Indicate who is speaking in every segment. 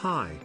Speaker 1: Hi.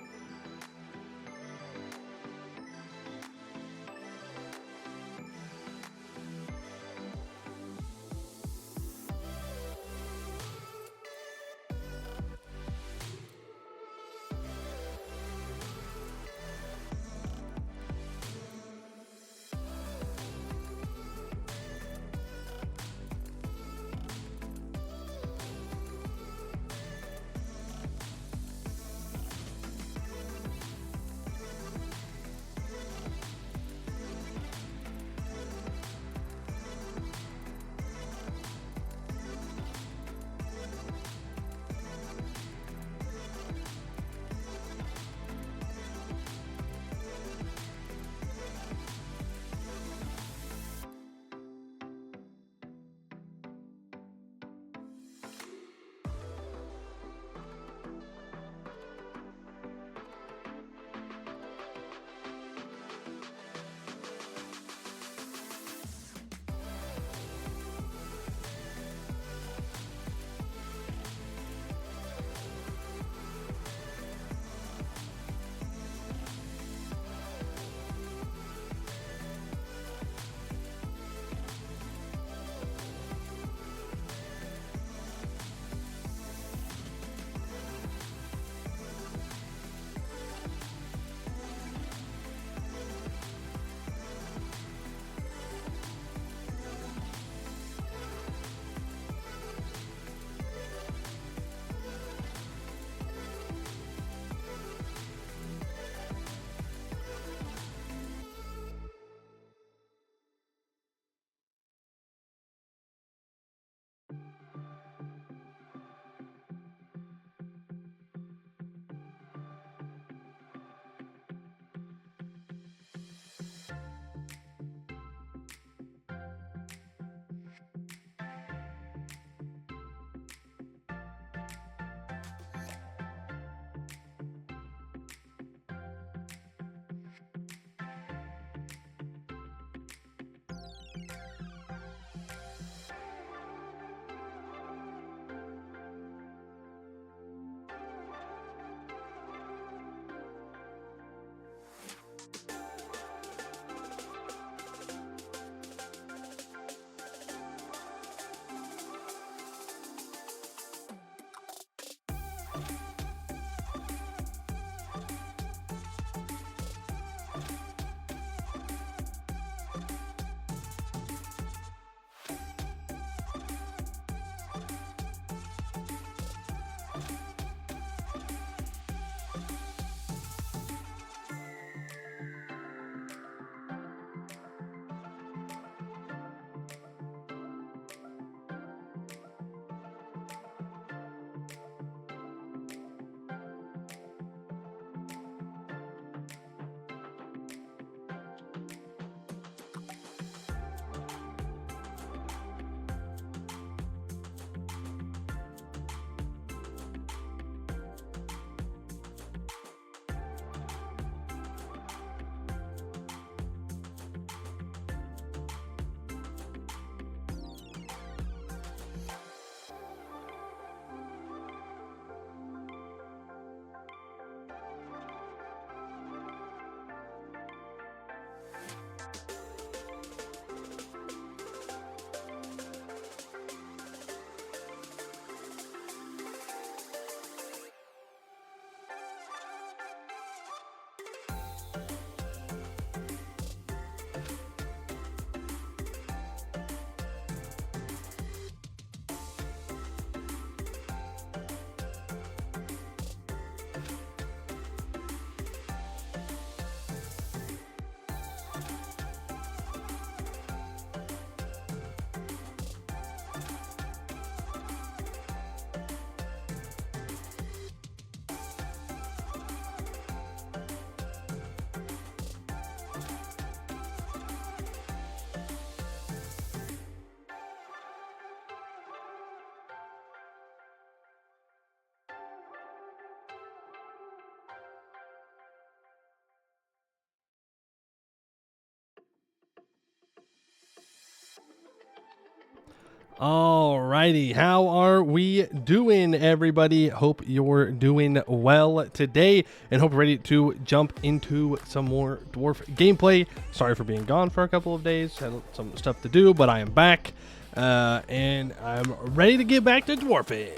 Speaker 1: Alrighty, how are we doing, everybody? Hope you're doing well today, and hope you're ready to jump into some more dwarf gameplay. Sorry for being gone for a couple of days, had some stuff to do, but I am back, and I'm ready to get back to dwarfing.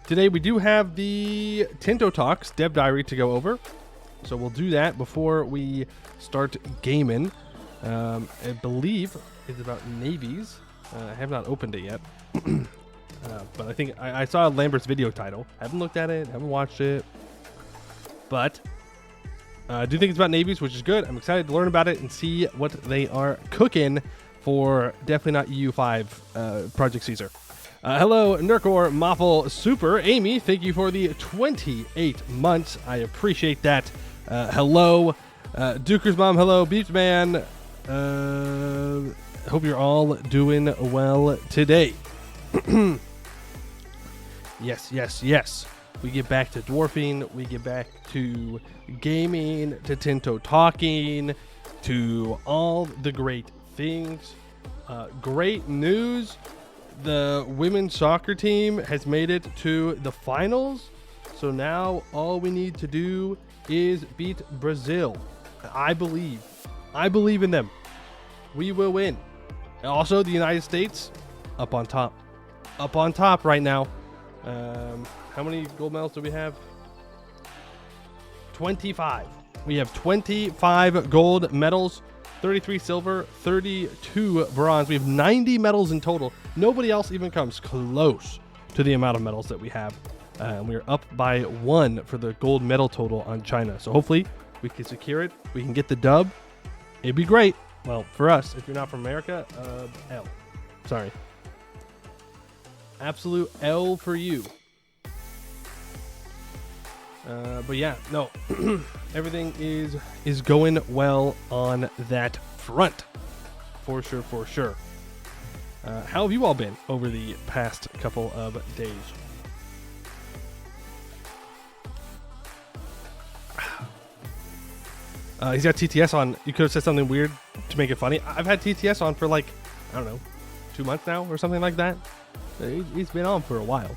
Speaker 1: Today we do have the Tinto Talks Dev Diary to go over, so we'll do that before we start gaming. I believe it's about navies. I have not opened it yet, but I think I saw Lambert's video title. I haven't looked at it, haven't watched it, but I do think it's about navies, which is good. I'm excited to learn about it and see what they are cooking for definitely not EU5 Project Caesar. Hello, Nurkor, Moffle, Super, Amy, thank you for the 28 months. I appreciate that. Hello, Duker's Mom, hello, Beeps Man. Hope you're all doing well today. Yes. We get back to dwarfing. We get back to gaming, to Tinto talking, to all the great things. Great news. The women's soccer team has made it to the finals. So now all we need to do is beat Brazil. I believe in them. We will win. Also, the United States, up on top right now. How many gold medals do we have? 25. We have 25 gold medals, 33 silver, 32 bronze. We have 90 medals in total. Nobody else even comes close to the amount of medals that we have. And we're up by 1 for the gold medal total on China. So hopefully we can secure it. We can get the dub. It'd be great. Well, for us, if you're not from America, L. Sorry. Absolute L for you. But yeah, no. Everything is going well on that front. For sure. How have you all been over the past couple of days? He's got TTS on. You could have said something weird to make it funny. I've had TTS on for like, I don't know, 2 months now or something like that. He's been on for a while.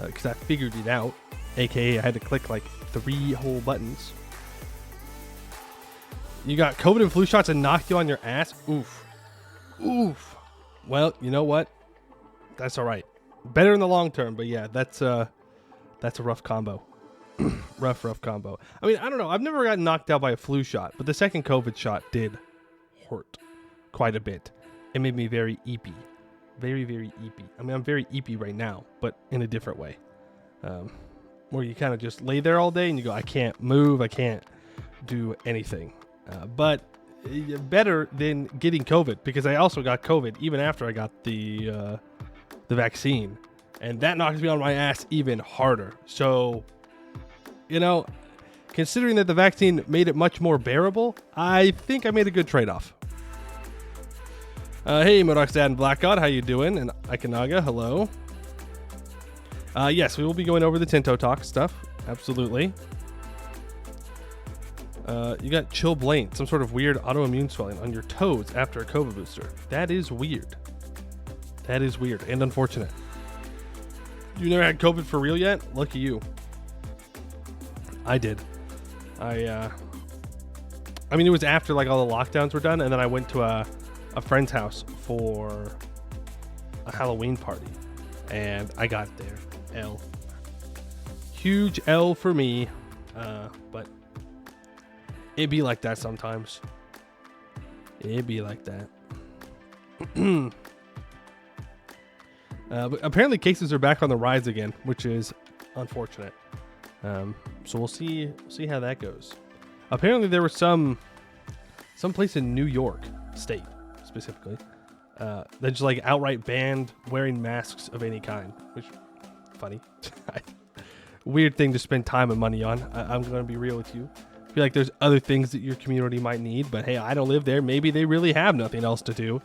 Speaker 1: Because I figured it out. AKA I had to click like 3 whole buttons. You got COVID and flu shots and knocked you on your ass? Oof. Well, you know what? That's alright. Better in the long term, but yeah, that's a rough combo. rough combo. I mean, I don't know. I've never gotten knocked out by a flu shot, but the second COVID shot did hurt quite a bit. It made me very eepy. Very eepy. I mean, I'm very eepy right now, but in a different way. Where you kind of just lay there all day and you go, I can't move. I can't do anything. But better than getting COVID, because I also got COVID even after I got the vaccine. And that knocks me on my ass even harder. So, you know, considering that the vaccine made it much more bearable, I think I made a good trade-off. Hey, Modoxdad and Black God, how you doing? And Ikanaga, hello. Yes, we will be going over the Tinto Talk stuff. Absolutely. You got Chill Blaine, some sort of weird autoimmune swelling on your toes after a COVID booster. That is weird. And unfortunate. You never had COVID for real yet? Lucky you. I did. I mean, it was after like all the lockdowns were done, and then I went to a friend's house for a Halloween party, and I got there. L. Huge L for me, but it be like that sometimes. It be like that. But apparently cases are back on the rise again, which is unfortunate. So we'll see how that goes. Apparently there was some place in New York State specifically that just like outright banned wearing masks of any kind, which funny. Weird thing to spend time and money on. I'm going to be real with you. I feel like there's other things that your community might need, but hey, I don't live there. Maybe they really have nothing else to do.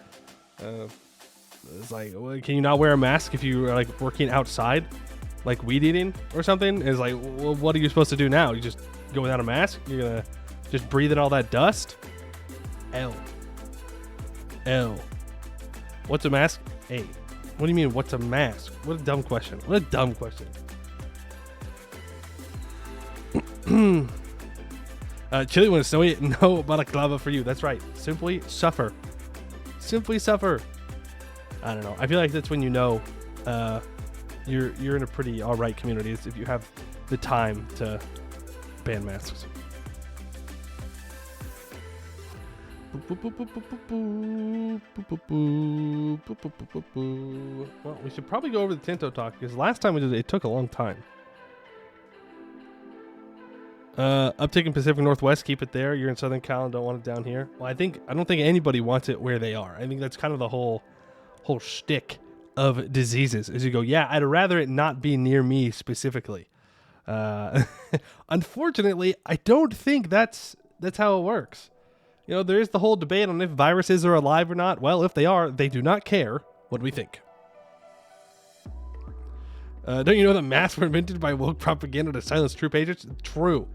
Speaker 1: It's like, well, can you not wear a mask if you are like working outside, like weed eating or something? It's like, well, what are you supposed to do now? You just go without a mask? You're gonna just breathe in all that dust? L. What's a mask? A. What do you mean, what's a mask? What a dumb question. What a dumb question. Chili, when it's snowy, no balaclava for you. That's right. Simply suffer. Simply suffer. I don't know. I feel like that's when you know you're in a pretty alright community. It's if you have the time to ban masks. Well, we should probably go over the Tinto talk because last time we did it took a long time. Uptick in Pacific Northwest, keep it there. You're in Southern Cal and don't want it down here. Well, I don't think anybody wants it where they are. I think that's kind of the whole shtick of diseases is you go, yeah, I'd rather it not be near me specifically. Unfortunately, I don't think that's how it works. You know, there is the whole debate on if viruses are alive or not. Well, if they are, they do not care what we think. Don't you know that masks were invented by woke propaganda to silence troop agents? True.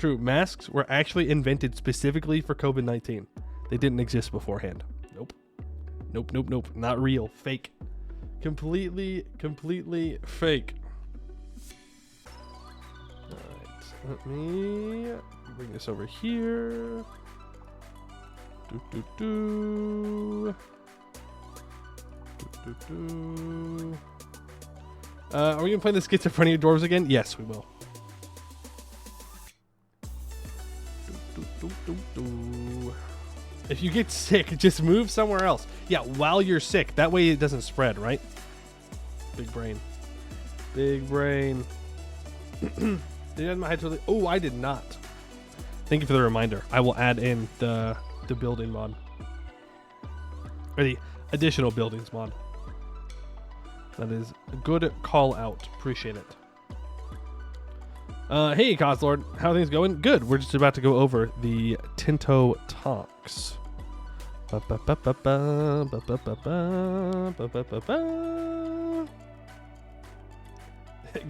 Speaker 1: Masks were actually invented specifically for COVID-19. They didn't exist beforehand. Nope. Not real. Fake. Completely fake. Alright. Let me bring this over here. Are we gonna play the Schizophrenia Dwarves again? Yes, we will. If you get sick, just move somewhere else. Yeah, while you're sick. That way it doesn't spread, right? Big brain. Did you add my hydro? Oh, I did not. Thank you for the reminder. I will add in the building mod. Or the additional buildings mod. That is a good call out. Appreciate it. Hey, Coslord. How are things going? Good. We're just about to go over the Tinto talks.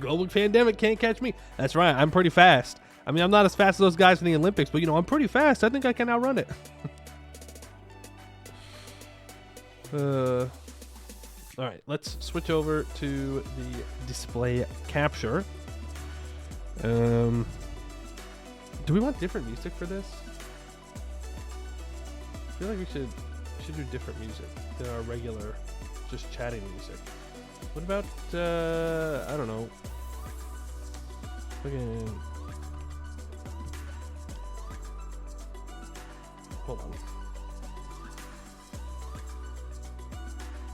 Speaker 1: Global pandemic can't catch me. That's right. I'm pretty fast. I mean, I'm not as fast as those guys in the Olympics, but, you know, I'm pretty fast. I think I can outrun it. All right, let's switch over to the display capture. Do we want different music for this? I feel like we should do different music than our regular just chatting music. What about, I don't know. Fucking... Hold on.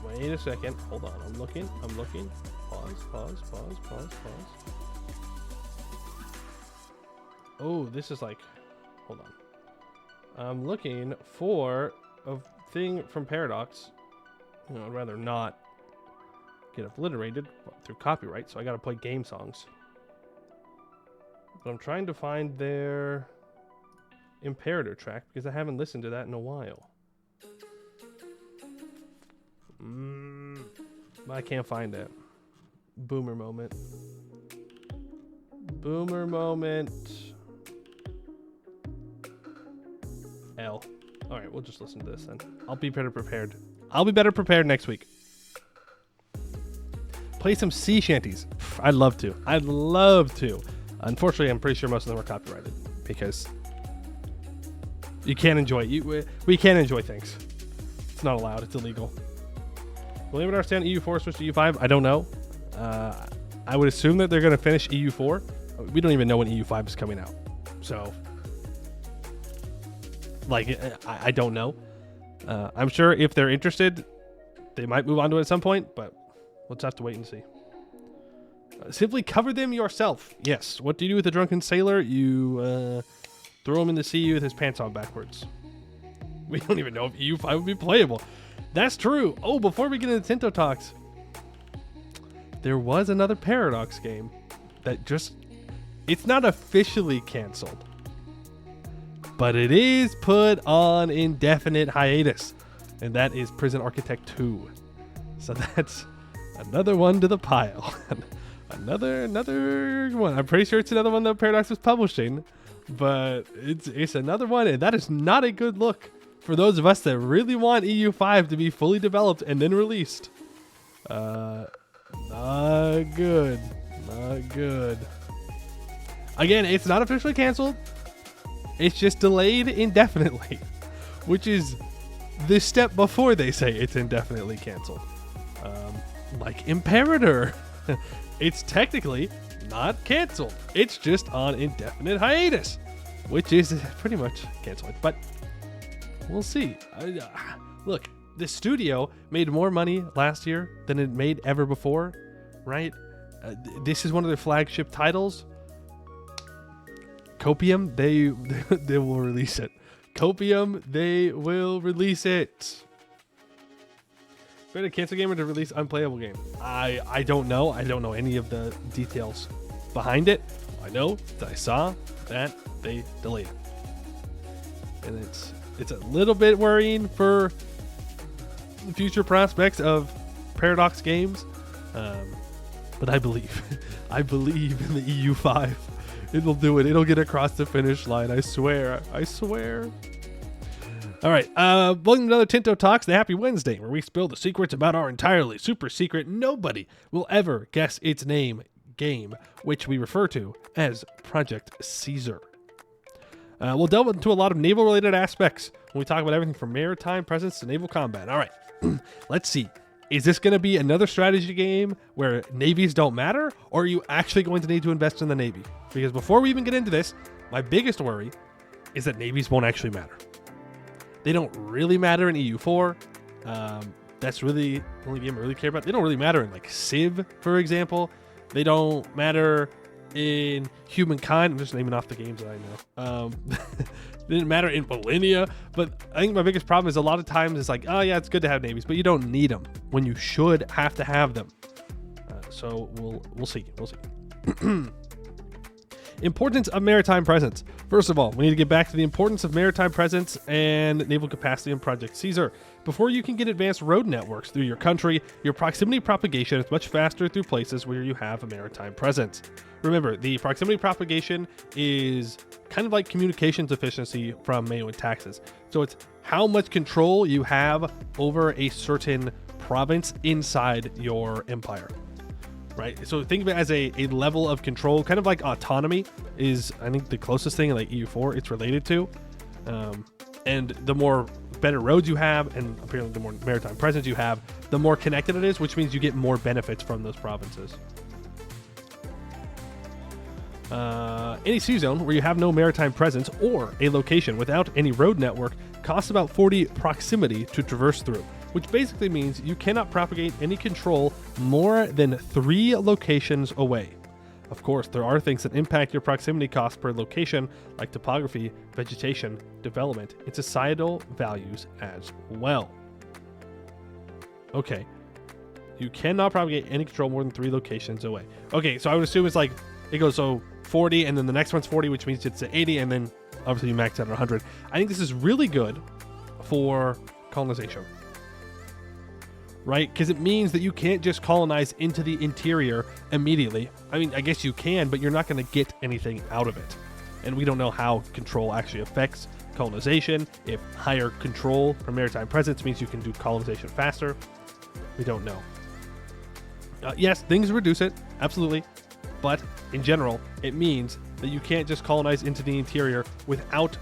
Speaker 1: Wait a second. Hold on. I'm looking. Pause. Oh, this is like... Hold on. I'm looking for a thing from Paradox. You know, I'd rather not get obliterated through copyright, so I gotta play game songs. But I'm trying to find their Imperator track because I haven't listened to that in a while. I can't find it. Boomer moment. L. Alright, we'll just listen to this then. I'll be better prepared. Next week. Play some sea shanties. I'd love to. Unfortunately, I'm pretty sure most of them are copyrighted because you can't enjoy it. We can't enjoy things. It's not allowed. It's illegal. Will anyone understand EU4 switch to EU5? I don't know. I would assume that they're going to finish EU4. We don't even know when EU5 is coming out. So, like, I don't know. I'm sure if they're interested, they might move on to it at some point, but we'll just have to wait and see. Simply cover them yourself. Yes. What do you do with a drunken sailor? You throw him in the sea with his pants on backwards. We don't even know if EU5 would be playable. That's true. Oh, before we get into Tinto talks, there was another Paradox game that just... It's not officially canceled, but it is put on indefinite hiatus, and that is Prison Architect 2. So that's another one to the pile. another one. I'm pretty sure it's another one that Paradox was publishing, but it's another one, and that is not a good look for those of us that really want EU5 to be fully developed and then released. Not good. Not good. Again, it's not officially canceled. It's just delayed indefinitely, which is the step before they say it's indefinitely canceled. Like Imperator. It's technically not canceled. It's just on indefinite hiatus, which is pretty much canceling. But we'll see. Look, the studio made more money last year than it made ever before, right? This is one of their flagship titles. Copium, they will release it. Copium, they will release it. Better cancel game or to release unplayable game? I don't know. I don't know any of the details behind it. I know that I saw that they delayed it. And it's a little bit worrying for the future prospects of Paradox Games. But I believe in the EU5. It'll do it. It'll get across the finish line. I swear. I swear. All right. Welcome to another Tinto Talks, the Happy Wednesday, where we spill the secrets about our entirely super secret, nobody will ever guess its name game, which we refer to as Project Caesar. We'll delve into a lot of naval-related aspects when we talk about everything from maritime presence to naval combat. All right. Let's see. Is this going to be another strategy game where navies don't matter, or are you actually going to need to invest in the Navy? Because before we even get into this, my biggest worry is that navies won't actually matter. They don't really matter in EU4. That's really the only game I really care about. They don't really matter in like Civ, for example. They don't matter in Humankind. I'm just naming off the games that I know. They didn't matter in Millennia. But I think my biggest problem is a lot of times it's like, oh yeah, it's good to have navies, but you don't need them when you should have to have them. So we'll see. We'll see. Importance of maritime presence. First of all, we need to get back to the importance of maritime presence and naval capacity in Project Caesar. Before you can get advanced road networks through your country, your proximity propagation is much faster through places where you have a maritime presence. Remember, the proximity propagation is kind of like communications efficiency from Mayo and taxes. So it's how much control you have over a certain province inside your empire. Right, so think of it as a level of control, kind of like autonomy is, I think, the closest thing like EU4 it's related to. And the more better roads you have, and apparently the more maritime presence you have, the more connected it is, which means you get more benefits from those provinces. Any sea zone where you have no maritime presence or a location without any road network costs about 40 proximity to traverse through, which basically means you cannot propagate any control more than 3 locations away. Of course, there are things that impact your proximity cost per location, like topography, vegetation, development, and societal values as well. Okay, you cannot propagate any control more than 3 locations away. Okay, so I would assume it's like, it goes so 40, and then the next one's 40, which means it's at 80, and then obviously you max out at 100. I think this is really good for colonization. Right? Because it means that you can't just colonize into the interior immediately. I mean, I guess you can, but you're not going to get anything out of it. And we don't know how control actually affects colonization. If higher control for maritime presence means you can do colonization faster, we don't know. Yes, things reduce it, absolutely. But in general, it means that you can't just colonize into the interior without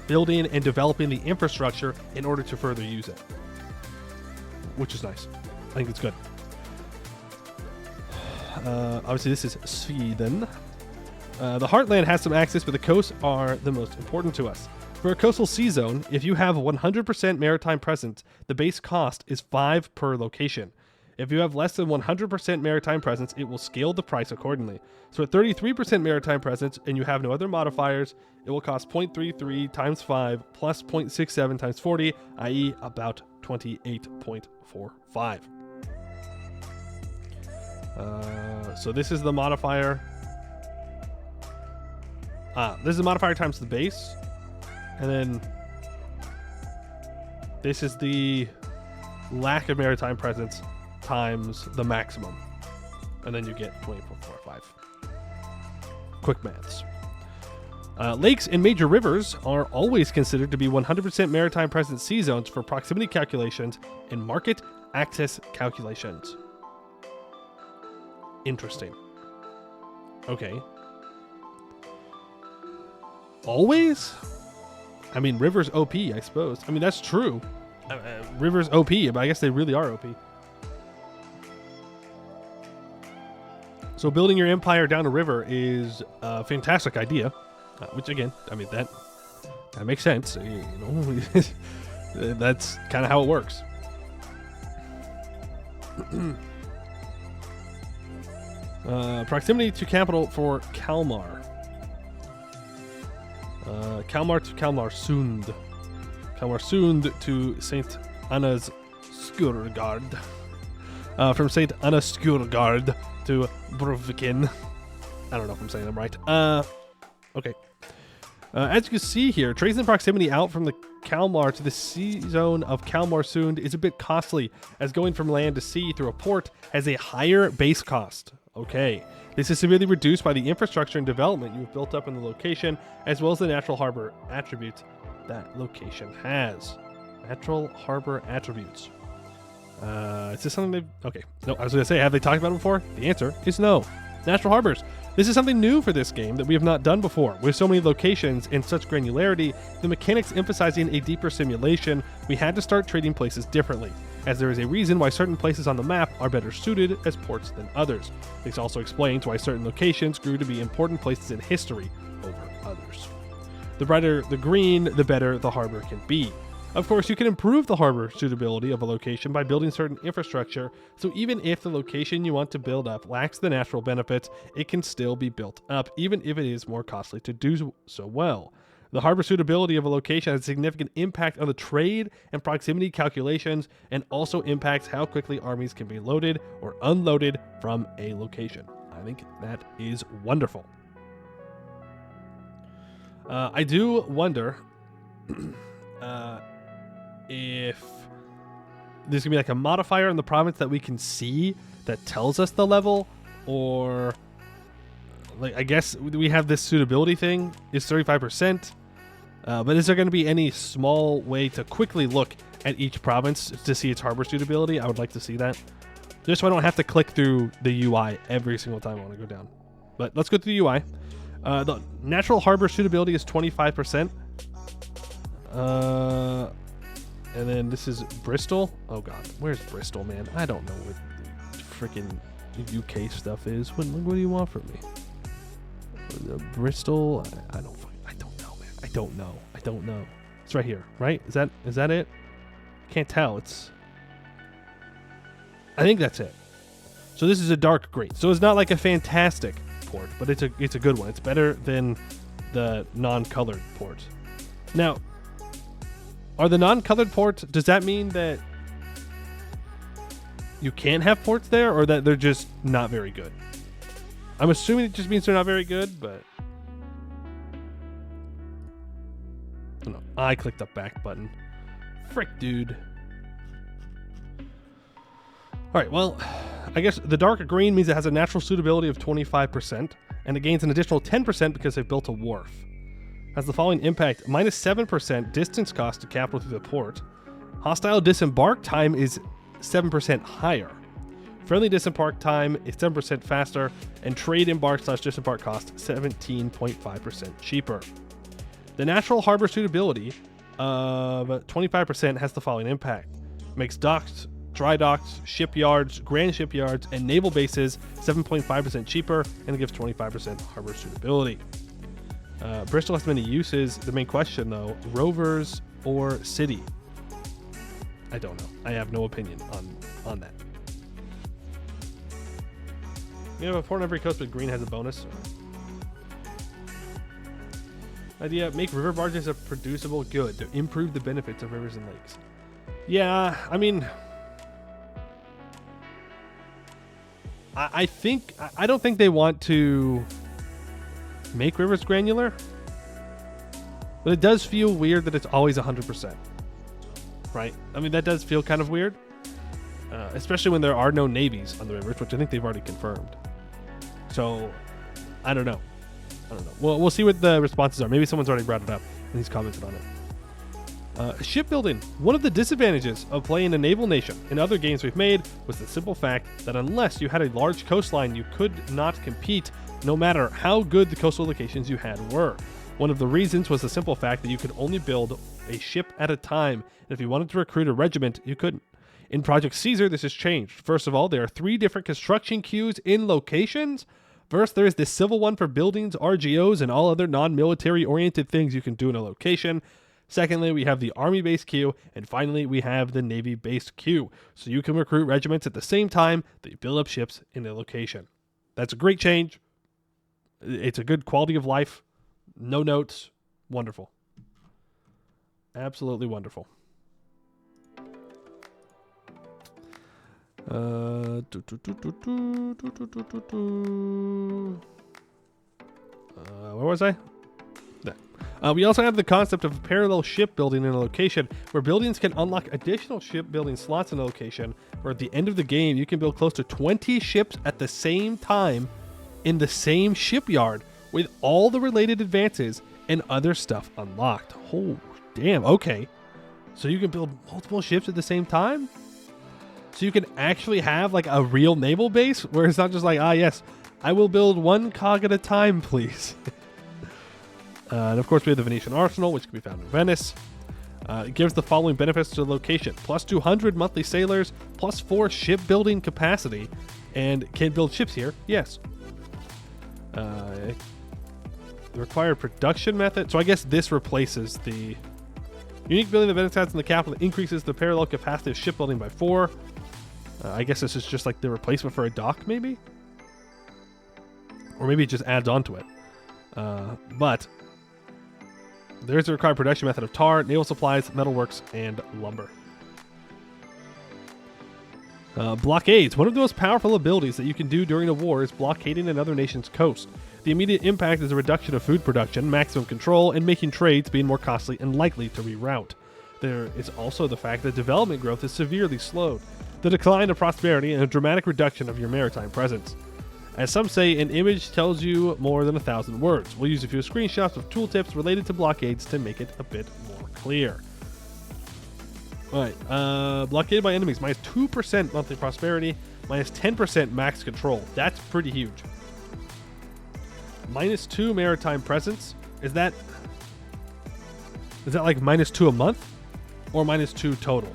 Speaker 1: building and developing the infrastructure in order to further use it. Which is nice. I think it's good. Obviously, this is Sweden. The Heartland has some access, but the coasts are the most important to us. For a coastal sea zone, if you have 100% maritime presence, the base cost is 5 per location. If you have less than 100% maritime presence, it will scale the price accordingly. So at 33% maritime presence and you have no other modifiers, it will cost 0.33 times 5 plus 0.67 times 40, i.e. about 28.45. So this is the modifier. This is the modifier times the base. And then this is the lack of maritime presence times the maximum. And then you get 28.45. Quick maths. Lakes and major rivers are always considered to be 100% maritime presence sea zones for proximity calculations and market access calculations. Interesting. Okay. Always? I mean, River's OP, I suppose. I mean, that's true. River's OP, but I guess they really are OP. So building your empire down a river is a fantastic idea. Which, again, I mean, that makes sense. You know, that's kind of how it works. Proximity to capital for Kalmar. Kalmar to Kalmarsund. Kalmarsund to St. Anna's Skurgard. From St. Anna's Skurgard to Brovkin. I don't know if I'm saying them right. Okay. As you can see here, tracing proximity out from the Kalmar to the sea zone of Kalmarsund is a bit costly, as going from land to sea through a port has a higher base cost. Okay. This is severely reduced by the infrastructure and development you've built up in the location, as well as the natural harbor attributes that location has. Natural harbor attributes. Is this something they've... Okay. No, I was going to say, have they talked about it before? The answer is no. Natural harbors. This is something new for this game that we have not done before. With so many locations and such granularity, the mechanics emphasizing a deeper simulation, we had to start treating places differently, as there is a reason why certain places on the map are better suited as ports than others. This also explains why certain locations grew to be important places in history over others. The brighter the green, the better the harbor can be. Of course, you can improve the harbor suitability of a location by building certain infrastructure, so even if the location you want to build up lacks the natural benefits, it can still be built up, even if it is more costly to do so well. The harbor suitability of a location has a significant impact on the trade and proximity calculations, and also impacts how quickly armies can be loaded or unloaded from a location. I think that is wonderful. I do wonder... if there's gonna be like a modifier in the province that we can see that tells us the level, or like, I guess we have this suitability thing is 35%, but is there going to be any small way to quickly look at each province to see its harbor suitability? I would like to see that, just so I don't have to click through the UI every single time I want to go down. But let's go through the UI. The natural harbor suitability is 25%. And then this is Bristol. Oh god, where's Bristol, man? I don't know what freaking UK stuff is. What do you want from me? Bristol? I don't know, man. I don't know. It's right here, right? Is that it? Can't tell. I think that's it. So this is a dark green. So it's not like a fantastic port, but it's a good one. It's better than the non-colored port. Now, are the non-colored ports, does that mean that you can't have ports there, or that they're just not very good? I'm assuming it just means they're not very good, but... Oh no, I clicked the back button. Frick, dude. Alright, well, I guess the dark green means it has a natural suitability of 25%, and it gains an additional 10% because they've built a wharf. Has the following impact: -7% distance cost to capital through the port. Hostile disembark time is 7% higher. Friendly disembark time is 7% faster, and trade embark/disembark cost 17.5% cheaper. The natural harbor suitability of 25% has the following impact: makes docks, dry docks, shipyards, grand shipyards, and naval bases 7.5% cheaper, and it gives 25% harbor suitability. Bristol has many uses. The main question, though, rovers or city? I don't know. I have no opinion on that. You have a port on every coast, but green has a bonus. Idea: make river barges a producible good to improve the benefits of rivers and lakes. Yeah, I mean, I don't think they want to make rivers granular, but it does feel weird that it's always 100%, right? I mean, that does feel kind of weird, especially when there are no navies on the rivers, which I think they've already confirmed. So I don't know. Well, we'll see what the responses are. Maybe someone's already brought it up and he's commented on it. Shipbuilding. One of the disadvantages of playing a naval nation in other games we've made was the simple fact that unless you had a large coastline, you could not compete no matter how good the coastal locations you had were. One of the reasons was the simple fact that you could only build a ship at a time, and if you wanted to recruit a regiment, you couldn't. In Project Caesar, this has changed. First of all, there are 3 different construction queues in locations. First, there is the civil one for buildings, RGOs, and all other non-military oriented things you can do in a location. Secondly, we have the army-based queue, and finally, we have the navy-based queue. So you can recruit regiments at the same time that you build up ships in a location. That's a great change. It's a good quality of life. No notes. Wonderful. Absolutely wonderful. Where was I? There. We also have the concept of parallel shipbuilding in a location where buildings can unlock additional shipbuilding slots in a location where at the end of the game you can build close to 20 ships at the same time in the same shipyard with all the related advances and other stuff unlocked. Oh, damn. Okay. So you can build multiple ships at the same time? So you can actually have like a real naval base where it's not just like, yes, I will build one cog at a time, please. And of course, we have the Venetian Arsenal, which can be found in Venice. It gives the following benefits to the location: plus 200 monthly sailors, plus 4 shipbuilding capacity, and can build ships here. Yes. The required production method. So I guess this replaces the unique building of Venice in the capital that increases the parallel capacity of shipbuilding by 4. I guess this is just like the replacement for a dock, maybe? Or maybe it just adds on to it. But there's a required production method of tar, naval supplies, metalworks, and lumber. Blockades. One of the most powerful abilities that you can do during a war is blockading another nation's coast. The immediate impact is a reduction of food production, maximum control, and making trades being more costly and likely to reroute. There is also the fact that development growth is severely slowed, the decline of prosperity, and a dramatic reduction of your maritime presence. As some say, an image tells you more than 1,000 words. We'll use a few screenshots of tooltips related to blockades to make it a bit more clear. Alright, blockaded by enemies, minus 2% monthly prosperity, minus 10% max control. That's pretty huge. Minus 2 maritime presence. Is that like minus 2 a month? Or minus 2 total?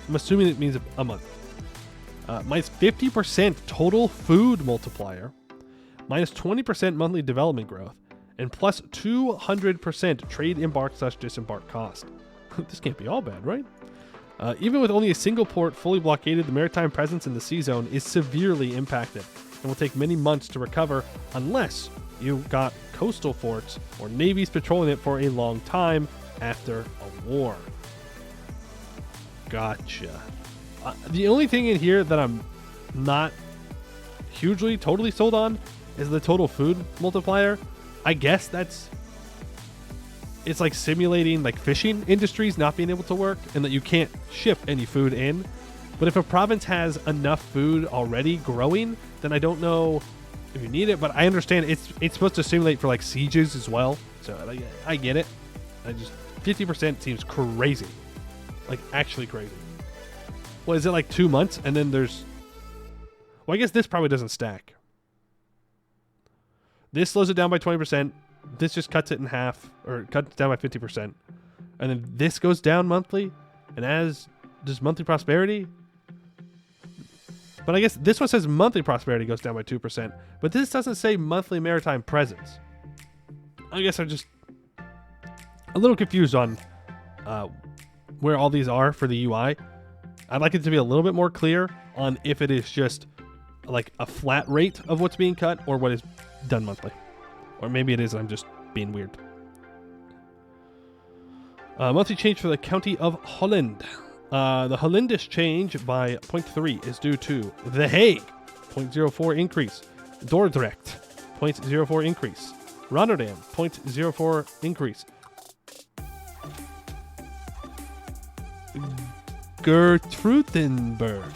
Speaker 1: I'm assuming it means a month. Minus 50% total food multiplier, minus 20% monthly development growth, and plus 200% trade embark/disembark cost. This can't be all bad, right? Even with only a single port fully blockaded, the maritime presence in the sea zone is severely impacted and will take many months to recover unless you got coastal forts or navies patrolling it for a long time after a war. Gotcha. The only thing in here that I'm not totally sold on is the total food multiplier. I guess it's like simulating like fishing industries not being able to work and that you can't ship any food in. But if a province has enough food already growing, then I don't know if you need it. But I understand it's supposed to simulate for like sieges as well. So I get it. 50% seems crazy. Like actually crazy. What is it, like 2 months? And then there's... Well, I guess this probably doesn't stack. This slows it down by 20%. This just cuts it in half, or cuts it down by 50%. And then this goes down monthly. And as does monthly prosperity. But I guess this one says monthly prosperity goes down by 2%. But this doesn't say monthly maritime presence. I guess I'm just a little confused on where all these are for the UI. I'd like it to be a little bit more clear on if it is just like a flat rate of what's being cut or what is done monthly. Or maybe it is I'm just being weird. Monthly change for the County of Holland. The Hollandish change by 0.3 is due to The Hague, 0.04 increase. Dordrecht, 0.04 increase. Rotterdam, 0.04 increase. Gertrudenberg.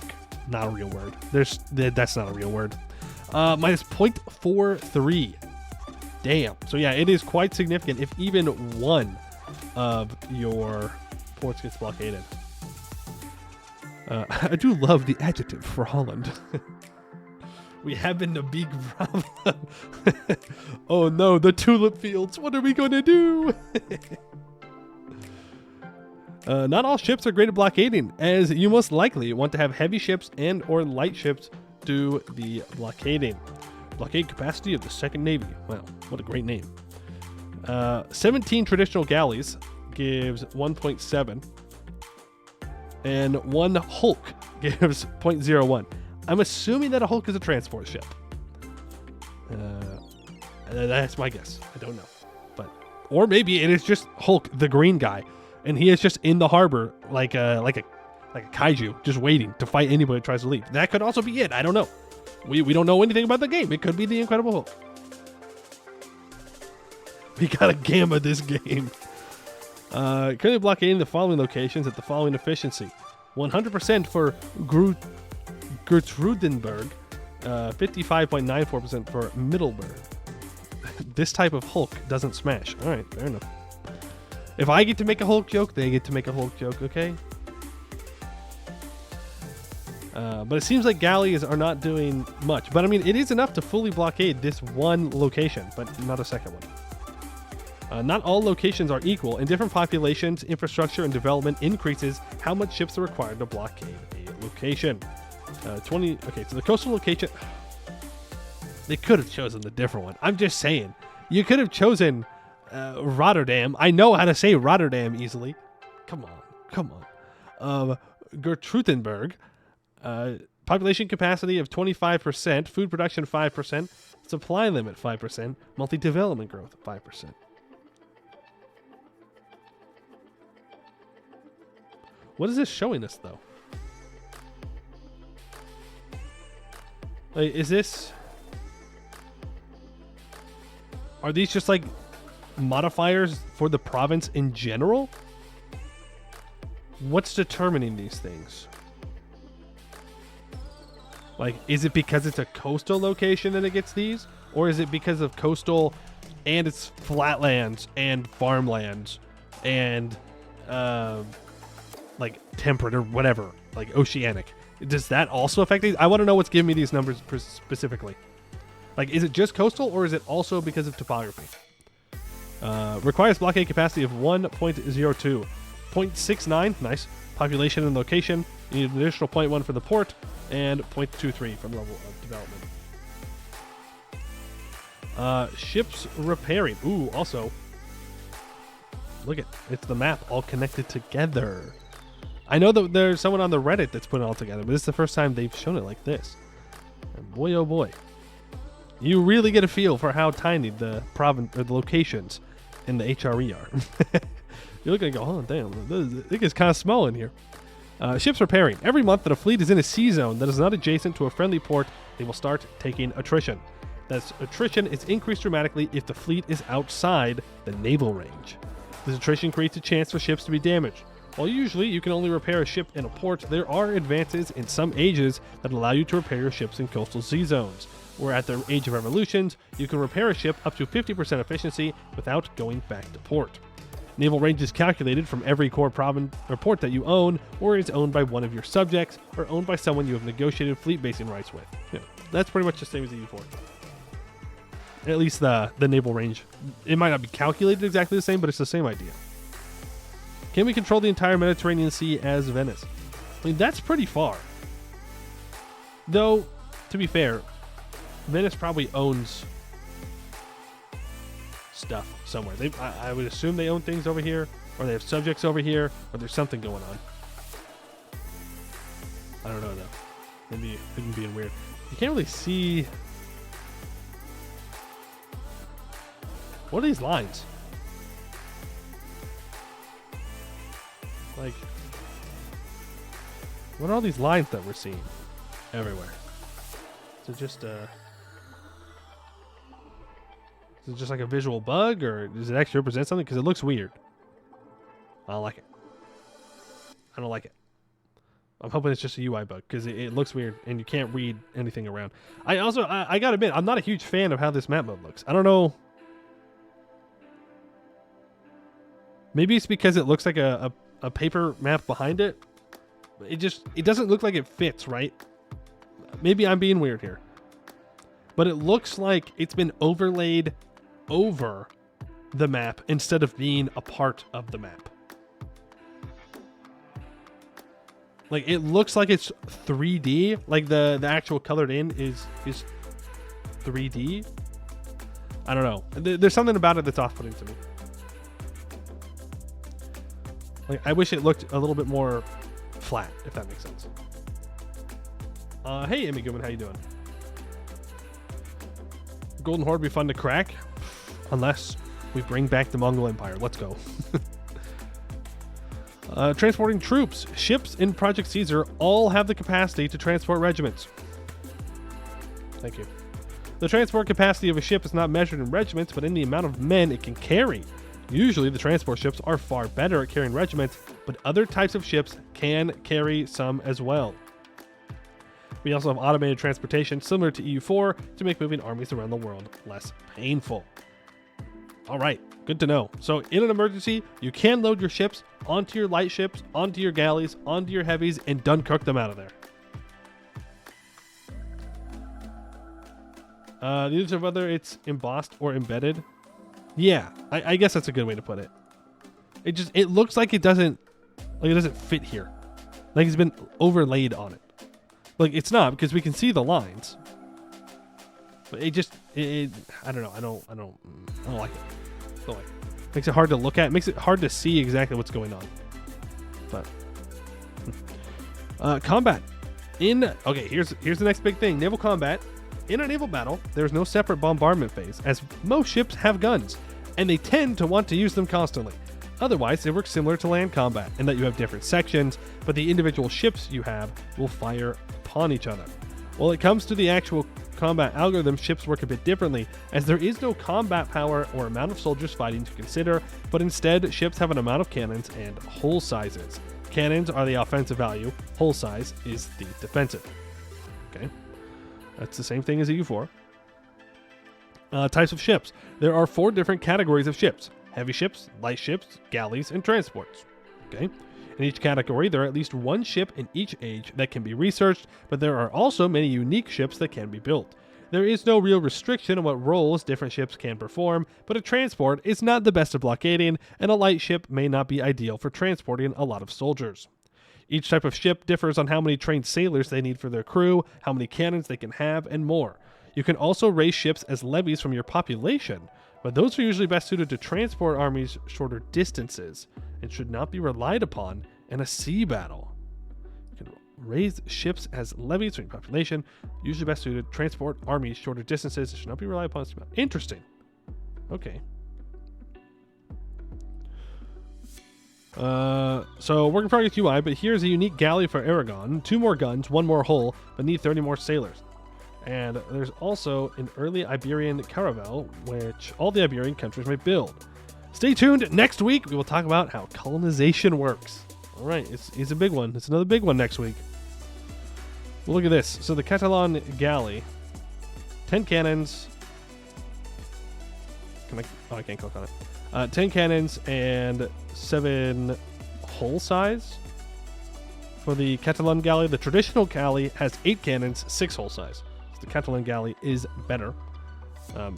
Speaker 1: Not a real word. That's not a real word. Minus 0.43. Damn. So yeah, it is quite significant if even one of your ports gets blockaded. I do love the adjective for Holland. We have been a big problem. Oh no, the tulip fields. What are we going to do? Not all ships are great at blockading, as you most likely want to have heavy ships and or light ships do the blockading. Blockade capacity of the Second Navy. Wow, what a great name. 17 traditional galleys gives 1.7. And 1 Hulk gives 0.01. I'm assuming that a Hulk is a transport ship. That's my guess. I don't know. Or maybe it is just Hulk, the green guy. And he is just in the harbor like a kaiju, just waiting to fight anybody that tries to leave. That could also be it. I don't know. We don't know anything about the game. It could be the Incredible Hulk. We gotta gamma this game. Currently blockading the following locations at the following efficiency. 100% for Gertrudenberg. 55.94% for Middleburg. This type of Hulk doesn't smash. Alright, fair enough. If I get to make a Hulk joke, they get to make a Hulk joke, okay? But it seems like galleys are not doing much. But I mean, it is enough to fully blockade this one location, but not a second one. Not all locations are equal. In different populations, infrastructure and development increases how much ships are required to blockade a location. 20. Okay, so the coastal location. They could have chosen the different one. I'm just saying. You could have chosen Rotterdam. I know how to say Rotterdam easily. Come on. Gertrudenberg. Population capacity of 25%. Food production 5%. Supply limit 5%. Multi-development growth 5%. What is this showing us, though? Like, is this... Are these just, like, modifiers for the province in general? What's determining these things? Like, is it because it's a coastal location that it gets these? Or is it because of coastal and it's flatlands and farmlands and, like, temperate or whatever, like oceanic? Does that also affect these? I want to know what's giving me these numbers specifically. Like, is it just coastal or is it also because of topography? Requires blockade capacity of 1.02. 0.69, nice. Population and location. You need an additional 0.1 for the port and 0.23 from level of development. Ships repairing. Ooh, also, look at it's the map all connected together. I know that there's someone on the Reddit that's putting it all together, but this is the first time they've shown it like this. And boy, oh boy. You really get a feel for how tiny the province or the locations in the HRE are. You're looking and go, oh, damn, it gets kind of small in here. Ships repairing. Every month that a fleet is in a sea zone that is not adjacent to a friendly port, they will start taking attrition. That attrition is increased dramatically if the fleet is outside the naval range. This attrition creates a chance for ships to be damaged. While usually you can only repair a ship in a port, there are advances in some ages that allow you to repair your ships in coastal sea zones. Where at the Age of Revolutions, you can repair a ship up to 50% efficiency without going back to port. Naval range is calculated from every core province or port that you own, or is owned by one of your subjects, or owned by someone you have negotiated fleet basing rights with. Yeah, that's pretty much the same as the U4. At least the naval range. It might not be calculated exactly the same, but it's the same idea. Can we control the entire Mediterranean Sea as Venice? I mean, that's pretty far. Though, to be fair, Venice probably owns stuff somewhere. I would assume they own things over here, or they have subjects over here, or there's something going on. I don't know, though. Maybe I'm being weird. You can't really see... What are these lines? Like, what are all these lines that we're seeing everywhere? Is it just like a visual bug, or does it actually represent something? Because it looks weird. I don't like it. I don't like it. I'm hoping it's just a UI bug, because it looks weird and you can't read anything around. I gotta admit, I'm not a huge fan of how this map mode looks. I don't know. Maybe it's because it looks like a a paper map behind it. It doesn't look like it fits, right? Maybe I'm being weird here. But it looks like it's been overlaid over the map instead of being a part of the map. Like, it looks like it's 3D. Like, the actual colored in is 3D. I don't know. There's something about it that's off-putting to me. Like, I wish it looked a little bit more flat, if that makes sense. Hey, Emmy Goodman, how you doing? Golden Horde be fun to crack, unless we bring back the Mongol Empire. Let's go. Transporting troops. Ships in Project Caesar all have the capacity to transport regiments. Thank you. The transport capacity of a ship is not measured in regiments, but in the amount of men it can carry. Usually, the transport ships are far better at carrying regiments, but other types of ships can carry some as well. We also have automated transportation similar to EU4 to make moving armies around the world less painful. All right, good to know. So in an emergency, you can load your ships onto your light ships, onto your galleys, onto your heavies, and Dunkirk them out of there. These are whether it's embossed or embedded. Yeah, I guess that's a good way to put it. It looks like it doesn't fit here. Like it's been overlaid on it. Like it's not, because we can see the lines. But I don't know. I don't like it. Don't like it. Makes it hard to look at. Makes it hard to see exactly what's going on. But combat. Okay, here's the next big thing. Naval combat. In a naval battle, there's no separate bombardment phase, as most ships have guns, and they tend to want to use them constantly. Otherwise, they work similar to land combat, in that you have different sections, but the individual ships you have will fire upon each other. When it comes to the actual combat algorithm, ships work a bit differently, as there is no combat power or amount of soldiers fighting to consider, but instead, ships have an amount of cannons and hull sizes. Cannons are the offensive value, hull size is the defensive. Okay. That's the same thing as EU4. Types of ships. There are 4 different categories of ships. Heavy ships, light ships, galleys, and transports. Okay. In each category, there are at least one ship in each age that can be researched, but there are also many unique ships that can be built. There is no real restriction on what roles different ships can perform, but a transport is not the best at blockading, and a light ship may not be ideal for transporting a lot of soldiers. Each type of ship differs on how many trained sailors they need for their crew, how many cannons they can have, and more. You can also raise ships as levies from your population, but those are usually best suited to transport armies shorter distances and should not be relied upon in a sea battle. You can raise ships as levies from your population, usually best suited to transport armies shorter distances and should not be relied upon in a sea battle. Interesting. Okay. So work in progress UI, but here's a unique galley for Aragon, 2 more guns, 1 more hull, but need 30 more sailors. And there's also an early Iberian caravel, which all the Iberian countries may build. Stay tuned. Next week, we will talk about how colonization works. All right, it's a big one. It's another big one next week. Well, look at this. So the Catalan galley, 10 cannons. I can't click on it. 10 cannons and 7 hull size. For the Catalan galley, the traditional galley has 8 cannons, 6 hull size. So the Catalan galley is better,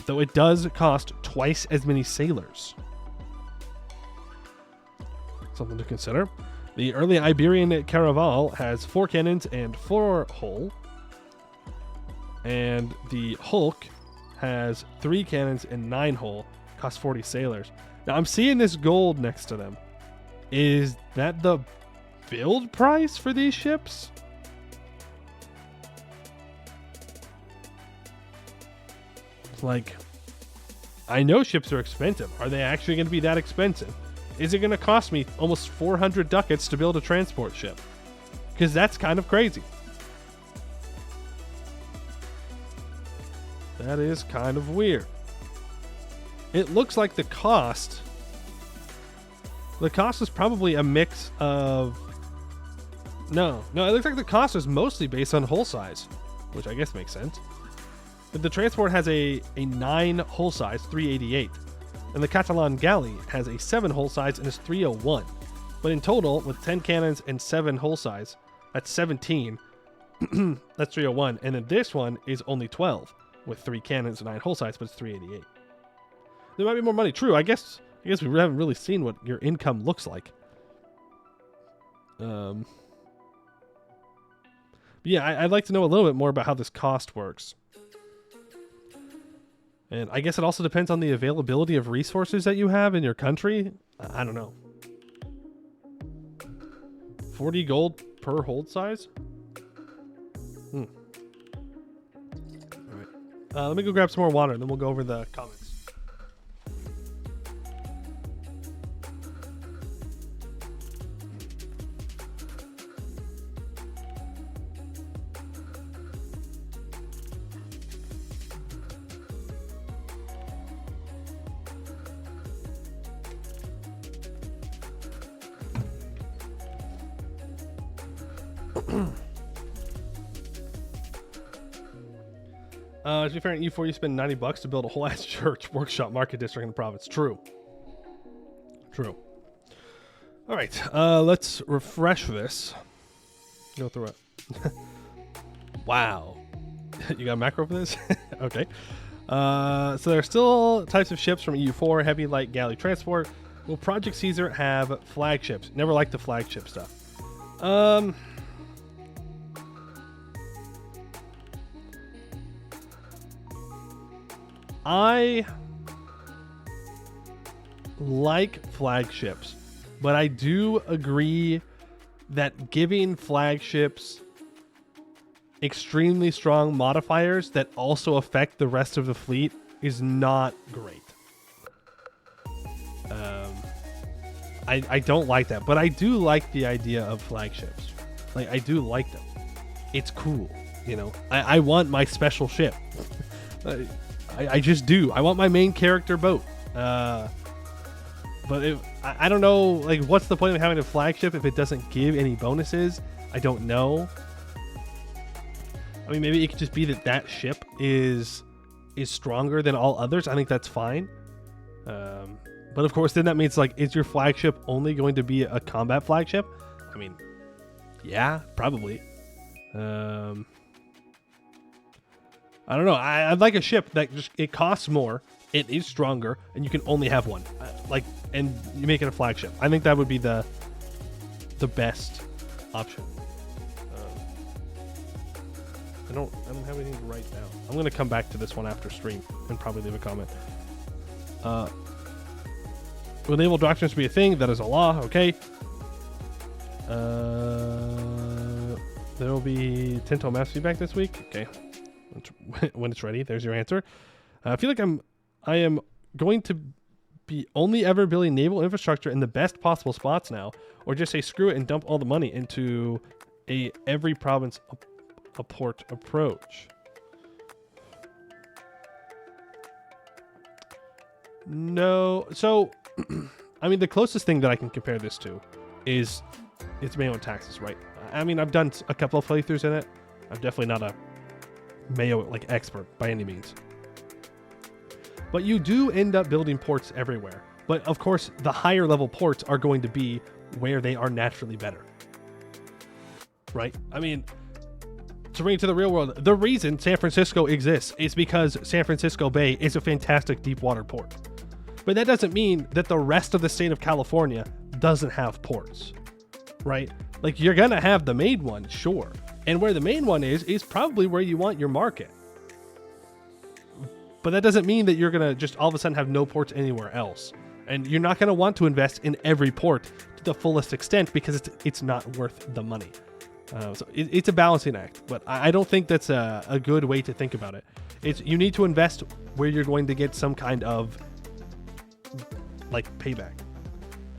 Speaker 1: though it does cost twice as many sailors. Something to consider. The early Iberian caravel has 4 cannons and 4 hull. And the Hulk has 3 cannons and 9 hull. Costs 40 sailors. Now I'm seeing this gold next to them. Is that the build price for these ships? Like, I know ships are expensive. Are they actually going to be that expensive? Is it going to cost me almost 400 ducats to build a transport ship? Because that's kind of crazy. That is kind of weird. It looks like the cost is probably a mix of... No, it looks like the cost is mostly based on hull size, which I guess makes sense. But the transport has a 9 hull size, 388. And the Catalan galley has a 7 hull size and is 301. But in total, with 10 cannons and 7 hull size, that's 17. That's 301. And then this one is only 12 with 3 cannons and 9 hull size, but it's 388. There might be more money. True. I guess we haven't really seen what your income looks like. Yeah, I'd like to know a little bit more about how this cost works. And I guess it also depends on the availability of resources that you have in your country. I don't know. 40 gold per hold size? All right. Let me go grab some more water, and then we'll go over the comments. To be fair, in E4 you spend $90 to build a whole ass church, workshop, market district in the province. True. All right, let's refresh this. Go through it. Wow. You got a macro for this? Okay. So there are still types of ships from EU4, heavy, light, galley transport. Will Project Caesar have flagships? Never liked the flagship stuff. I like flagships, but I do agree that giving flagships extremely strong modifiers that also affect the rest of the fleet is not great. I don't like that, but I do like the idea of flagships. Like, I do like them. It's cool, you know. I want my special ship. I just do. I want my main character boat. But I don't know, like, what's the point of having a flagship if it doesn't give any bonuses? I don't know. I mean, maybe it could just be that that ship is stronger than all others. I think that's fine. But of course, then that means, like, is your flagship only going to be a combat flagship? I mean, yeah, probably. I don't know. I'd like a ship that just, it costs more, it is stronger, and you can only have one. And you make it a flagship. I think that would be the best option. I don't have anything right now. I'm gonna come back to this one after stream and probably leave a comment. Will naval doctrines be a thing? That is a law. Okay. There will be Tinto maps feedback this week. Okay. When it's ready, there's your answer. I feel like I am going to be only ever building naval infrastructure in the best possible spots now, or just say screw it and dump all the money into a every province a port approach. No, so I mean, the closest thing that I can compare this to is it's Mayo and taxes, right? I mean, I've done a couple of playthroughs in it. I'm definitely not a Mayo like expert by any means, but you do end up building ports everywhere. But of course, the higher level ports are going to be where they are naturally better, right? I mean, to bring it to the real world, the reason San Francisco exists is because San Francisco Bay is a fantastic deep water port. But that doesn't mean that the rest of the state of California doesn't have ports, right? Like, you're gonna have the main one, sure. And where the main one is probably where you want your market. But that doesn't mean that you're going to just all of a sudden have no ports anywhere else. And you're not going to want to invest in every port to the fullest extent because it's not worth the money. So it's a balancing act. But I don't think that's a good way to think about it. You need to invest where you're going to get some kind of, like, payback.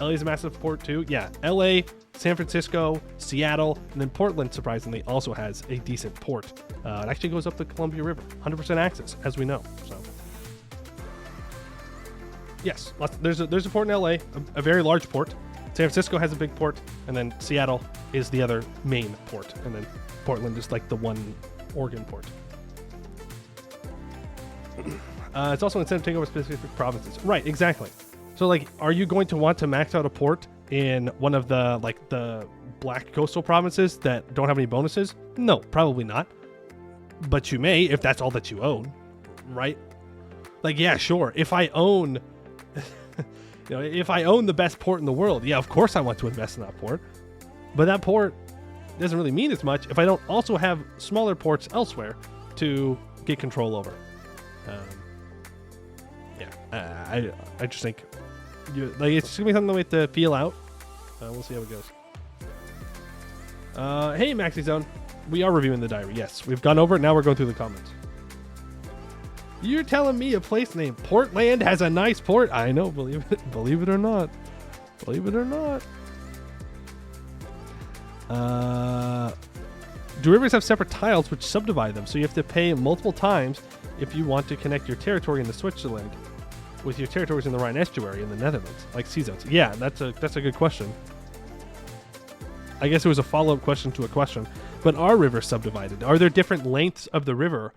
Speaker 1: LA's a massive port too. Yeah, LA, San Francisco, Seattle, and then Portland, surprisingly, also has a decent port. It actually goes up the Columbia River. 100% access, as we know. So, yes, there's a port in LA, a very large port. San Francisco has a big port, and then Seattle is the other main port, and then Portland is like the one Oregon port. It's also an incentive to take over specific provinces. Right, exactly. So, like, are you going to want to max out a port in one of the like the black coastal provinces that don't have any bonuses? No, probably not. But you may if that's all that you own, right? Like, yeah, sure. If I own, if I own the best port in the world, yeah, of course I want to invest in that port. But that port doesn't really mean as much if I don't also have smaller ports elsewhere to get control over. I just think it's gonna be something we have to feel out. We'll see how it goes. Hey, Maxi Zone, we are reviewing the diary. Yes, we've gone over it. Now we're going through the comments. You're telling me a place named Portland has a nice port? I know, believe it or not. Believe it or not. Do rivers have separate tiles which subdivide them, so you have to pay multiple times if you want to connect your territory in the Switzerland with your territories in the Rhine estuary in the Netherlands, like sea zones? Yeah, that's a good question. I guess it was a follow-up question to a question. But are rivers subdivided? Are there different lengths of the river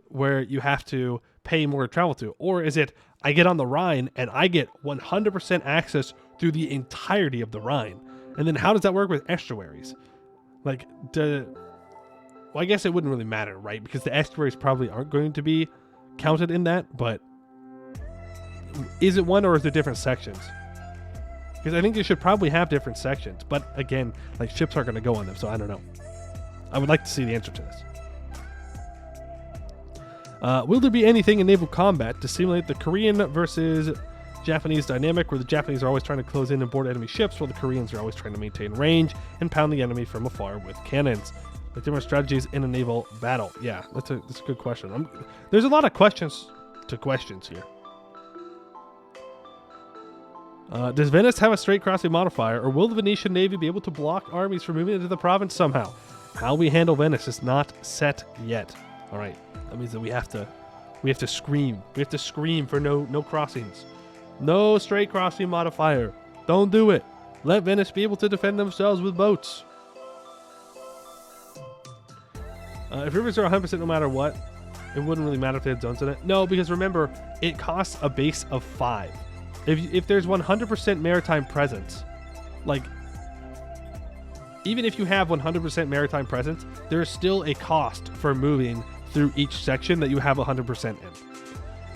Speaker 1: where you have to pay more to travel to? Or is it, I get on the Rhine and I get 100% access through the entirety of the Rhine? And then how does that work with estuaries? Like, well, I guess it wouldn't really matter, right? Because the estuaries probably aren't going to be counted in that, but is it one or is there different sections? Because I think they should probably have different sections, but again, like ships aren't going to go on them, so I don't know. I would like to see the answer to this. Will there be anything in naval combat to simulate the Korean versus Japanese dynamic, where the Japanese are always trying to close in and board enemy ships, while the Koreans are always trying to maintain range and pound the enemy from afar with cannons? Like different strategies in a naval battle. Yeah, that's a good question. There's a lot of questions here. Does Venice have a straight crossing modifier, or will the Venetian Navy be able to block armies from moving into the province somehow? How we handle Venice is not set yet. All right, that means that we have to scream. We have to scream for no crossings, no straight crossing modifier. Don't do it. Let Venice be able to defend themselves with boats. If rivers are 100% no matter what, it wouldn't really matter if they had zones in it. No, because remember, it costs a base of 5. If there's 100% maritime presence, like, even if you have 100% maritime presence, there's still a cost for moving through each section that you have 100% in.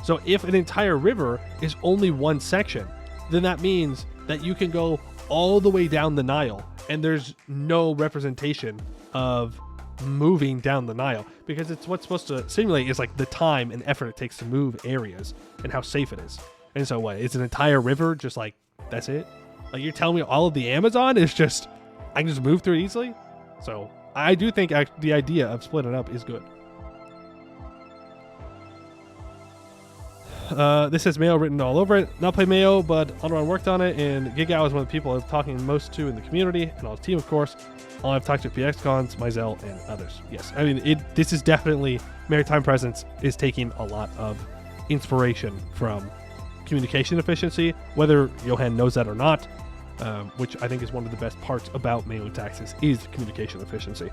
Speaker 1: So if an entire river is only one section, then that means that you can go all the way down the Nile and there's no representation of moving down the Nile, because it's what's supposed to simulate is like the time and effort it takes to move areas and how safe it is. And so what, it's an entire river just like that's it? Like, you're telling me all of the Amazon is just I can just move through it easily? So I do think the idea of splitting it up is good. This has Mayo written all over it. Not play Mayo, but Alderon worked on it, and Gigao is one of the people I'm talking most to in the community, and all his team, of course. I've talked to PXCons, Mizell, and others. Yes, I mean, this is definitely, Maritime Presence is taking a lot of inspiration from communication efficiency, whether Johan knows that or not, which I think is one of the best parts about mailing taxes, is communication efficiency.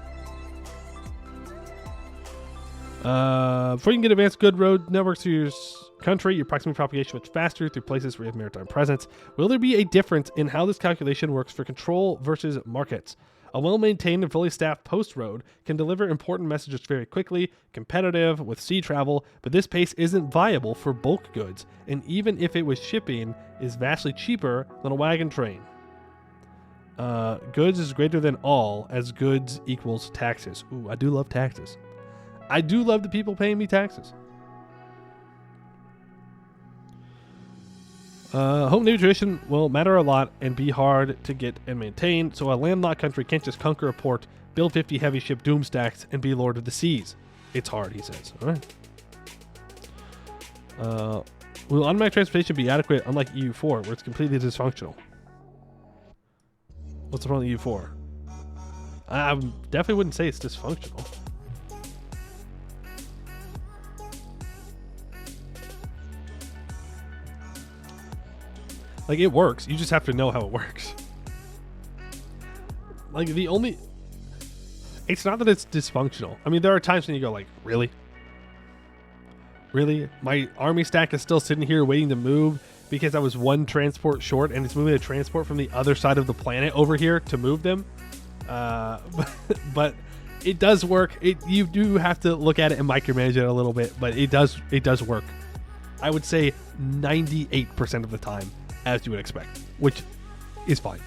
Speaker 1: Before you can get advanced good road networks through your country, your proximity propagation much faster through places where you have maritime presence. Will there be a difference in how this calculation works for control versus markets? A well-maintained and fully staffed post road can deliver important messages very quickly, competitive with sea travel, but this pace isn't viable for bulk goods, and even if it was shipping, is vastly cheaper than a wagon train. Goods is greater than all, as goods equals taxes. Ooh, I do love taxes. I do love the people paying me taxes. Home Navy tradition will matter a lot and be hard to get and maintain, so a landlocked country can't just conquer a port, build 50 heavy ship doom stacks, and be lord of the seas. It's hard, he says. All right. Will automatic transportation be adequate, unlike EU4, where it's completely dysfunctional? What's the problem with EU4? I definitely wouldn't say it's dysfunctional. Like, it works. You just have to know how it works. Like, it's not that it's dysfunctional. I mean, there are times when you go like, really? Really? My army stack is still sitting here waiting to move because I was one transport short, and it's moving a transport from the other side of the planet over here to move them. But it does work. You do have to look at it and micromanage it a little bit, but it does work. I would say 98% of the time, as you would expect, which is fine.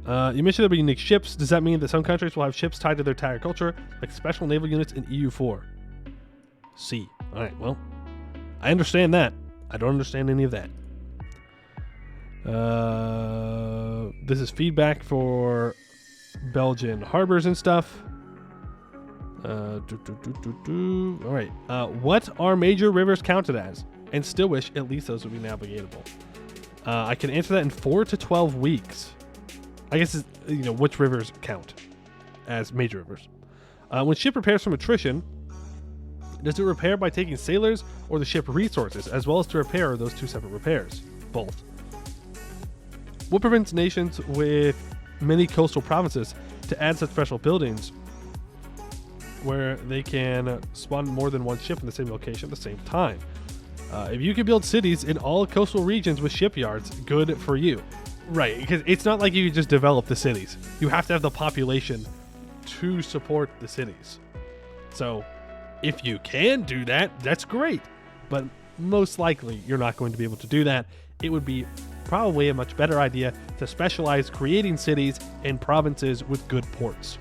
Speaker 1: You mentioned there were unique ships. Does that mean that some countries will have ships tied to their entire culture, like special naval units in EU4? C. All right, well, I understand that. I don't understand any of that. This is feedback for Belgian harbors and stuff. All right. What are major rivers counted as? And still wish at least those would be navigatable. I can answer that in 4 to 12 weeks. I guess it's, which rivers count as major rivers. When ship repairs from attrition, does it repair by taking sailors or the ship resources, as well as to repair those two separate repairs? Both. What prevents nations with many coastal provinces to add such special buildings where they can spawn more than one ship in the same location at the same time? If you can build cities in all coastal regions with shipyards, good for you. Right, because it's not like you can just develop the cities. You have to have the population to support the cities. So if you can do that, that's great. But most likely you're not going to be able to do that. It would be probably a much better idea to specialize creating cities and provinces with good ports.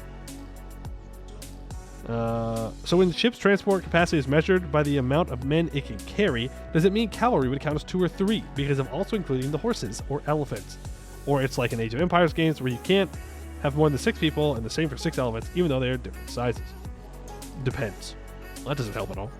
Speaker 1: So when ship's transport capacity is measured by the amount of men it can carry, does it mean cavalry would count as 2 or 3 because of also including the horses or elephants? Or it's like in Age of Empires games where you can't have more than 6 people, and the same for 6 elephants, even though they're different sizes. Depends. Well, that doesn't help at all.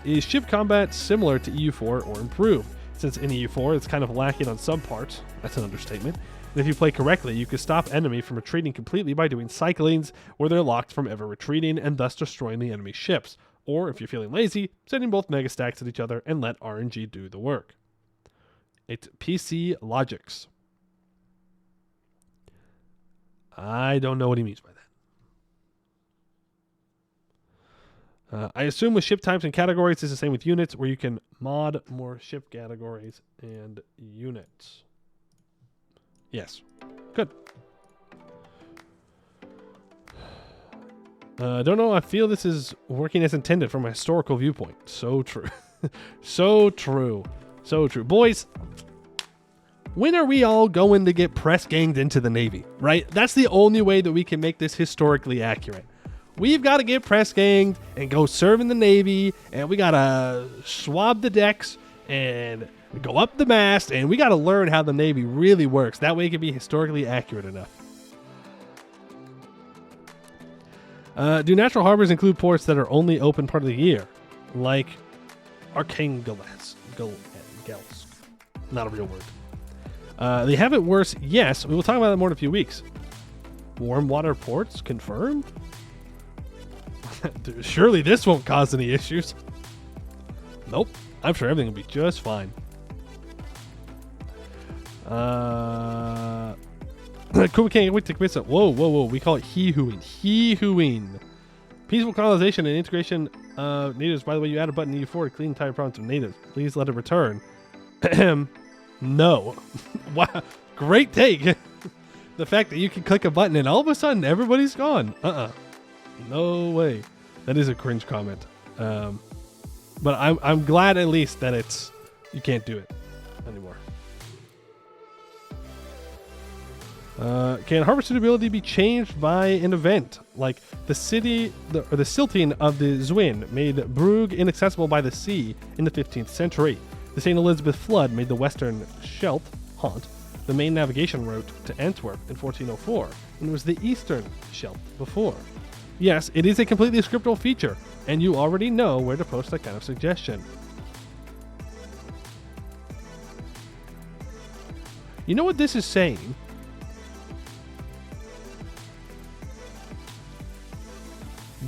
Speaker 1: Is ship combat similar to EU4 or improved? Since in EU4 it's kind of lacking on some parts. That's an understatement. And if you play correctly, you can stop enemy from retreating completely by doing cyclings where they're locked from ever retreating and thus destroying the enemy ships. Or if you're feeling lazy, sending both mega stacks at each other and let RNG do the work. It's PC logics. I don't know what he means by that. I assume with ship types and categories, it's the same with units, where you can mod more ship categories and units. Yes. Good. Don't know. I feel this is working as intended from a historical viewpoint. So true. So true. So true. Boys, when are we all going to get press ganged into the Navy, right? That's the only way that we can make this historically accurate. We've got to get press ganged and go serve in the Navy, and we got to swab the decks and go up the mast, and we got to learn how the Navy really works. That way it can be historically accurate enough. Do natural harbors include ports that are only open part of the year? Like Archangels. Not a real word. They have it worse, yes. We will talk about that more in a few weeks. Warm water ports confirmed? Dude, surely this won't cause any issues. Nope. I'm sure everything will be just fine. Cool, we can't wait to commit some. Whoa. We call it he-hooing. Peaceful colonization and integration of natives. By the way, you add a button in EU4 to clean the entire province of natives. Please let it return. No. Wow. Great take. The fact that you can click a button and all of a sudden everybody's gone. No way. That is a cringe comment. But I'm glad at least that you can't do it anymore. Can harbor suitability be changed by an event? Like the silting of the Zwin made Brugge inaccessible by the sea in the 15th century. The St. Elizabeth flood made the western Scheldt the main navigation route to Antwerp in 1404, and it was the eastern Scheldt before. Yes, it is a completely scriptable feature, and you already know where to post that kind of suggestion. You know what this is saying?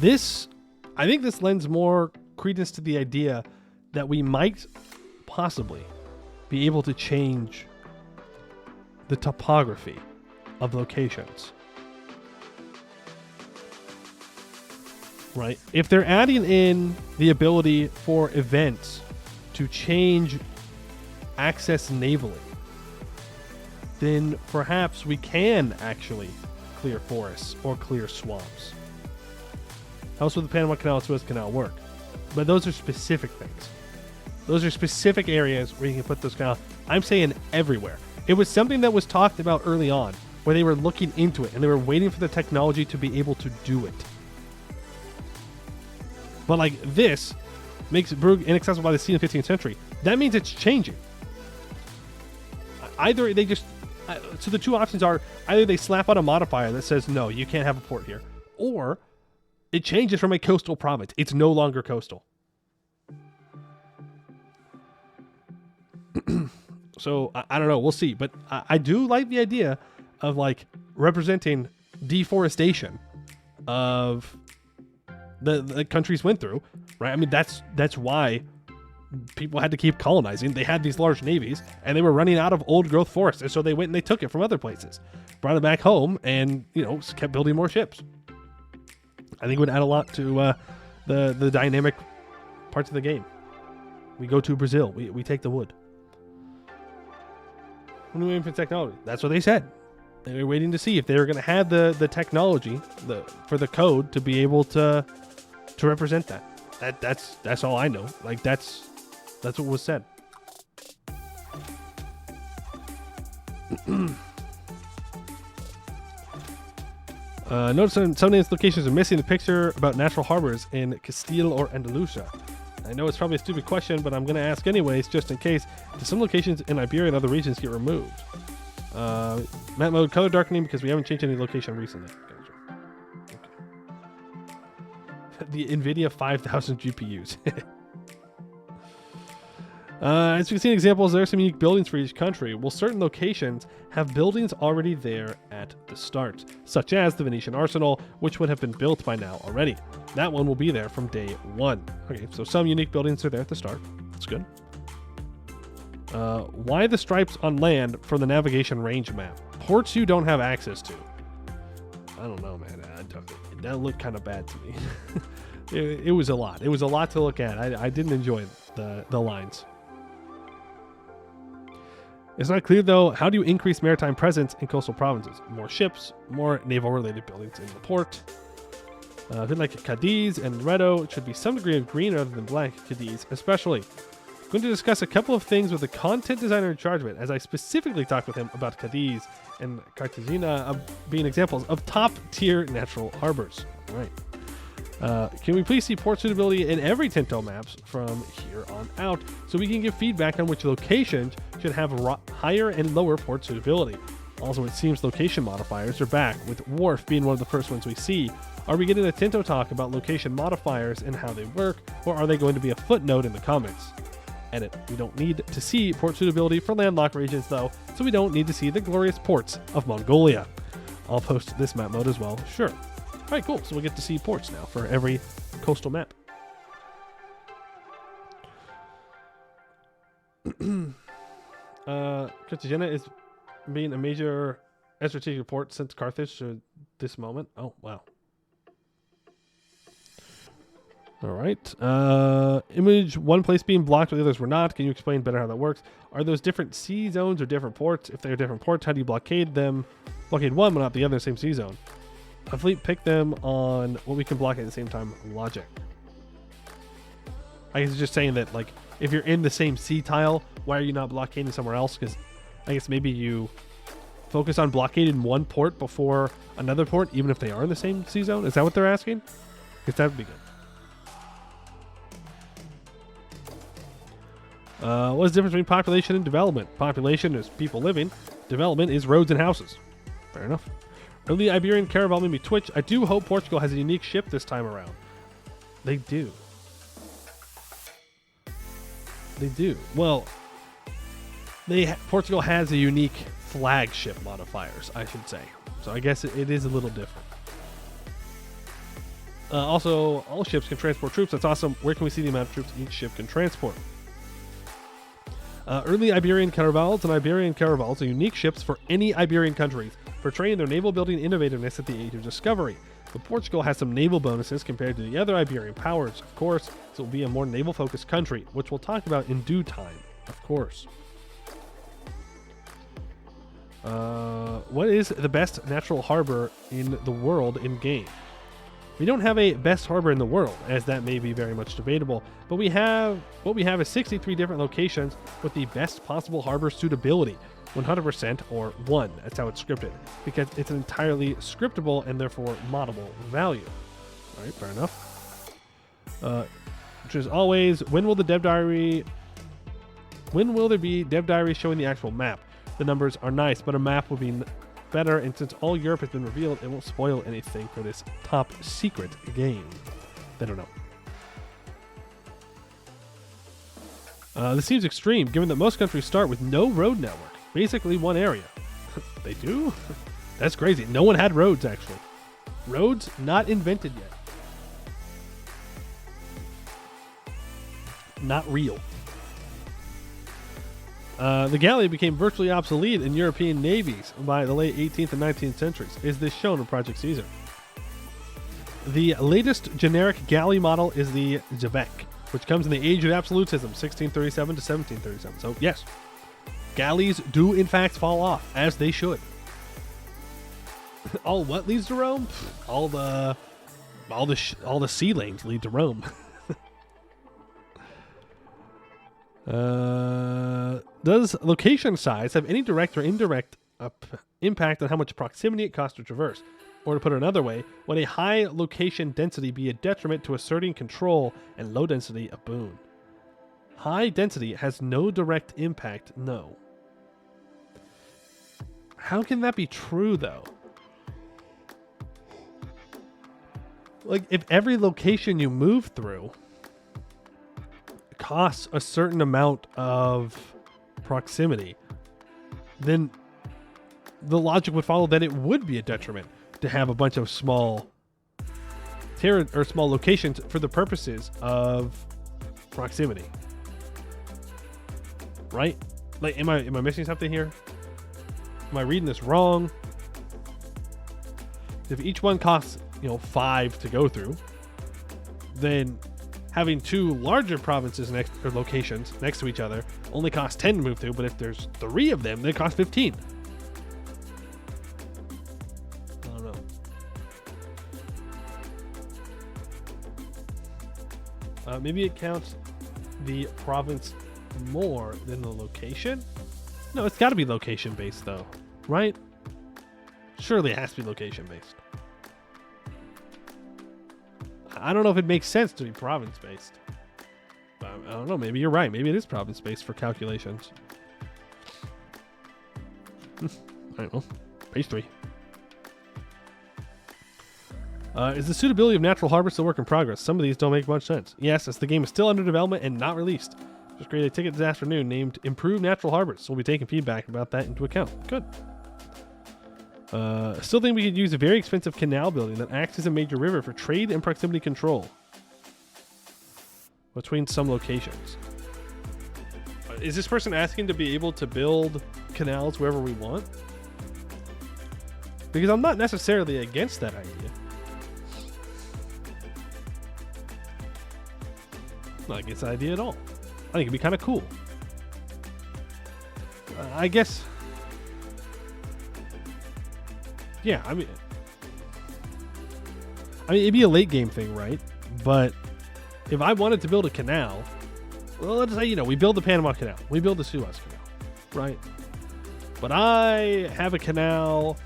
Speaker 1: I think this lends more credence to the idea that we might possibly be able to change the topography of locations. right? If they're adding in the ability for events to change access navally, then perhaps we can actually clear forests or clear swamps. How else would the Panama Canal and Suez Canal work? But those are specific things. Those are specific areas where you can put those canals. I'm saying everywhere. It was something that was talked about early on, where they were looking into it and they were waiting for the technology to be able to do it. But like this makes Brugge inaccessible by the sea in the 15th century. That means it's changing. Either they just... so the two options are either they slap on a modifier that says, no, you can't have a port here, or it changes from a coastal province. It's no longer coastal. So I don't know. We'll see. But I do like the idea of like representing deforestation of the countries went through, right? I mean, that's why people had to keep colonizing. They had these large navies and they were running out of old growth forests. And so they went and they took it from other places, brought it back home, and, you know, kept building more ships. I think it would add a lot to the dynamic parts of the game. We go to Brazil. We take the wood. When we waiting for technology, that's what they said. They were waiting to see if they were going to have the technology for the code to be able to represent that. That's all I know. Like that's what was said. Notice some names locations are missing the picture about natural harbors in Castile or Andalusia. I know it's probably a stupid question, but I'm going to ask anyways, just in case. Do some locations in Iberia and other regions get removed? Map mode color darkening because we haven't changed any location recently. Gotcha. Okay. The NVIDIA 5000 GPUs. As you can see in examples, there are some unique buildings for each country. Well, certain locations have buildings already there at the start, such as the Venetian Arsenal, which would have been built by now already. That one will be there from day one. Okay, so some unique buildings are there at the start. That's good. Why the stripes on land for the navigation range map? Ports you don't have access to. I don't know, man. That looked kind of bad to me. It was a lot. It was a lot to look at. I didn't enjoy the lines. It's not clear, though, how do you increase maritime presence in coastal provinces? More ships, more naval-related buildings in the port. I feel like Cadiz and Loreto should be some degree of green rather than black. Cadiz, especially. I'm going to discuss a couple of ththings with the content designer in charge of it, as I specifically talked with him about Cadiz and Cartagena being examples of top-tier natural harbors. All right. Can we please see port suitability in every Tinto maps from here on out so we can give feedback on which locations should have higher and lower port suitability? Also, it seems location modifiers are back, with Wharf being one of the first ones we see. Are we getting a Tinto talk about location modifiers and how they work, or are they going to be a footnote in the comments? Edit. We don't need to see port suitability for landlocked regions, though, so we don't need to see the glorious ports of Mongolia. I'll post this map mode as well. Sure. All right, cool. So we'll get to see ports now for every coastal map. Cartagena is being a major strategic port since Carthage to this moment. Oh, wow. All right. Image one place being blocked while the others were not. Can you explain better how that works? Are those different sea zones or different ports? If they're different ports, how do you blockade them? Blockade one, but not the other, same sea zone. A fleet pick them on what we can block at the same time logic. I guess it's just saying that, like, if you're in the same sea tile, why are you not blockading somewhere else? Because I guess maybe you focus on blockading one port before another port, even if they are in the same sea zone. Is that what they're asking? Because that would be good. What's the difference between population and development? Population is people living. Development is roads and houses. Fair enough. Early Iberian caravel made me twitch. I do hope Portugal has a unique ship this time around. They do. They do. Well, Portugal has a unique flagship modifiers, I should say. So I guess it is a little different. Also, all ships can transport troops. That's awesome. Where can we see the amount of troops each ship can transport? Early Iberian caravels and Iberian caravels are unique ships for any Iberian countries, portraying their naval building innovativeness at the age of discovery. But Portugal has some naval bonuses compared to the other Iberian powers, of course, so it will be a more naval-focused country, which we'll talk about in due time, of course. What is the best natural harbor in the world in game? We don't have a best harbor in the world, as that may be very much debatable, but what we have is 63 different locations with the best possible harbor suitability, 100% or 1. That's how it's scripted, because it's an entirely scriptable and therefore moddable value. All right, fair enough. Which is always, when will there be dev diary showing the actual map? The numbers are nice, but a map would be better, and since all Europe has been revealed, it won't spoil anything for this top secret game. I don't know. This seems extreme, given that most countries start with no road network. Basically one area. They do? That's crazy. No one had roads, actually. Roads not invented yet. Not real. The galley became virtually obsolete in European navies by the late 18th and 19th centuries. Is this shown in Project Caesar? The latest generic galley model is the Zebek, which comes in the Age of Absolutism, 1637 to 1737. So, yes. Galleys do, in fact, fall off, as they should. All what leads to Rome? All the sea lanes lead to Rome. Does location size have any direct or indirect impact on how much proximity it costs to traverse? Or to put it another way, would a high location density be a detriment to asserting control and low density a boon? High density has no direct impact, no. How can that be true, though? Like, if every location you move through costs a certain amount of proximity, then the logic would follow that it would be a detriment to have a bunch of small small locations for the purposes of proximity. Right? Like, am I missing something here? Am I reading this wrong? If each one costs, 5 to go through, then having two larger provinces or locations next to each other only costs 10 to move through, but if there's 3 of them, they cost 15. I don't know. Maybe it counts the province more than the location? No, it's got to be location-based, though, right? Surely it has to be location-based. I don't know if it makes sense to be province-based. I don't know. Maybe you're right. Maybe it is province-based for calculations. I don't know. Page 3. Is the suitability of natural harbors still work in progress? Some of these don't make much sense. Yes, as the game is still under development and not released. Just created a ticket this afternoon named Improve Natural Harbors, so we'll be taking feedback about that into account. Good. Still think we could use a very expensive canal building that acts as a major river for trade and proximity control between some locations. Is this person asking to be able to build canals wherever we want? Because I'm not necessarily against that idea. Not against the idea at all. I think it'd be kind of cool. I guess. Yeah, I mean, it'd be a late game thing, right? But if I wanted to build a canal, well, let's say, we build the Panama Canal, we build the Suez Canal, right? But I have a canal,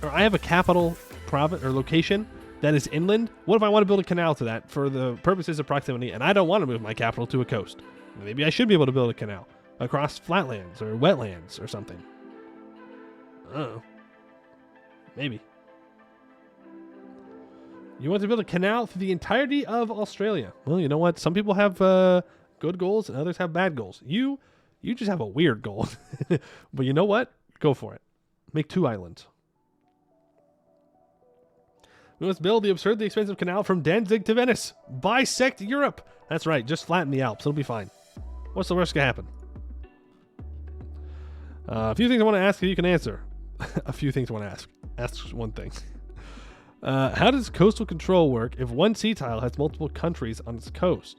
Speaker 1: or I have a capital province or location that is inland. What if I want to build a canal to that for the purposes of proximity, and I don't want to move my capital to a coast? Maybe I should be able to build a canal across flatlands or wetlands or something. I don't know. Maybe. You want to build a canal through the entirety of Australia. Well, you know what? Some people have good goals and others have bad goals. You just have a weird goal. But you know what? Go for it. Make 2 islands. We must build the absurdly expensive canal from Danzig to Venice. Bisect Europe. That's right. Just flatten the Alps. It'll be fine. What's the worst gonna happen? A few things I want to ask you can answer. A few things I want to ask. Ask one thing. How does coastal control work if one sea tile has multiple countries on its coast?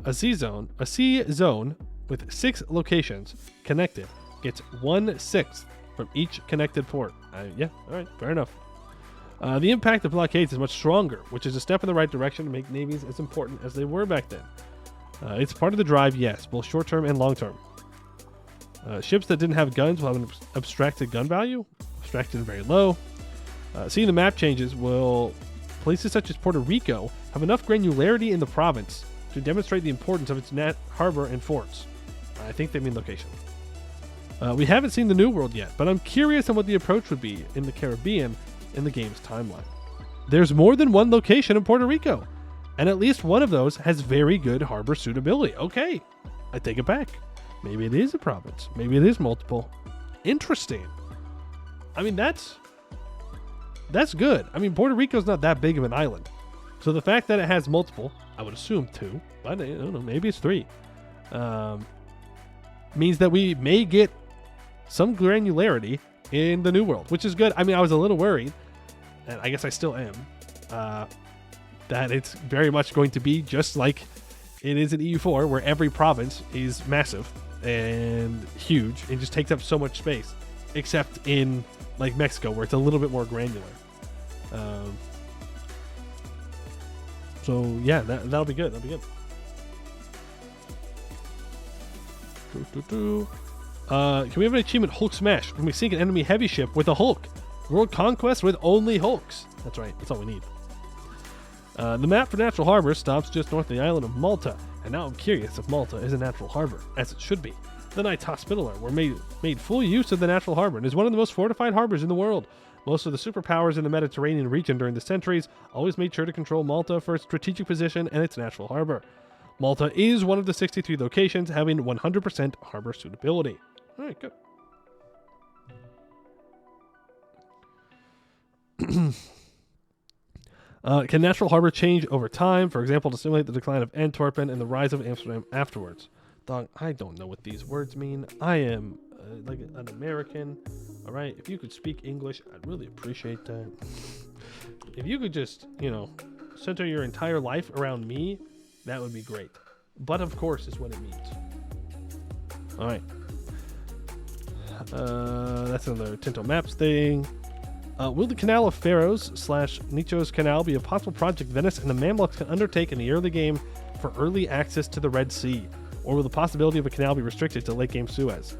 Speaker 1: A sea zone with 6 locations connected gets 1/6 from each connected port. Yeah, all right, fair enough. The impact of blockades is much stronger, which is a step in the right direction to make navies as important as they were back then. It's part of the drive, yes, both short-term and long-term. Ships that didn't have guns will have an abstracted gun value, abstracted very low. Seeing the map changes, will places such as Puerto Rico have enough granularity in the province to demonstrate the importance of its harbor and forts? I think they mean location. We haven't seen the New World yet, but I'm curious on what the approach would be in the Caribbean in the game's timeline. There's more than one location in Puerto Rico, and at least one of those has very good harbor suitability. Okay, I take it back. Maybe it is a province. Maybe it is multiple. Interesting. I mean, that's good. I mean, Puerto Rico's not that big of an island. So the fact that it has multiple, I would assume 2, but I don't know, maybe it's 3, means that we may get some granularity in the New World, which is good. I mean, I was a little worried, and I guess I still am, that it's very much going to be just like it is in EU4, where every province is massive and huge and just takes up so much space, except in like Mexico, where it's a little bit more granular. So yeah, that'll be good. That'll be good. Can we have an achievement, Hulk Smash? Can we sink an enemy heavy ship with a Hulk? World Conquest with only Hulks. That's right. That's all we need. The map for Natural Harbor stops just north of the island of Malta, and now I'm curious if Malta is a natural harbor, as it should be. The Knights Hospitaller were made full use of the natural harbor and is one of the most fortified harbors in the world. Most of the superpowers in the Mediterranean region during the centuries always made sure to control Malta for its strategic position and its natural harbor. Malta is one of the 63 locations having 100% harbor suitability. All right, good. Can natural harbor change over time, for example, to simulate the decline of Antwerp and the rise of Amsterdam afterwards? Dog, I don't know what these words mean. I am like an American. All right, if you could speak English, I'd really appreciate that. If you could just, center your entire life around me, that would be great. But of course is what it means. All right. That's another Tinto Maps thing. Will the Canal of Pharaohs / Nicho's Canal be a possible project Venice and the Mamluks can undertake in the early game for early access to the Red Sea? Or will the possibility of a canal be restricted to late game Suez?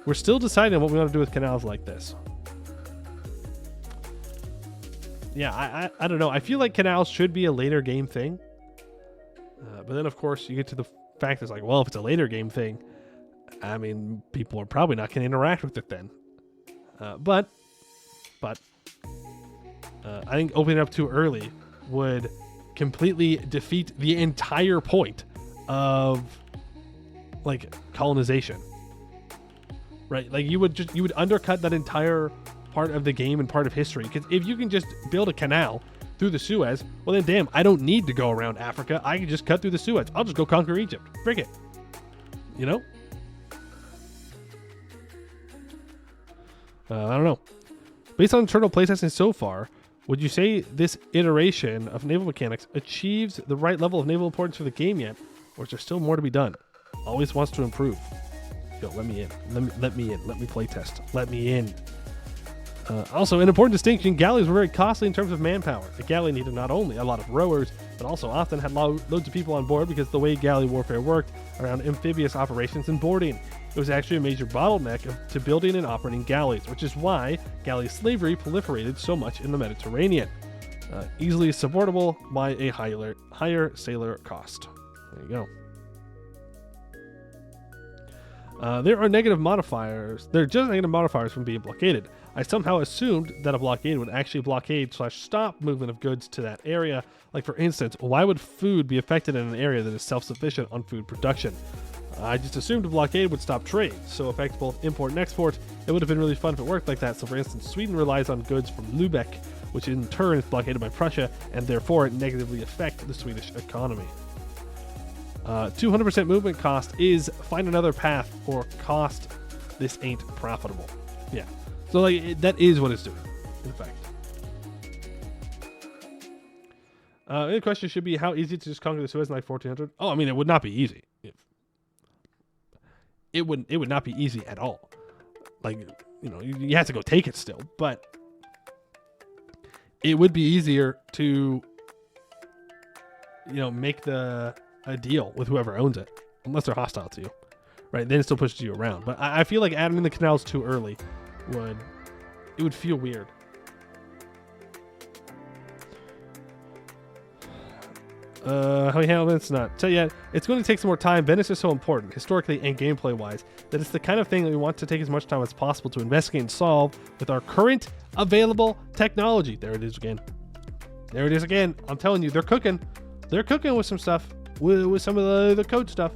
Speaker 1: We're still deciding on what we want to do with canals like this. Yeah, I don't know. I feel like canals should be a later game thing. But then, of course, you get to the fact it's like, well, if it's a later game thing, I mean, people are probably not going to interact with it then. But I think opening it up too early would completely defeat the entire point of like colonization, right? Like you would undercut that entire part of the game and part of history. Because if you can just build a canal through the Suez, well then damn, I don't need to go around Africa. I can just cut through the Suez. I'll just go conquer Egypt. Frick it. I don't know. Based on internal playtesting so far, would you say this iteration of naval mechanics achieves the right level of naval importance for the game yet, or is there still more to be done? Always wants to improve. Yo, let me in. Let me in. Let me playtest. Let me in. Also, an important distinction, galleys were very costly in terms of manpower. A galley needed not only a lot of rowers, but also often had loads of people on board because the way galley warfare worked around amphibious operations and boarding. It was actually a major bottleneck to building and operating galleys, which is why galley slavery proliferated so much in the Mediterranean. Easily supportable by a higher sailor cost. There you go. There are negative modifiers. There are just negative modifiers from being blockaded. I somehow assumed that a blockade would actually blockade/stop movement of goods to that area. Like for instance, why would food be affected in an area that is self-sufficient on food production? I just assumed a blockade would stop trade, so affect both import and export. It would have been really fun if it worked like that. So for instance, Sweden relies on goods from Lübeck, which in turn is blockaded by Prussia, and therefore it negatively affects the Swedish economy. 200% movement cost is find another path or cost. This ain't profitable. Yeah. So like that is what it's doing, in fact. The question should be how easy to just conquer the Suez in like 1400. Oh, I mean, it would not be easy. It would not be easy at all. Like, you know, you have to go take it still, but it would be easier to, you know, make a deal with whoever owns it, unless they're hostile to you, right? Then it still pushes you around. But I feel like adding in the canals too early would feel weird. How we handle this? Not tell yet. It's going to take some more time. Venice is so important, historically and gameplay wise, that it's the kind of thing that we want to take as much time as possible to investigate and solve with our current available technology. There it is again. There it is again. I'm telling you, they're cooking. They're cooking with some stuff, with some of the code stuff.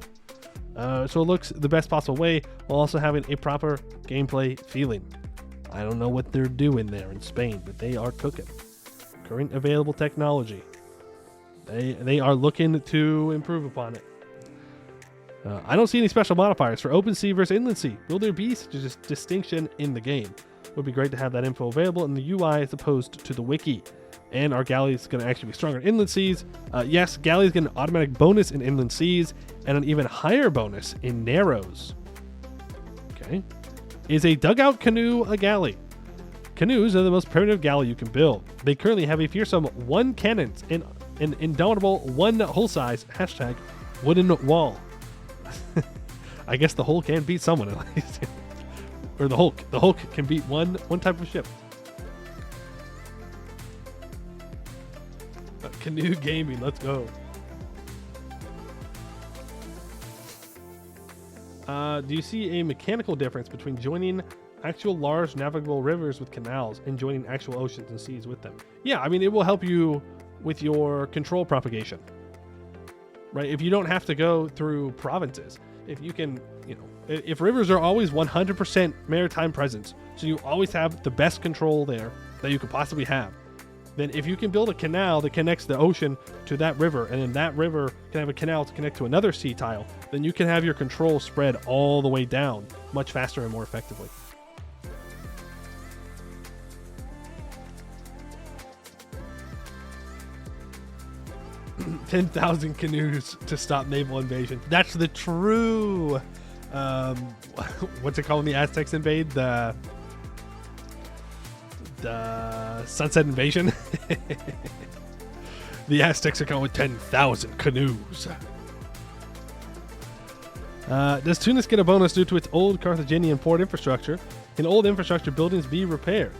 Speaker 1: So it looks the best possible way while also having a proper gameplay feeling. I don't know what they're doing there in Spain, but they are cooking. Current available technology. They are looking to improve upon it. I don't see any special modifiers for open sea versus inland sea. Will there be such a distinction in the game? It would be great to have that info available in the UI as opposed to the wiki. And our galley is going to actually be stronger in inland seas. Yes, galleys get an automatic bonus in inland seas and an even higher bonus in narrows. Okay. Is a dugout canoe a galley? Canoes are the most primitive galley you can build. They currently have a fearsome 1 cannons and an indomitable 1 hull size # wooden wall. I guess the hull can beat someone at least. Or the Hulk. The Hulk can beat one type of ship. Canoe gaming, let's go. Do you see a mechanical difference between joining actual large navigable rivers with canals and joining actual oceans and seas with them? Yeah, I mean, it will help you with your control propagation, right? If you don't have to go through provinces, if you can, you know, if rivers are always 100% maritime presence, so you always have the best control there that you could possibly have, then if you can build a canal that connects the ocean to that river, and then that river can have a canal to connect to another sea tile, then you can have your control spread all the way down much faster and more effectively. $10,000 canoes to stop naval invasion. That's the true, what's it called when the Aztecs invade? The Sunset Invasion. The Aztecs are going with 10,000 canoes. Does Tunis get a bonus due to its old Carthaginian port infrastructure? Can old infrastructure buildings be repaired?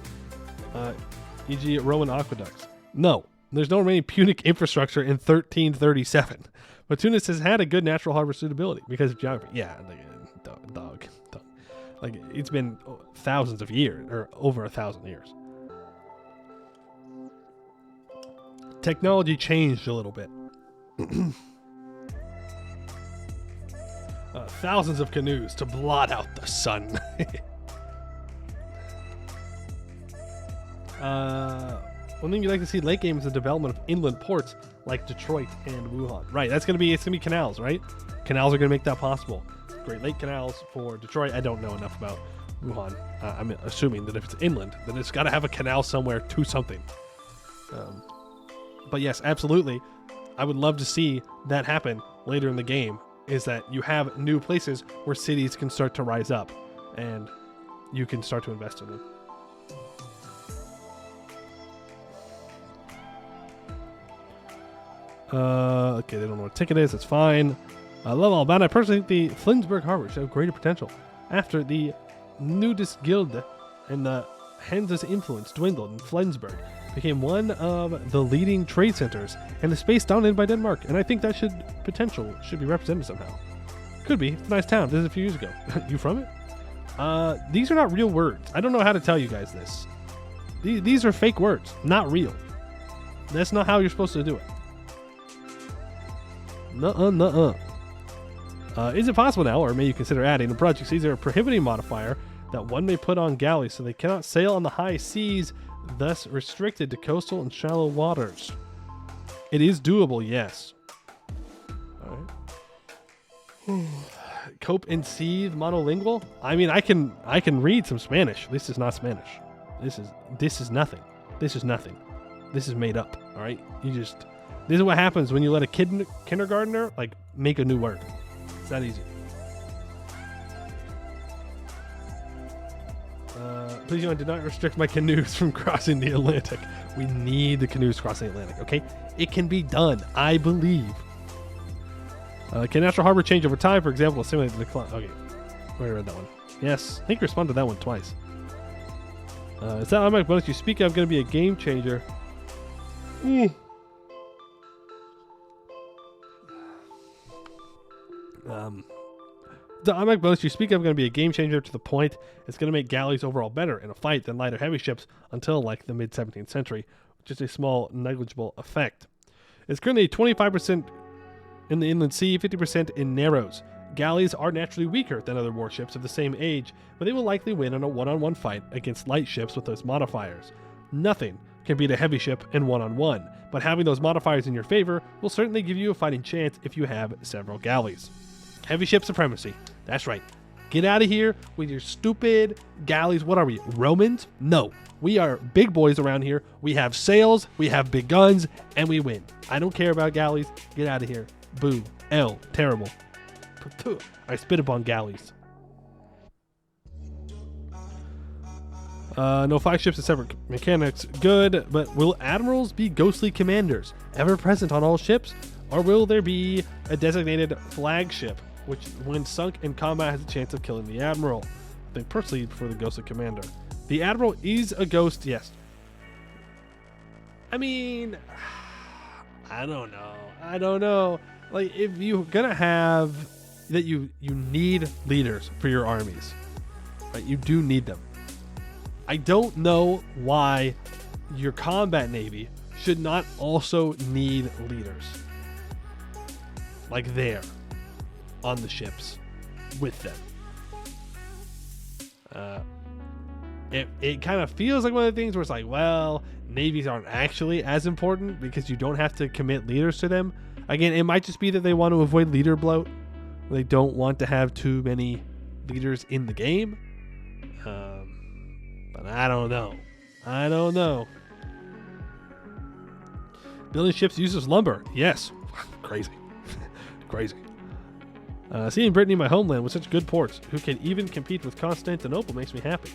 Speaker 1: E.g. Roman aqueducts. No. There's no remaining Punic infrastructure in 1337. But Tunis has had a good natural harbor suitability because of geography. Yeah, dog. Like, it's been thousands of years, or over 1,000 years. Technology changed a little bit. Thousands of canoes to blot out the sun. One thing you'd like to see late game is the development of inland ports like Detroit and Wuhan. Right, it's gonna be canals, right? Canals are gonna make that possible. Great Lake canals for Detroit. I don't know enough about Wuhan. I'm assuming that if it's inland, then it's got to have a canal somewhere to something. But yes, absolutely. I would love to see that happen later in the game, is that you have new places where cities can start to rise up and you can start to invest in them. Okay, they don't know what a ticket is. That's fine. I love all about it. I personally think the Flensburg Harbor should have greater potential. After the Nudisgilde and the Hanse's influence dwindled, and Flensburg became one of the leading trade centers and the space dominated by Denmark. And I think that should be represented somehow. Could be. It's a nice town. This is a few years ago. You from it? These are not real words. I don't know how to tell you guys this. These are fake words, not real. That's not how you're supposed to do it. Nuh-uh. Is it possible now, or may you consider adding a project Caesar a prohibiting modifier that one may put on galleys so they cannot sail on the high seas, thus restricted to coastal and shallow waters? It is doable, yes. Alright. Cope and seethe monolingual? I mean, I can read some Spanish. This is not Spanish. This is nothing. This is nothing. This is made up, alright? This This is what happens when you let a kindergartner like make a new word. It's that easy. Please, do not restrict my canoes from crossing the Atlantic. We need the canoes crossing the Atlantic, okay? It can be done, I believe. Can Natural Harbor change over time? For example, to simulate the decline. Okay, I read that one. Yes, I think I responded to that one twice. Is that automatic bonus you speak of going to be a game changer? The automatic bonus you speak of is going to be a game changer to the point it's going to make galleys overall better in a fight than lighter heavy ships until like the mid 17th century, which is a small negligible effect. It's currently 25% in the inland sea, 50% in narrows. Galleys are naturally weaker than other warships of the same age, but they will likely win in a one-on-one fight against light ships with those modifiers. Nothing can beat a heavy ship in one-on-one, but having those modifiers in your favor will certainly give you a fighting chance if you have several galleys. Heavy ship supremacy. That's right. Get out of here with your stupid galleys. What are we, Romans? No. We are big boys around here. We have sails, we have big guns, and we win. I don't care about galleys. Get out of here. Boo. L. Terrible. I spit upon galleys. No flagships and separate mechanics. Good, but will admirals be ghostly commanders, ever present on all ships? Or will there be a designated flagship, which when sunk in combat has a chance of killing the admiral? I think personally for the ghostly commander. The admiral is a ghost, yes. I mean, I don't know. Like, if you're gonna have that, you need leaders for your armies, right? You do need them. I don't know why your combat navy should not also need leaders, like there on the ships with them. It kind of feels like one of the things where it's like, well, navies aren't actually as important because you don't have to commit leaders to them. Again, it might just be that they want to avoid leader bloat. They don't want to have too many leaders in the game. But I don't know. Building ships uses lumber. Yes. Crazy. Crazy. Seeing Brittany, my homeland, with such good ports, who can even compete with Constantinople, makes me happy.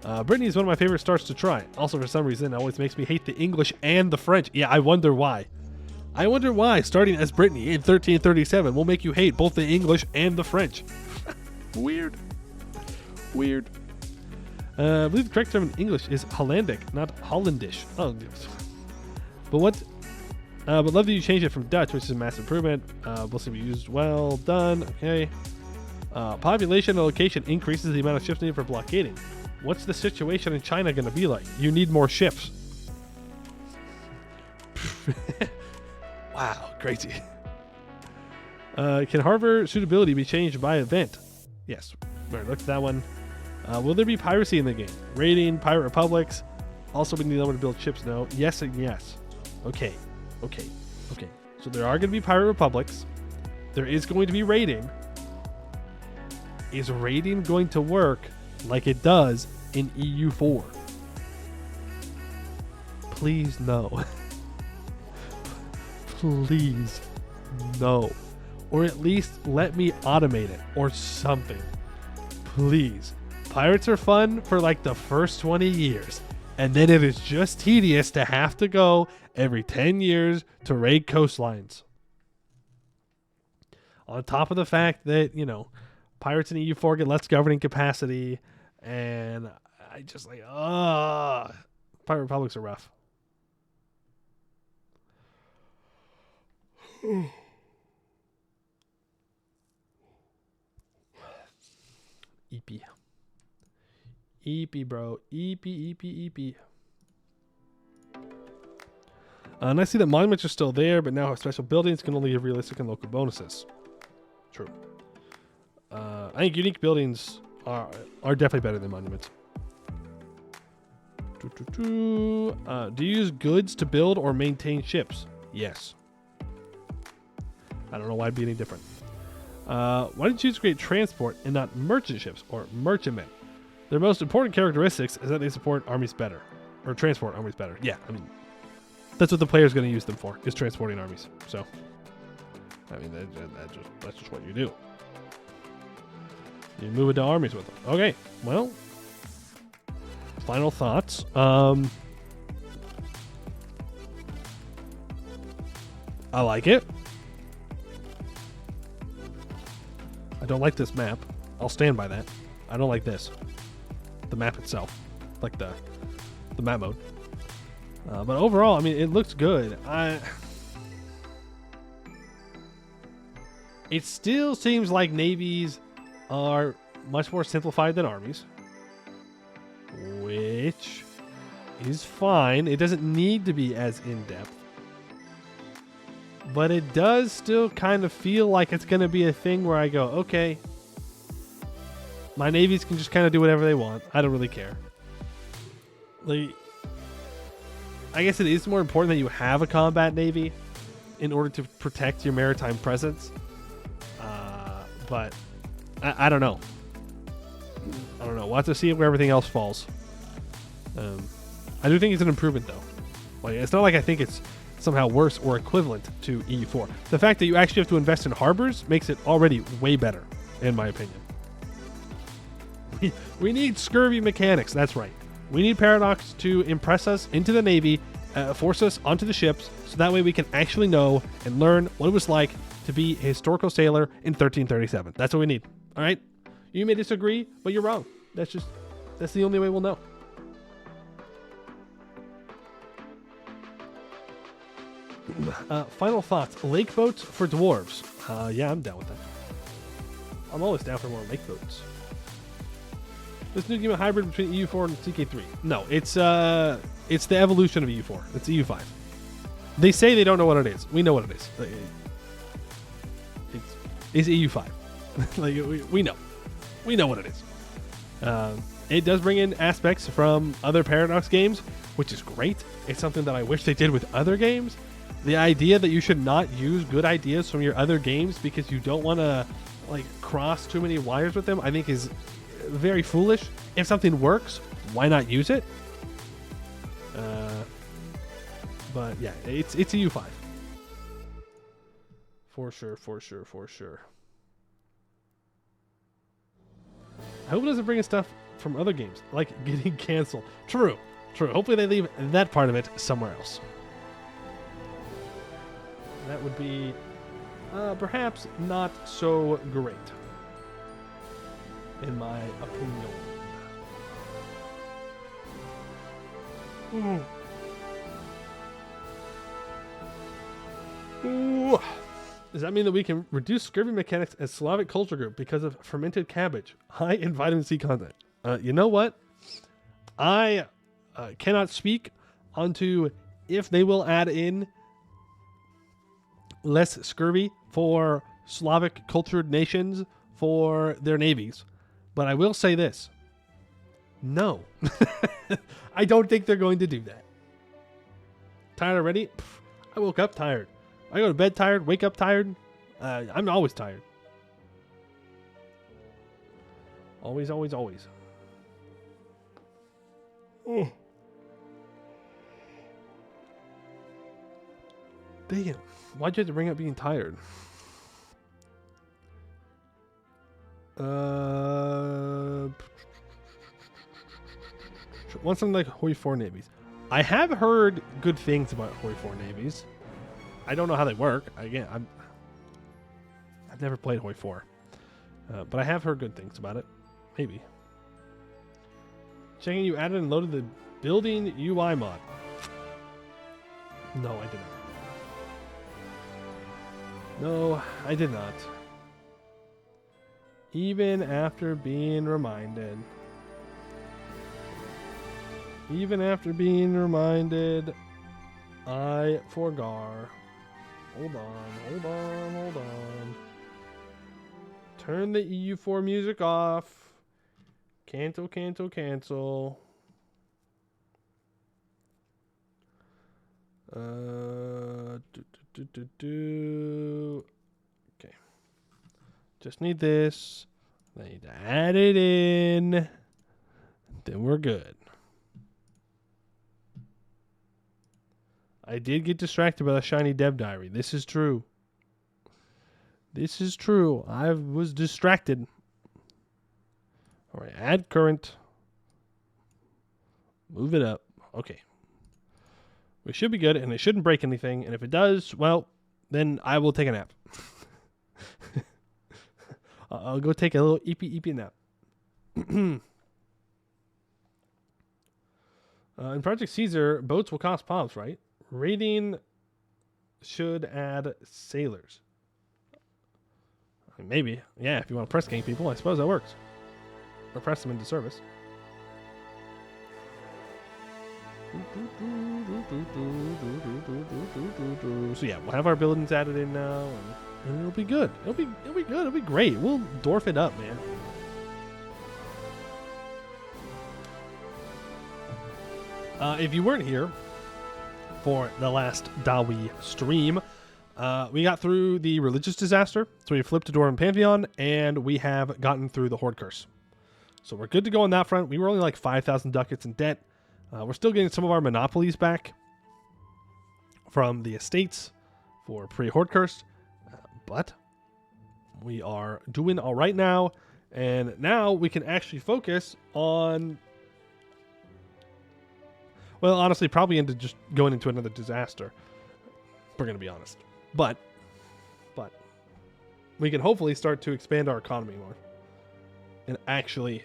Speaker 1: Brittany is one of my favorite starts to try. Also, for some reason, it always makes me hate the English and the French. Yeah, I wonder why. Starting as Brittany in 1337 will make you hate both the English and the French. Weird. I believe the correct term in English is Hollandic, not Hollandish. Oh, but love that you changed it from Dutch, which is a massive improvement. We'll see if we used well done. Okay. Population and location increases the amount of ships needed for blockading. What's the situation in China going to be like? You need more ships. Wow, crazy. Can harbor suitability be changed by event? Yes. Alright, look at that one. Will there be piracy in the game? Raiding, pirate republics. Also, we need someone to build ships. No. Yes and yes. Okay. So there are going to be pirate republics. There is going to be raiding. Is raiding going to work like it does in EU4? Please no. Please no. Or at least let me automate it or something. Please. Pirates are fun for like the first 20 years. And then it is just tedious to have to go every 10 years to raid coastlines. On top of the fact that, pirates in EU4 get less governing capacity. And I just like, pirate republics are rough. EP, bro. EP. And I see that monuments are still there, but now special buildings can only give realistic and local bonuses. True. I think unique buildings are definitely better than monuments. Do you use goods to build or maintain ships? Yes. I don't know why it'd be any different. Why did you choose to create transport and not merchant ships or merchantmen? Their most important characteristics is that they support armies better. Or transport armies better. Yeah, I mean, That's what the player's going to use them for, is transporting armies. So, I mean, that's just what you do. You move into armies with them. Okay, well, final thoughts. I like it. I don't like this map. I'll stand by that. I don't like this. The map itself. Like the map mode. But overall, I mean, it looks good. It still seems like navies are much more simplified than armies. Which is fine. It doesn't need to be as in-depth. But it does still kind of feel like it's going to be a thing where I go, okay, my navies can just kind of do whatever they want. I don't really care. Like, I guess it is more important that you have a combat navy in order to protect your maritime presence. But I don't know. I don't know. We'll have to see where everything else falls. I do think it's an improvement, though. Like, it's not like I think it's somehow worse or equivalent to EU4. The fact that you actually have to invest in harbors makes it already way better, in my opinion. We need scurvy mechanics. That's right. We need Paradox to impress us into the Navy, force us onto the ships, so that way we can actually know and learn what it was like to be a historical sailor in 1337. That's what we need. All right? You may disagree, but you're wrong. That's the only way we'll know. Final thoughts. Lake boats for dwarves. Yeah, I'm down with that. I'm always down for more lake boats. This new game a hybrid between EU4 and CK3. No, it's the evolution of EU4. It's EU5. They say they don't know what it is. We know what it is. It's EU5. Like we know. We know what it is. It does bring in aspects from other Paradox games, which is great. It's something that I wish they did with other games. The idea that you should not use good ideas from your other games because you don't want to like cross too many wires with them, I think is very foolish. If something works, why not use it? But yeah, it's EU5. For sure. I hope it doesn't bring in stuff from other games, like getting canceled. True. Hopefully they leave that part of it somewhere else. That would be perhaps not so great, in my opinion. Ooh. Does that mean that we can reduce scurvy mechanics as Slavic culture group because of fermented cabbage, high in vitamin C content? You know what? I cannot speak onto if they will add in less scurvy for Slavic cultured nations for their navies. But I will say this. No. I don't think they're going to do that. Tired already? I woke up tired. I go to bed tired, wake up tired. I'm always tired. Always. Oh. Damn. Why'd you have to bring up being tired? Want something like Hoi 4 navies. I have heard good things about Hoi 4 navies. I don't know how they work. Again, I've never played Hoi 4. But I have heard good things about it. Maybe. Checking you added and loaded the building UI mod. No, I didn't. No, I did not. Even after being reminded. I forgot. Hold on. Turn the EU4 music off. Cancel. Okay. Just need this. I need to add it in. Then we're good. I did get distracted by the shiny dev diary. This is true. This is true. I was distracted. All right, add current. Move it up. Okay. We should be good, and it shouldn't break anything. And if it does, well, then I will take a nap. I'll go take a little eepy nap. In Project Caesar, boats will cost pops, right? Raiding should add sailors. Maybe. Yeah, if you want to press gang people, I suppose that works. Or press them into service. So yeah, we'll have our buildings added in now, and it'll be good. It'll be good. It'll be great. We'll dwarf it up, man. If you weren't here for the last Dawi stream, we got through the religious disaster, so we flipped to Dwarven Pantheon, and we have gotten through the Horde Curse. So we're good to go on that front. We were only like 5,000 ducats in debt. We're still getting some of our monopolies back from the estates for pre-Horde Curse, but we are doing all right now, and now we can actually focus on, well, honestly, probably into just going into another disaster. We're going to be honest. But we can hopefully start to expand our economy more and actually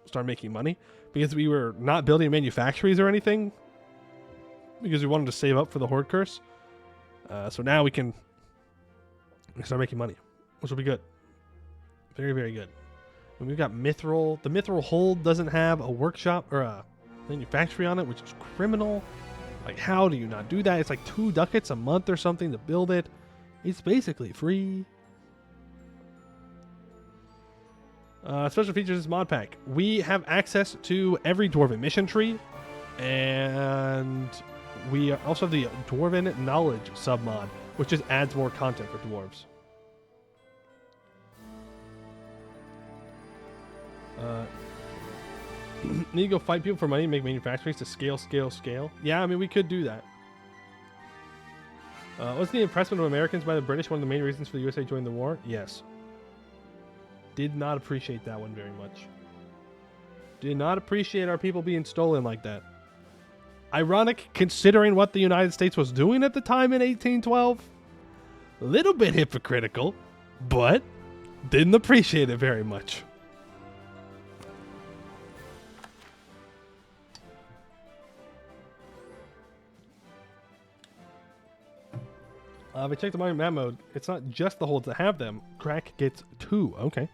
Speaker 1: start making money, because we were not building manufactories or anything because we wanted to save up for the Horde Curse. So now we can start making money, which will be good. Very, very good. And we've got Mithril. The Mithril Hold doesn't have a workshop or a manufactory on it, which is criminal. Like, how do you not do that? It's like 2 ducats a month or something to build it. It's basically free. Special features mod pack. We have access to every Dwarven mission tree, and we also have the Dwarven Knowledge submod, which just adds more content for dwarves. Need to go fight people for money and make manufactories to scale. Yeah, I mean, we could do that. Was the impressment of Americans by the British one of the main reasons for the USA joining the war? Yes. Did not appreciate that one very much. Did not appreciate our people being stolen like that. Ironic, considering what the United States was doing at the time in 1812. A little bit hypocritical, but didn't appreciate it very much. If I check the map mode, it's not just the holds that have them. Crack gets 2. Okay.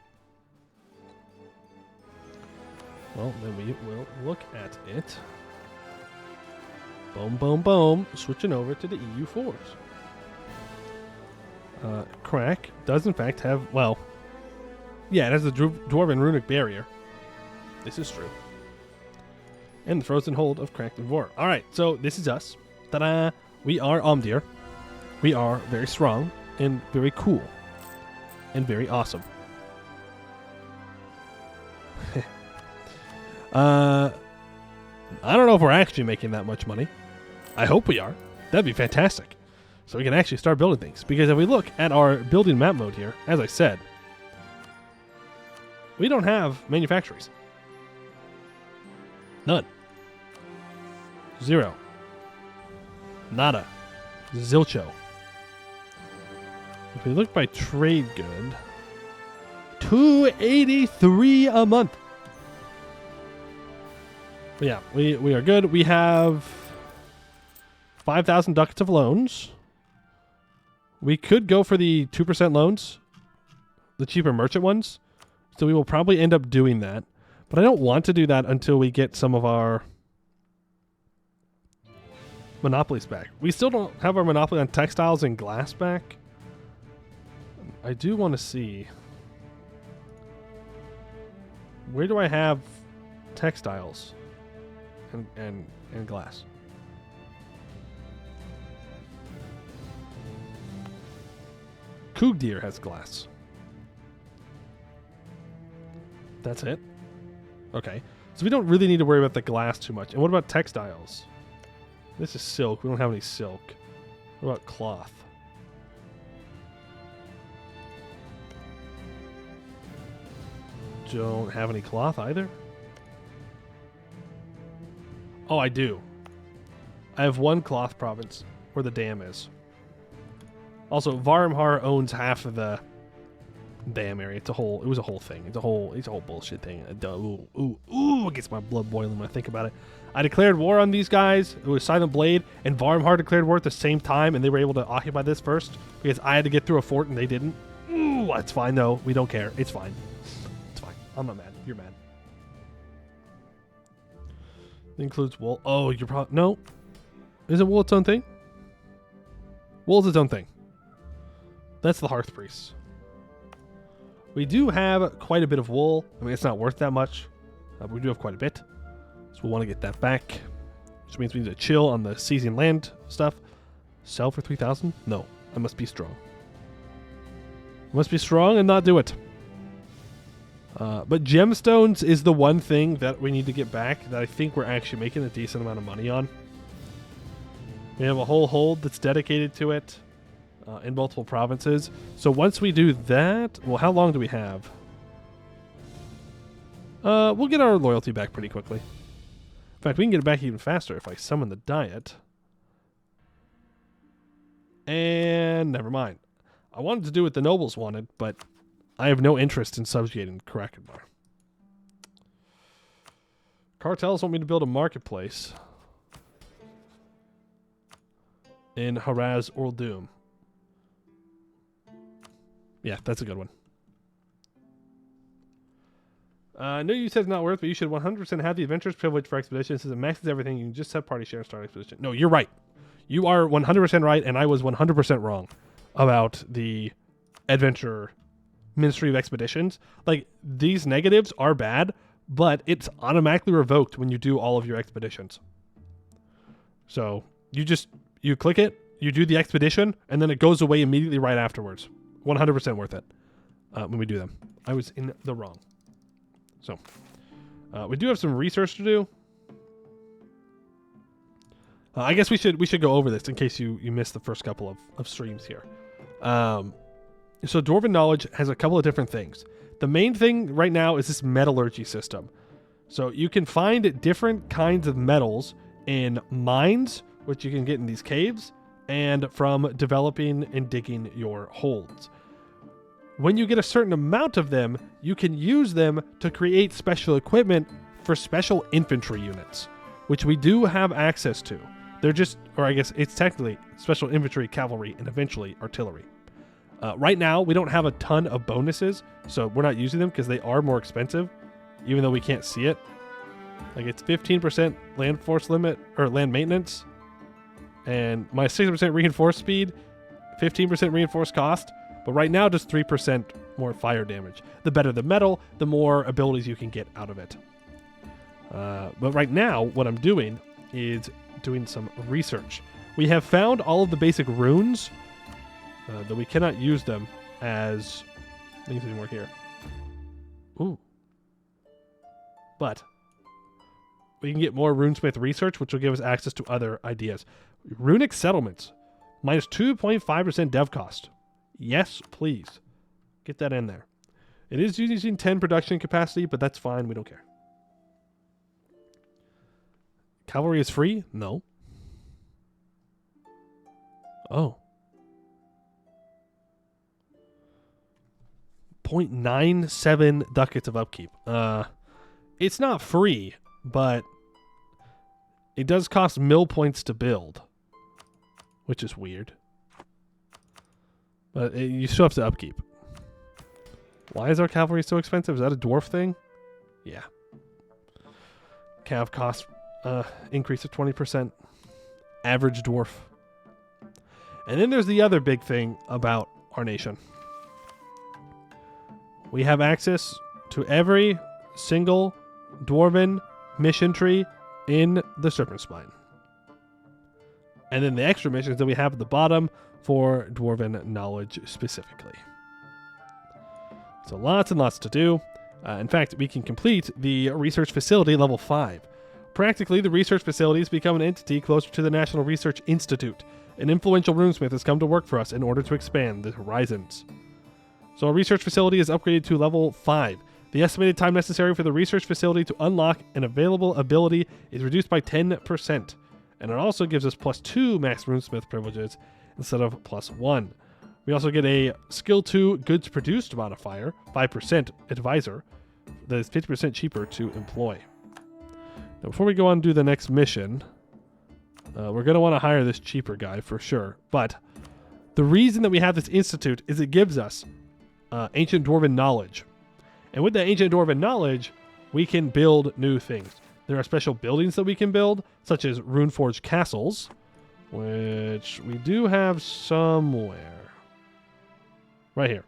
Speaker 1: Well, then we will look at it. Boom, boom, boom. Switching over to the EU4s. Crack does, in fact, have, well, yeah, it has the Dwarven Runic Barrier. This is true. And the Frozen Hold of Crack Dwarf. All right, so this is us. Ta-da! We are Omdir. We are very strong and very cool and very awesome. I don't know if we're actually making that much money. I hope we are. That'd be fantastic. So we can actually start building things. Because if we look at our building map mode here, as I said, we don't have manufactories. None. 0. Nada. Zilcho. If we look by trade good, $283 a month. But yeah, we are good. We have 5,000 ducats of loans. We could go for the 2% loans, the cheaper merchant ones. So we will probably end up doing that. But I don't want to do that until we get some of our monopolies back. We still don't have our monopoly on textiles and glass back. I do want to see, where do I have textiles and glass? Kugdir has glass. That's it? Okay. So we don't really need to worry about the glass too much. And what about textiles? This is silk. We don't have any silk. What about cloth? Don't have any cloth either. Oh, I do. I have one cloth province where the dam is. Also, Varmhar owns half of the dam area. It was a whole thing. It's a whole bullshit thing. It gets my blood boiling when I think about it. I declared war on these guys. It was Silent Blade and Varmhar declared war at the same time, and they were able to occupy this first because I had to get through a fort and they didn't. Ooh, that's fine though. We don't care. It's fine. It's fine. I'm not mad. You're mad. It includes wool. Oh, you're probably no. Isn't wool its own thing? Wool's its own thing. That's the Hearth Priests. We do have quite a bit of wool. I mean, it's not worth that much, but we do have quite a bit. So we want to get that back. Which means we need to chill on the seizing land stuff. Sell for 3,000? No, I must be strong. I must be strong and not do it. But gemstones is the one thing that we need to get back that I think we're actually making a decent amount of money on. We have a whole hold that's dedicated to it in multiple provinces. So once we do that, well, how long do we have? We'll get our loyalty back pretty quickly. In fact, we can get it back even faster if I summon the diet. And never mind. I wanted to do what the nobles wanted, but I have no interest in subjugating Krakenbar. Cartels want me to build a marketplace in Haraz Doom. Yeah, that's a good one. I know you said it's not worth, but you should 100% have the adventurer's privilege for expeditions. Since it maxes everything, you can just have party share and start an expedition. No, you're right. You are 100% right, and I was 100% wrong about the adventurer Ministry of Expeditions. Like, these negatives are bad, but it's automatically revoked when you do all of your expeditions. So, you click it, you do the expedition, and then it goes away immediately right afterwards. 100% worth it when we do them. I was in the wrong. So, we do have some research to do. I guess we should go over this in case you missed the first couple of streams here. So Dwarven Knowledge has a couple of different things. The main thing right now is this metallurgy system. So you can find different kinds of metals in mines, which you can get in these caves, and from developing and digging your holds. When you get a certain amount of them, you can use them to create special equipment for special infantry units, which we do have access to. They're just, or I guess it's technically special infantry, cavalry, and eventually artillery. Right now, we don't have a ton of bonuses, so we're not using them because they are more expensive, even though we can't see it. Like, it's 15% land force limit, or land maintenance, and my 60% reinforced speed, 15% reinforced cost, but right now just 3% more fire damage. The better the metal, the more abilities you can get out of it. But right now, what I'm doing is doing some research. We have found all of the basic runes, though we cannot use them as things anymore here. Ooh. But we can get more runesmith research, which will give us access to other ideas. Runic settlements, minus 2.5% dev cost. Yes, please. Get that in there. It is using 10 production capacity, but that's fine. We don't care. Cavalry is free? No. Oh. 0.97 ducats of upkeep. It's not free, but it does cost mill points to build, which is weird. But you still have to upkeep. Why is our cavalry so expensive? Is that a dwarf thing? Yeah. Cav cost increase of 20%. Average dwarf. And then there's the other big thing about our nation. We have access to every single dwarven mission tree in the Serpent Spine. And then the extra missions that we have at the bottom for Dwarven Knowledge specifically. So lots and lots to do. In fact, we can complete the research facility level 5. Practically, the research facility has become an entity closer to the National Research Institute. An influential runesmith has come to work for us in order to expand the horizons. So our research facility is upgraded to level 5. The estimated time necessary for the research facility to unlock an available ability is reduced by 10%. And it also gives us +2 max runesmith privileges instead of +1. We also get a skill 2 goods produced modifier, 5% advisor, that is 50% cheaper to employ. Now, before we go on and do the next mission, we're going to want to hire this cheaper guy for sure. But the reason that we have this institute is it gives us ancient dwarven knowledge. And with that ancient dwarven knowledge, we can build new things. There are special buildings that we can build, such as Runeforged castles, which we do have somewhere. Right here.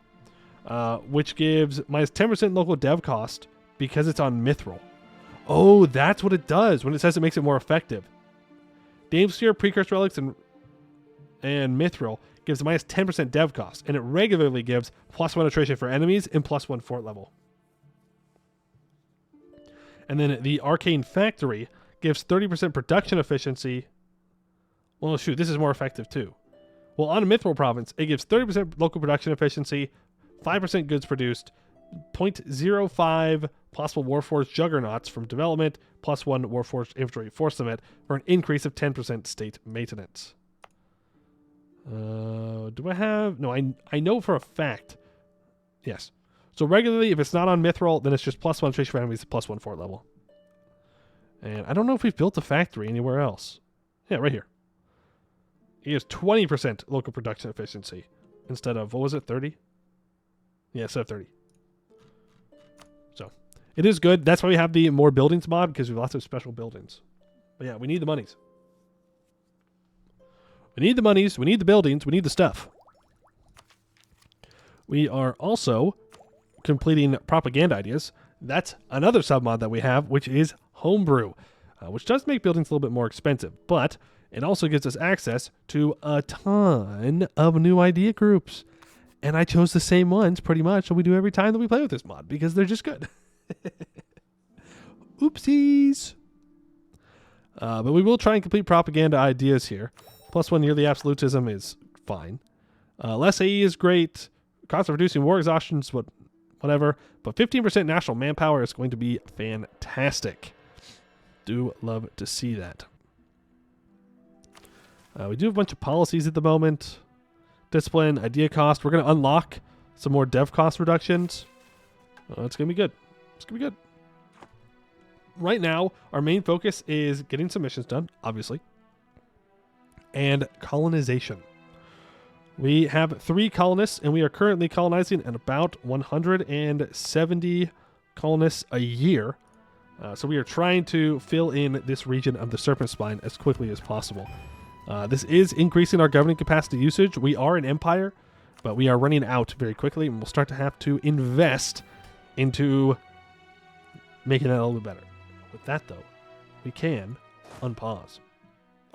Speaker 1: Which gives minus 10% local dev cost because it's on Mithril. Oh, that's what it does when it says it makes it more effective. The Aimsphere, Precursor Relics, and Mithril gives minus 10% dev cost, and it regularly gives +1 attrition for enemies and +1 fort level. And then the Arcane Factory gives 30% production efficiency. Well, shoot, this is more effective too. Well, on a Mithril province, it gives 30% local production efficiency, 5% goods produced, 0.05 possible Warforged Juggernauts from development, +1 Warforged Infantry Force Summit for an increase of 10% state maintenance. Do I have... No, I know for a fact. Yes. So regularly, if it's not on Mithril, then it's just +1 attrition for enemies, +1 fort level. And I don't know if we've built a factory anywhere else. Yeah, right here. It gives 20% local production efficiency instead of, what was it, 30? Yeah, instead of 30. So, it is good. That's why we have the more buildings mod, because we have lots of special buildings. But yeah, we need the monies. We need the monies, we need the buildings, we need the stuff. We are also completing propaganda ideas. That's another submod that we have, which is Homebrew, which does make buildings a little bit more expensive, but it also gives us access to a ton of new idea groups. And I chose the same ones pretty much that we do every time that we play with this mod because they're just good. Oopsies. But we will try and complete propaganda ideas here. +1 yearly absolutism is fine. Less AE is great. Cost of reducing war exhaustions, whatever. But 15% national manpower is going to be fantastic. Do love to see that. We do have a bunch of policies at the moment. Discipline, idea cost. We're going to unlock some more dev cost reductions. It's going to be good. It's going to be good. Right now, our main focus is getting some missions done, obviously. And colonization. We have 3 colonists, and we are currently colonizing at about 170 colonists a year. So we are trying to fill in this region of the Serpent Spine as quickly as possible. This is increasing our governing capacity usage. We are an empire, but we are running out very quickly, and we'll start to have to invest into making that a little bit better. With that, though, we can unpause,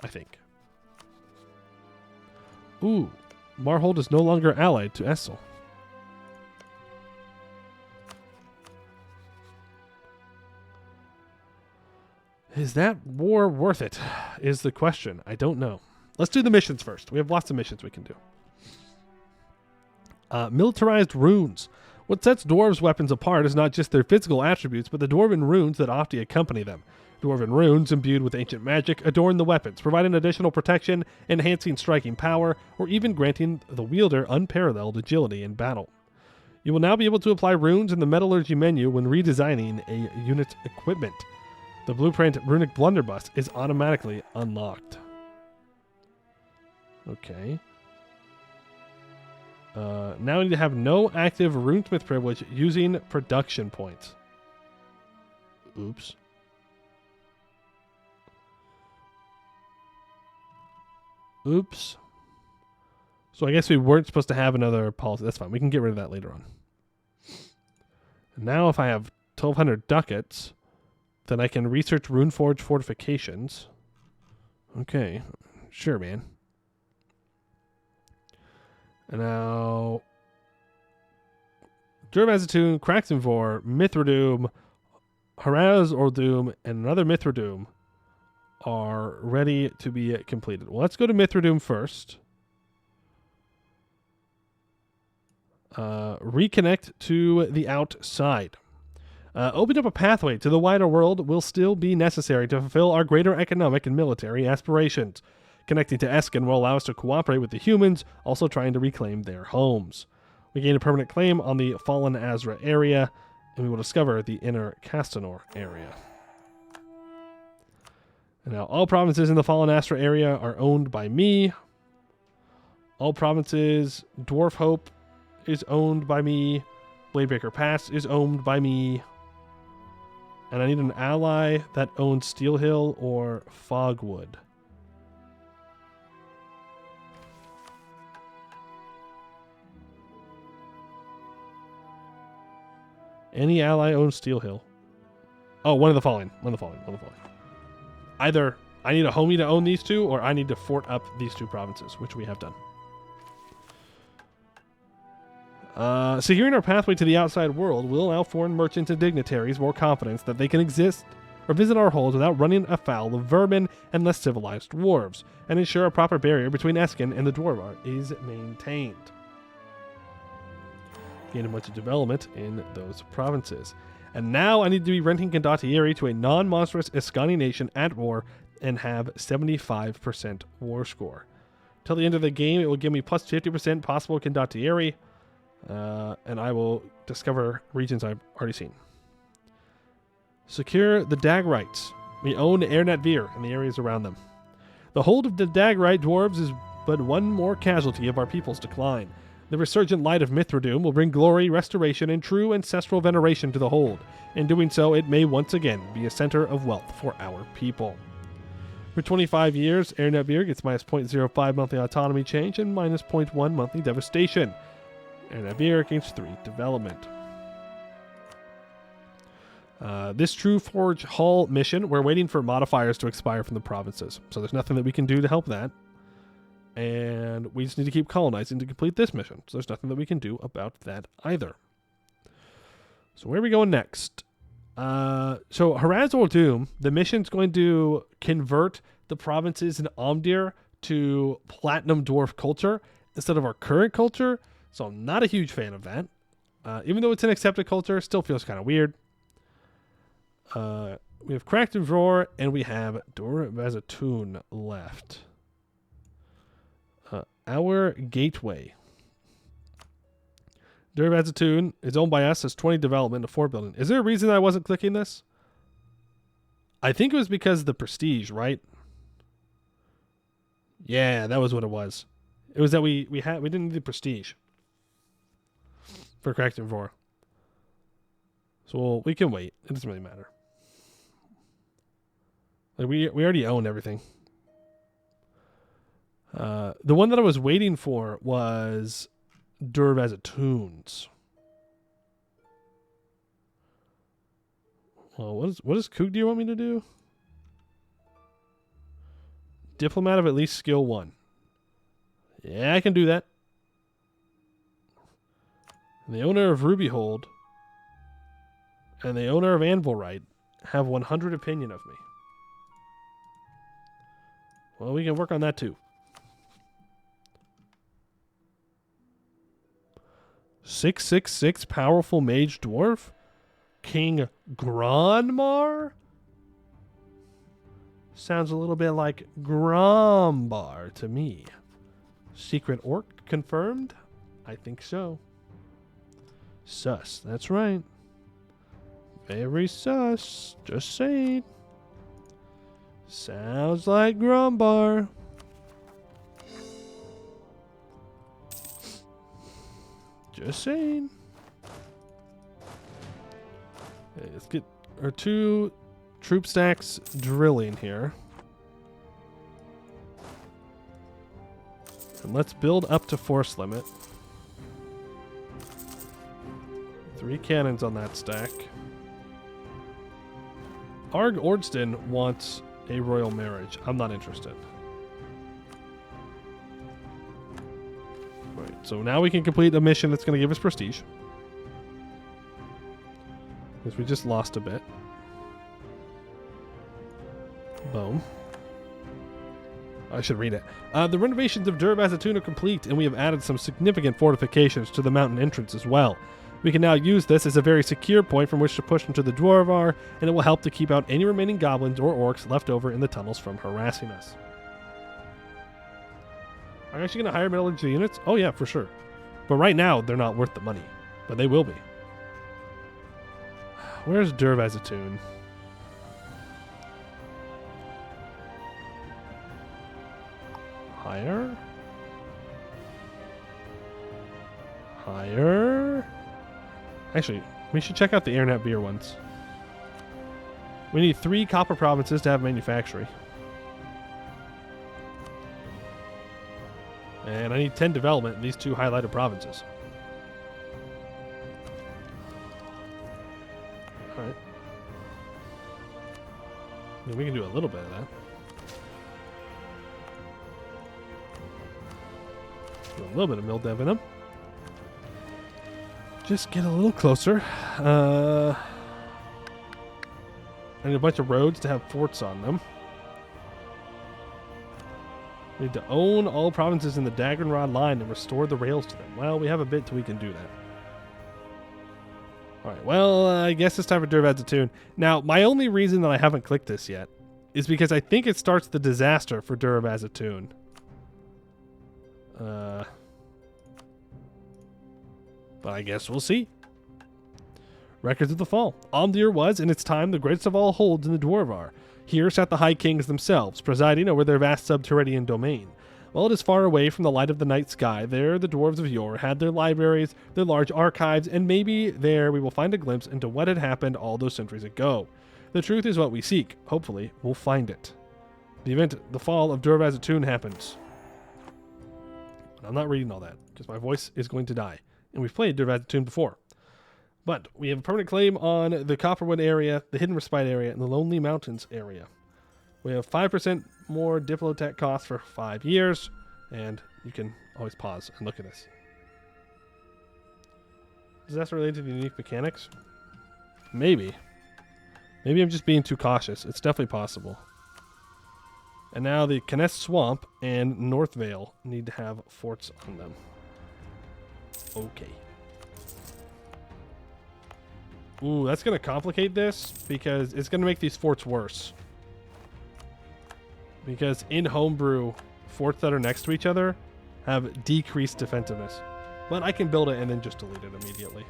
Speaker 1: I think. Ooh, Marhold is no longer allied to Essel. Is that war worth it? Is the question. I don't know. Let's do the missions first. We have lots of missions we can do. Militarized runes. What sets dwarves' weapons apart is not just their physical attributes, but the dwarven runes that often accompany them. Dwarven runes, imbued with ancient magic, adorn the weapons, providing additional protection, enhancing striking power, or even granting the wielder unparalleled agility in battle. You will now be able to apply runes in the metallurgy menu when redesigning a unit's equipment. The blueprint Runic Blunderbuss is automatically unlocked. Okay. Now we need to have no active runesmith privilege using production points. Oops. Oops. So I guess we weren't supposed to have another policy. That's fine. We can get rid of that later on. And now if I have 1,200 ducats, then I can research Runeforged fortifications. Okay. Sure, man. And now... Durvazatoon, Kraxenvor, Mithradoom, Haraz Ordum, and another Mithradoom are ready to be completed. Well, let's go to Mithradoom first. Reconnect to the outside. Opening up a pathway to the wider world will still be necessary to fulfill our greater economic and military aspirations. Connecting to Eskin will allow us to cooperate with the humans, also trying to reclaim their homes. We gain a permanent claim on the Fallen Azra area, and we will discover the Inner Castanor area. And now, all provinces in the Fallen Azra area are owned by me. All provinces, Dwarf Hope is owned by me. Bladebreaker Pass is owned by me. And I need an ally that owns Steel Hill or Fogwood. Any ally owns Steel Hill. Oh, one of the following. Either I need a homie to own these two, or I need to fort up these two provinces, which we have done. Securing our pathway to the outside world will allow foreign merchants and dignitaries more confidence that they can exist or visit our holds without running afoul of vermin and less civilized dwarves, and ensure a proper barrier between Eskin and the Dwarvar is maintained. Gain a bunch of development in those provinces. And now I need to be renting Condottieri to a non-monstrous Escani nation at war and have 75% war score. Till the end of the game, it will give me plus 50% possible Condottieri, and I will discover regions I've already seen. Secure the Dagrites. We own Ernet Vir and the areas around them. The hold of the Dagrite dwarves is but one more casualty of our people's decline. The resurgent light of Mithradoom will bring glory, restoration, and true ancestral veneration to the hold. In doing so, it may once again be a center of wealth for our people. For 25 years, Ernet Vir gets minus 0.05 monthly autonomy change and minus 0.1 monthly devastation. Ernet Vir gains 3 development. This True Forge Hall mission, we're waiting for modifiers to expire from the provinces. So there's nothing that we can do to help that. And we just need to keep colonizing to complete this mission. So there's nothing that we can do about that either. So where are we going next? So Harazor Doom, the mission's going to convert the provinces in Omdir to Platinum Dwarf culture instead of our current culture. So I'm not a huge fan of that. Even though it's an accepted culture, it still feels kind of weird. We have Cracked and Roar, and we have Dur-Vazatun left. Our gateway. Dur-Vazatun is owned by us, has 20 development, a 4 building. Is there a reason I wasn't clicking this? I think it was because of the prestige, right? Yeah, that was what it was. It was that we didn't need the prestige for Cracked and Roar. So we can wait. It doesn't really matter. Like we already own everything. The one that I was waiting for was Dur-Vazatun's. Well, what does Kook do you want me to do? Diplomat of at least skill 1. Yeah, I can do that. And the owner of Rubyhold and the owner of Anvilrite have 100 opinion of me. Well, we can work on that too. 666 powerful mage dwarf? King Granmar? Sounds a little bit like Grombar to me. Secret orc confirmed? I think so. Sus, that's right. Very sus. Just saying. Sounds like Grombar. Just saying. Okay, let's get our 2 troop stacks drilling here. And let's build up to force limit. 3 cannons on that stack. Arg Ordston wants a royal marriage. I'm not interested. Right, so now we can complete a mission that's going to give us prestige. Because we just lost a bit. Boom. I should read it. The renovations of Dwarves are complete, and we have added some significant fortifications to the mountain entrance as well. We can now use this as a very secure point from which to push into the Dwarvar, and it will help to keep out any remaining goblins or orcs left over in the tunnels from harassing us. Are you actually going to hire metallurgy units? Oh yeah, for sure. But right now, they're not worth the money. But they will be. Where's Dwarves? Higher? Higher? Actually, we should check out the Airnet beer ones. We need 3 copper provinces to have manufacturing. And I need 10 development in these 2 highlighted provinces. Alright. I mean, we can do a little bit of that. Do a little bit of mill dev in them. Just get a little closer. I need a bunch of roads to have forts on them. We need to own all provinces in the Daggerrod line and restore the rails to them. Well, we have a bit till we can do that. Alright, well, I guess it's time for Dwarves. Now, my only reason that I haven't clicked this yet is because I think it starts the disaster for Dwarves. But I guess we'll see. Records of the Fall. Omdir was, in its time, the greatest of all holds in the Dwarvar. Here sat the High Kings themselves, presiding over their vast subterranean domain. While it is far away from the light of the night sky, there the dwarves of yore had their libraries, their large archives, and maybe there we will find a glimpse into what had happened all those centuries ago. The truth is what we seek. Hopefully, we'll find it. The event, the fall of Dwarves happens. I'm not reading all that, because my voice is going to die. And we've played Dwarves before. But we have a permanent claim on the Copperwood area, the Hidden Respite area, and the Lonely Mountains area. We have 5% more Diplotech costs for 5 years, and you can always pause and look at this. Is that related to the unique mechanics? Maybe. Maybe I'm just being too cautious. It's definitely possible. And now the Kness Swamp and North Vale need to have forts on them. Okay. Ooh, that's going to complicate this because it's going to make these forts worse. Because in Homebrew, forts that are next to each other have decreased defensiveness. But I can build it and then just delete it immediately.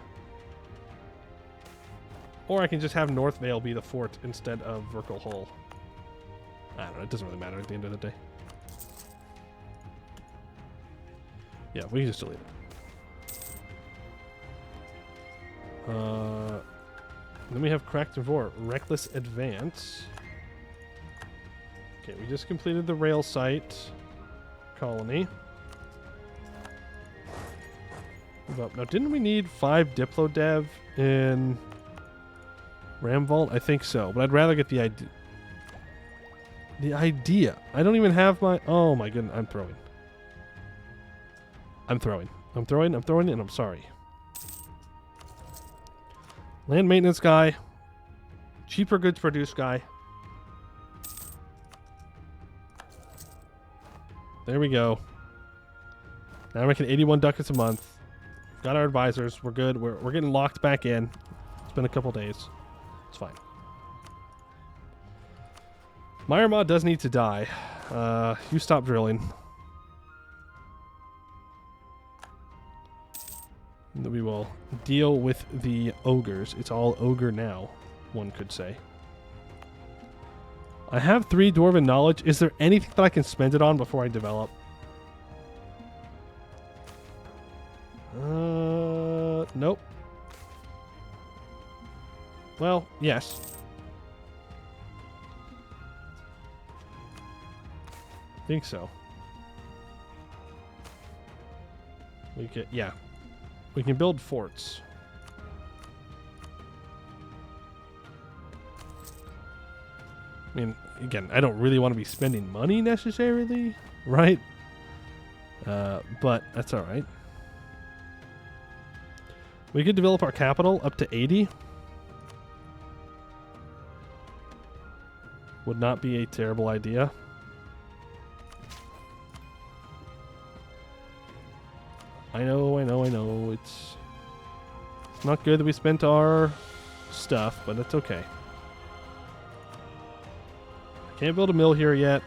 Speaker 1: Or I can just have North Vale be the fort instead of Verkle Hull. I don't know, it doesn't really matter at the end of the day. Yeah, we can just delete it. Then we have Cracked Vor, Reckless Advance. Okay, we just completed the rail site colony. Move up. Now, didn't we need 5 Diplo Dev in Ramvault? I think so, but I'd rather get the idea. The idea. I don't even have my... Oh my goodness, I'm throwing. I'm throwing, and I'm sorry. Land maintenance guy. Cheaper goods produced guy. There we go. Now we're making 81 ducats a month. We've got our advisors. We're good. We're getting locked back in. It's been a couple days. It's fine. Meyermod does need to die. You stop drilling. And we will deal with the ogres. It's all ogre now, one could say. I have 3 Dwarven knowledge. Is there anything that I can spend it on before I develop? Nope. Well, yes. I think so. We can, yeah. We can build forts. I mean, again, I don't really want to be spending money necessarily, right? But that's all right. We could develop our capital up to 80. Would not be a terrible idea. I know. It's not good that we spent our stuff, but it's okay. I can't build a mill here yet.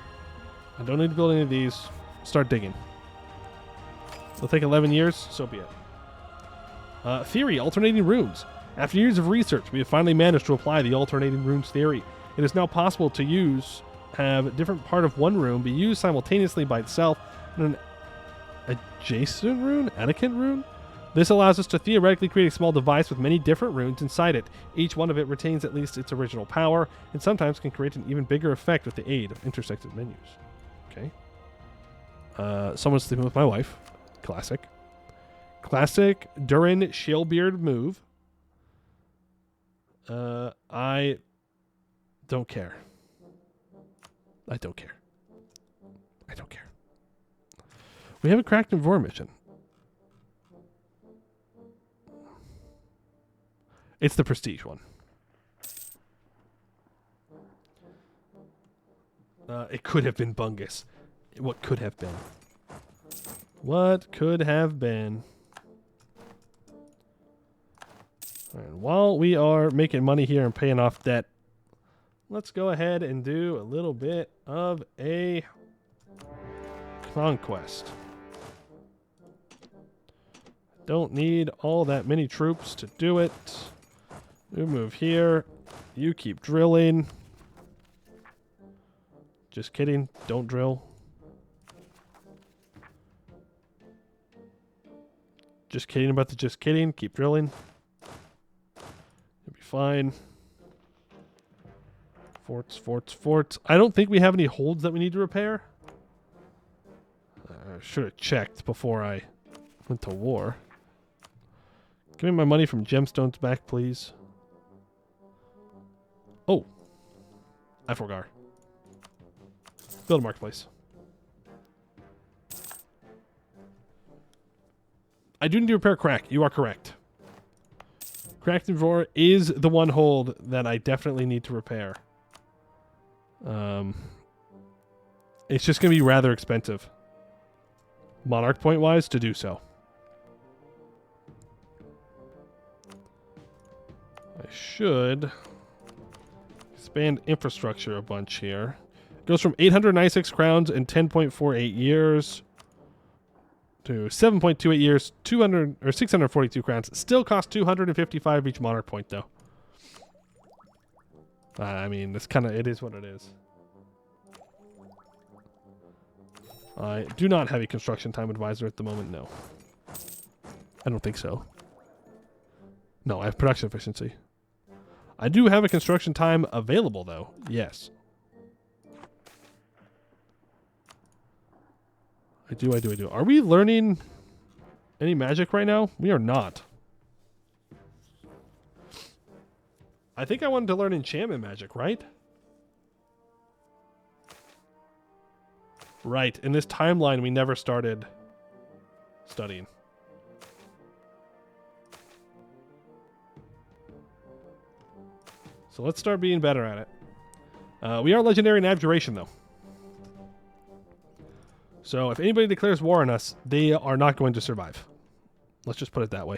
Speaker 1: I don't need to build any of these. Start digging. It'll take 11 years, so be it. Theory, alternating runes. After years of research, we have finally managed to apply the alternating runes theory. It is now possible to have a different part of one rune be used simultaneously by itself and an adjacent rune, This allows us to theoretically create a small device with many different runes inside it. Each one of it retains at least its original power, and sometimes can create an even bigger effect with the aid of intersected menus. Okay. Someone's sleeping with my wife. Classic. Classic Durin Shalebeard move. I don't care. I don't care. We have a cracked and vor mission. It's the prestige one. It could have been Bungus. What could have been? What could have been? And while we are making money here and paying off debt, let's go ahead and do a little bit of a conquest. Don't need all that many troops to do it. You move here. You keep drilling. Just kidding. Don't drill. Just kidding about the just kidding. Keep drilling. You'll be fine. Forts. I don't think we have any holds that we need to repair. I should have checked before I went to war. Give me my money from gemstones back, please. Oh. I forgot. Build a marketplace. I do need to repair crack. You are correct. Cracked and Vor is the one hold that I definitely need to repair. It's just going to be rather expensive. Monarch point wise to do so. I should expand infrastructure a bunch here. It goes from 896 crowns in 10.48 years to 7.28 years, 642 crowns. Still costs 255 each monarch point though. I mean, it is what it is. I do not have a construction time advisor at the moment, no. I don't think so. No, I have production efficiency. I do have a construction time available, though. Yes. I do. Are we learning any magic right now? We are not. I think I wanted to learn enchantment magic, right? Right. In this timeline, we never started studying. So let's start being better at it. We are legendary in abjuration, though. So if anybody declares war on us, they are not going to survive. Let's just put it that way.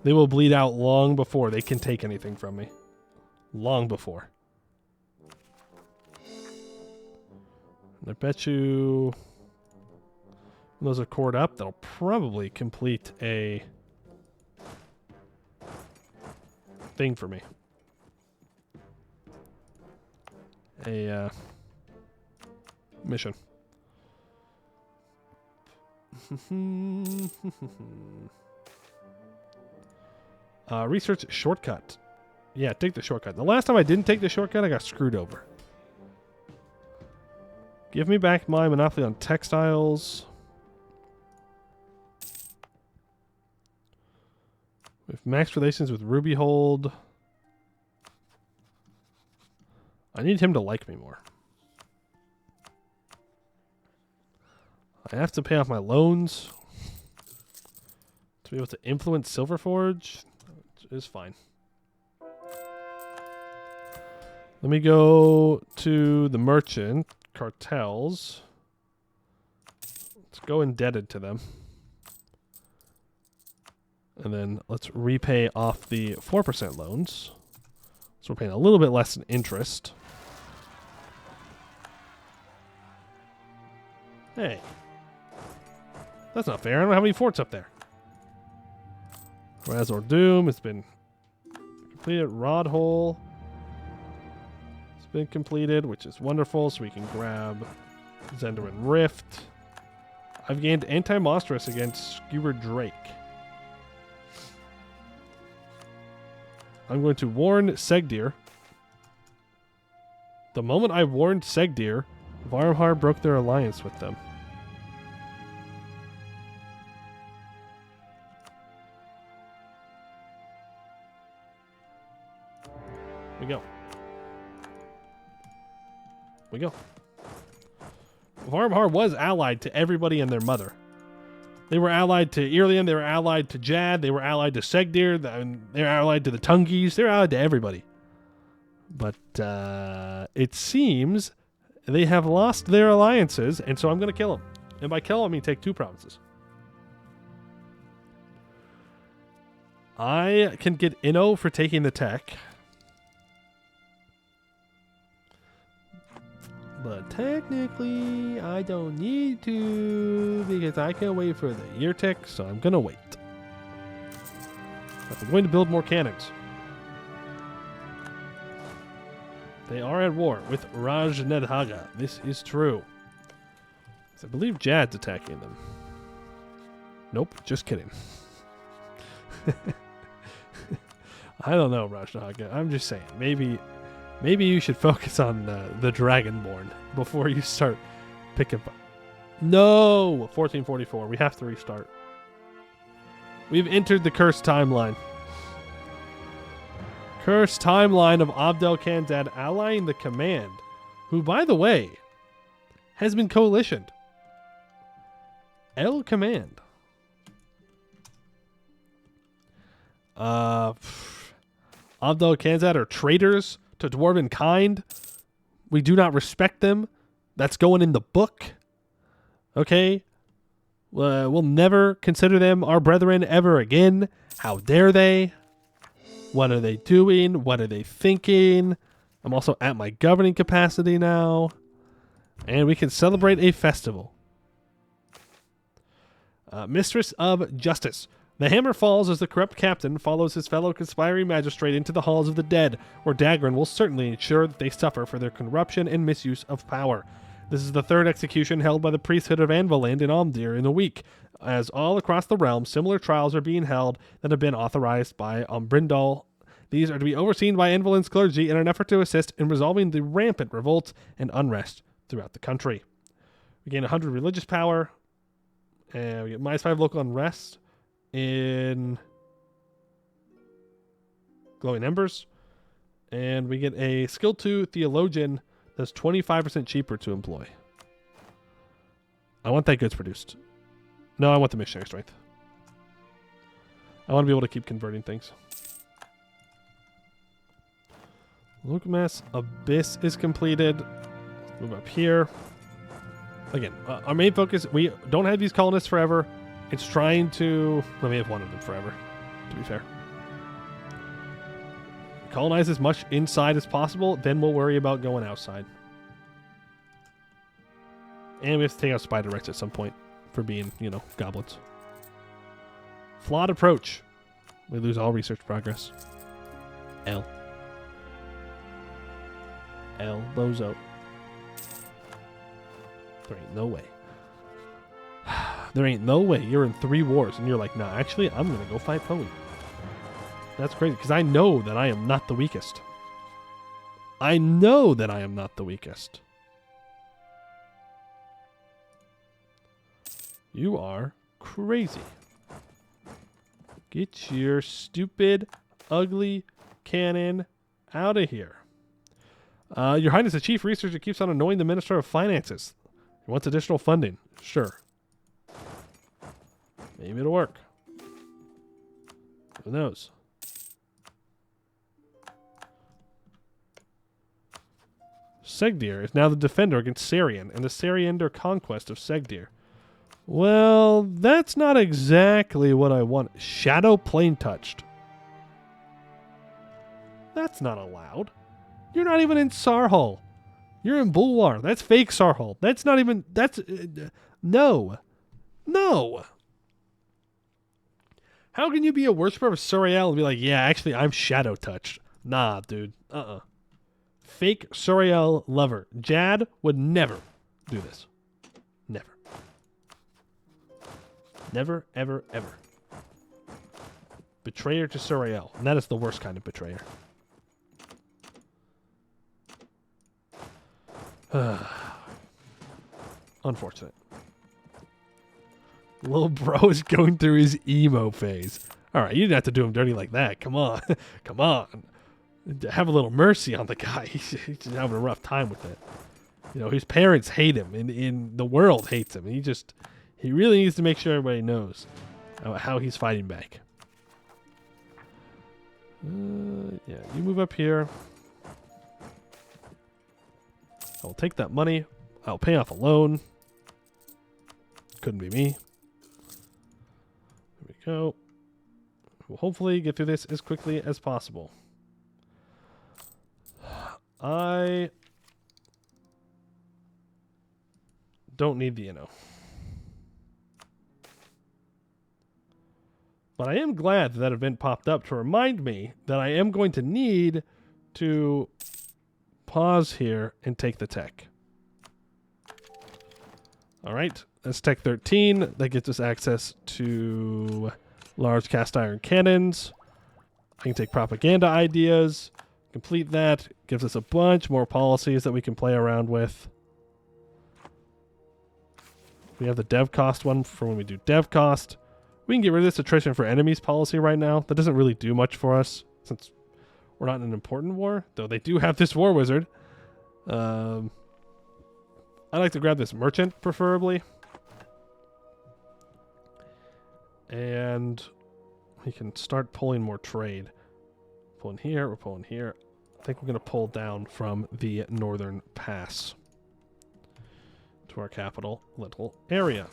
Speaker 1: They will bleed out long before they can take anything from me. Long before. I bet you when those are cored up, that'll probably complete a thing for me. A mission. Research shortcut. Yeah, take the shortcut. The last time I didn't take the shortcut, I got screwed over. Give me back my monopoly on textiles. With max relations with Ruby Hold. I need him to like me more. I have to pay off my loans to be able to influence Silverforge. It's fine. Let me go to the merchant cartels. Let's go indebted to them. And then let's repay off the 4% loans. So we're paying a little bit less in interest. Hey. That's not fair. I don't have any forts up there. Razor Doom has been completed. Rod Hole has been completed, which is wonderful. So we can grab Zenderin Rift. I've gained Anti-Monstrous against Skewer Drake. I'm going to warn Segdir. The moment I warned Segdir, Varmhar broke their alliance with them. We go. We go. Varmhar was allied to everybody and their mother. They were allied to Irlian, they were allied to Jad, they were allied to Segdir, they were allied to the Tungis, they were allied to everybody. But it seems they have lost their alliances, and so I'm going to kill them. And by kill, I mean take 2 provinces. I can get Inno for taking the tech. But technically, I don't need to because I can wait for the year tick, so I'm going to wait. I'm going to build more cannons. They are at war with Raj Nedhaga. This is true. I believe Jad's attacking them. Nope, just kidding. I don't know, Raj Nedhaga. I'm just saying, maybe you should focus on the Dragonborn before you start picking up. No! 1444. We have to restart. We've entered the cursed timeline. Cursed timeline of Abdel Khanzad allying the command, who, by the way, has been coalitioned. El Command. Abdel Khanzad are traitors to Dwarven kind. We do not respect them. That's going in the book. Okay? We'll never consider them our brethren ever again. How dare they? What are they doing? What are they thinking? I'm also at my governing capacity now. And we can celebrate a festival. Mistress of Justice. The hammer falls as the corrupt captain follows his fellow conspiring magistrate into the halls of the dead, where Dagran will certainly ensure that they suffer for their corruption and misuse of power. This is the 3rd execution held by the priesthood of Anvaland in Omdir in a week, as all across the realm similar trials are being held that have been authorized by Umbrindal. These are to be overseen by Anvaland's clergy in an effort to assist in resolving the rampant revolts and unrest throughout the country. We gain 100 religious power, and we get -5 local unrest in Glowing Embers, and we get a skill 2 theologian that's 25% cheaper to employ. I want that goods produced. No, I want the missionary strength. I want to be able to keep converting things. Lukmas Abyss is completed. Let's move up here. Again, our main focus, we don't have these colonists forever. It's trying to... Let me have one of them forever, to be fair. Colonize as much inside as possible, then we'll worry about going outside. And we have to take out Spider Rex at some point for being, goblins. Flawed approach. We lose all research progress. L. Bozo. There ain't no way. There ain't no way. You're in 3 wars, and you're like, nah, actually, I'm going to go fight Pony. That's crazy, because I know that I am not the weakest. I know that I am not the weakest. You are crazy. Get your stupid, ugly cannon out of here. Your Highness, the chief researcher keeps on annoying the Minister of Finances. He wants additional funding. Sure. Maybe it'll work. Who knows? Segdir is now the defender against Sarian and the Sariander conquest of Segdir. Well, that's not exactly what I want. Shadow plane touched. That's not allowed. You're not even in Sarhal. You're in Bulwar. That's fake Sarhal. That's not even... That's... no. No. How can you be a worshiper of Suriel and be like, yeah, actually, I'm shadow touched? Nah, dude. Fake Suriel lover. Jad would never do this. Never. Never, ever, ever. Betrayer to Suriel. And that is the worst kind of betrayer. Unfortunate. Little bro is going through his emo phase. Alright, you didn't have to do him dirty like that. Come on. Come on. Have a little mercy on the guy. He's just having a rough time with it. You know, his parents hate him. And the world hates him. He really needs to make sure everybody knows how he's fighting back. Yeah, you move up here. I'll take that money. I'll pay off a loan. Couldn't be me. There we go. We'll hopefully get through this as quickly as possible. I don't need the Inno. But I am glad that event popped up to remind me that I am going to need to pause here and take the tech. Alright, that's Tech 13. That gets us access to large cast iron cannons. I can take propaganda ideas. Complete that. Gives us a bunch more policies that we can play around with. We have the dev cost one for when we do dev cost. We can get rid of this attrition for enemies policy right now. That doesn't really do much for us since we're not in an important war. Though they do have this war wizard. I like to grab this merchant, preferably. And we can start pulling more trade. Pulling here, we're pulling here. I think we're going to pull down from the northern pass to our capital little area.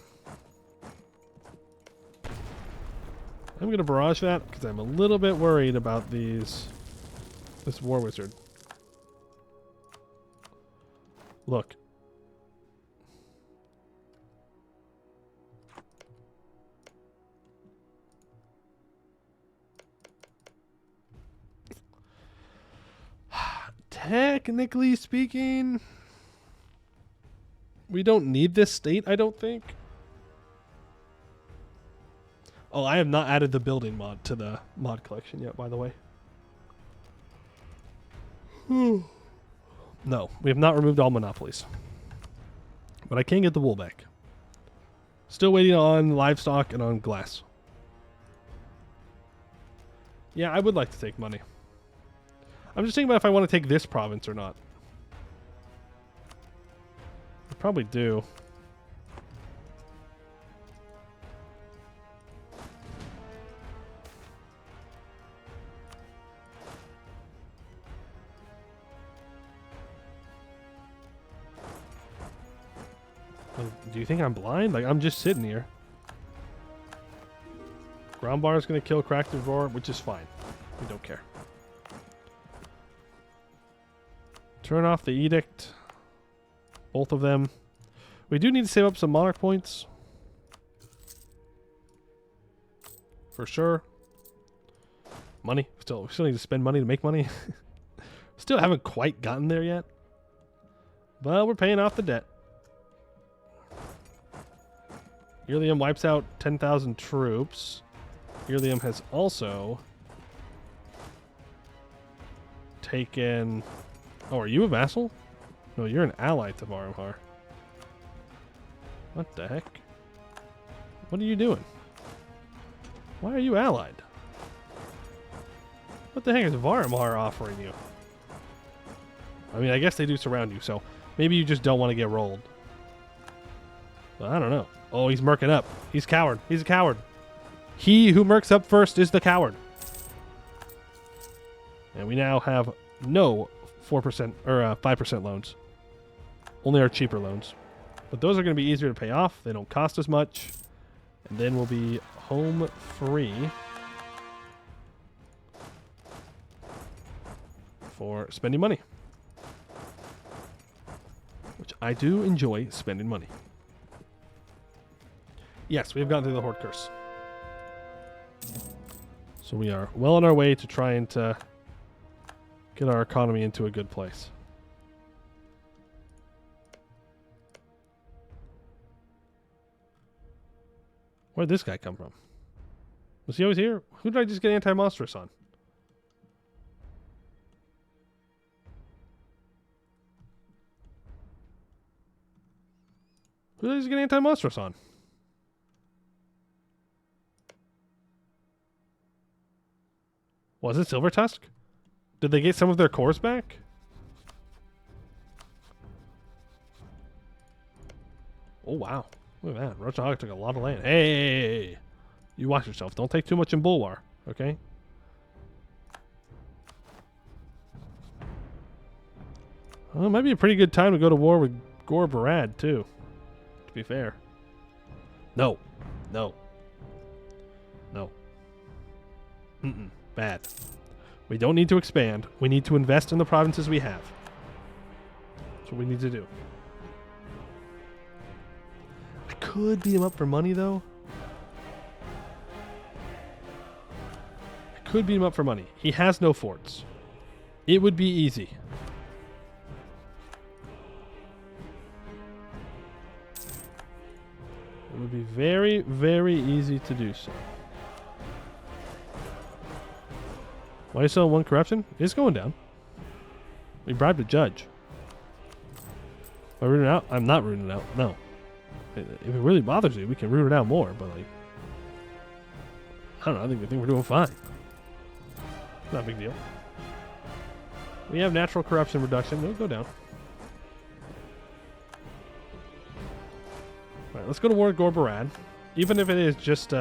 Speaker 1: I'm going to barrage that because I'm a little bit worried about this war wizard. Look. Technically speaking, we don't need this state, I don't think. Oh, I have not added the building mod to the mod collection yet, by the way. No, we have not removed all monopolies. But I can get the wool back. Still waiting on livestock and on glass. Yeah, I would like to take money. I'm just thinking about if I want to take this province or not. I probably do. Do you think I'm blind? Like, I'm just sitting here. Ground bar is going to kill Cracked Roar, which is fine. We don't care. Turn off the edict. Both of them. We do need to save up some monarch points. For sure. Money. We still need to spend money to make money. Still haven't quite gotten there yet. But we're paying off the debt. Irlium wipes out 10,000 troops. Irlium has also taken... Oh, are you a vassal? No, you're an ally to Varumhar. What the heck? What are you doing? Why are you allied? What the heck is Varumhar offering you? I mean, I guess they do surround you, so maybe you just don't want to get rolled. But I don't know. Oh, he's merking up. He's a coward. He's a coward. He who mercs up first is the coward. And we now have no 4% or 5% loans. Only our cheaper loans. But those are going to be easier to pay off. They don't cost as much. And then we'll be home free for spending money. Which I do enjoy spending money. Yes, we have gotten through the Horde Curse. So we are well on our way to trying to get our economy into a good place. Where'd this guy come from? Was he always here? Who did I just get anti-monstrous on? Who did I just get anti-monstrous on? Was it Silver Tusk? Did they get some of their cores back? Oh, wow. Look at that. Russian Hog took a lot of land. Hey! You watch yourself. Don't take too much in Bulwar, okay? Well, it might be a pretty good time to go to war with Gore Barad, too. To be fair. No. No. No. Mm-mm. Bad. We don't need to expand. We need to invest in the provinces we have. That's what we need to do. I could beat him up for money, though. I could beat him up for money. He has no forts. It would be easy. It would be very, very easy to do so. Why are you selling one corruption? It's going down. We bribed a judge. Am I rooting it out? I'm not rooting it out. No. If it really bothers you, we can root it out more, but like, I don't know. I think we're doing fine. Not a big deal. We have natural corruption reduction. It'll go down. Alright, let's go to war with Gore Barad. Even if it is just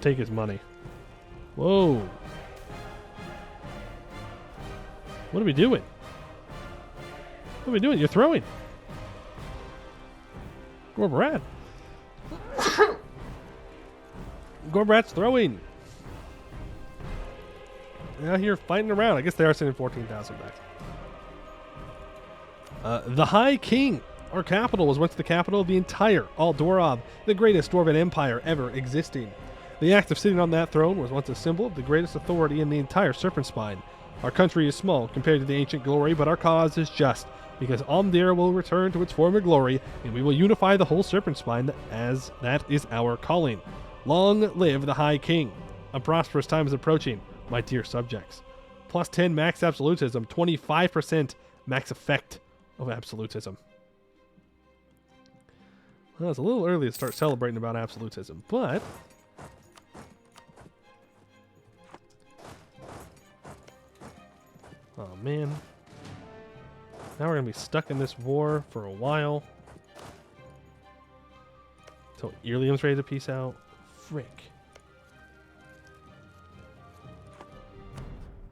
Speaker 1: take his money. Whoa. What are we doing? What are we doing? You're throwing. Gore Barad. Gore Barad's throwing. They're out here fighting around. I guess they are sending 14,000 back. The High King. Our capital was once the capital of the entire Dwarf, the greatest Dwarven empire ever existing. The act of sitting on that throne was once a symbol of the greatest authority in the entire Serpent Spine. Our country is small compared to the ancient glory, but our cause is just, because Anbennar will return to its former glory, and we will unify the whole Serpent Spine as that is our calling. Long live the High King. A prosperous time is approaching, my dear subjects. Plus 10 max absolutism, 25% max effect of absolutism. Well, it's a little early to start celebrating about absolutism, but oh man. Now we're going to be stuck in this war for a while. Until Irlium's ready to peace out. Frick.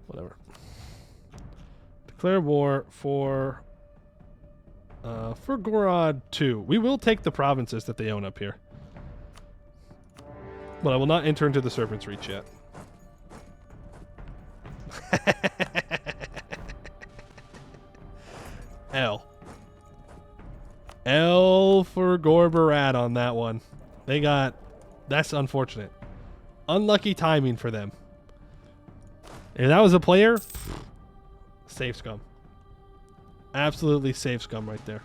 Speaker 1: Whatever. Declare war for Gorod 2. We will take the provinces that they own up here. But I will not enter into the Serpent's Reach yet. L. L for Gore Barad on that one. They got... That's unfortunate. Unlucky timing for them. If that was a player, safe scum. Absolutely safe scum right there.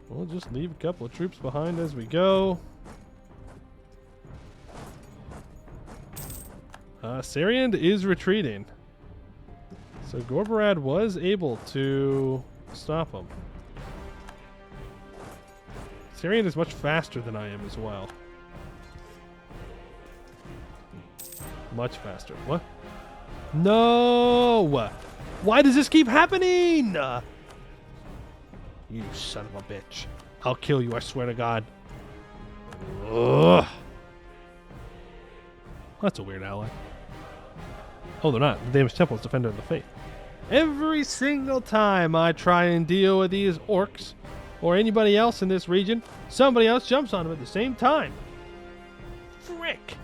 Speaker 1: We'll just leave a couple of troops behind as we go. Sariand is retreating. So Gore Barad was able to stop him. Sariand is much faster than I am as well. Much faster. What? No! Why does this keep happening? You son of a bitch. I'll kill you, I swear to God. Ugh. That's a weird ally. Oh, they're not. The Damaged Temple is Defender of the Faith. Every single time I try and deal with these orcs or anybody else in this region, somebody else jumps on them at the same time. Frick!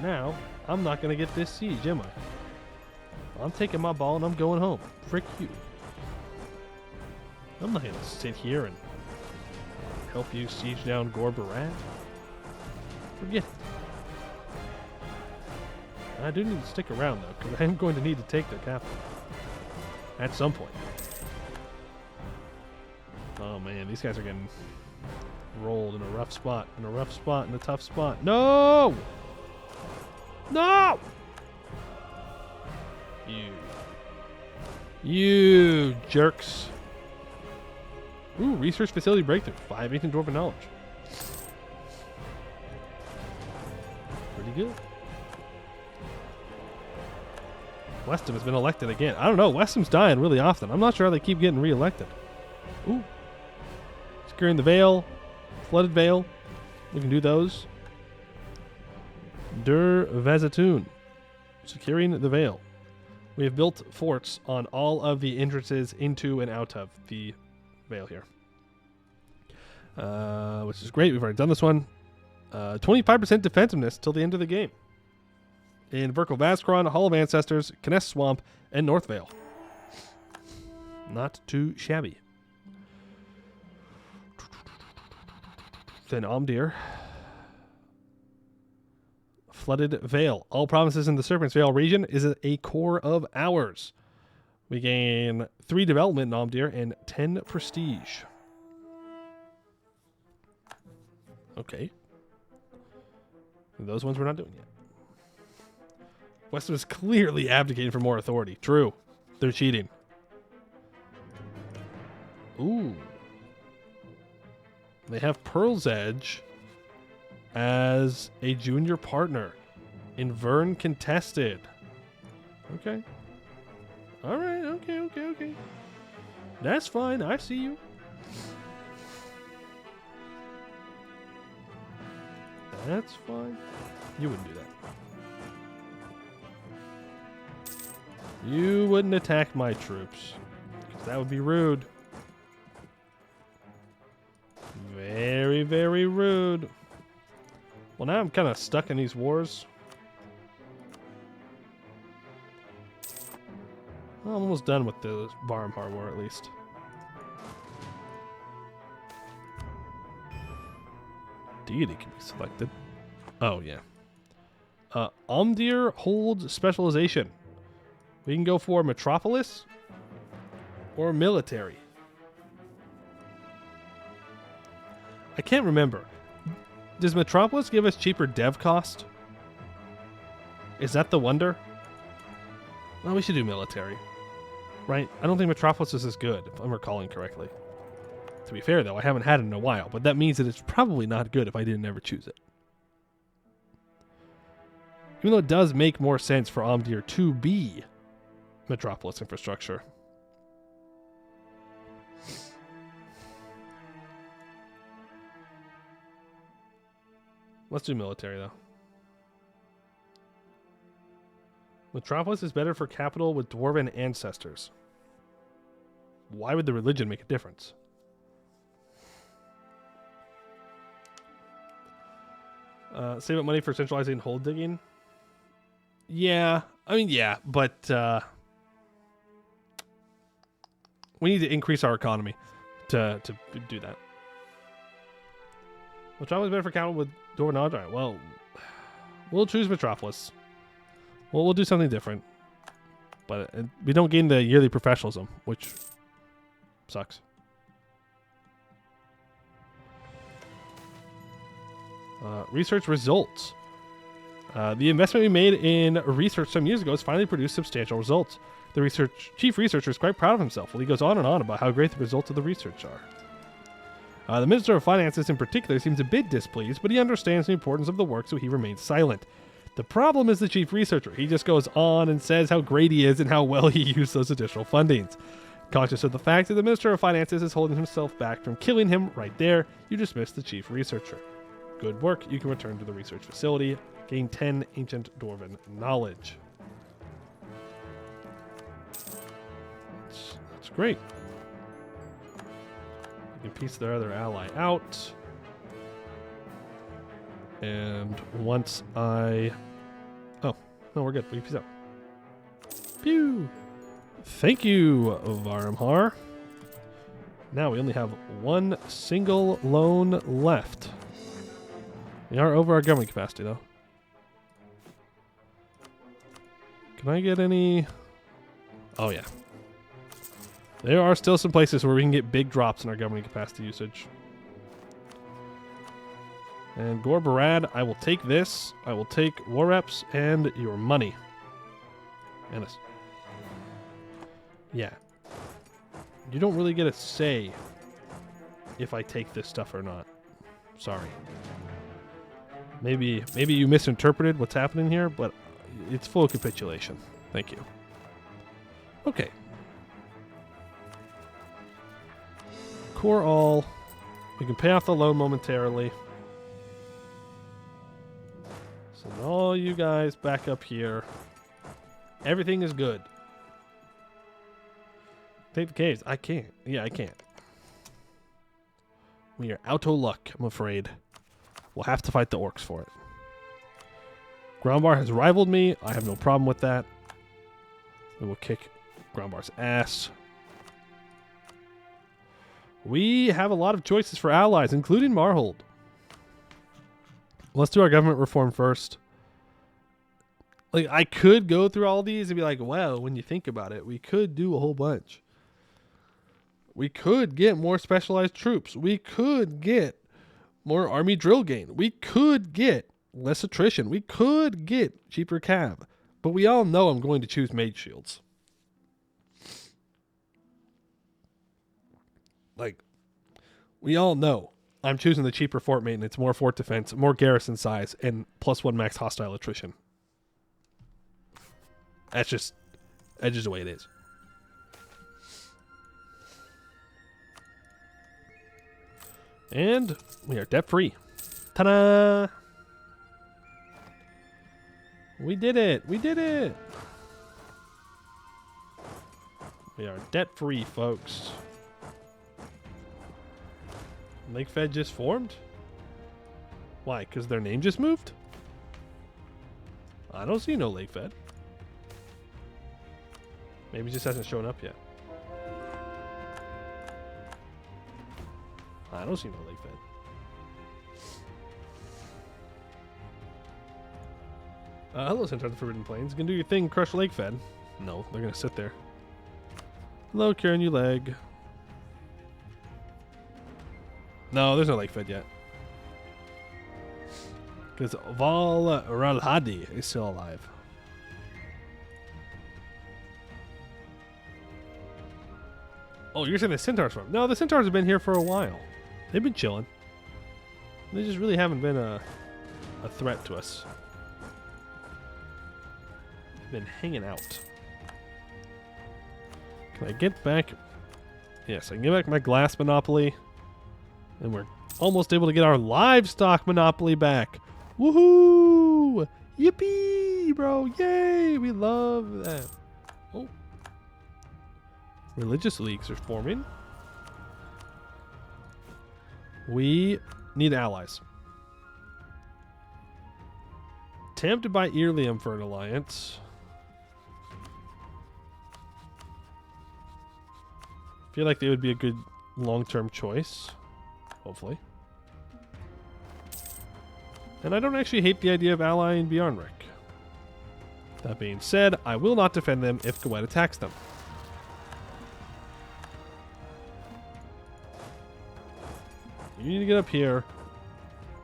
Speaker 1: Now, I'm not going to get this siege, am I? I'm taking my ball and I'm going home. Frick you. I'm not going to sit here and help you siege down Gorbarat. Forget it. I do need to stick around, though, because I am going to need to take their capital. At some point. Oh, man, these guys are getting rolled in a rough spot. In a rough spot, in a tough spot. No! No! You jerks. Ooh, research facility breakthrough. 5 ancient dwarven knowledge. Pretty good. Westham has been elected again. I don't know. Westham's dying really often. I'm not sure how they keep getting re-elected. Ooh. Securing the Vale. Flooded Vale. We can do those. Der Vazatoon. Securing the Vale. We have built forts on all of the entrances into and out of the Vale here. Which is great. We've already done this one. 25% defensiveness till the end of the game. In Verkal Vaskron, Hall of Ancestors, Kness Swamp, and North Vale. Not too shabby. Then Omdir. Flooded Vale. All provinces in the Serpent's Vale region is a core of ours. We gain 3 development in Omdir and 10 prestige. Okay. And those ones we're not doing yet. Weston is clearly abdicating for more authority. True. They're cheating. Ooh. They have Pearl's Edge as a junior partner in Vern Contested. Okay. All right. Okay. That's fine. I see you. That's fine. You wouldn't do that. You wouldn't attack my troops, because that would be rude. Very, very rude. Well, now I'm kind of stuck in these wars. Well, I'm almost done with the Varmhar War, at least. Deity can be selected. Oh, yeah. Omdir holds specialization. We can go for Metropolis or military. I can't remember. Does Metropolis give us cheaper dev cost? Is that the wonder? Well, we should do military. Right? I don't think Metropolis is as good, if I'm recalling correctly. To be fair, though, I haven't had it in a while, but that means that it's probably not good if I didn't ever choose it. Even though it does make more sense for Omdir to be Metropolis infrastructure. Let's do military, though. Metropolis is better for capital with Dwarven ancestors. Why would the religion make a difference? Save up money for centralizing hole digging. Yeah, I mean, yeah, but we need to increase our economy to do that. Metropolis is better for capital with Dwarven knowledge. All right, well, we'll choose Metropolis. Well, we'll do something different. But we don't gain the yearly professionalism, which sucks. Research results. The investment we made in research some years ago has finally produced substantial results. The chief researcher is quite proud of himself while he goes on and on about how great the results of the research are. The Minister of Finances in particular seems a bit displeased, but he understands the importance of the work, so he remains silent. The problem is the chief researcher. He just goes on and says how great he is and how well he used those additional fundings. Conscious of the fact that the Minister of Finances is holding himself back from killing him right there, you dismiss the chief researcher. Good work. You can return to the research facility. Gain 10 ancient Dwarven knowledge. great. You can piece their other ally out. And once I... Oh, no, we're good. We can peace out. Pew! Thank you, Varmhar. Now we only have one single loan left. We are over our government capacity, though. Can I get any... Oh, yeah. There are still some places where we can get big drops in our government capacity usage. And Gorbarad, I will take this. I will take war reps and your money. Ennis. Yeah. You don't really get a say if I take this stuff or not. Sorry. Maybe you misinterpreted what's happening here, but it's full capitulation. Thank you. Okay. Core all. We can pay off the loan momentarily. Send all you guys back up here. Everything is good. Take the caves. I can't. Yeah, I can't. We are out of luck, I'm afraid. We'll have to fight the orcs for it. Groundbar has rivaled me. I have no problem with that. We will kick Groundbar's ass. We have a lot of choices for allies, including Marhold. Let's do our government reform first. Like, I could go through all these and be like, well, when you think about it, we could do a whole bunch. We could get more specialized troops. We could get more army drill gain. We could get less attrition. We could get cheaper cav. But we all know I'm going to choose mage shields. Like, we all know I'm choosing the cheaper fort maintenance, more fort defense, more garrison size, and +1 max hostile attrition. That's just the way it is. And we are debt free. Ta-da! We did it! We did it! We are debt free, folks. Lake Fed just formed? Why? Because their name just moved? I don't see no Lake Fed. Maybe it just hasn't shown up yet. I don't see no Lake Fed. Hello, Centaur of the Forbidden Plains. You can do your thing, crush Lake Fed. No, they're going to sit there. Hello, Karen, you leg. No, there's no Lake Fed yet. Because Val Ralhadi is still alive. Oh, you're saying the Centaurs farm? No, the Centaurs have been here for a while. They've been chilling. They just really haven't been a threat to us. They've been hanging out. Can I get back? Yes, I can get back my glass monopoly. And we're almost able to get our livestock monopoly back. Woohoo! Yippee, bro! Yay! We love that. Oh. Religious leagues are forming. We need allies. Tempted by Earlium for an alliance. Feel like they would be a good long-term choice. Hopefully. And I don't actually hate the idea of allying Bjarnrik. That being said, I will not defend them if Gwed attacks them. You need to get up here.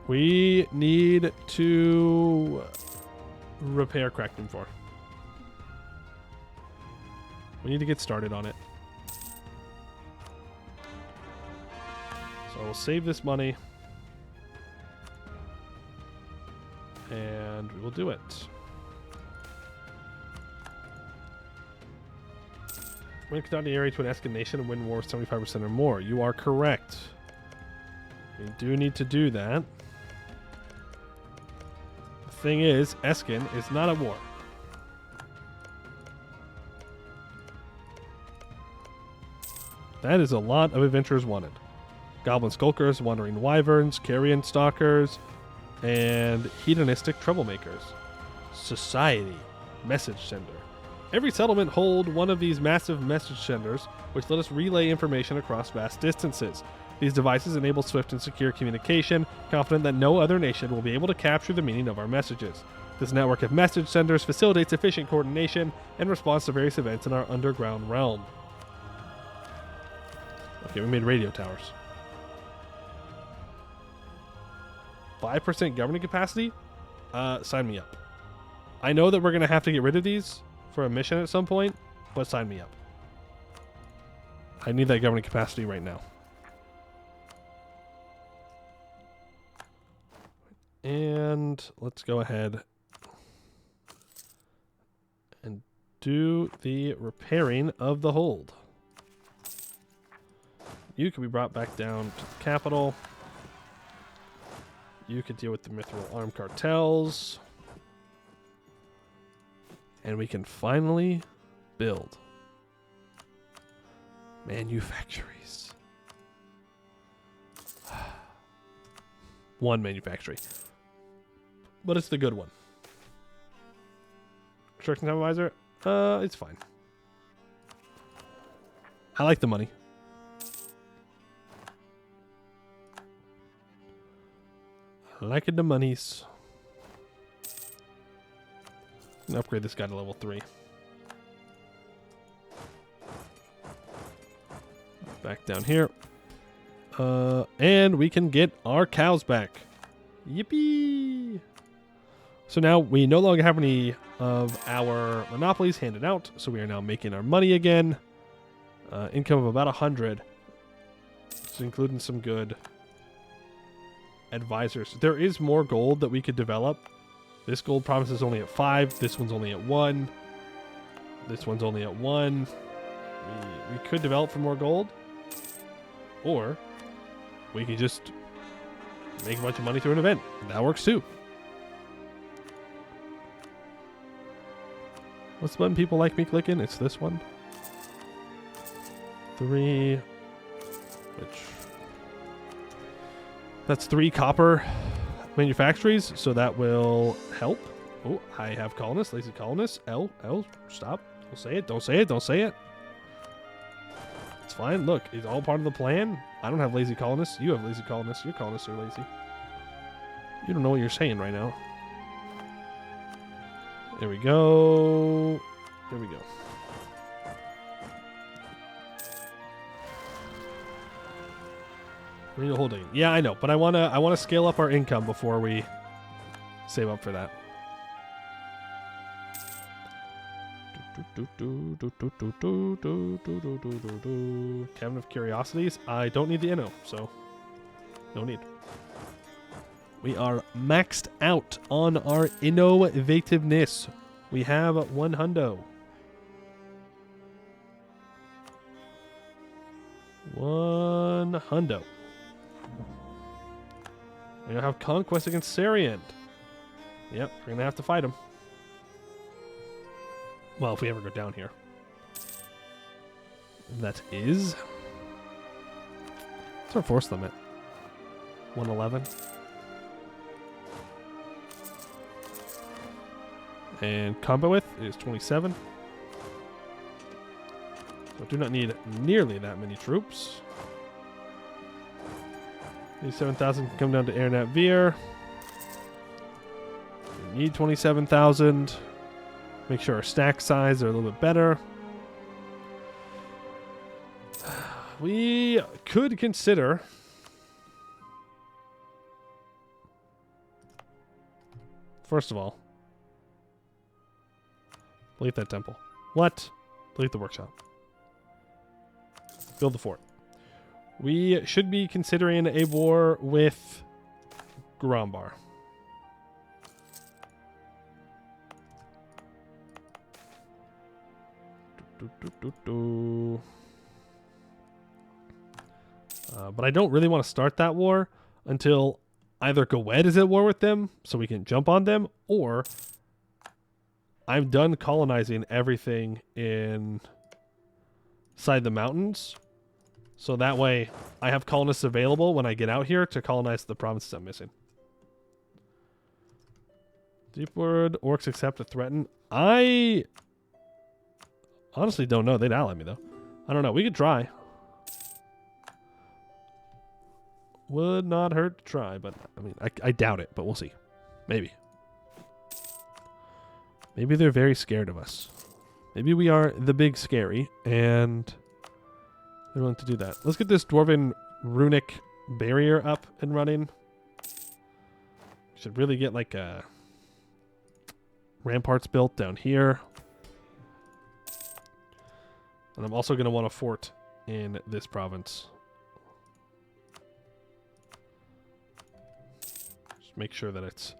Speaker 1: We need to repair Crackdoom 4. We need to get started on it. So we'll save this money. And we will do it. Win conduct the area to an Eskin nation and win war 75% or more. You are correct. We do need to do that. The thing is, Eskin is not at war. That is a lot of adventurers wanted. Goblin skulkers, wandering wyverns, carrion stalkers, and hedonistic troublemakers. Society. Message sender. Every settlement hold one of these massive message senders, which let us relay information across vast distances. These devices enable swift and secure communication, confident that no other nation will be able to capture the meaning of our messages. This network of message senders facilitates efficient coordination and response to various events in our underground realm. Okay, we made radio towers. 5% governing capacity? Sign me up. I know that we're going to have to get rid of these for a mission at some point, but sign me up. I need that governing capacity right now. And let's go ahead and do the repairing of the hold. You can be brought back down to the capital. You can deal with the mithril armed cartels. And we can finally build manufactories. One manufactory. But it's the good one. Construction supervisor? It's fine. I like the money. I like the monies. And upgrade this guy to level 3. Back down here. And we can get our cows back. Yippee! So now we no longer have any of our monopolies handed out, so we are now making our money again. Income of about 100. So including some good advisors. There is more gold that we could develop. This gold promise is only at 5. This one's only at 1. This one's only at 1. We could develop for more gold. Or we could just make a bunch of money through an event. That works too. What's the button people like me clicking? It's this one. 3. Which... That's 3 copper manufactories, so that will help. Oh, I have colonists, lazy colonists. L, stop. Don't say it, don't say it, don't say it. It's fine. Look, it's all part of the plan. I don't have lazy colonists. You have lazy colonists. Your colonists are lazy. You don't know what you're saying right now. There we go. There we go. We need a holding. Yeah, I know, but I wanna scale up our income before we save up for that. Cabinet of Curiosities. I don't need the Inno, so no need. We are maxed out on our innovativeness. We have 1 hundo. 1 hundo. We don't have conquest against Sariant. Yep, we're gonna have to fight him. Well, if we ever go down here. That is. What's our force limit? 111. And combat width is 27. So I do not need nearly that many troops. 87,000 can come down to Airnat Veer. We need 27,000. Make sure our stack size are a little bit better. We could consider first of all, delete that temple. What? Delete the workshop. Build the fort. We should be considering a war with Grombar. But I don't really want to start that war until either Gowed is at war with them, so we can jump on them, or I'm done colonizing everything inside the mountains, So that way I have colonists available when I get out here to colonize the provinces I'm missing. Deepwood, orcs accept to threaten. I honestly don't know. They'd ally me, though. I don't know. We could try. Would not hurt to try, but I mean, I doubt it, but we'll see. Maybe. Maybe they're very scared of us. Maybe we are the big scary, and they're willing to do that. Let's get this Dwarven runic barrier up and running. Should really get like ramparts built down here. And I'm also going to want a fort in this province. Just make sure that it's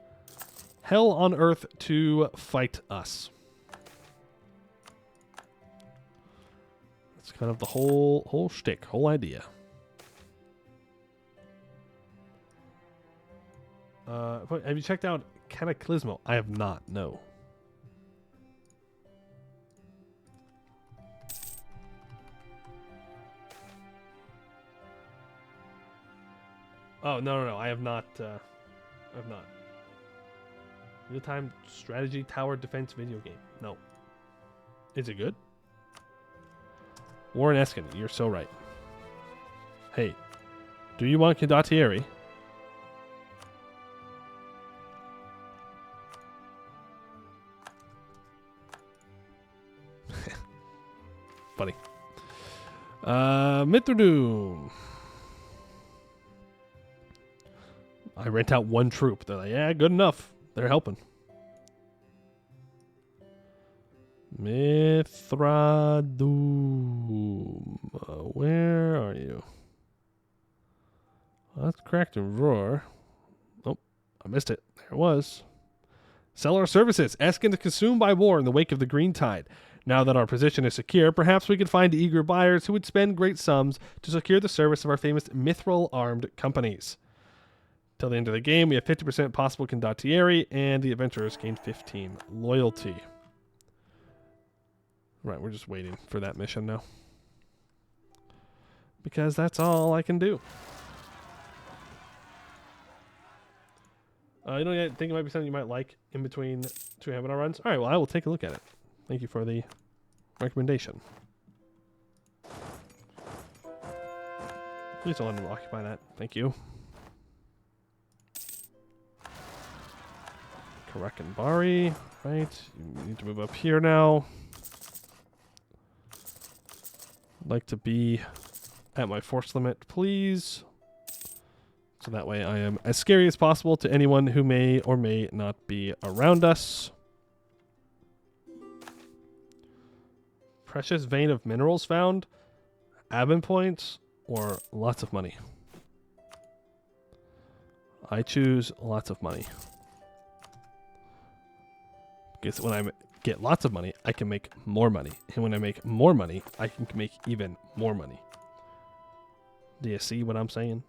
Speaker 1: hell on earth to fight us. That's kind of the whole shtick, whole idea. Have you checked out Cataclysmo? I have not, no. Oh, no. I have not. I have not. Real-time strategy tower defense video game. No. Is it good? Warren Eskin, you're so right. Hey, do you want Condottieri? Funny. Mithradoom. I rent out one troop. They're like, yeah, good enough. They're helping. Mithradoom. Where are you? Well, that's cracked and roar. Oh, I missed it. There it was. Sell our services. Eskin is consumed by war in the wake of the Green Tide. Now that our position is secure, perhaps we could find eager buyers who would spend great sums to secure the service of our famous mithril armed companies. Till the end of the game, we have 50% possible condottieri, and the adventurers gain 15 loyalty. Right, we're just waiting for that mission now. Because that's all I can do. You know, I think it might be something you might like in between two Anbennar runs. All right, well, I will take a look at it. Thank you for the recommendation. Please don't let him occupy that. Thank you. Karakanbari, right? You need to move up here now. I'd like to be at my force limit, please. So that way I am as scary as possible to anyone who may or may not be around us. Precious vein of minerals found, admin points, or lots of money. I choose lots of money. Because when I get lots of money, I can make more money. And when I make more money, I can make even more money. Do you see what I'm saying?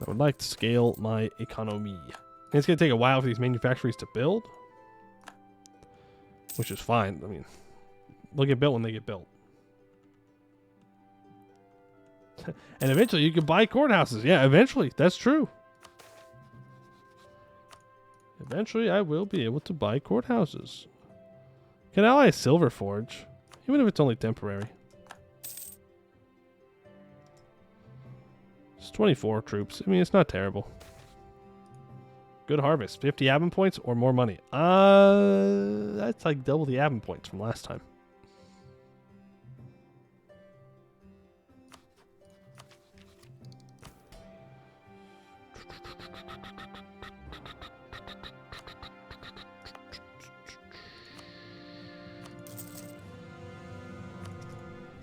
Speaker 1: I would like to scale my economy. And it's going to take a while for these manufactories to build. Which is fine. I mean, they'll get built when they get built. And eventually you can buy courthouses. Yeah, eventually. That's true. Eventually I will be able to buy courthouses. Can ally Silver Forge, even if it's only temporary. It's 24 troops. I mean, it's not terrible. Good harvest. 50 admin points or more money. That's like double the admin points from last time.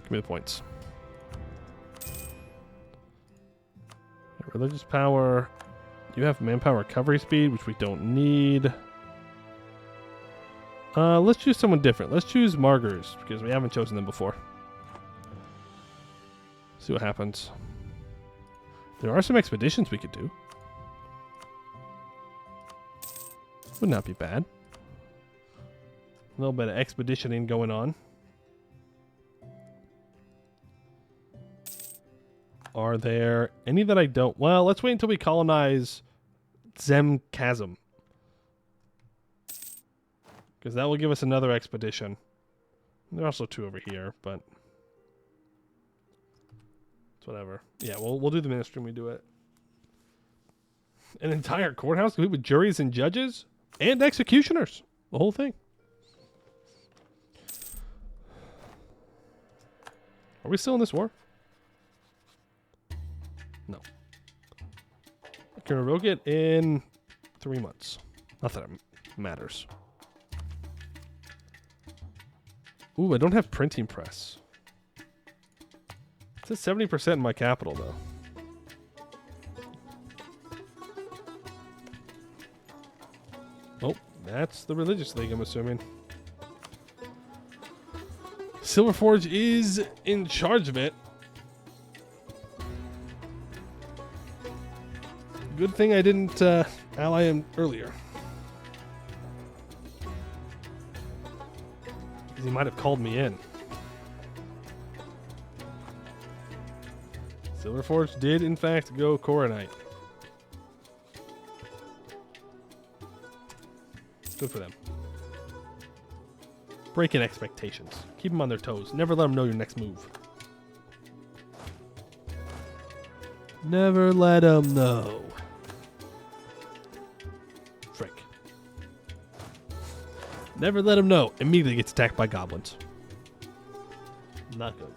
Speaker 1: Give me the points. Religious power. You have manpower recovery speed, which we don't need. Let's choose someone different. Let's choose Margers, because we haven't chosen them before. See what happens. There are some expeditions we could do. Would not be bad. A little bit of expeditioning going on. Are there any that I don't? Well, let's wait until we colonize Zem Chasm. Because that will give us another expedition. There are also 2 over here, but it's whatever. Yeah, we'll do the ministry when we do it. An entire courthouse complete with juries and judges and executioners. The whole thing. Are we still in this war? No. I can revoke it in 3 months. Not that it matters. Ooh, I don't have printing press. It says 70% in my capital, though. Oh, that's the religious league, I'm assuming. Silverforge is in charge of it. Good thing I didn't ally him earlier. Because he might have called me in. Silverforge did, in fact, go Coronite. Good for them. Breaking expectations. Keep them on their toes. Never let them know your next move. Never let them know. Frick. Never let them know. Immediately gets attacked by goblins. Not good.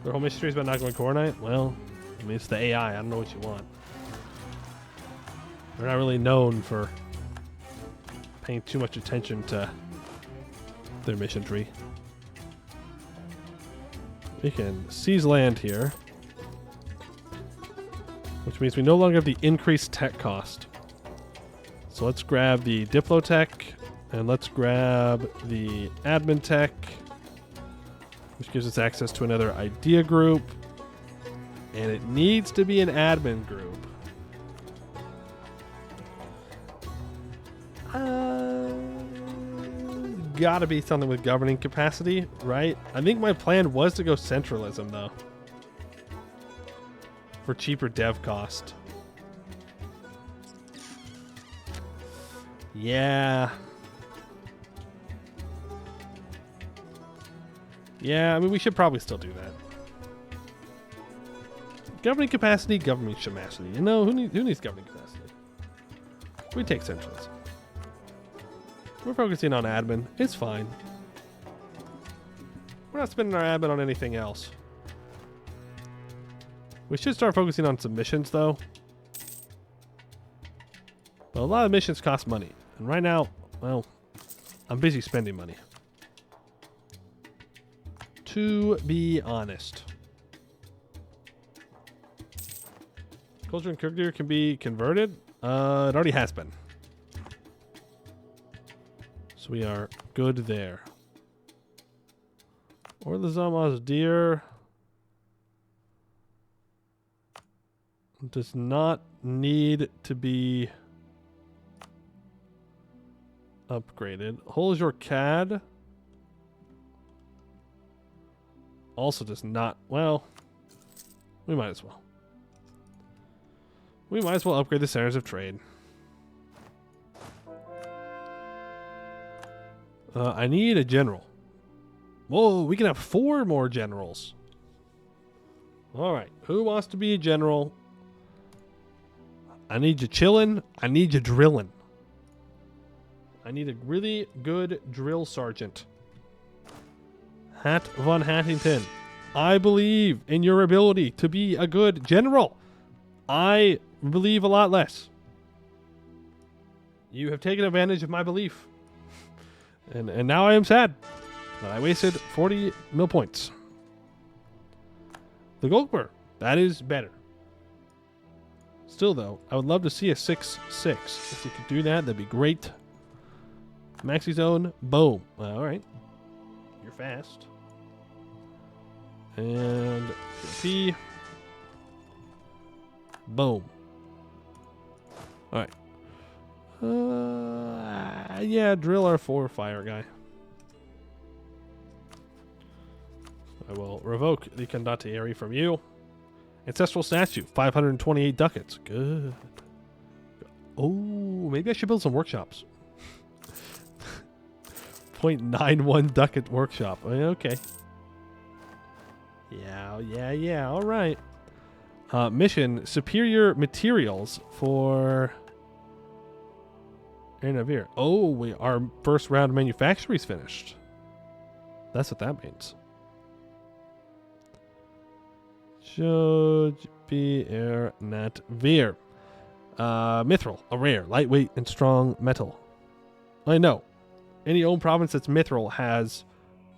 Speaker 1: Their whole mystery is about not going Coronite? Well, I mean, it's the AI. I don't know what you want. They're not really known for paying too much attention to their mission tree. We can seize land here, which means we no longer have the increased tech cost. So let's grab the Diplotech, and let's grab the Admin Tech, which gives us access to another idea group. And it needs to be an admin group. Gotta be something with governing capacity, right? I think my plan was to go centralism, though. For cheaper dev cost. Yeah. Yeah, I mean, we should probably still do that. Governing capacity, governing shamacity. You know, who needs governing capacity? We take centralism. We're focusing on admin. It's fine. We're not spending our admin on anything else. We should start focusing on some missions, though. But a lot of missions cost money. And right now, well, I'm busy spending money. To be honest. Culture and Cookdeer can be converted. It already has been. So we are good there. Or the Zamaz deer does not need to be upgraded. Holes your CAD also does not. Well, we might as well. We might as well upgrade the centers of trade. I need a general. Whoa, we can have 4 more generals. All right, who wants to be a general? I need you chilling. I need you drilling. I need a really good drill sergeant. Hat von Hattington. I believe in your ability to be a good general. I believe a lot less. You have taken advantage of my belief. And now I am sad that I wasted 40 mil points. The Goldberg, that is better. Still, though, I would love to see a 6-6. If you could do that, that'd be great. Maxi zone, boom. All right. You're fast. And P. Boom. All right. Yeah, drill our 4 fire guy. I will revoke the condottieri from you. Ancestral statue, 528 ducats. Good. Oh, maybe I should build some workshops. 0.91 ducat workshop. Okay. Yeah. All right. Mission, superior materials for Navir. Oh, our first round of manufacturing is finished. That's what that means. Should be air nat veer. Mithril, a rare, lightweight, and strong metal. I know. Any old province that's mithril has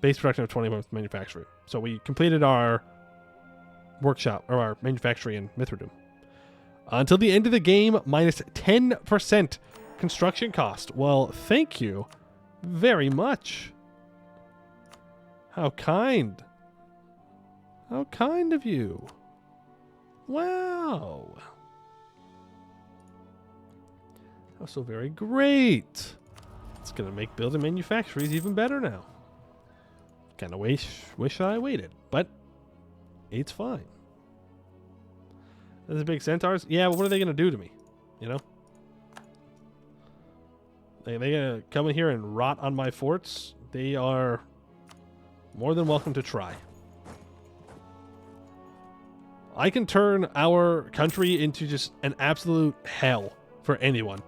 Speaker 1: base production of 20 months manufacturing. So we completed our workshop, or our manufacturing in Mithridum. Until the end of the game, minus 10% construction cost. Well, thank you very much. How kind. How kind of you. Wow. That's so very great. It's going to make building manufactories even better now. Kind of wish I waited, but it's fine. Those big centaurs? Yeah, well, what are they going to do to me? You know? Are they going to come in here and rot on my forts? They are more than welcome to try. I can turn our country into just an absolute hell for anyone.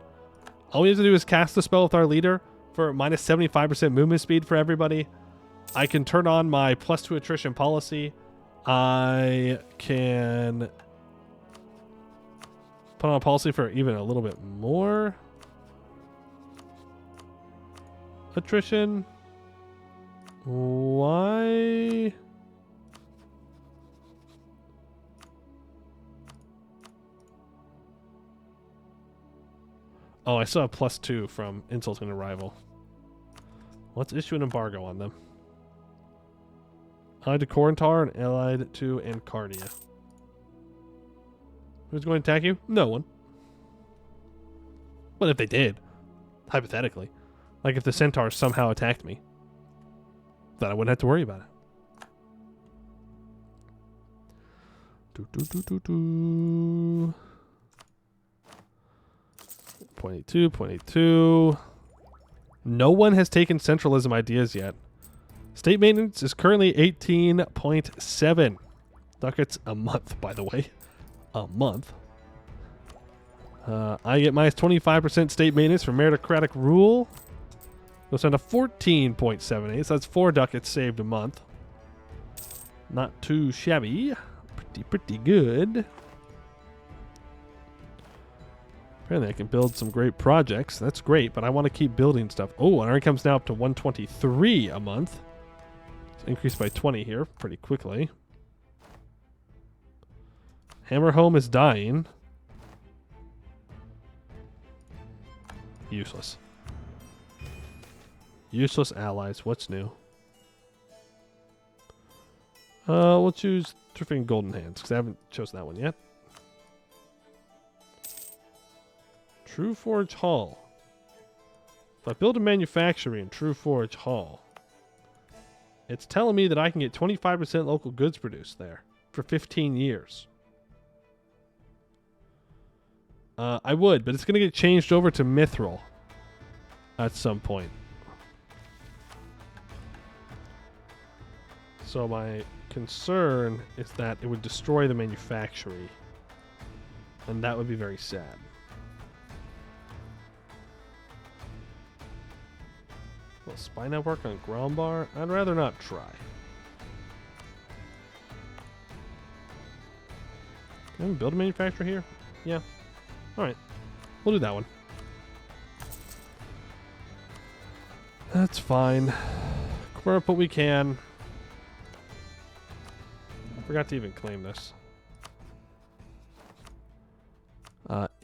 Speaker 1: All we have to do is cast the spell with our leader for minus 75% movement speed for everybody. I can turn on my +2 attrition policy. I can put on a policy for even a little bit more attrition. Why? Oh, I still have +2 from insulting a rival. Let's issue an embargo on them. Allied to Corintar and allied to Ancardia. Who's going to attack you? No one. But if they did, hypothetically, like if the centaurs somehow attacked me, then I wouldn't have to worry about it. 0.82. No one has taken centralism ideas yet. State maintenance is currently 18.7 ducats a month, by the way. A month. I get minus 25% state maintenance for meritocratic rule. Goes down to 14.78, so that's 4 ducats saved a month. Not too shabby. Pretty good. Apparently I can build some great projects. That's great, but I want to keep building stuff. Oh, and our income's now up to 123 a month. It's increased by 20 here pretty quickly. Hammerhome is dying. Useless. Useless allies. What's new? We'll choose Thrifting Golden Hands, because I haven't chosen that one yet. True Forge Hall. If I build a manufactory in True Forge Hall, it's telling me that I can get 25% local goods produced there for 15 years. I would, but it's going to get changed over to Mithril at some point. So my concern is that it would destroy the manufactory, and that would be very sad. Well, spy network on Grombar? I'd rather not try. Can we build a manufacturer here? Yeah. Alright. We'll do that one. That's fine. We're up what we can. Forgot to even claim this.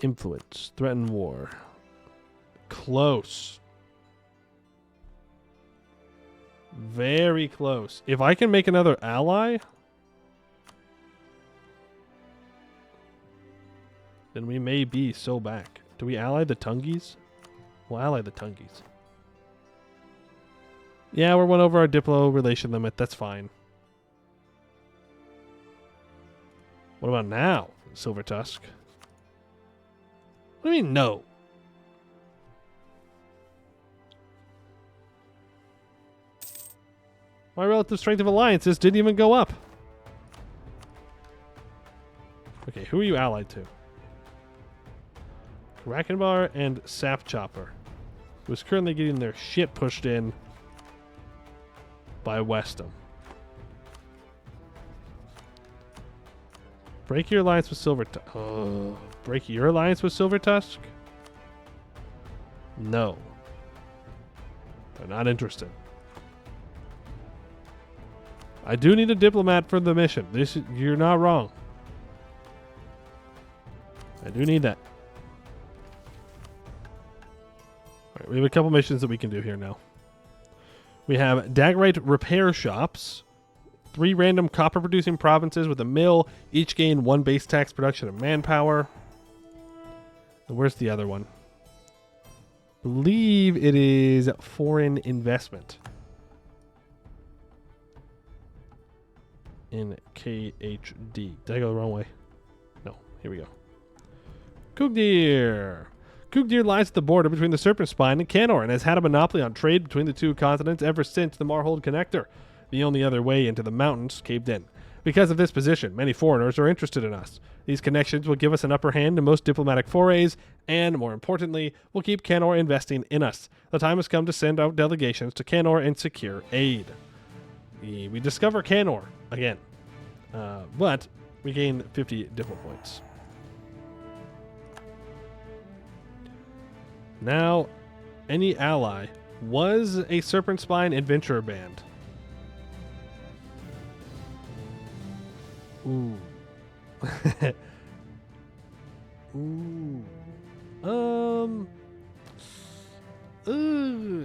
Speaker 1: Influence. Threaten war. Close. Very close. If I can make another ally, then we may be so back. Do we ally the Tungis? We'll ally the Tungis. Yeah, we're one over our Diplo relation limit. That's fine. What about now, Silver Tusk? What do you mean, no? My relative strength of alliances didn't even go up. Okay, who are you allied to? Anbennar and Sap Chopper, who's currently getting their shit pushed in by Westham. Break your alliance with Silver Tusk. Break your alliance with Silver Tusk? No. They're not interested. I do need a diplomat for the mission. You're not wrong. I do need that. Alright, we have a couple missions that we can do here now. We have Daggerite repair shops. 3 random copper producing provinces with a mill. Each gain 1 base tax production of manpower. And where's the other one? I believe it is foreign investment. In KHD. Did I go the wrong way? No. Here we go. Kugdir. Kugdir lies at the border between the Serpent Spine and Canor and has had a monopoly on trade between the 2 continents ever since the Marhold Connector, the only other way into the mountains, caved in. Because of this position, many foreigners are interested in us. These connections will give us an upper hand in most diplomatic forays, and, more importantly, will keep Canor investing in us. The time has come to send out delegations to Canor and secure aid. We discover Canor again, but we gain 50 diplo points. Now, any ally was a Serpent Spine adventurer band. Ooh. Ooh.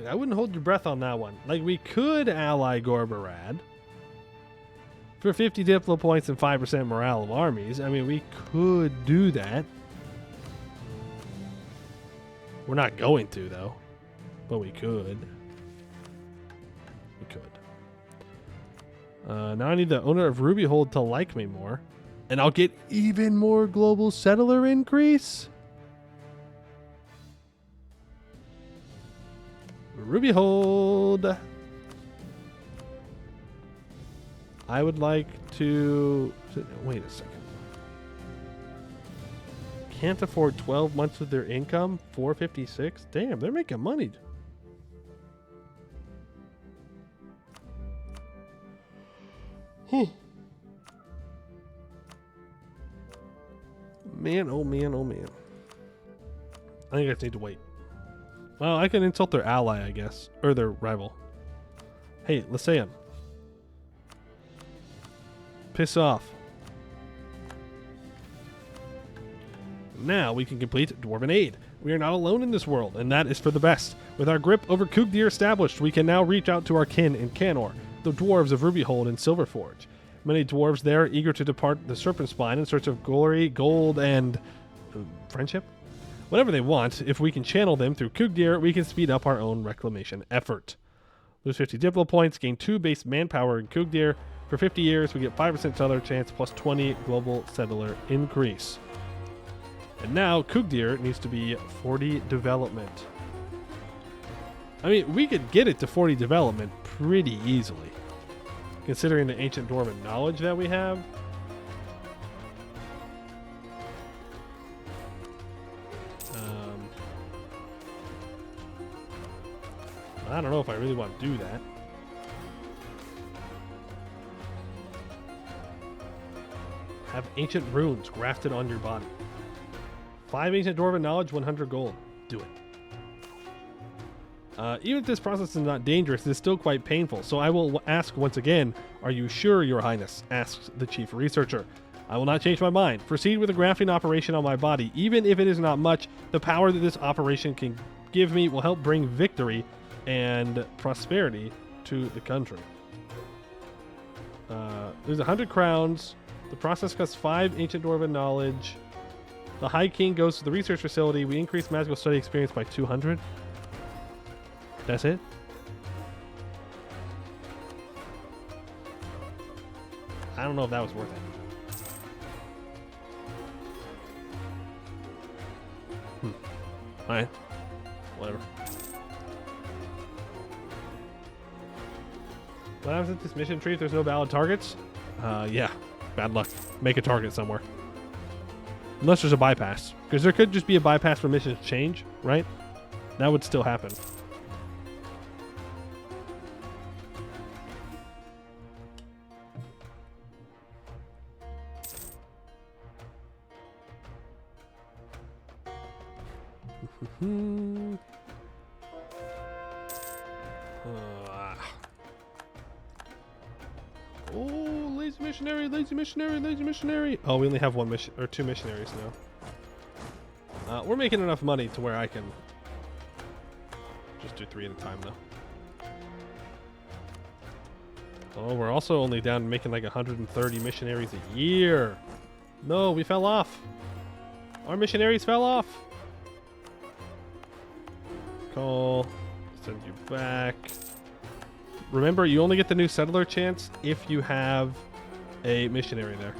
Speaker 1: I wouldn't hold your breath on that one. Like, we could ally Gorbarad for 50 diplo points and 5% morale of armies. I mean, we could do that. We're not going to, though. But we could. We could. Now I need the owner of Rubyhold to like me more. And I'll get even more global settler increase. Rubyhold. I would like to... Wait a second. Can't afford 12 months of their income? 456? Damn, they're making money. Man, oh man, oh man. I think I just need to wait. Well, I can insult their ally, I guess. Or their rival. Hey, Lysaean. Piss off. Now we can complete Dwarven Aid. We are not alone in this world, and that is for the best. With our grip over Kugdir established, we can now reach out to our kin in Canor, the dwarves of Rubyhold and Silverforge. Many dwarves there are eager to depart the Serpent Spine in search of glory, gold, and... friendship? Whatever they want, if we can channel them through Kugdir, we can speed up our own reclamation effort. Lose 50 diplo points, gain 2 base manpower in Kugdir. For 50 years, we get 5% settler chance plus 20 global settler increase. And now, Kugdir needs to be 40 development. I mean, we could get it to 40 development pretty easily, considering the ancient Dwarven knowledge that we have. I don't know if I really want to do that. Have ancient runes grafted on your body. 5 ancient Dwarven knowledge, 100 gold. Do it. Even if this process is not dangerous, it is still quite painful. So I will ask once again, are you sure, Your Highness? Asks the chief researcher. I will not change my mind. Proceed with a grafting operation on my body. Even if it is not much, the power that this operation can give me will help bring victory and prosperity to the country. There's 100 crowns. The process costs 5 ancient Dwarven knowledge. The High King goes to the research facility. We increase magical study experience by 200. That's it? I don't know if that was worth it. Alright. Whatever. What happens at this mission tree if there's no valid targets? Yeah. Bad luck. Make a target somewhere. Unless there's a bypass. Because there could just be a bypass for missions change, right? That would still happen. Oh, lazy missionary, lazy missionary, lazy missionary. Oh, we only have one mission or 2 missionaries now. We're making enough money to where I can just do 3 at a time, though. Oh, we're also only down to making like 130 missionaries a year. No, we fell off. Our missionaries fell off. Call. Send you back. Remember, you only get the new settler chance if you have a missionary there.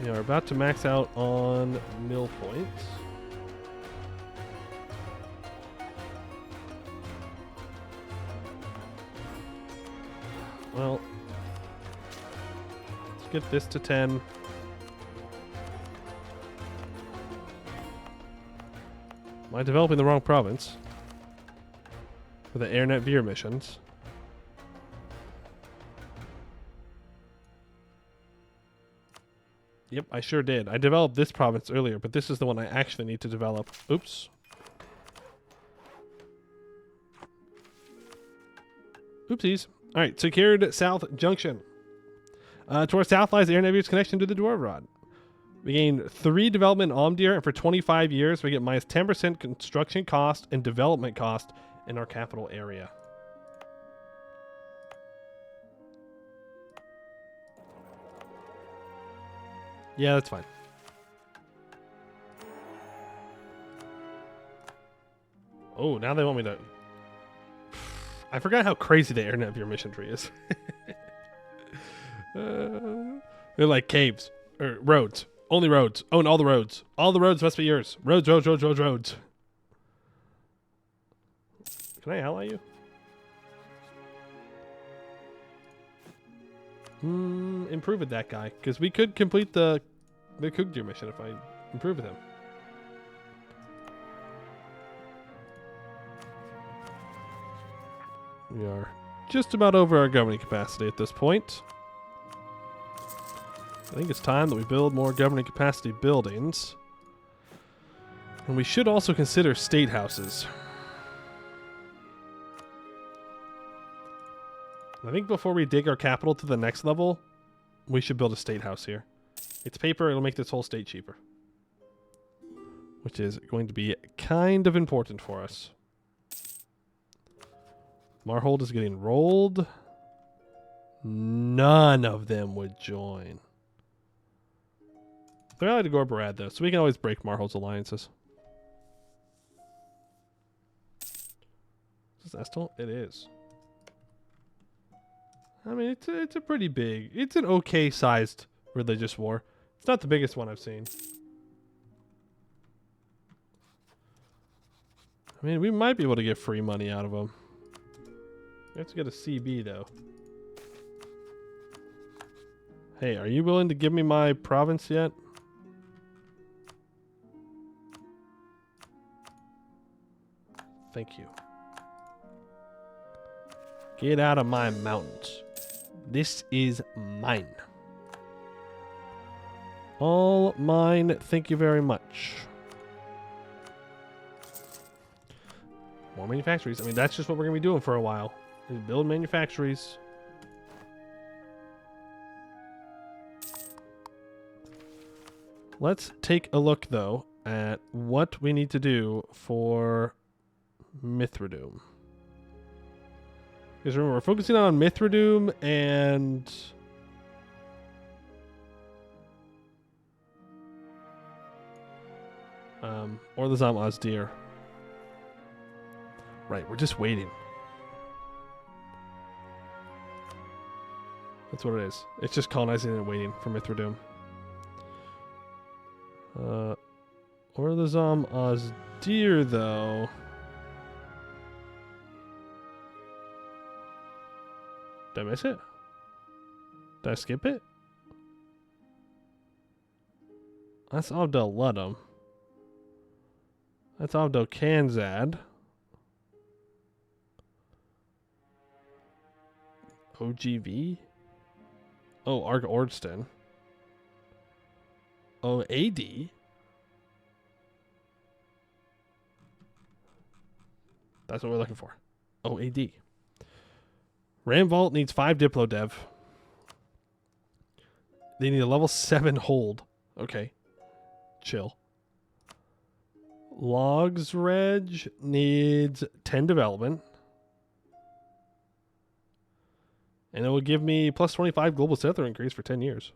Speaker 1: We are about to max out on mill points. Well, let's get this to 10. Am I developing the wrong province for the AirNet Veer missions? Yep, I sure did. I developed this province earlier, but this is the one I actually need to develop. Oops. Oopsies. All right, secured South Junction. To our south lies AirNet Veer's connection to the Dwarf Rod. We gain 3 development Omdir, and for 25 years, we get minus 10% construction cost and development cost in our capital area. Yeah, that's fine. Oh, now they want me to... I forgot how crazy the AirNet Veer mission tree is. They're like caves. Or roads. Only roads. Own all the roads. All the roads must be yours. Roads, roads, roads, roads, roads. Can I ally you? Improve with that guy. Because we could complete the Kugdir mission if I improve with him. We are just about over our governing capacity at this point. I think it's time that we build more governing capacity buildings. And we should also consider state houses. I think before we dig our capital to the next level, we should build a state house here. It's paper, it'll make this whole state cheaper. Which is going to be kind of important for us. Marhold is getting rolled. None of them would join. They're allied to Gorbarad, though, so we can always break Marhold's alliances. Is this Estel? It is. I mean, it's a pretty big... It's an okay-sized religious war. It's not the biggest one I've seen. I mean, we might be able to get free money out of them. We have to get a CB, though. Hey, are you willing to give me my province yet? Thank you. Get out of my mountains. This is mine. All mine, thank you very much. More manufactories. I mean, that's just what we're going to be doing for a while. Is build manufactories. Let's take a look, though, at what we need to do for Mithridoom. Because remember, we're focusing on Mithridoom and... Orlazam Ozdir. Right, we're just waiting. That's what it is. It's just colonizing and waiting for Mithridoom. Orlazam deer, though. Did I miss it? Did I skip it? That's Abdel Ludum. That's Abdel Kanzad. OGV? Oh, Arg Ordston. Oh, AD? That's what we're looking for. Oh, AD. Ram Vault needs 5 Diplo Dev. They need a level 7 hold. Okay. Chill. Logs Reg needs 10 development. And it will give me plus 25 global settler increase for 10 years.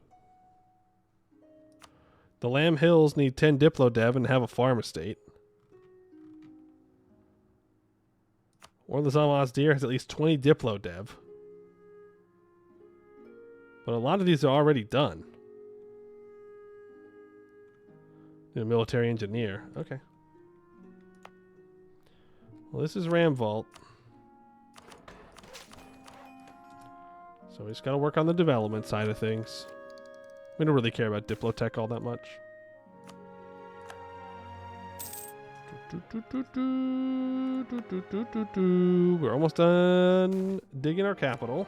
Speaker 1: The Lamb Hills need 10 Diplo Dev and have a farm estate. Or the Zama's Deer has at least 20 Diplo Dev. But a lot of these are already done. The military engineer. Okay. Well, this is Ram Vault. So we just got to work on the development side of things. We don't really care about Diplotech all that much. We're almost done digging our capital.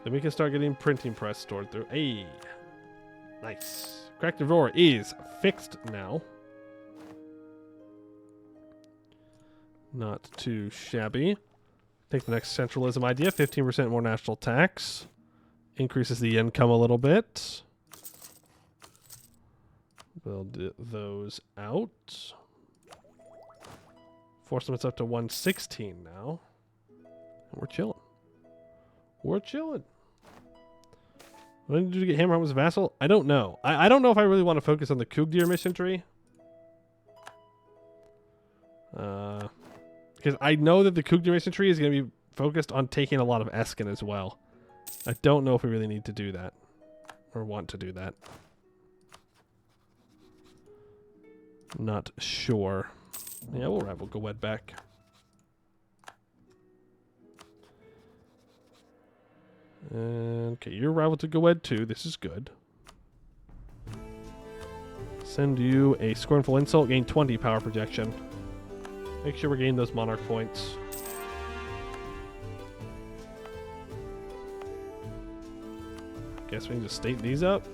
Speaker 1: Then we can start getting printing press stored through. Hey, nice. Cracked Drawer is fixed now. Not too shabby. Take the next centralism idea. 15% more national tax. Increases the income a little bit. Build those out. Force limits up to 116 now. And we're chilling. We're chilling. When did you get Hammerheart as a vassal? I don't know. I don't know if I really want to focus on the Kugdir mission tree. Because I know that the Kugdir mission tree is going to be focused on taking a lot of Eskin as well. I don't know if we really need to do that. Or want to do that. Not sure. Yeah, we'll rival Gowed back. Okay, you're rival to Gowed too. This is good. Send you a Scornful Insult. Gain 20 power projection. Make sure we're getting those monarch points. Guess we can just state these up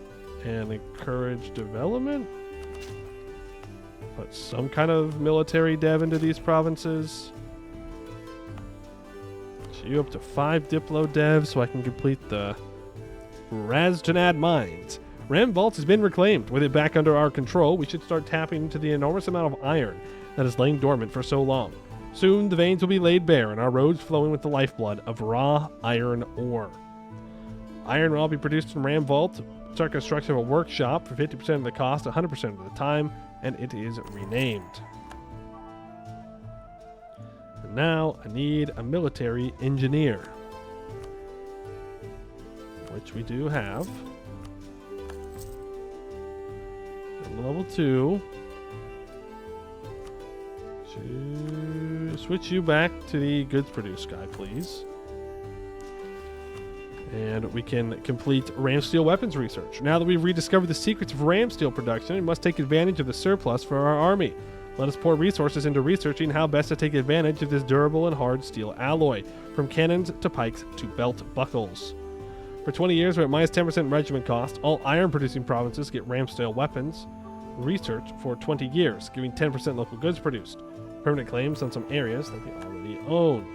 Speaker 1: and encourage development. Put some kind of military dev into these provinces. You up to 5 Diplo devs so I can complete the Razdanad mines. Ram Vault has been reclaimed. With it back under our control, we should start tapping into the enormous amount of iron that is laying dormant for so long. Soon, the veins will be laid bare and our roads flowing with the lifeblood of raw iron ore. Iron will all be produced in Ram Vault. Start construction of a workshop for 50% of the cost, 100% of the time, and it is renamed. And now, I need a military engineer. Which we do have. And level 2. Switch you back to the goods produce guy, please. And we can complete ram steel weapons research. Now that we've rediscovered the secrets of ram steel production, we must take advantage of the surplus for our army. Let us pour resources into researching how best to take advantage of this durable and hard steel alloy, from cannons to pikes to belt buckles. For 20 years, we're at minus 10% regiment cost. All iron-producing provinces get ram steel weapons research for 20 years, giving 10% local goods produced. Permanent claims on some areas that we already own.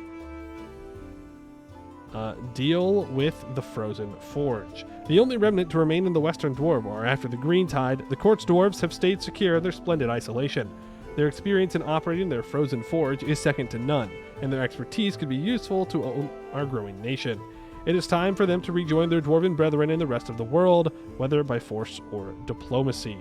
Speaker 1: Deal with the Frozen Forge. The only remnant to remain in the Western Dwarf War after the Green Tide, the Court's dwarves have stayed secure in their splendid isolation. Their experience in operating their Frozen Forge is second to none, and their expertise could be useful to our growing nation. It is time for them to rejoin their dwarven brethren in the rest of the world, whether by force or diplomacy.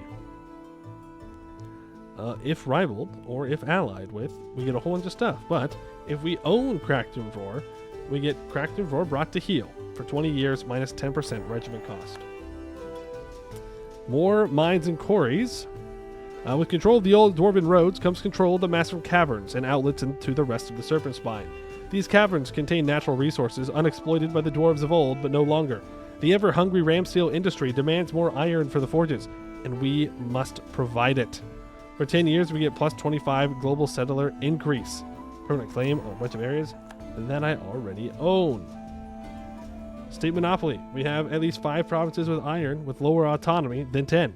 Speaker 1: If rivaled, or if allied with, we get a whole bunch of stuff. But if we own Crackdoom Vor, we get Crackdoom Vor brought to heel for 20 years, minus 10% regiment cost. More mines and quarries. With control of the old dwarven roads comes control of the massive caverns and outlets into the rest of the Serpent Spine. These caverns contain natural resources unexploited by the dwarves of old, but no longer. The ever-hungry Ramsteel industry demands more iron for the forges, and we must provide it. For 10 years, we get plus 25 global settler increase. Permanent claim on a bunch of areas that I already own. State monopoly. We have at least 5 provinces with iron with lower autonomy than 10.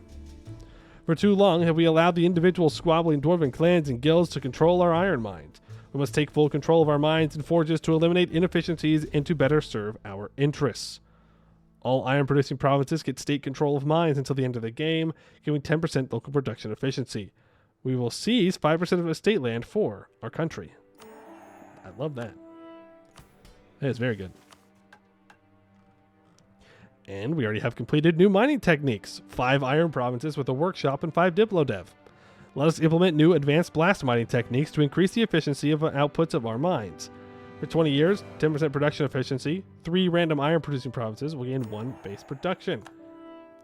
Speaker 1: For too long have we allowed the individual squabbling dwarven clans and guilds to control our iron mines. We must take full control of our mines and forges to eliminate inefficiencies and to better serve our interests. All iron-producing provinces get state control of mines until the end of the game, giving 10% local production efficiency. We will seize 5% of estate land for our country. I love that. That is very good. And we already have completed new mining techniques. 5 iron provinces with a workshop and 5 diplodev. Let us implement new advanced blast mining techniques to increase the efficiency of outputs of our mines. For 20 years, 10% production efficiency, 3 random iron producing provinces will gain 1 base production.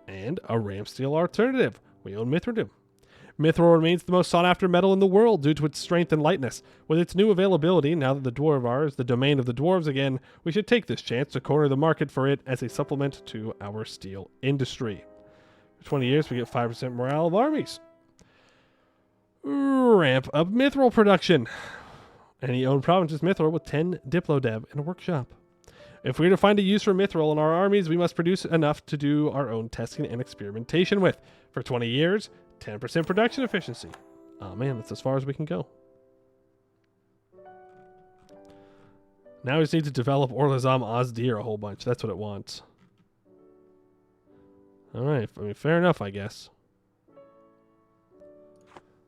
Speaker 1: And a Ramsteel alternative. We own Mithridum. Mithril remains the most sought after metal in the world due to its strength and lightness. With its new availability, now that the Dwarvar is the domain of the dwarves again, we should take this chance to corner the market for it as a supplement to our steel industry. For 20 years, we get 5% morale of armies. Ramp up Mithril production. Any owned province is Mithril with 10 diplodev and a workshop. If we are to find a use for Mithril in our armies, we must produce enough to do our own testing and experimentation with. For 20 years, 10% production efficiency. Oh man, that's as far as we can go. Now we just need to develop Orlazam Ozdir a whole bunch. That's what it wants. Alright, I mean, fair enough, I guess.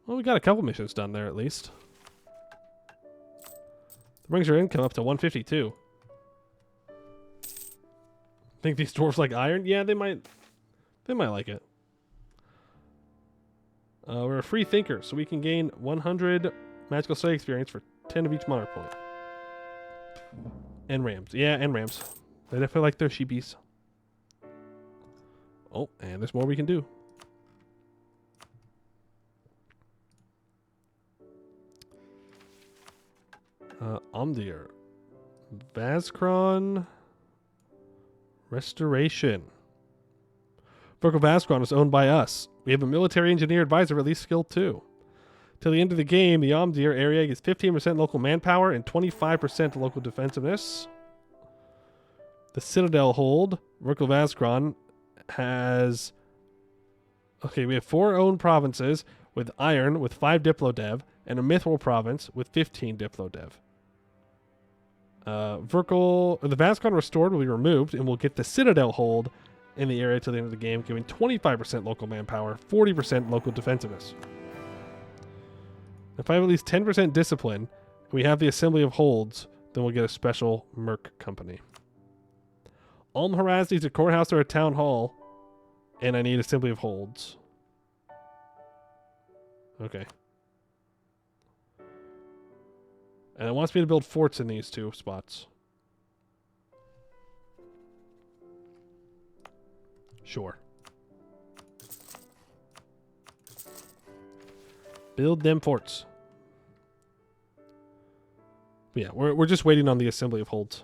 Speaker 1: Well, we got a couple missions done there at least. That brings our income up to 152. Think these dwarves like iron? Yeah, they might like it. We're a free thinker, so we can gain 100 magical study experience for 10 of each monarch point. And rams. Yeah, and rams. They definitely like their sheepies. Oh, and there's more we can do. Omdir. Vazcron. Restoration. Virgo Vazcron is owned by us. We have a military engineer advisor release skill too. Till the end of the game, the Omdir area gets 15% local manpower and 25% local defensiveness. The Citadel hold, Virgo Vazcron, has... Okay, we have 4 owned provinces with iron with 5 diplodev and a mithril province with 15 diplodev. The Vazcron restored will be removed and we'll get the Citadel hold in the area to the end of the game, giving 25% local manpower, 40% local defensiveness. If I have at least 10% discipline, and we have the Assembly of Holds, then we'll get a special Merc company. Alm Haraz needs a courthouse or a town hall, and I need Assembly of Holds. Okay. And it wants me to build forts in these 2 spots. Sure. Build them forts. But yeah, we're just waiting on the Assembly of Holds,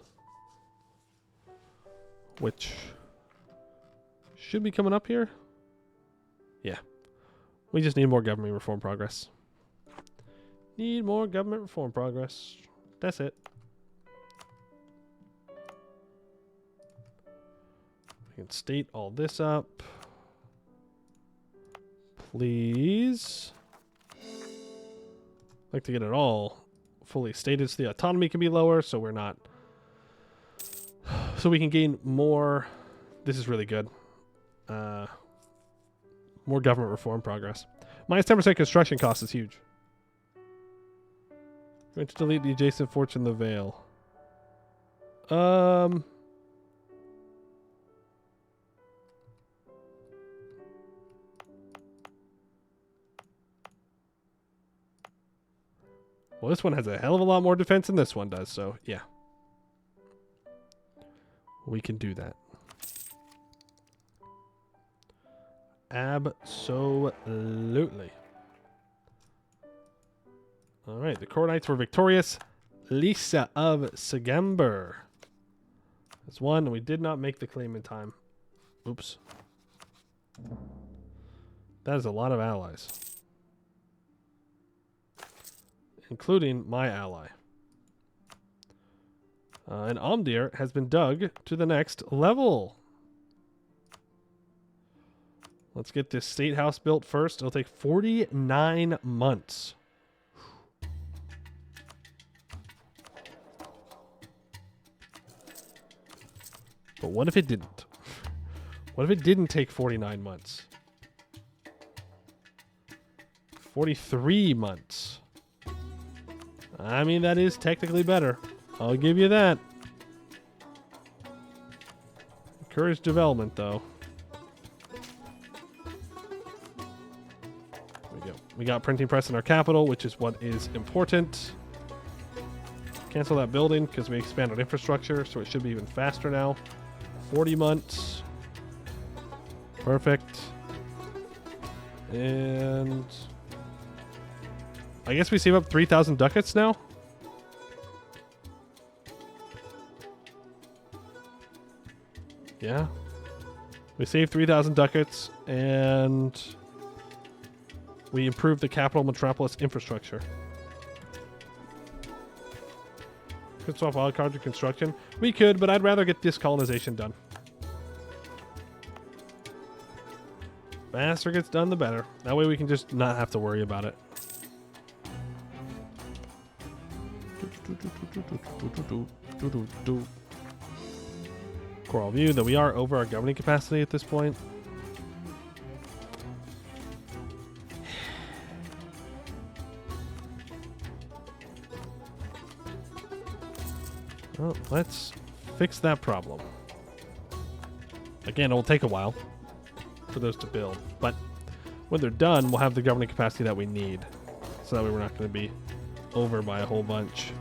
Speaker 1: which should be coming up here. Yeah. We just need more government reform progress. Need more government reform progress. That's it. We can state all this up. Please. I'd like to get it all fully stated so the autonomy can be lower, so we're not... So we can gain more... This is really good. More government reform progress. Minus 10% construction cost is huge. Going to delete the adjacent forts in the Vale. Well, this one has a hell of a lot more defense than this one does, so yeah. We can do that. Absolutely. All right, the Core Knights were victorious. Lisa of Sagamber has won, and we did not make the claim in time. Oops. That is a lot of allies. Including my ally. And Omdir has been dug to the next level. Let's get this state house built first. It'll take 49 months. But what if it didn't? What if it didn't take 49 months? 43 months. I mean, that is technically better. I'll give you that. Encourage development, though. There we go. We got printing press in our capital, which is what is important. Cancel that building because we expanded infrastructure, so it should be even faster now. 40 months. Perfect. And I guess we save up 3,000 ducats now. Yeah. We save 3,000 ducats and we improve the capital metropolis infrastructure. Could swap wildcard to construction. We could, but I'd rather get this colonization done. Faster gets done, the better. That way we can just not have to worry about it. Coral view that we are over our governing capacity at this point. Well, let's fix that problem. Again, it will take a while for those to build, but when they're done, we'll have the governing capacity that we need. So that way we're not going to be over by a whole bunch.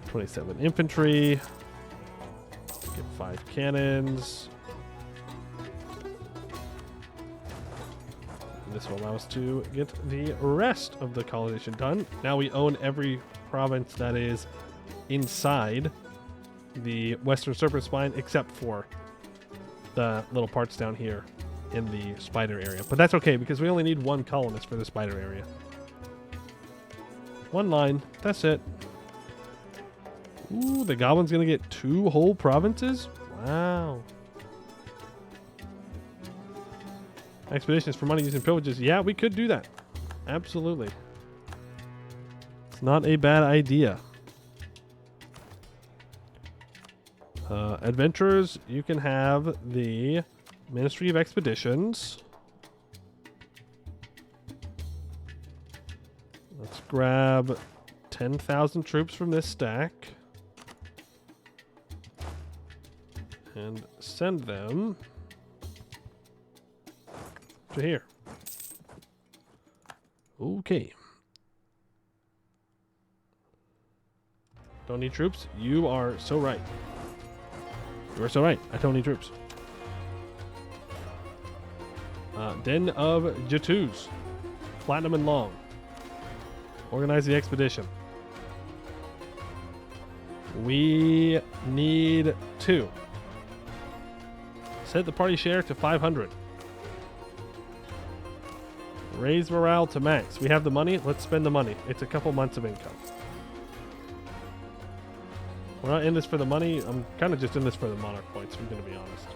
Speaker 1: 27 infantry. Get 5 cannons. And this will allow us to get the rest of the colonization done. Now we own every province that is inside the Western Serpent Spine, except for the little parts down here in the spider area. But that's okay, because we only need 1 colonist for the spider area. 1 line. That's it. Ooh, the goblin's gonna get 2 whole provinces? Wow. Expeditions for money using privileges. Yeah, we could do that. Absolutely. It's not a bad idea. Adventurers, you can have the Ministry of Expeditions. Let's grab 10,000 troops from this stack and send them to here. Okay. Don't need troops? You are so right. You are so right. I don't need troops. Den of Jatus. Platinum and Long. Organize the expedition. We need 2. Set the party share to 500. Raise morale to max. We have the money. Let's spend the money. It's a couple months of income. We're not in this for the money. I'm kind of just in this for the monarch points, I'm going to be honest.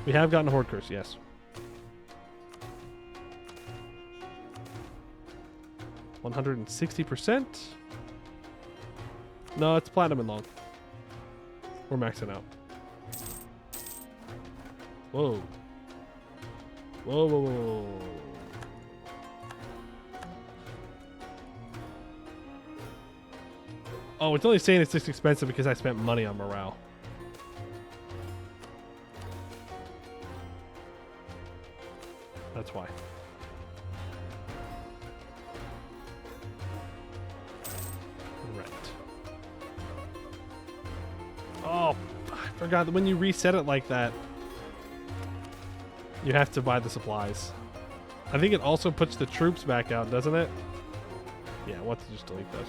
Speaker 1: We have gotten a horde curse, yes. %160%? No, it's platinum and long. We're maxing out. Whoa. Whoa, whoa, whoa. Oh, it's only saying it's this expensive because I spent money on morale. That's why. Right. Oh, I forgot that when you reset it like that, you have to buy the supplies. I think it also puts the troops back out, doesn't it? Yeah, I want to just delete those.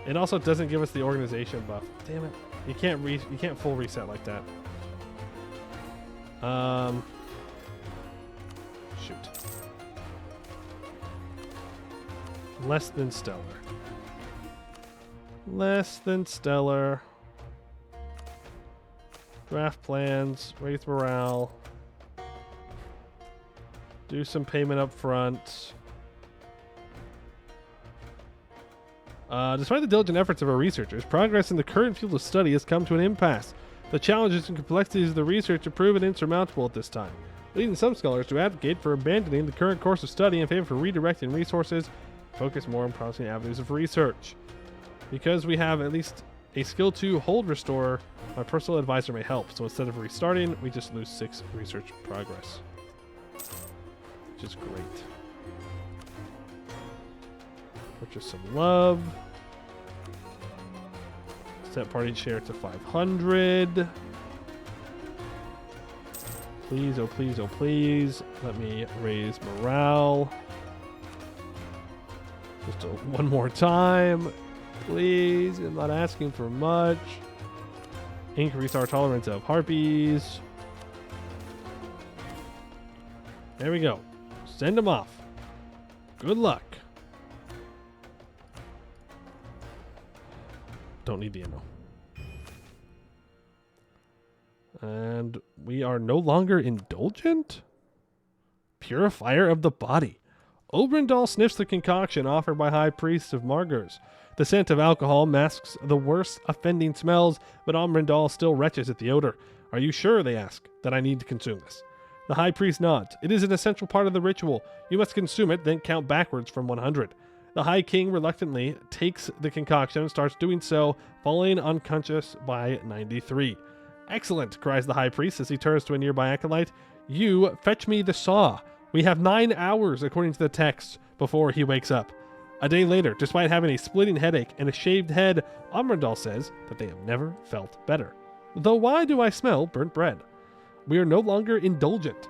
Speaker 1: It also doesn't give us the organization buff. Damn it. You can't full reset like that. Shoot. Less than stellar. Less than stellar. Draft plans. Raise morale. Do some payment up front. Despite the diligent efforts of our researchers, progress in the current field of study has come to an impasse. The challenges and complexities of the research have proven insurmountable at this time, leading some scholars to advocate for abandoning the current course of study in favor of redirecting resources, focus more on promising avenues of research. Because we have at least a skill 2 hold restore, my personal advisor may help. So instead of restarting, we just lose 6 research progress, which is great. Purchase some love. Set party share to 500. Please, oh please, oh please. Let me raise morale. Just one more time. Please, I'm not asking for much. Increase our tolerance of harpies. There we go. Send them off. Good luck. Don't need the ammo. And we are no longer indulgent? Purifier of the body. Oberndal sniffs the concoction offered by High Priests of Margers. The scent of alcohol masks the worst offending smells, but Oberndal still retches at the odor. Are you sure, they ask, that I need to consume this? The High Priest nods. It is an essential part of the ritual. You must consume it, then count backwards from 100. The High King reluctantly takes the concoction and starts doing so, falling unconscious by 93. Excellent, cries the High Priest as he turns to a nearby acolyte. You fetch me the saw. We have 9 hours, according to the text, before he wakes up. A day later, despite having a splitting headache and a shaved head, Oberndal says that they have never felt better. Though why do I smell burnt bread? We are no longer indulgent.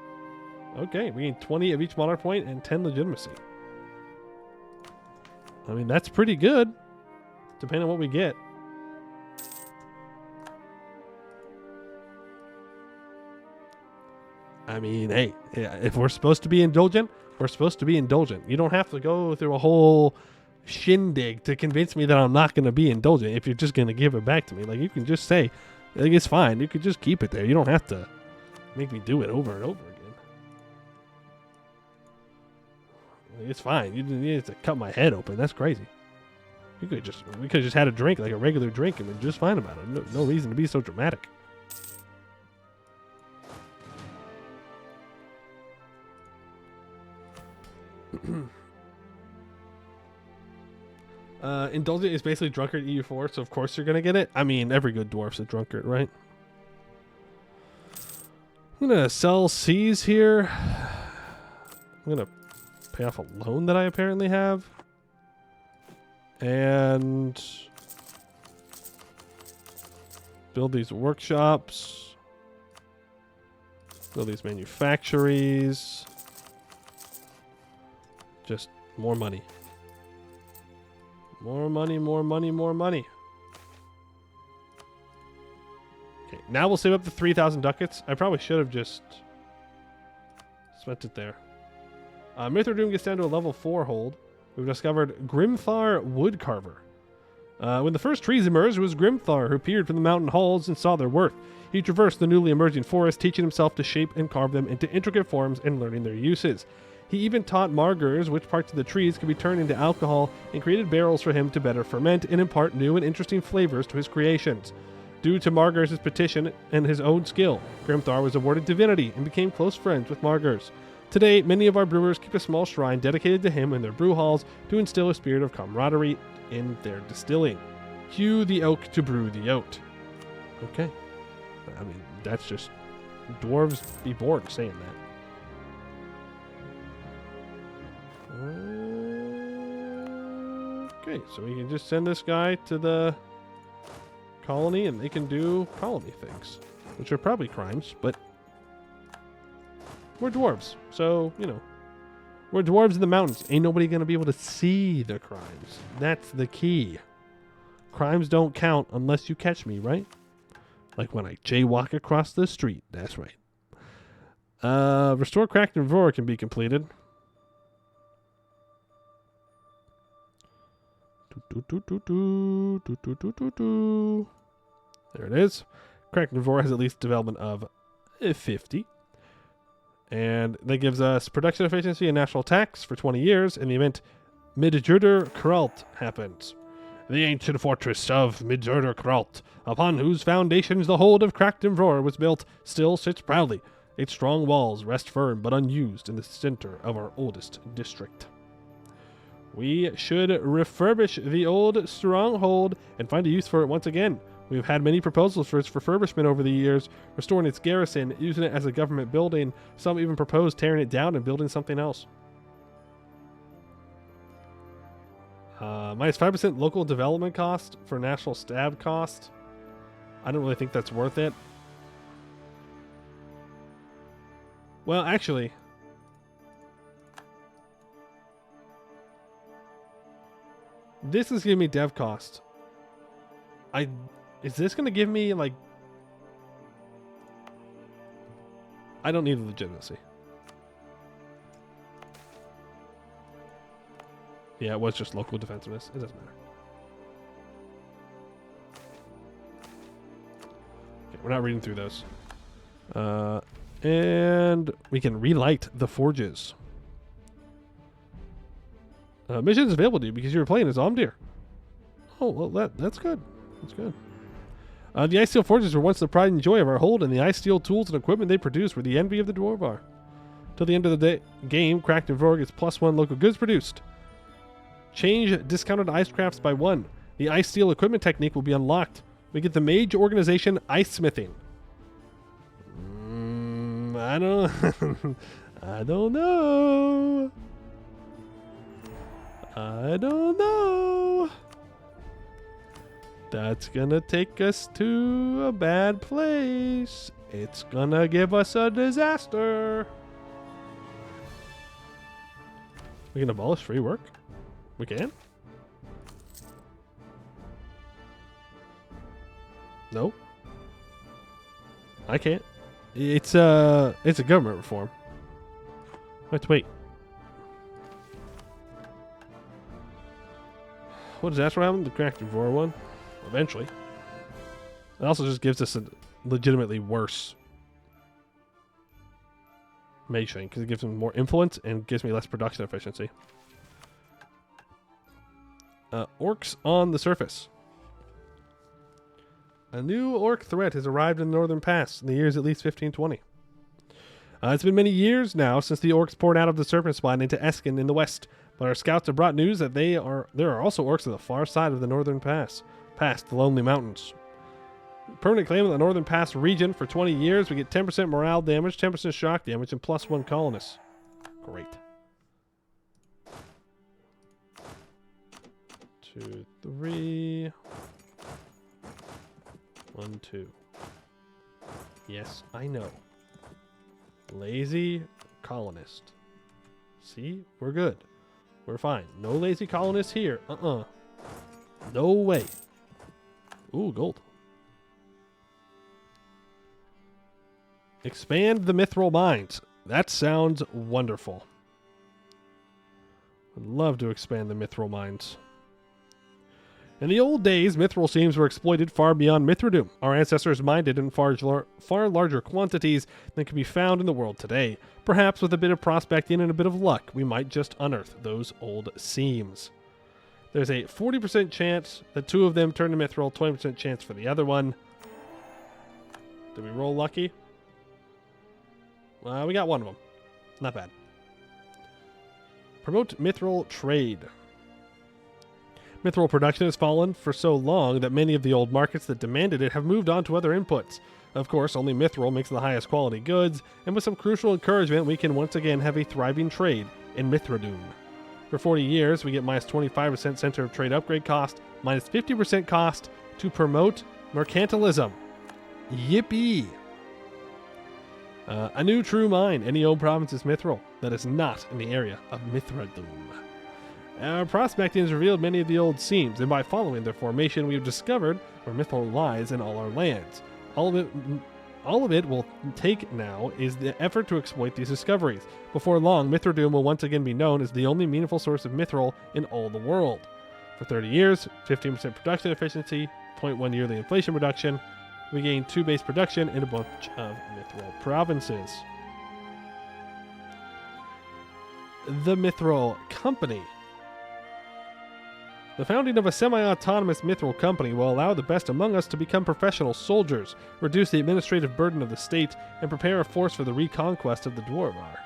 Speaker 1: Okay, we gain 20 of each monarch point and 10 legitimacy. I mean, that's pretty good, depending on what we get. I mean, hey, if we're supposed to be indulgent, we're supposed to be indulgent. You don't have to go through a whole shindig to convince me that I'm not going to be indulgent if you're just going to give it back to me. Like, you can just say, like, it's fine. You could just keep it there. You don't have to make me do it over and over again. It's fine. You didn't need to cut my head open. That's crazy. We could have just had a drink, like a regular drink, and been just fine about it. No reason to be so dramatic. Indulgent is basically drunkard EU4, so of course you're gonna get it. I mean, every good dwarf's a drunkard, right? I'm gonna sell C's here. I'm gonna pay off a loan that I apparently have. And build these workshops. Build these manufactories. Just more money. More money, more money, more money. Okay, now we'll save up the 3,000 ducats. I probably should have just spent it there. Mithradoom gets down to a level 4 hold. We've discovered Grimthar Woodcarver. When the first trees emerged, it was Grimthar who peered from the mountain halls and saw their worth. He traversed the newly emerging forest, teaching himself to shape and carve them into intricate forms and learning their uses. He even taught Margers which parts of the trees could be turned into alcohol and created barrels for him to better ferment and impart new and interesting flavors to his creations. Due to Margers' petition and his own skill, Grimthar was awarded divinity and became close friends with Margers. Today, many of our brewers keep a small shrine dedicated to him in their brew halls to instill a spirit of camaraderie in their distilling. Hew the oak to brew the oat. Okay. I mean, that's just... Dwarves be bored saying that. Okay, so we can just send this guy to the colony and they can do colony things, which are probably crimes, but we're dwarves, so, you know, We're dwarves in the mountains. Ain't nobody going to be able to see the crimes. That's the key. Crimes don't count unless you catch me, right? Like when I jaywalk across the street. That's right. Restore Cracked and Roar can be completed. There it is. Cracked and Roar has at least development of 50. And that gives us production efficiency and national tax for 20 years in the event Midjurder Kralt happens. The ancient fortress of Midjurder Kralt, upon whose foundations the hold of Cracked and Roar was built, still sits proudly. Its strong walls rest firm but unused in the center of our oldest district. We should refurbish the old stronghold and find a use for it once again. We've had many proposals for its refurbishment over the years, restoring its garrison, using it as a government building. Some even propose tearing it down and building something else. Minus 5% local development cost for national stab cost. I don't really think that's worth it. Well, actually, this is giving me dev cost. Is this going to give me, like... I don't need the legitimacy. Yeah, it was just local defensiveness. It doesn't matter. Okay, we're not reading through those. And we can relight the forges. Missions available to you because you were playing as Omdir. Oh, well, that's good. That's good. The ice steel forges were once the pride and joy of our hold, and the ice steel tools and equipment they produce were the envy of the Dwarvar. Till the end of the game, Cracked and Roar gets +1 local goods produced. Change discounted ice crafts by 1. The ice steel equipment technique will be unlocked. We get the mage organization ice smithing. I don't I don't know. I don't know. That's gonna take us to a bad place. It's gonna give us a disaster. We can abolish free work? We can? No. I can't. It's a government reform. Wait. What is that what happened? The Cracked and Roar one? Eventually. It also just gives us a legitimately worse mage thing because it gives them more influence and gives me less production efficiency. Orcs on the surface. A new orc threat has arrived in the Northern Pass in the years at least 1520. It's been many years now since the orcs poured out of the Serpent Spine into Eskin in the west, but our scouts have brought news that there are also orcs on the far side of the Northern Pass, past the Lonely Mountains. Permanent claim of the Northern Pass region for 20 years. We get 10% morale damage, 10% shock damage, and +1 colonists. Great. 2, 3. 1, 2. Yes, I know. Lazy colonist. See? We're good. We're fine. No lazy colonists here. No way. Ooh, gold. Expand the mithril mines. That sounds wonderful. I'd love to expand the mithril mines. In the old days, mithril seams were exploited far beyond Mithradoom. Our ancestors mined it in far larger quantities than can be found in the world today. Perhaps with a bit of prospecting and a bit of luck, we might just unearth those old seams. There's a 40% chance that 2 of them turn to mithril, 20% chance for the other one. Did we roll lucky? We got 1 of them. Not bad. Promote mithril trade. Mithril production has fallen for so long that many of the old markets that demanded it have moved on to other inputs. Of course, only mithril makes the highest quality goods, and with some crucial encouragement, we can once again have a thriving trade in Mithradoom. For 40 years, we get minus 25% center of trade upgrade cost, minus 50% cost to promote mercantilism. Yippee! A new true mine. Any old province is mithril. that is not in the area of Mithradum. Our prospecting has revealed many of the old seams, and by following their formation, we have discovered where Mithril lies in all our lands. All of it will take now is the effort to exploit these discoveries. Before long, Mithradum will once again be known as the only meaningful source of Mithril in all the world. For 30 years, 15% production efficiency, 0.1 yearly inflation reduction, we gain 2 base production in a bunch of Mithril provinces. The Mithril Company. The founding of a semi-autonomous Mithril company will allow the best among us to become professional soldiers, reduce the administrative burden of the state, and prepare a force for the reconquest of the Dwarvar.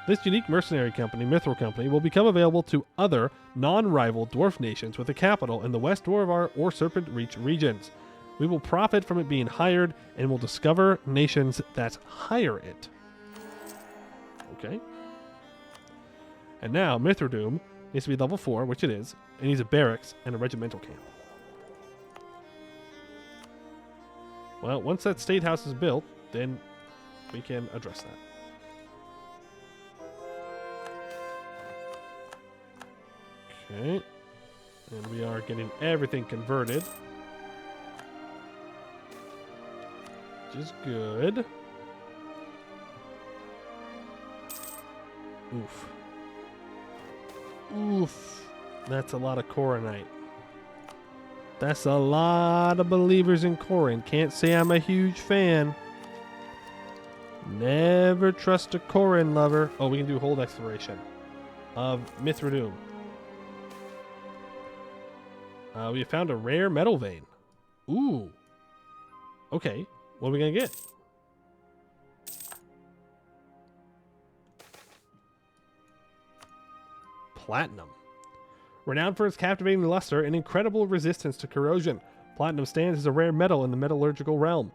Speaker 1: This unique mercenary company, Mithril Company, will become available to other, non-rival dwarf nations with a capital in the West Dwarvar or Serpent Reach regions. We will profit from it being hired and will discover nations that hire it. Okay. And now, Mithradum needs to be level 4, which it is. It needs a barracks and a regimental camp. Well, once that state house is built, then we can address that. Okay. And we are getting everything converted. Which is good. Oof. Oof. That's a lot of Coronite. That's a lot of believers in Corin. Can't say I'm a huge fan. Never trust a Corin lover. Oh, we can do hold exploration of Mithradum. We have found a rare metal vein. Ooh. Okay. What are we going to get? Platinum. Renowned for its captivating luster and incredible resistance to corrosion, platinum stands as a rare metal in the metallurgical realm.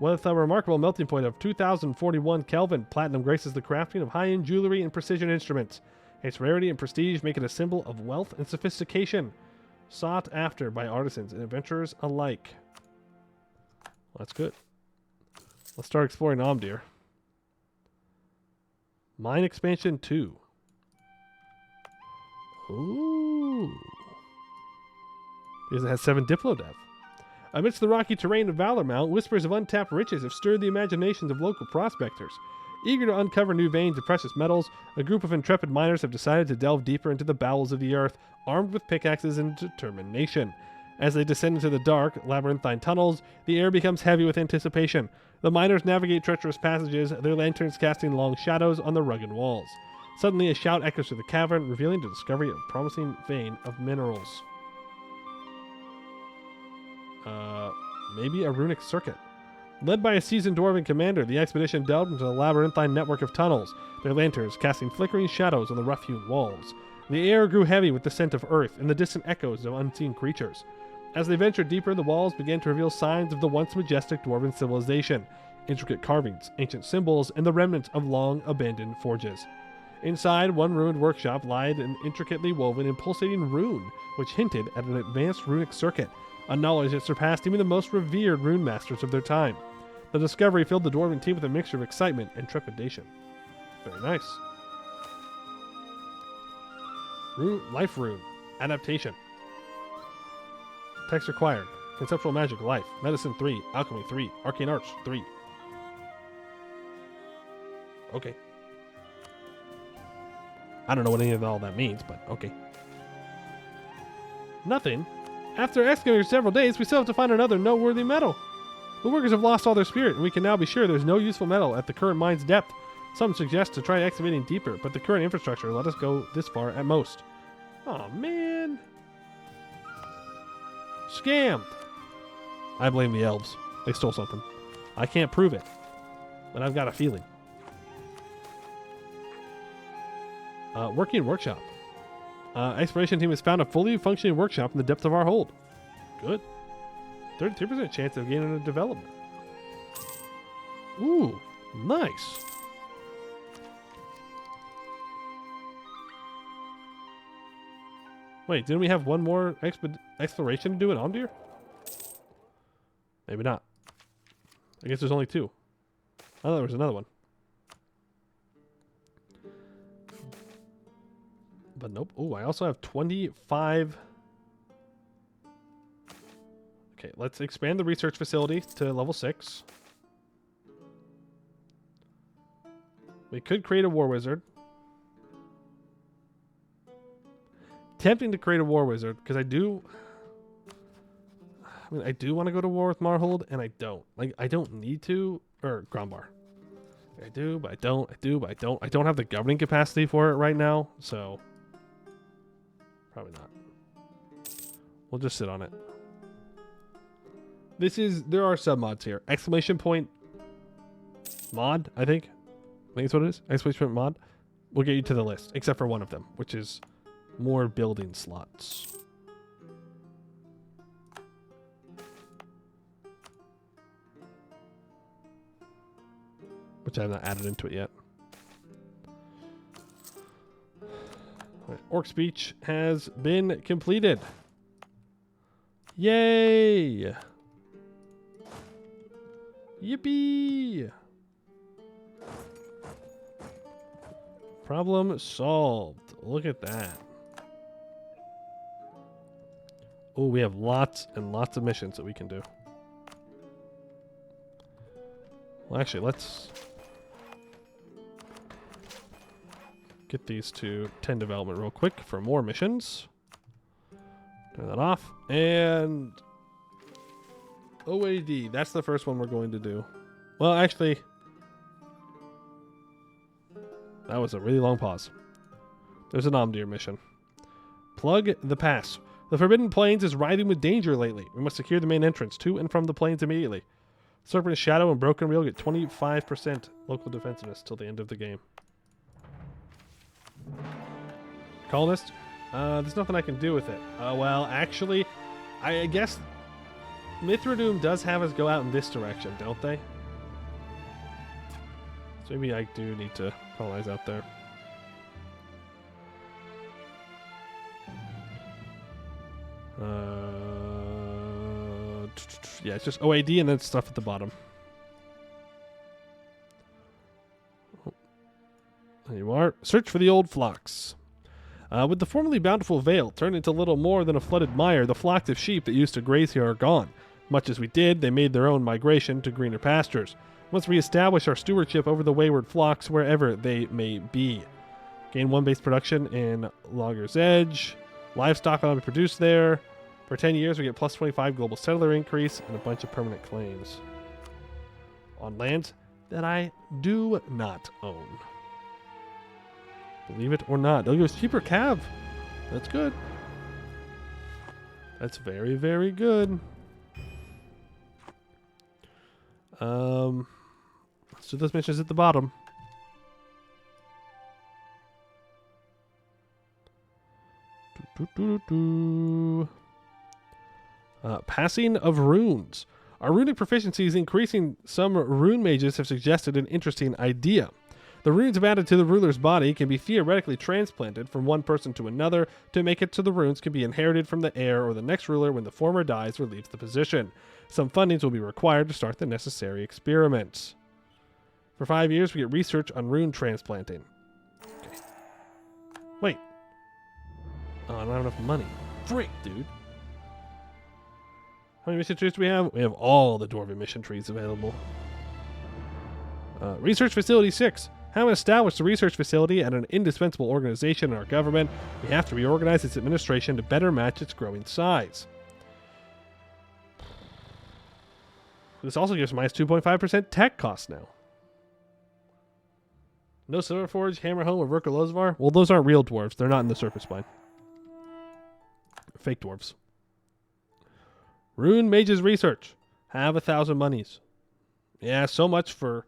Speaker 1: With a remarkable melting point of 2041 Kelvin, platinum graces the crafting of high-end jewelry and precision instruments. Its rarity and prestige make it a symbol of wealth and sophistication, sought after by artisans and adventurers alike. Well, that's good. Let's start exploring Omdir. Mine Expansion 2. Ooh. Because it has 7 Diplodev. Amidst the rocky terrain of Valor Mount, whispers of untapped riches have stirred the imaginations of local prospectors. Eager to uncover new veins of precious metals, a group of intrepid miners have decided to delve deeper into the bowels of the earth, armed with pickaxes and determination. As they descend into the dark, labyrinthine tunnels, the air becomes heavy with anticipation. The miners navigate treacherous passages, their lanterns casting long shadows on the rugged walls. Suddenly, a shout echoes through the cavern, revealing the discovery of a promising vein of minerals. Maybe a runic circuit. Led by a seasoned dwarven commander, the expedition delved into the labyrinthine network of tunnels, their lanterns casting flickering shadows on the rough-hewn walls. The air grew heavy with the scent of earth and the distant echoes of unseen creatures. As they ventured deeper, the walls began to reveal signs of the once majestic dwarven civilization, intricate carvings, ancient symbols, and the remnants of long-abandoned forges. Inside, one ruined workshop lied an intricately woven and pulsating rune, which hinted at an advanced runic circuit, a knowledge that surpassed even the most revered rune masters of their time. The discovery filled the dwarven team with a mixture of excitement and trepidation. Very nice. Life rune. Adaptation. Text required. Conceptual magic, life. Medicine 3. Alchemy 3. Arcane arts 3. Okay. I don't know what any of all that means, but okay. Nothing. After excavating for several days, we still have to find another noteworthy metal. The workers have lost all their spirit, and we can now be sure there's no useful metal at the current mine's depth. Some suggest to try excavating deeper, but the current infrastructure let us go this far at most. Oh man. Scammed. I blame the elves. They stole something. I can't prove it, but I've got a feeling. Working workshop. Exploration team has found a fully functioning workshop in the depth of our hold. Good. 32% chance of gaining a development. Ooh, nice. Wait, didn't we have one more exploration to do in Omdir? Maybe not. I guess there's only 2. I thought there was another one. But nope. Oh, I also have 25. Okay, let's expand the research facility to level 6. We could create a war wizard. Tempting to create a war wizard because I do want to go to war with Marhold, and I don't. Like, I don't need to. Or Grombar. I do, but I don't. I do, but I don't. I don't have the governing capacity for it right now, so probably not. We'll just sit on it. There are submods here. Exclamation point mod, I think. I think that's what it is. Exclamation point mod. We'll get you to the list, except for one of them, which is more building slots. Which I have not added into it yet. Right, Orc speech has been completed. Yay! Yippee! Problem solved. Look at that. Oh, we have lots and lots of missions that we can do. Well, actually, let's get these to 10 development real quick for more missions. Turn that off. And OAD. That's the first one we're going to do. Well, actually, that was a really long pause. There's an Omdir mission. Plug the pass. The Forbidden Plains is riding with danger lately. We must secure the main entrance to and from the plains immediately. Serpent Shadow and Broken Reel get 25% local defensiveness till the end of the game. Colonist? There's nothing I can do with it. Well, actually, I guess Mithradoom does have us go out in this direction, don't they? So maybe I do need to colonize out there. Yeah, it's just OAD and then stuff at the bottom. Oh, there you are. Search for the old flocks. With the formerly bountiful vale turned into little more than a flooded mire, the flocks of sheep that used to graze here are gone. Much as we did, they made their own migration to greener pastures. We must reestablish our stewardship over the wayward flocks wherever they may be. Gain 1 base production in Logger's Edge. Livestock will be produced there. For 10 years, we get plus 25 global settler increase and a bunch of permanent claims on lands that I do not own. Believe it or not. They'll give us cheaper cav. That's good. That's very, very good. Let's do those missions at the bottom. Passing of runes. Our runic proficiency is increasing. Some rune mages have suggested an interesting idea. The runes added to the ruler's body can be theoretically transplanted from one person to another to make it so the runes can be inherited from the heir or the next ruler when the former dies or leaves the position. Some fundings will be required to start the necessary experiments. For 5 years, we get research on rune transplanting. Okay. Wait. Oh, I don't have enough money. Frick, dude. How many mission trees do we have? We have all the Dwarven mission trees available. Research Facility 6. Having established the research facility and an indispensable organization in our government, we have to reorganize its administration to better match its growing size. This also gives minus 2.5% tech cost now. No Silverforge, Hammerhome, or Verkolozvar? Well, those aren't real dwarves. They're not in the surface spine. Fake dwarves. Rune Mages Research. Have 1,000 monies. Yeah, so much for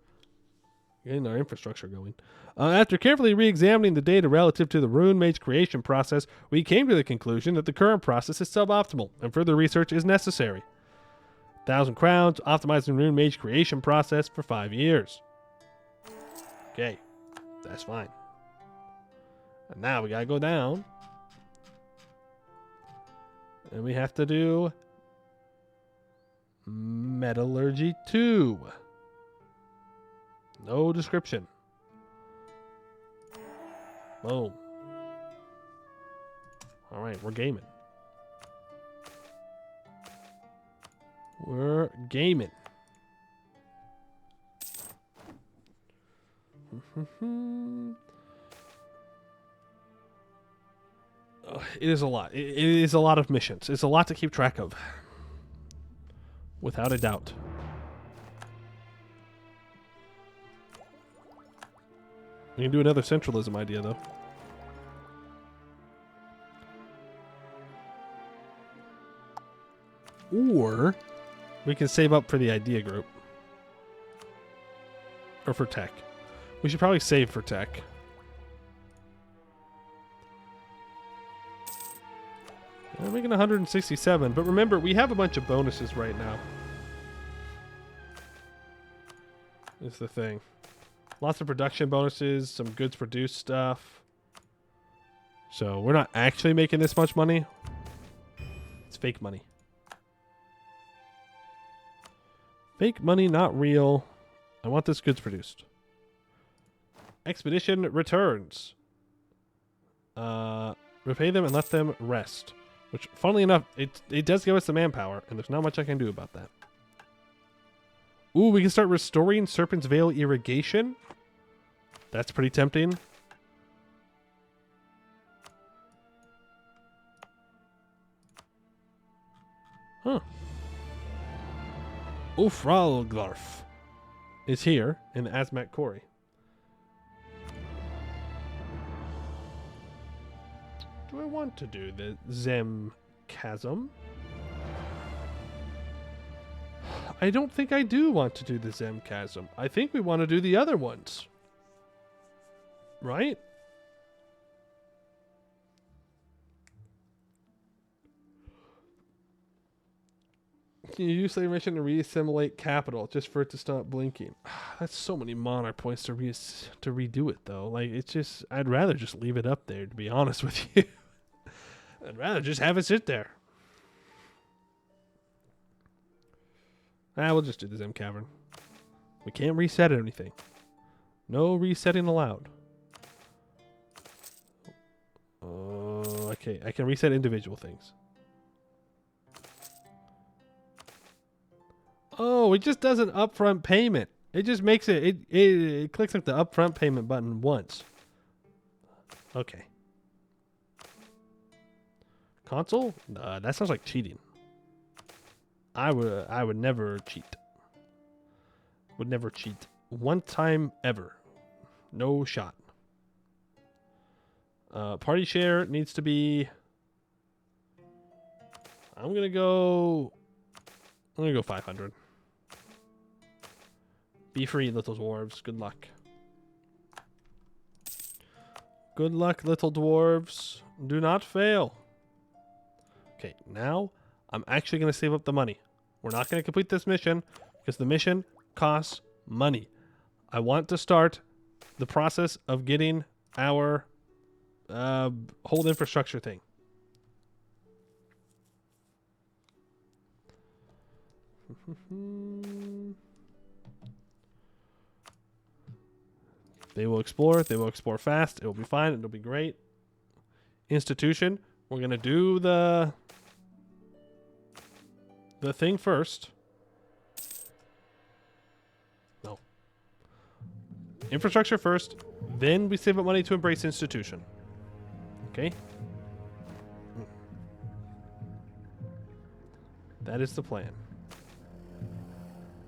Speaker 1: getting our infrastructure going. After carefully re-examining the data relative to the Rune Mage creation process, we came to the conclusion that the current process is suboptimal and further research is necessary. 1,000 crowns, optimizing Rune Mage creation process for 5 years. Okay, that's fine. And now we gotta go down. And we have to do Metallurgy 2. No description. Boom. All right, we're gaming. We're gaming. It is a lot. It is a lot of missions. It's a lot to keep track of. Without a doubt. We can do another centralism idea, though. Or we can save up for the idea group. Or for tech. We should probably save for tech. We're making 167, but remember, we have a bunch of bonuses right now. Is the thing. Lots of production bonuses, some goods produced stuff. So we're not actually making this much money. It's fake money. Fake money, not real. I want this goods produced. Expedition returns. Repay them and let them rest. Which, funnily enough, it does give us the manpower, and there's not much I can do about that. Ooh, we can start restoring Serpent's Veil irrigation. That's pretty tempting. Huh. Dwarf is here in the Azmat Quarry. Do I want to do the Zem Chasm? I don't think I do want to do the Zem Chasm. I think we want to do the other ones. Right? Can you use the mission to reassimilate capital just for it to stop blinking? That's so many monarch points to redo it, though. Like, it's just... I'd rather just leave it up there, to be honest with you. I'd rather just have it sit there. We'll just do the Zem Cavern. We can't reset anything. No resetting allowed. Okay, I can reset individual things. Oh, it just does an upfront payment. It just makes it... It clicks like the upfront payment button once. Okay. Console? That sounds like cheating. I would never cheat. Would never cheat. One time ever. No shot. Party share needs to be... I'm gonna go 500. Be free, little dwarves. Good luck. Good luck, little dwarves. Do not fail. Okay, now I'm actually going to save up the money. We're not going to complete this mission because the mission costs money. I want to start the process of getting our whole infrastructure thing. They will explore. They will explore fast. It will be fine. It'll be great. Institution. We're going to do the thing first. No. Infrastructure first. Then we save up money to embrace institution. Okay? That is the plan.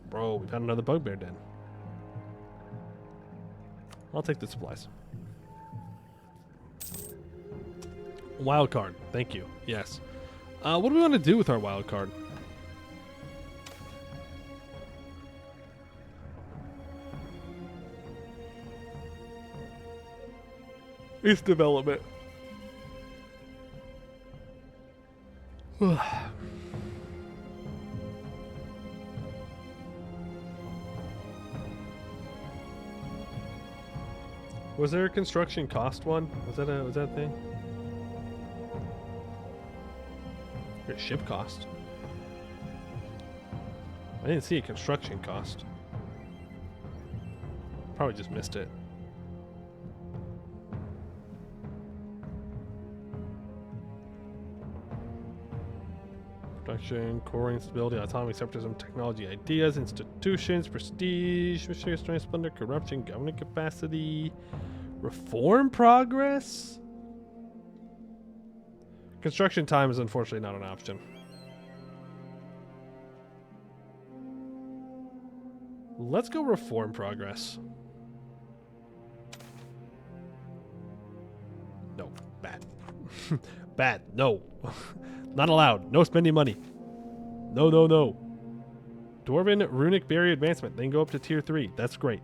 Speaker 1: Bro, we found another bugbear den. I'll take the supplies. Wild card. Thank you. Yes. What do we want to do with our wild card? It's development. Was there a construction cost one? Was that a thing? Or ship cost? I didn't see a construction cost. Probably just missed it. Production, core instability, autonomy, separatism, technology, ideas, institutions, prestige, mysterious strength, splendor, corruption, government capacity, reform progress. Construction time is unfortunately not an option. Let's go reform progress. No, bad. Bad, no. Not allowed. No spending money. No, no, no. Dwarven runic barrier advancement. Then go up to tier 3. That's great.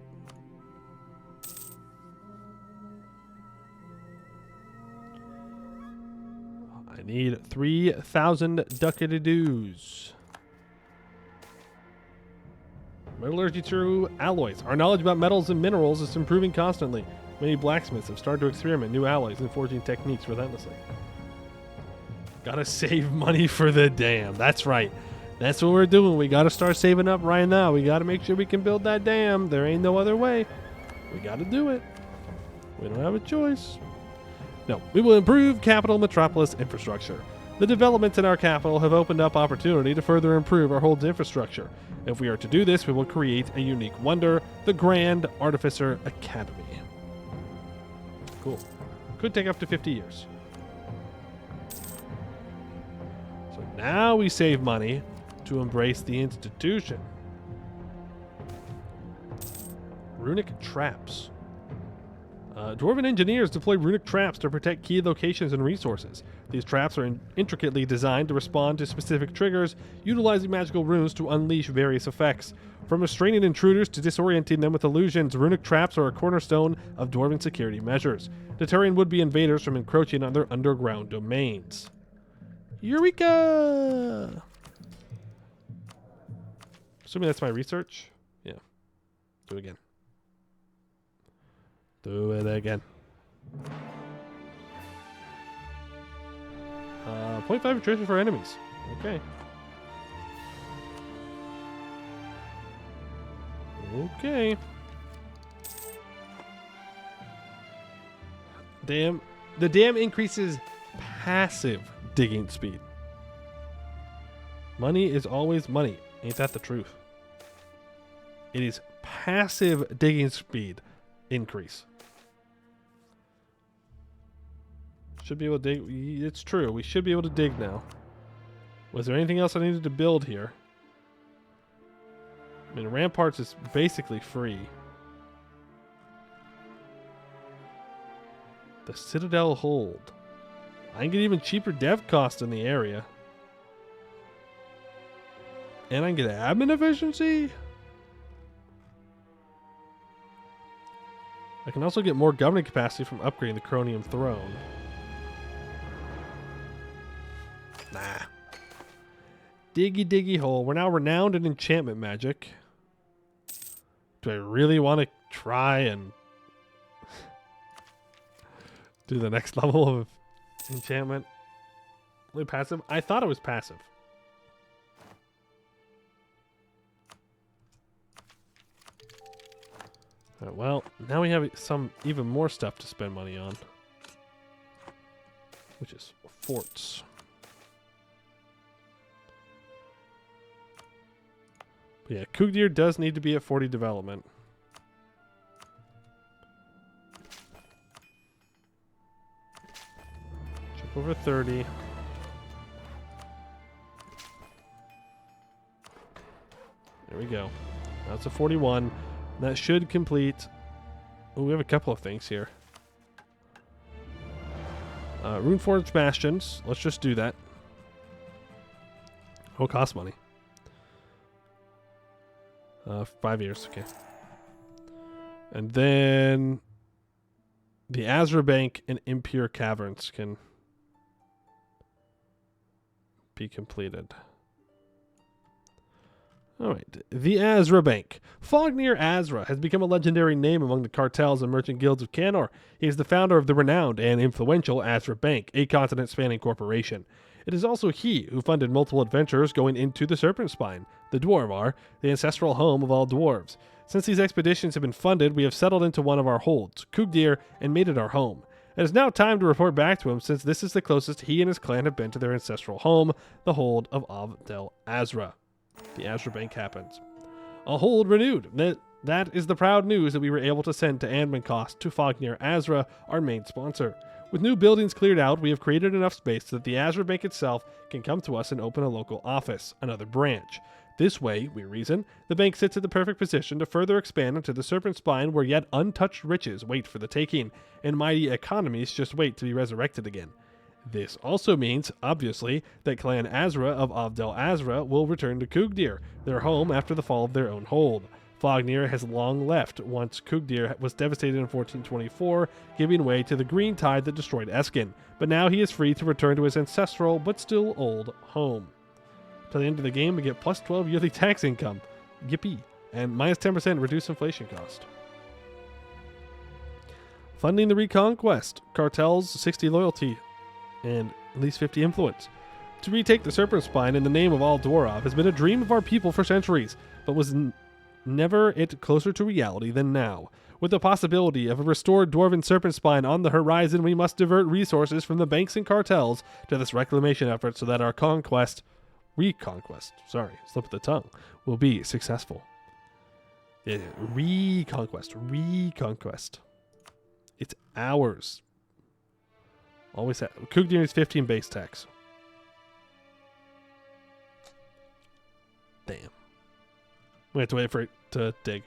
Speaker 1: I need 3,000 ducats. Metallurgy through alloys. Our knowledge about metals and minerals is improving constantly. Many blacksmiths have started to experiment new alloys and forging techniques relentlessly. Gotta save money for the dam. That's right. That's what we're doing. We gotta start saving up right now. We gotta make sure we can build that dam. There ain't no other way. We gotta do it. We don't have a choice. No, we will improve capital metropolis infrastructure. The developments in our capital have opened up opportunity to further improve our hold's infrastructure. If we are to do this, we will create a unique wonder, the Grand Artificer Academy. Cool. Could take up to 50 years. So now we save money to embrace the institution. Runic traps. Dwarven engineers deploy runic traps to protect key locations and resources. These traps are intricately designed to respond to specific triggers, utilizing magical runes to unleash various effects. From restraining intruders to disorienting them with illusions, runic traps are a cornerstone of Dwarven security measures, deterring would-be invaders from encroaching on their underground domains. Eureka! Assuming that's my research? Yeah. Do it again. Do it again. 0.5 attrition for enemies. Okay. Okay. Dam. The dam increases passive digging speed. Money is always money. Ain't that the truth? It is passive digging speed increase. Should be able to dig. It's true. We should be able to dig now. Was there anything else I needed to build here? I mean, Ramparts is basically free. The Citadel Hold. I can get even cheaper dev cost in the area. And I can get admin efficiency? I can also get more government capacity from upgrading the Cronium Throne. Nah. Diggy diggy hole. We're now renowned in enchantment magic. Do I really want to try and do the next level of enchantment? Really passive? I thought it was passive. Alright, well, now we have some even more stuff to spend money on. Which is forts. But yeah, Kugdir does need to be at 40 development. Jump over 30. There we go. Now it's a 41. That should complete. Oh, we have a couple of things here. Runeforged Bastions. Let's just do that. Oh, cost money. 5 years, okay. And then the Azra Bank and Impure Caverns can be completed. Alright, the Azra Bank. Fognir Azra has become a legendary name among the cartels and merchant guilds of Canor. He is the founder of the renowned and influential Azra Bank, a continent-spanning corporation. It is also he who funded multiple adventurers going into the Serpent Spine, the Dwarvar, the ancestral home of all dwarves. Since these expeditions have been funded, we have settled into one of our holds, Kugdir, and made it our home. It is now time to report back to him, since this is the closest he and his clan have been to their ancestral home, the hold of Avdel Azra. The Azra Bank happens. A hold renewed. That is the proud news that we were able to send to Anbennar to Fognir Azra, our main sponsor. With new buildings cleared out, we have created enough space so that the Azra Bank itself can come to us and open a local office, another branch. This way, we reason, the bank sits in the perfect position to further expand into the Serpent Spine, where yet untouched riches wait for the taking, and mighty economies just wait to be resurrected again. This also means, obviously, that Clan Azra of Avdel Azra will return to Kugdir, their home after the fall of their own hold. Fognir has long left once Kugdir was devastated in 1424, giving way to the green tide that destroyed Eskin, but now he is free to return to his ancestral but still old home. Till the end of the game, we get plus 12 yearly tax income. Yippee. And minus 10% reduced inflation cost. Funding the Reconquest. Cartels, 60 loyalty, and at least 50 influence. To retake the Serpent Spine in the name of all Dwarf has been a dream of our people for centuries, but was never it closer to reality than now. With the possibility of a restored Dwarven Serpent Spine on the horizon, we must divert resources from the banks and cartels to this reclamation effort so that our reconquest, slip of the tongue, will be successful. Yeah, reconquest. It's ours. Always have. Kugdir is 15 base tax. Damn. We have to wait for it to dig.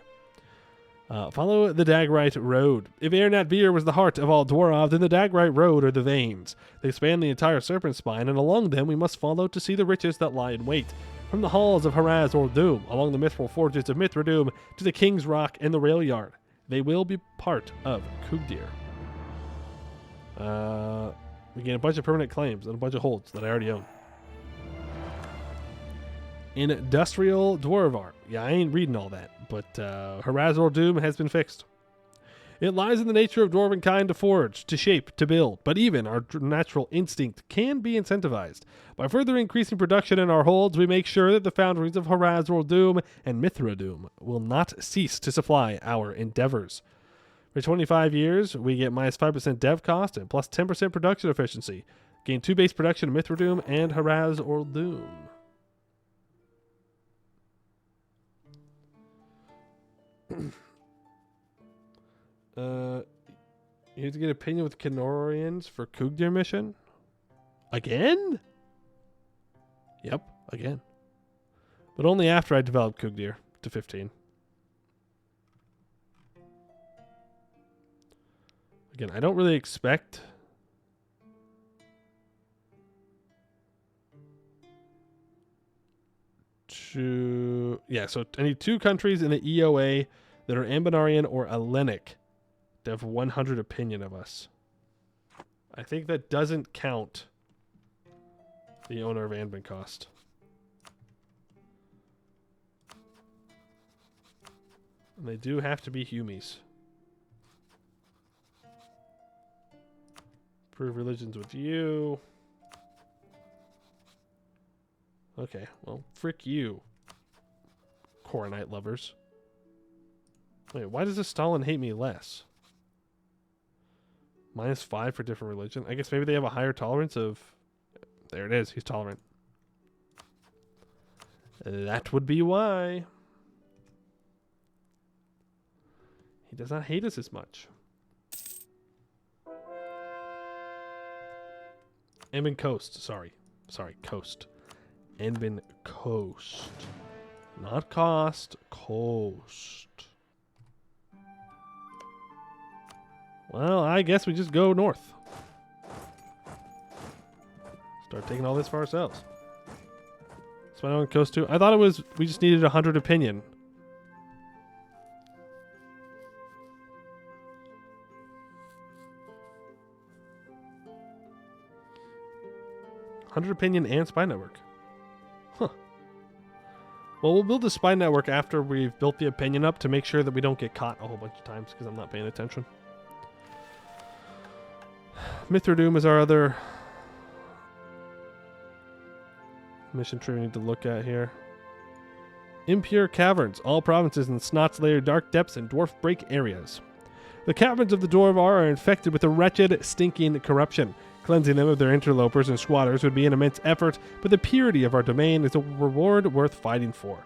Speaker 1: Follow the Dagrite Road. If Airnat Beer was the heart of all Dwarf, then the Dagrite Road are the veins. They span the entire Serpent Spine, and along them we must follow to see the riches that lie in wait. From the halls of Haraz or Doom, along the mithril forges of Mithradoom, to the King's Rock and the Rail Yard. They will be part of Kugdir. We gain a bunch of permanent claims and a bunch of holds that I already own. Industrial Dwarvar. Yeah, I ain't reading all that, but Harazor Doom has been fixed. It lies in the nature of Dwarven kind to forge, to shape, to build, but even our natural instinct can be incentivized. By further increasing production in our holds, we make sure that the foundries of Harazor Doom and Mithradoom will not cease to supply our endeavors. For 25 years, we get minus 5% dev cost and plus 10% production efficiency. Gain 2 base production of Mithradoom and Harazor Doom. You have to get opinion with Kenorians for Kugdir mission? Again? Yep, again. But only after I developed Kugdir to 15. Again, I don't really expect... so I need 2 countries in the EOA that are Anbennarian or Hellenic to have 100 opinion of us. I think that doesn't count the owner of Anbennar. And they do have to be Humies. Prove religions with you. Okay, well, frick you, Coronite lovers. Wait, why does the Stalin hate me less? Minus 5 for different religion. I guess maybe they have a higher tolerance of... There it is, he's tolerant. That would be why. He does not hate us as much. Anben Coast, sorry, Coast. Anben Coast. Not cost, coast. Well, I guess we just go north. Start taking all this for ourselves. That's what I want coast to. I thought it was, we just needed 100 opinion. Opinion and spy network. Huh. Well, we'll build a spy network after we've built the opinion up to make sure that we don't get caught a whole bunch of times because I'm not paying attention. Mithradoom is our other mission tree we need to look at here. Impure caverns, all provinces in Snot's lair, dark depths, and dwarf break areas. The caverns of the Dwarf are infected with a wretched, stinking corruption. Cleansing them of their interlopers and squatters would be an immense effort, but the purity of our domain is a reward worth fighting for.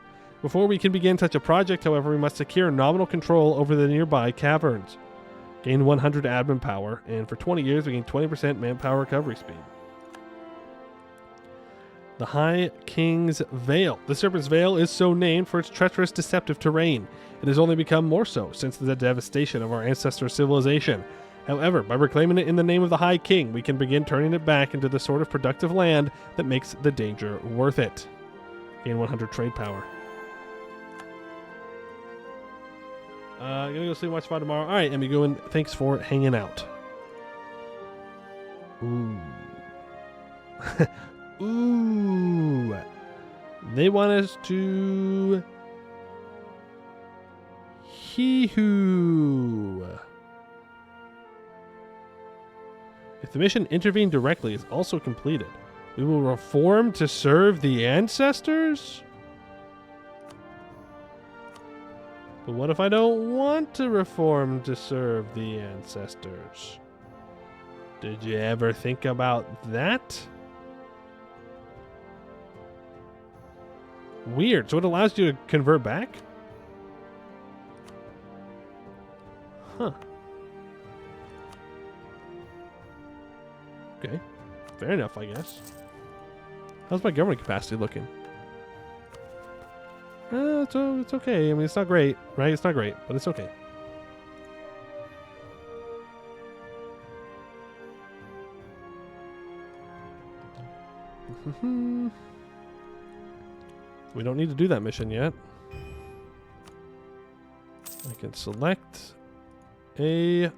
Speaker 1: Before we can begin such a project, however, we must secure nominal control over the nearby caverns. Gain 100 admin power, and for 20 years we gain 20% manpower recovery speed. The High King's Veil. The Serpent's Veil is so named for its treacherous, deceptive terrain. It has only become more so since the devastation of our ancestor civilization. However, by reclaiming it in the name of the High King, we can begin turning it back into the sort of productive land that makes the danger worth it. Gain 100 trade power. Gonna go sleep, watch fight tomorrow. Alright, Emmy Goin, thanks for hanging out. Ooh. Ooh. They want us to... Hee-hoo. If the mission Intervene Directly is also completed, we will reform to serve the ancestors? But what if I don't want to reform to serve the ancestors? Did you ever think about that? Weird. So it allows you to convert back? Huh. Okay. Fair enough, I guess. How's my government capacity looking? It's okay. I mean, it's not great, right? It's not great, but it's okay. We don't need to do that mission yet. I can select a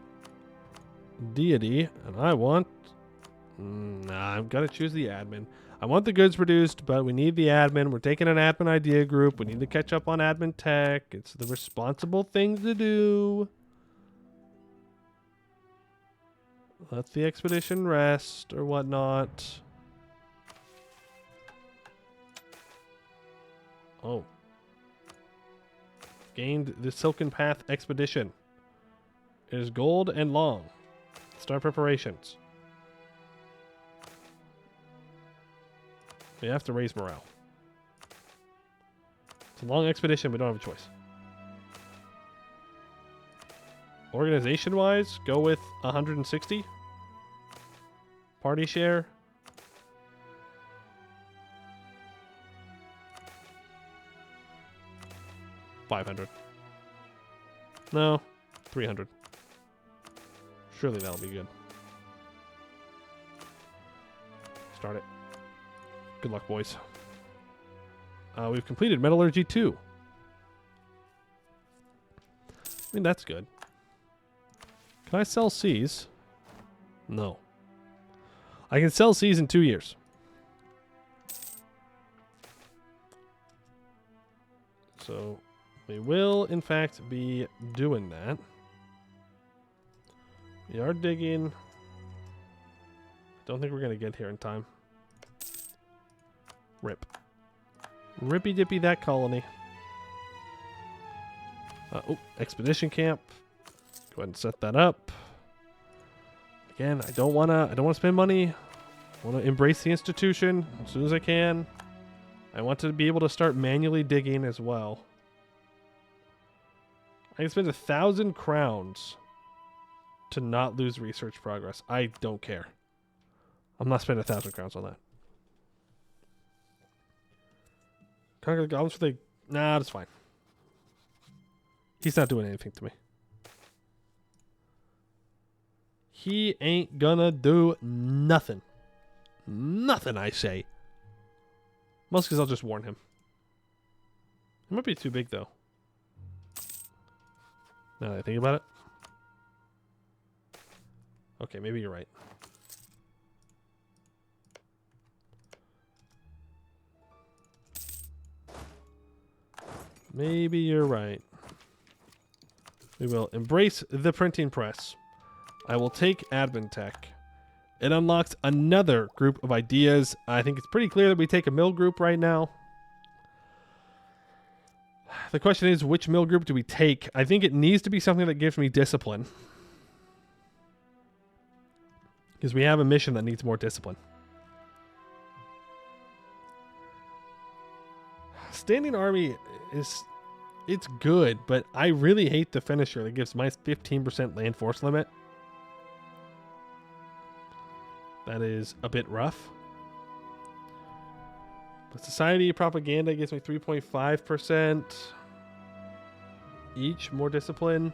Speaker 1: deity, and I want... Nah, I've got to choose the admin. I want the goods produced, but we need the admin. We're taking an admin idea group. We need to catch up on admin tech. It's the responsible thing to do. Let the expedition rest or whatnot. Oh. Gained the Silken Path expedition. It is gold and long. Start preparations. We have to raise morale. It's a long expedition. We don't have a choice. Organization-wise, go with 160. Party share. $500. No, 300. Surely that'll be good. Start it. Good luck, boys. We've completed Metallurgy 2. I mean, that's good. Can I sell Cs? No. I can sell Cs in 2 years. So, we will, in fact, be doing that. We are digging. Don't think we're going to get here in time. Rip. Rippy dippy that colony. Oh, expedition camp. Go ahead and set that up. Again, I don't wanna spend money. I wanna embrace the institution as soon as I can. I want to be able to start manually digging as well. I can spend 1,000 crowns to not lose research progress. I don't care. I'm not spending 1,000 crowns on that. Conquer the goblins for the... Nah, that's fine. He's not doing anything to me. He ain't gonna do nothing. Nothing, I say. Mostly because I'll just warn him. It might be too big, though. Now that I think about it. Okay, maybe you're right. Maybe you're right. We will embrace the printing press. I will take admin tech. It unlocks another group of ideas. I think it's pretty clear that we take a mill group right now. The question is, which mill group do we take? I think it needs to be something that gives me discipline. Because we have a mission that needs more discipline. Standing army it's good, but I really hate the finisher that gives my 15% land force limit. That is a bit rough. But society propaganda gives me 3.5% each, more discipline.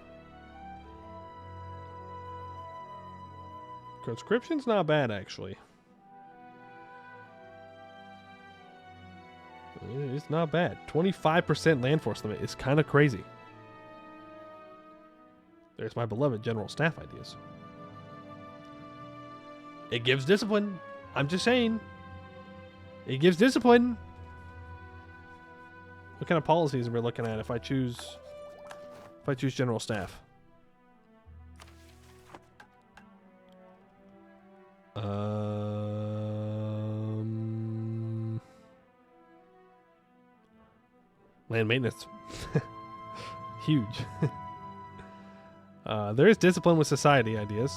Speaker 1: Conscription's not bad, actually. It's not bad. 25% land force limit is kind of crazy. There's my beloved general staff ideas. It gives discipline. I'm just saying. It gives discipline. What kind of policies are we looking at if I choose general staff? Land maintenance. Huge. There is discipline with society ideas.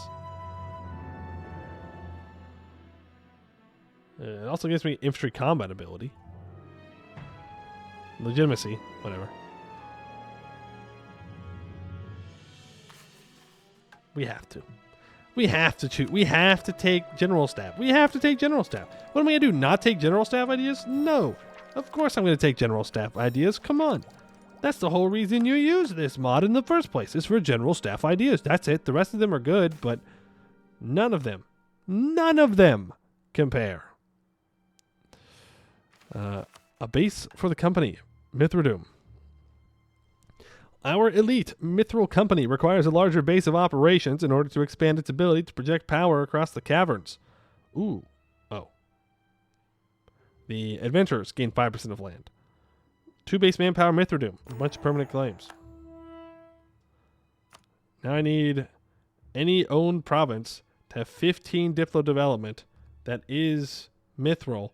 Speaker 1: It also gives me infantry combat ability. Legitimacy, whatever. We have to. We have to choose. We have to take general staff. We have to take general staff. What am I going to do? Not take general staff ideas? No. Of course I'm going to take general staff ideas. Come on. That's the whole reason you use this mod in the first place. It's for general staff ideas. That's it. The rest of them are good, but none of them compare. A base for the company. Mithradoom. Our elite Mithril company requires a larger base of operations in order to expand its ability to project power across the caverns. Ooh. Oh. The adventurers gain 5% of land. 2 base manpower Mithradoom. A bunch of permanent claims. Now I need any owned province to have 15 Diplo development that is Mithril.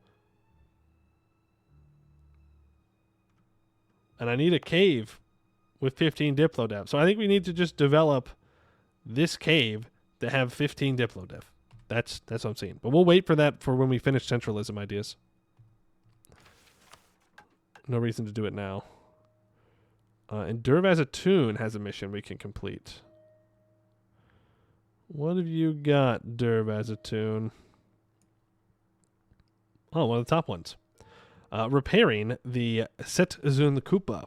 Speaker 1: And I need a cave with 15 Diplo dev. So I think we need to just develop this cave to have 15 Diplo dev. That's what I'm saying. But we'll wait for that for when we finish centralism ideas. No reason to do it now. And Dervazatoon has a mission we can complete. What have you got, Dervazatoon? Oh, one of the top ones. Repairing the Setzun Kupa.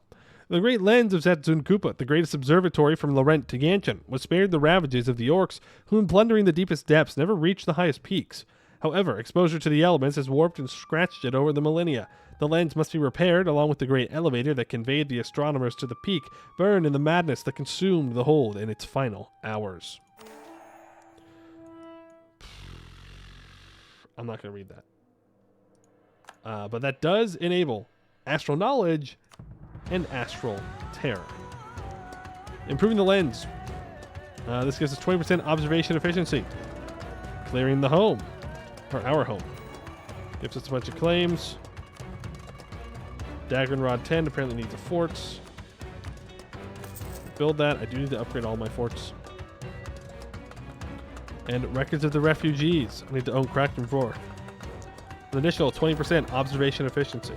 Speaker 1: The great lens of Setzun Kupa, the greatest observatory from Laurent to Ganshin, was spared the ravages of the orcs, who in plundering the deepest depths never reached the highest peaks. However, exposure to the elements has warped and scratched it over the millennia. The lens must be repaired, along with the great elevator that conveyed the astronomers to the peak, burned in the madness that consumed the hold in its final hours. I'm not going to read that. But that does enable astral knowledge and astral terror. Improving the lens. This gives us 20% observation efficiency. Clearing the home. Or our home. Gives us a bunch of claims. Dagger and Rod 10 apparently needs a forts. Build that. I do need to upgrade all my forts. And Records of the Refugees. I need to own Cracked 4. An additional 20% observation efficiency.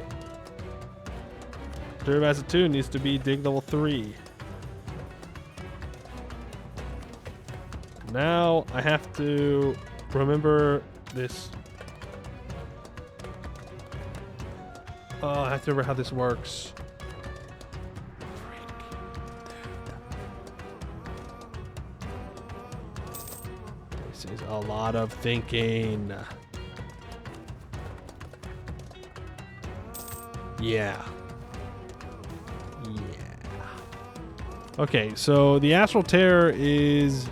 Speaker 1: Dervazatoon needs to be dig level 3. Now I have to remember this. Oh, I have to remember how this works. This is a lot of thinking. Yeah. Okay, so the Astral Terror is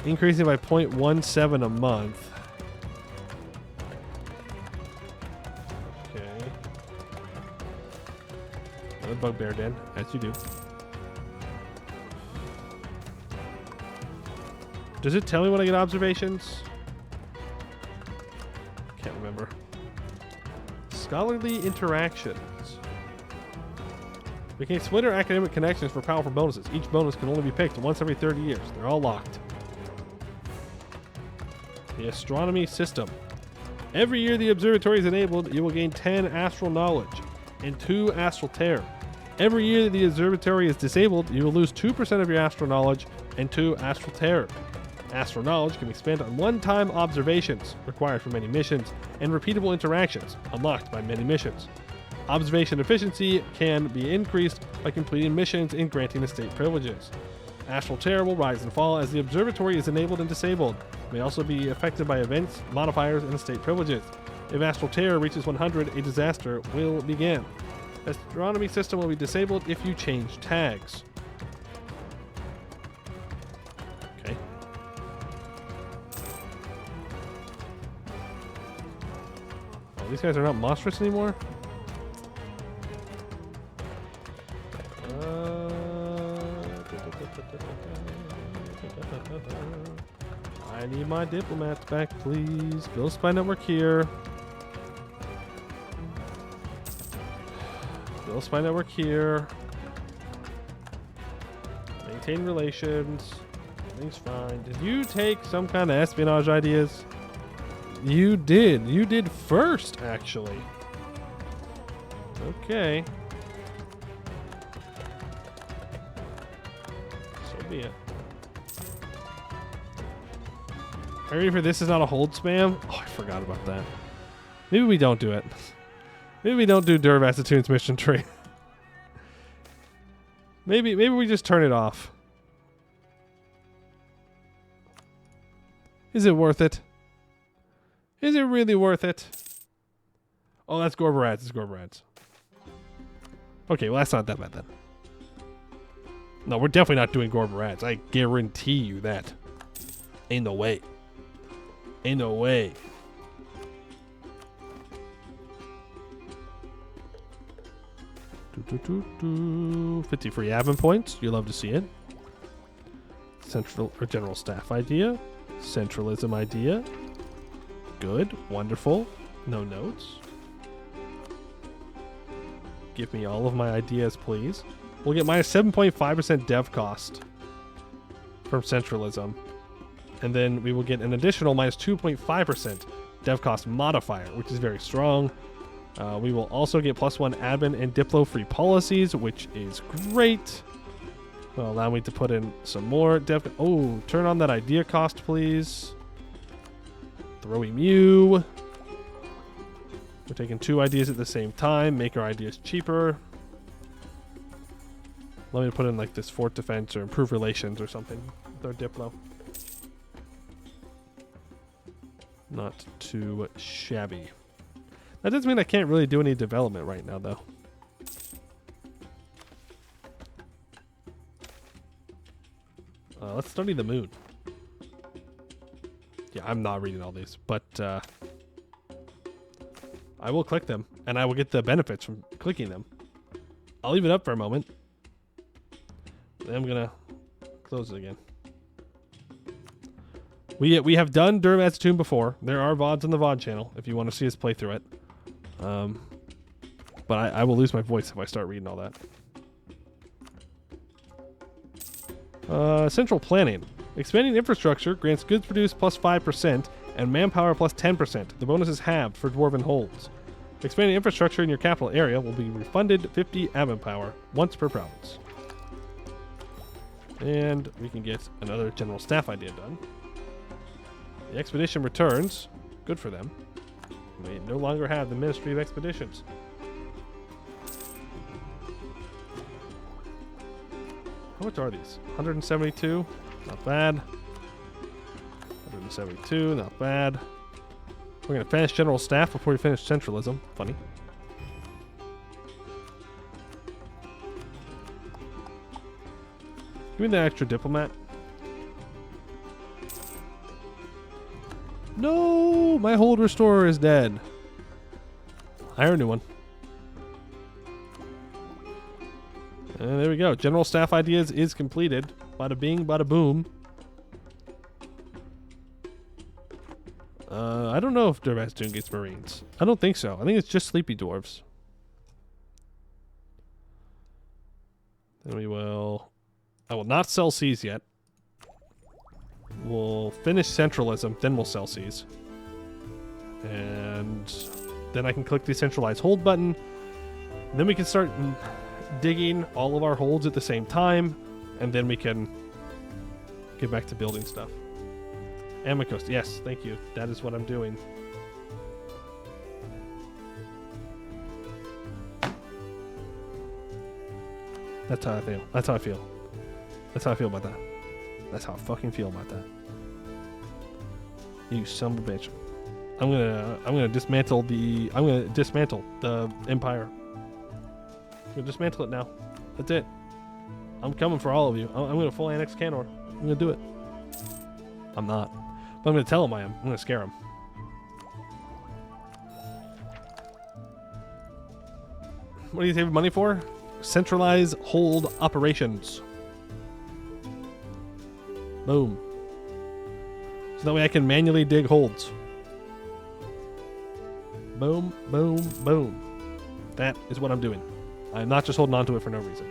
Speaker 1: increasing by 0.17 a month. Okay. Another bugbear den, as you do. Does it tell me when I get observations? Can't remember. Scholarly interactions. We can split our academic connections for powerful bonuses. Each bonus can only be picked once every 30 years. They're all locked. The astronomy system. Every year the observatory is enabled, you will gain 10 astral knowledge and 2 astral terror. Every year that the observatory is disabled, you will lose 2% of your astral knowledge and 2 astral terror. Astral knowledge can be spent on one-time observations, required for many missions, and repeatable interactions, unlocked by many missions. Observation efficiency can be increased by completing missions and granting estate privileges. Astral terror will rise and fall as the observatory is enabled and disabled. It may also be affected by events, modifiers, and estate privileges. If astral terror reaches 100, a disaster will begin. Astronomy system will be disabled if you change tags. Okay. Oh, these guys are not monstrous anymore? I need my diplomats back, please. Build spy network here. Build spy network here. Maintain relations. Everything's fine. Did you take some kind of espionage ideas? You did. You did first, actually. Okay. So be it. Are you ready for this is not a hold spam? Oh, I forgot about that. Maybe we don't do it. Maybe we don't do Durvasatune's mission tree. maybe we just turn it off. Is it worth it? Is it really worth it? Oh, that's Gorborads. It's Gorborads. Okay, well, that's not that bad then. No, we're definitely not doing Gorborads. I guarantee you that. Ain't no way. Ain't no way. Do, do, do, do. 50 free admin points. You love to see it. Central or general staff idea. Centralism idea. Good. Wonderful. No notes. Give me all of my ideas, please. We'll get minus 7.5% dev cost from centralism. And then we will get an additional minus 2.5% dev cost modifier, which is very strong. We will also get +1 admin and Diplo free policies, which is great. Will allow me to put in some more dev. Oh, turn on that idea cost, please. Throwy Mew. We're taking 2 ideas at the same time. Make our ideas cheaper. Let me put in like this fort defense or improve relations or something with our Diplo. Not too shabby. That doesn't mean I can't really do any development right now, though. Let's study the moon. Yeah, I'm not reading all these, but I will click them, and I will get the benefits from clicking them. I'll leave it up for a moment. Then I'm gonna close it again. We have done Durvasatune before. There are VODs on the VOD channel if you want to see us play through it. But I will lose my voice if I start reading all that. Central planning. Expanding infrastructure grants goods produced +5% and manpower +10%. The bonus is halved for Dwarven holds. Expanding infrastructure in your capital area will be refunded 50 admin power once per province. And we can get another general staff idea done. The expedition returns. Good for them. We no longer have the Ministry of Expeditions. How much are these? 172? Not bad. 172, not bad. We're going to finish general staff before we finish centralism. Funny. Give me the extra diplomat. No! My hold restorer is dead. Hire a new one. And there we go. General staff ideas is completed. Bada bing, bada boom. I don't know if Durvasatune gets Marines. I don't think so. I think it's just Sleepy Dwarves. Then we will... I will not sell Seas yet. We'll finish centralism, then we'll sell seas. And then I can click the centralized hold button. And then we can start digging all of our holds at the same time. And then we can get back to building stuff. Amicus, yes, thank you. That is what I'm doing. That's how I feel. That's how I feel. That's how I feel about that. That's how I fucking feel about that. You son of a bitch. I'm gonna dismantle the empire. I'm gonna dismantle it now. That's it. I'm coming for all of you. I'm gonna full annex Canor. I'm gonna do it. I'm not. But I'm gonna tell him I am. I'm gonna scare him. What are you saving money for? Centralize hold operations. Boom. So that way I can manually dig holds. Boom, boom, boom. That is what I'm doing. I'm not just holding on to it for no reason.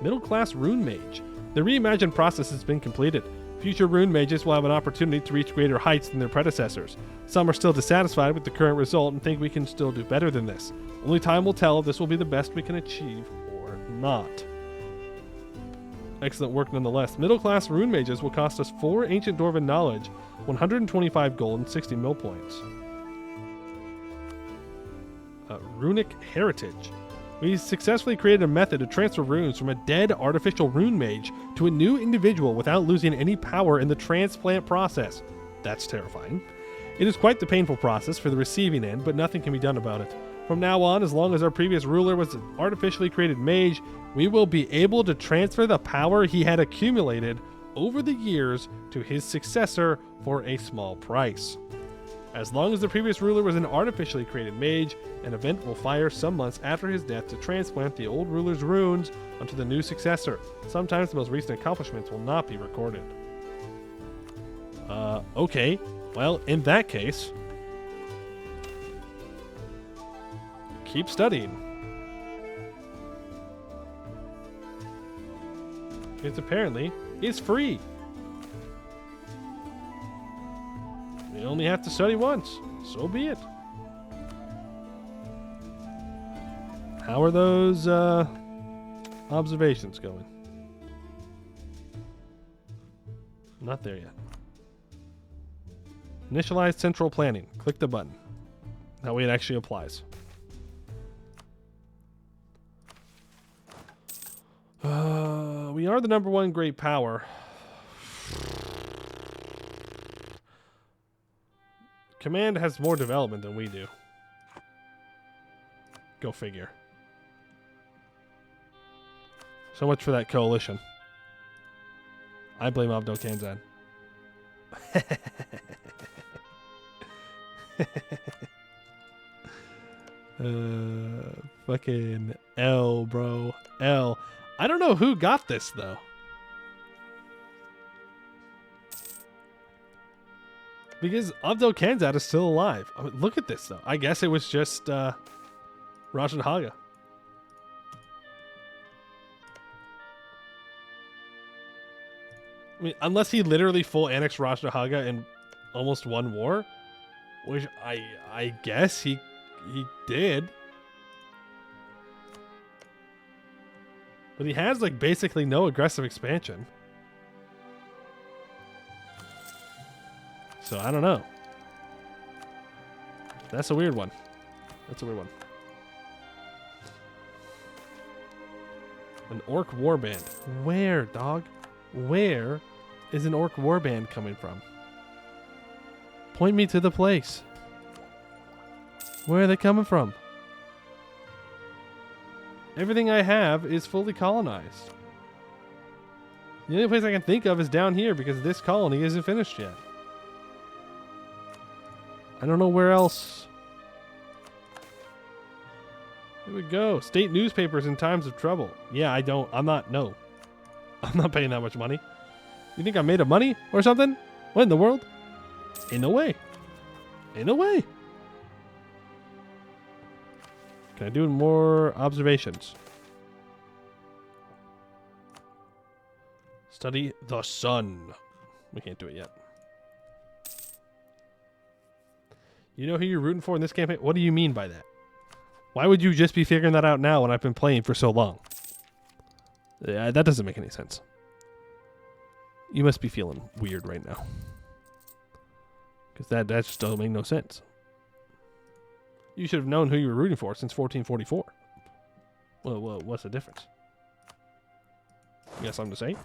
Speaker 1: Middle class rune mage. The reimagined process has been completed. Future rune mages will have an opportunity to reach greater heights than their predecessors. Some are still dissatisfied with the current result and think we can still do better than this. Only time will tell if this will be the best we can achieve or not. Excellent work nonetheless. Middle class rune mages will cost us 4 ancient dwarven knowledge, 125 gold, and 60 mill points. Runic heritage. We successfully created a method to transfer runes from a dead artificial rune mage to a new individual without losing any power in the transplant process. That's terrifying. It is quite the painful process for the receiving end, but nothing can be done about it. From now on, as long as our previous ruler was an artificially created mage, we will be able to transfer the power he had accumulated over the years to his successor for a small price. As long as the previous ruler was an artificially created mage, an event will fire some months after his death to transplant the old ruler's runes onto the new successor. Sometimes the most recent accomplishments will not be recorded. Okay. Well, in that case, keep studying. Because apparently, it's free. You only have to study once. So be it. How are those observations going? Not there yet. Initialize central planning. Click the button. That way it actually applies. We are the #1 great power. Command has more development than we do. Go figure. So much for that coalition. I blame Abdo Kanzan. Fucking L, bro. L. I don't know who got this, though. Because Abdo Kanzan is still alive. I mean, look at this, though. I guess it was just Rajan Haga. I mean, unless he literally full annexed Rajan Haga and almost won war, which I guess he did. But he has like basically no aggressive expansion. So I don't know. That's a weird one. That's a weird one. An orc warband. Where, dog? Where is an orc warband coming from? Point me to the place. Where are they coming from? Everything I have is fully colonized. The only place I can think of is down here because this colony isn't finished yet. I don't know where else. Here we go. State newspapers in times of trouble. Yeah, I'm not paying that much money. You think I'm made of money or something? What in the world? Ain't no way. Ain't no way. Can I do more observations? Study the sun. We can't do it yet. You know who you're rooting for in this campaign? What do you mean by that? Why would you just be figuring that out now when I've been playing for so long? Yeah, that doesn't make any sense. You must be feeling weird right now. Because that just doesn't make no sense. You should have known who you were rooting for since 1444. Well, what's the difference? You got something to say?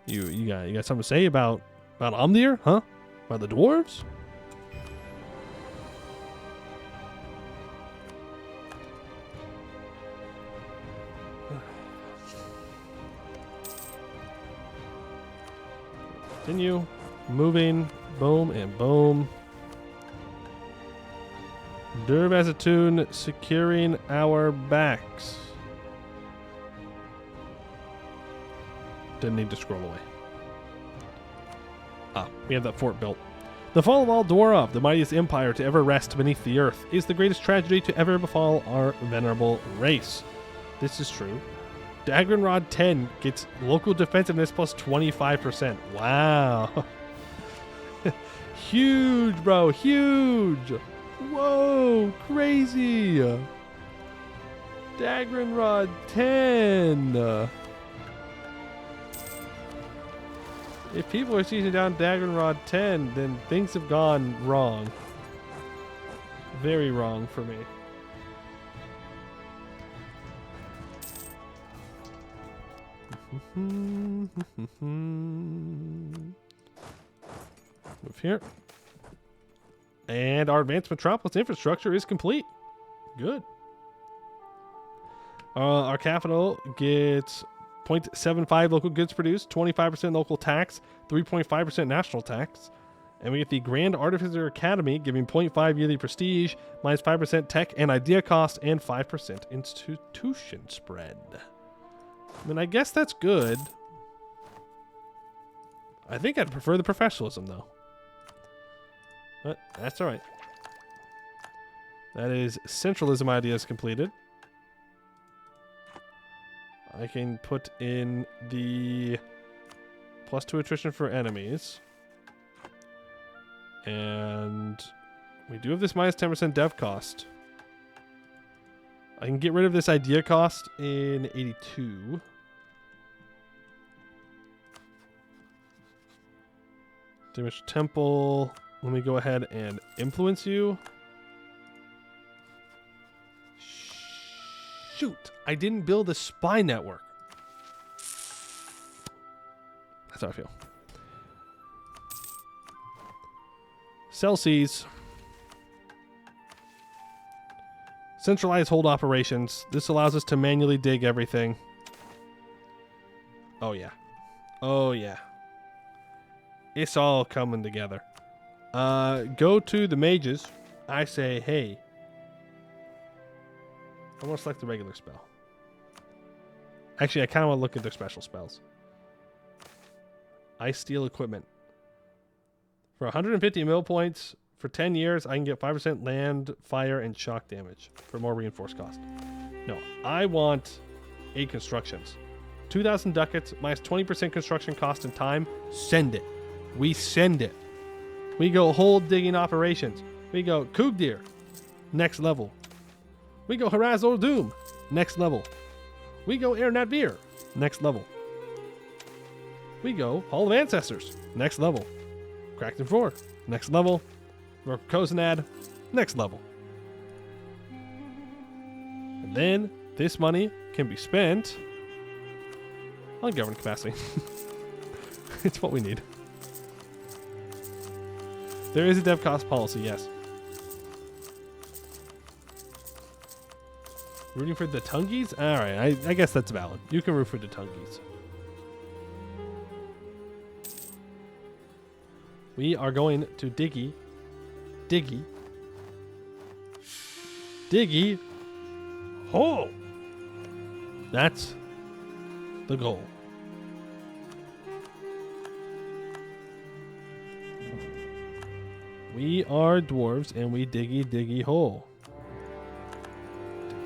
Speaker 1: You got something to say about Amdir, huh? About the dwarves? Continue moving. Boom and boom. Durb as a tune, securing our backs. Didn't need to scroll away. We have that fort built. The fall of all Dwarf, the mightiest empire to ever rest beneath the earth, is the greatest tragedy to ever befall our venerable race. This is true. Dagranrod 10 gets local defensiveness plus 25%. Wow. Huge, bro. Huge. Whoa. Crazy. Dagranrod 10. If people are seizing down Dagranrod 10, then things have gone wrong. Very wrong for me. Move here. And our advanced metropolis infrastructure is complete. Good. Our capital gets 0.75 local goods produced, 25% local tax, 3.5% national tax. And we get the Grand Artificer Academy giving 0.5 yearly prestige, minus 5% tech and idea cost, and 5% institution spread. I mean, I guess that's good. I think I'd prefer the professionalism, though. But that's all right. That is centralism ideas completed. I can put in the +2 attrition for enemies. And we do have this minus 10% dev cost. I can get rid of this idea cost in 82. Damage temple. Let me go ahead and influence you. Shoot, I didn't build a spy network. That's how I feel. Celsius. Centralized hold operations. This allows us to manually dig everything. Oh, yeah. Oh, yeah. It's all coming together. Go to the mages. I say, hey. I want to select the regular spell. Actually, I kind of want to look at their special spells. Ice Steel Equipment. For 150 mil points, for 10 years, I can get 5% land, fire, and shock damage for more reinforced cost. No, I want 8 constructions. 2,000 ducats, minus 20% construction cost and time. Send it. We send it. We go whole digging operations. We go Kugdir. Next level. We go Haraz or Doom. Next level. We go Ernadvir. Next level. We go Hall of Ancestors. Next level. Crackton 4. Next level. Koznad. Next level. And then this money can be spent on government capacity. It's what we need. There is a dev cost policy, yes. Rooting for the Tungies? Alright, I guess that's valid. You can root for the Tungies. We are going to Diggy. Diggy. Diggy. Hole. That's the goal. We are dwarves and we diggy hole.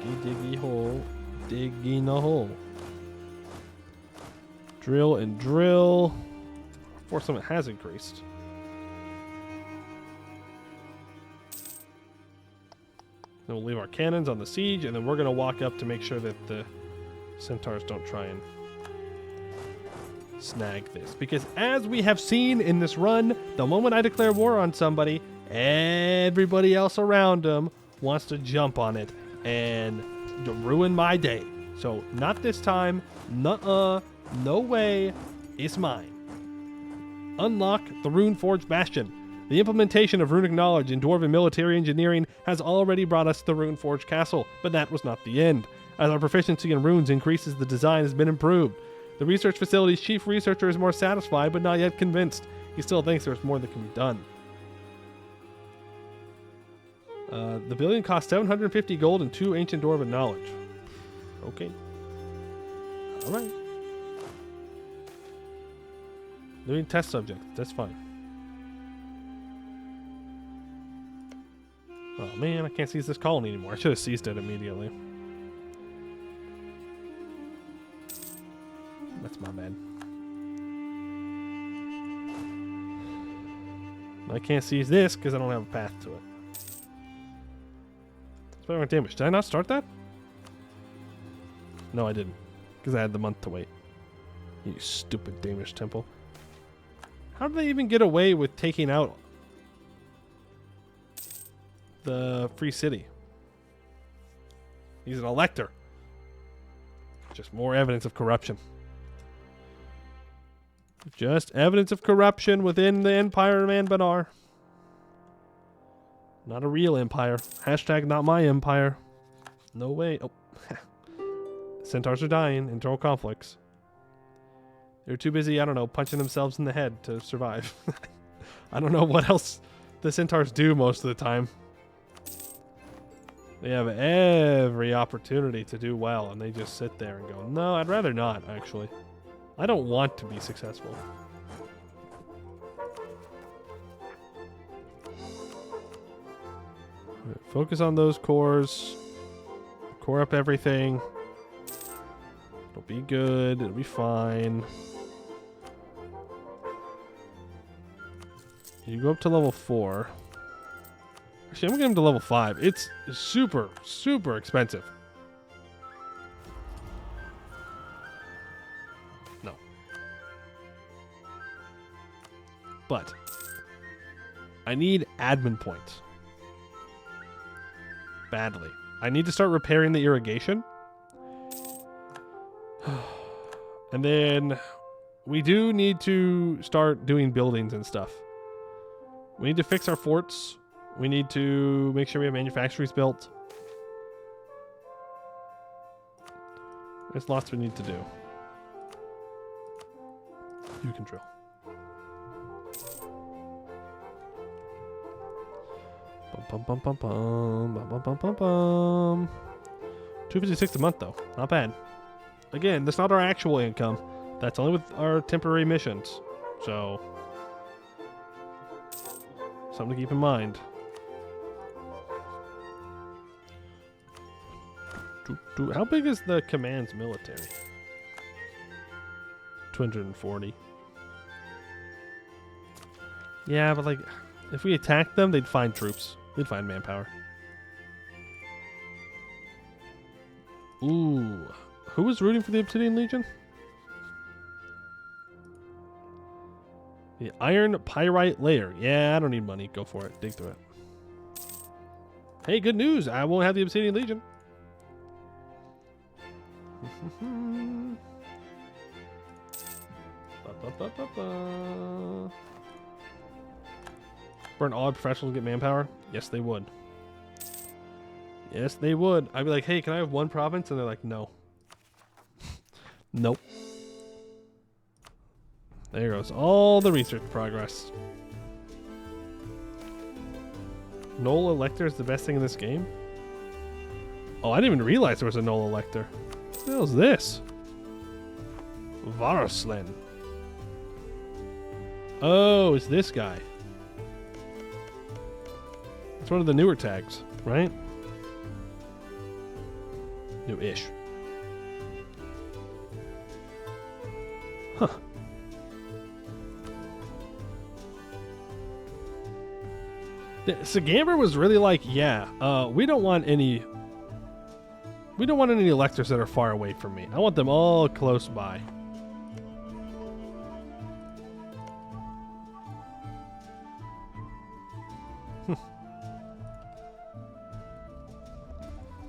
Speaker 1: Diggy hole. Digging a hole. Drill and drill. Force limit has increased. Then we'll leave our cannons on the siege, and then we're going to walk up to make sure that the centaurs don't try and snag this. Because as we have seen in this run, the moment I declare war on somebody, everybody else around them wants to jump on it and ruin my day. So not this time. Nuh-uh. No way. It's mine. Unlock the Runeforge Bastion. The implementation of runic knowledge in Dwarven military engineering has already brought us to the Runeforge Castle, but that was not the end. As our proficiency in runes increases, the design has been improved. The research facility's chief researcher is more satisfied, but not yet convinced. He still thinks there's more that can be done. The building costs 750 gold and 2 ancient Dwarven knowledge. Okay. Alright. Living test subject. That's fine. Oh man, I can't seize this colony anymore. I should have seized it immediately. That's my bad. I can't seize this because I don't have a path to it. Spell damage. Did I not start that? No, I didn't. Because I had the month to wait. You stupid Danish temple. How did they even get away with taking out the free city? He's an elector. Just more evidence of corruption. Just evidence of corruption within the Empire of Anbennar. Not a real empire. Hashtag not my empire. No way. Oh. Centaurs are dying. Internal conflicts. They're too busy, I don't know, punching themselves in the head to survive. I don't know what else the centaurs do most of the time. They have every opportunity to do well, and they just sit there and go, no, I'd rather not, actually. I don't want to be successful. Right, focus on those cores. Core up everything. It'll be good. It'll be fine. You go up to level 4. Actually, I'm going to get him to level 5. It's super, super expensive. No. But I need admin points. Badly. I need to start repairing the irrigation. And then we do need to start doing buildings and stuff. We need to fix our forts. We need to make sure we have manufactories built. There's lots we need to do. You can drill. Bum, bum, bum, bum, bum, bum, bum, bum, bum. 256 a month though. Not bad. Again, that's not our actual income. That's only with our temporary missions. So, something to keep in mind. How big is the command's military? 240. Yeah, but like, if we attacked them, they'd find troops. They'd find manpower. Ooh. Who was rooting for the Obsidian Legion? The Iron Pyrite Layer. Yeah, I don't need money. Go for it. Dig through it. Hey, good news. I won't have the Obsidian Legion. Burn all our professionals to get manpower? Yes, they would. Yes, they would. I'd be like, hey, can I have one province? And they're like, no. Nope. There goes all the research progress. Null Elector is the best thing in this game? Oh, I didn't even realize there was a Null Elector. What the hell is this? Varuslen. Oh, it's this guy. It's one of the newer tags, right? New-ish. Huh. Sagamber was really like, yeah, we don't want any electors that are far away from me. I want them all close by.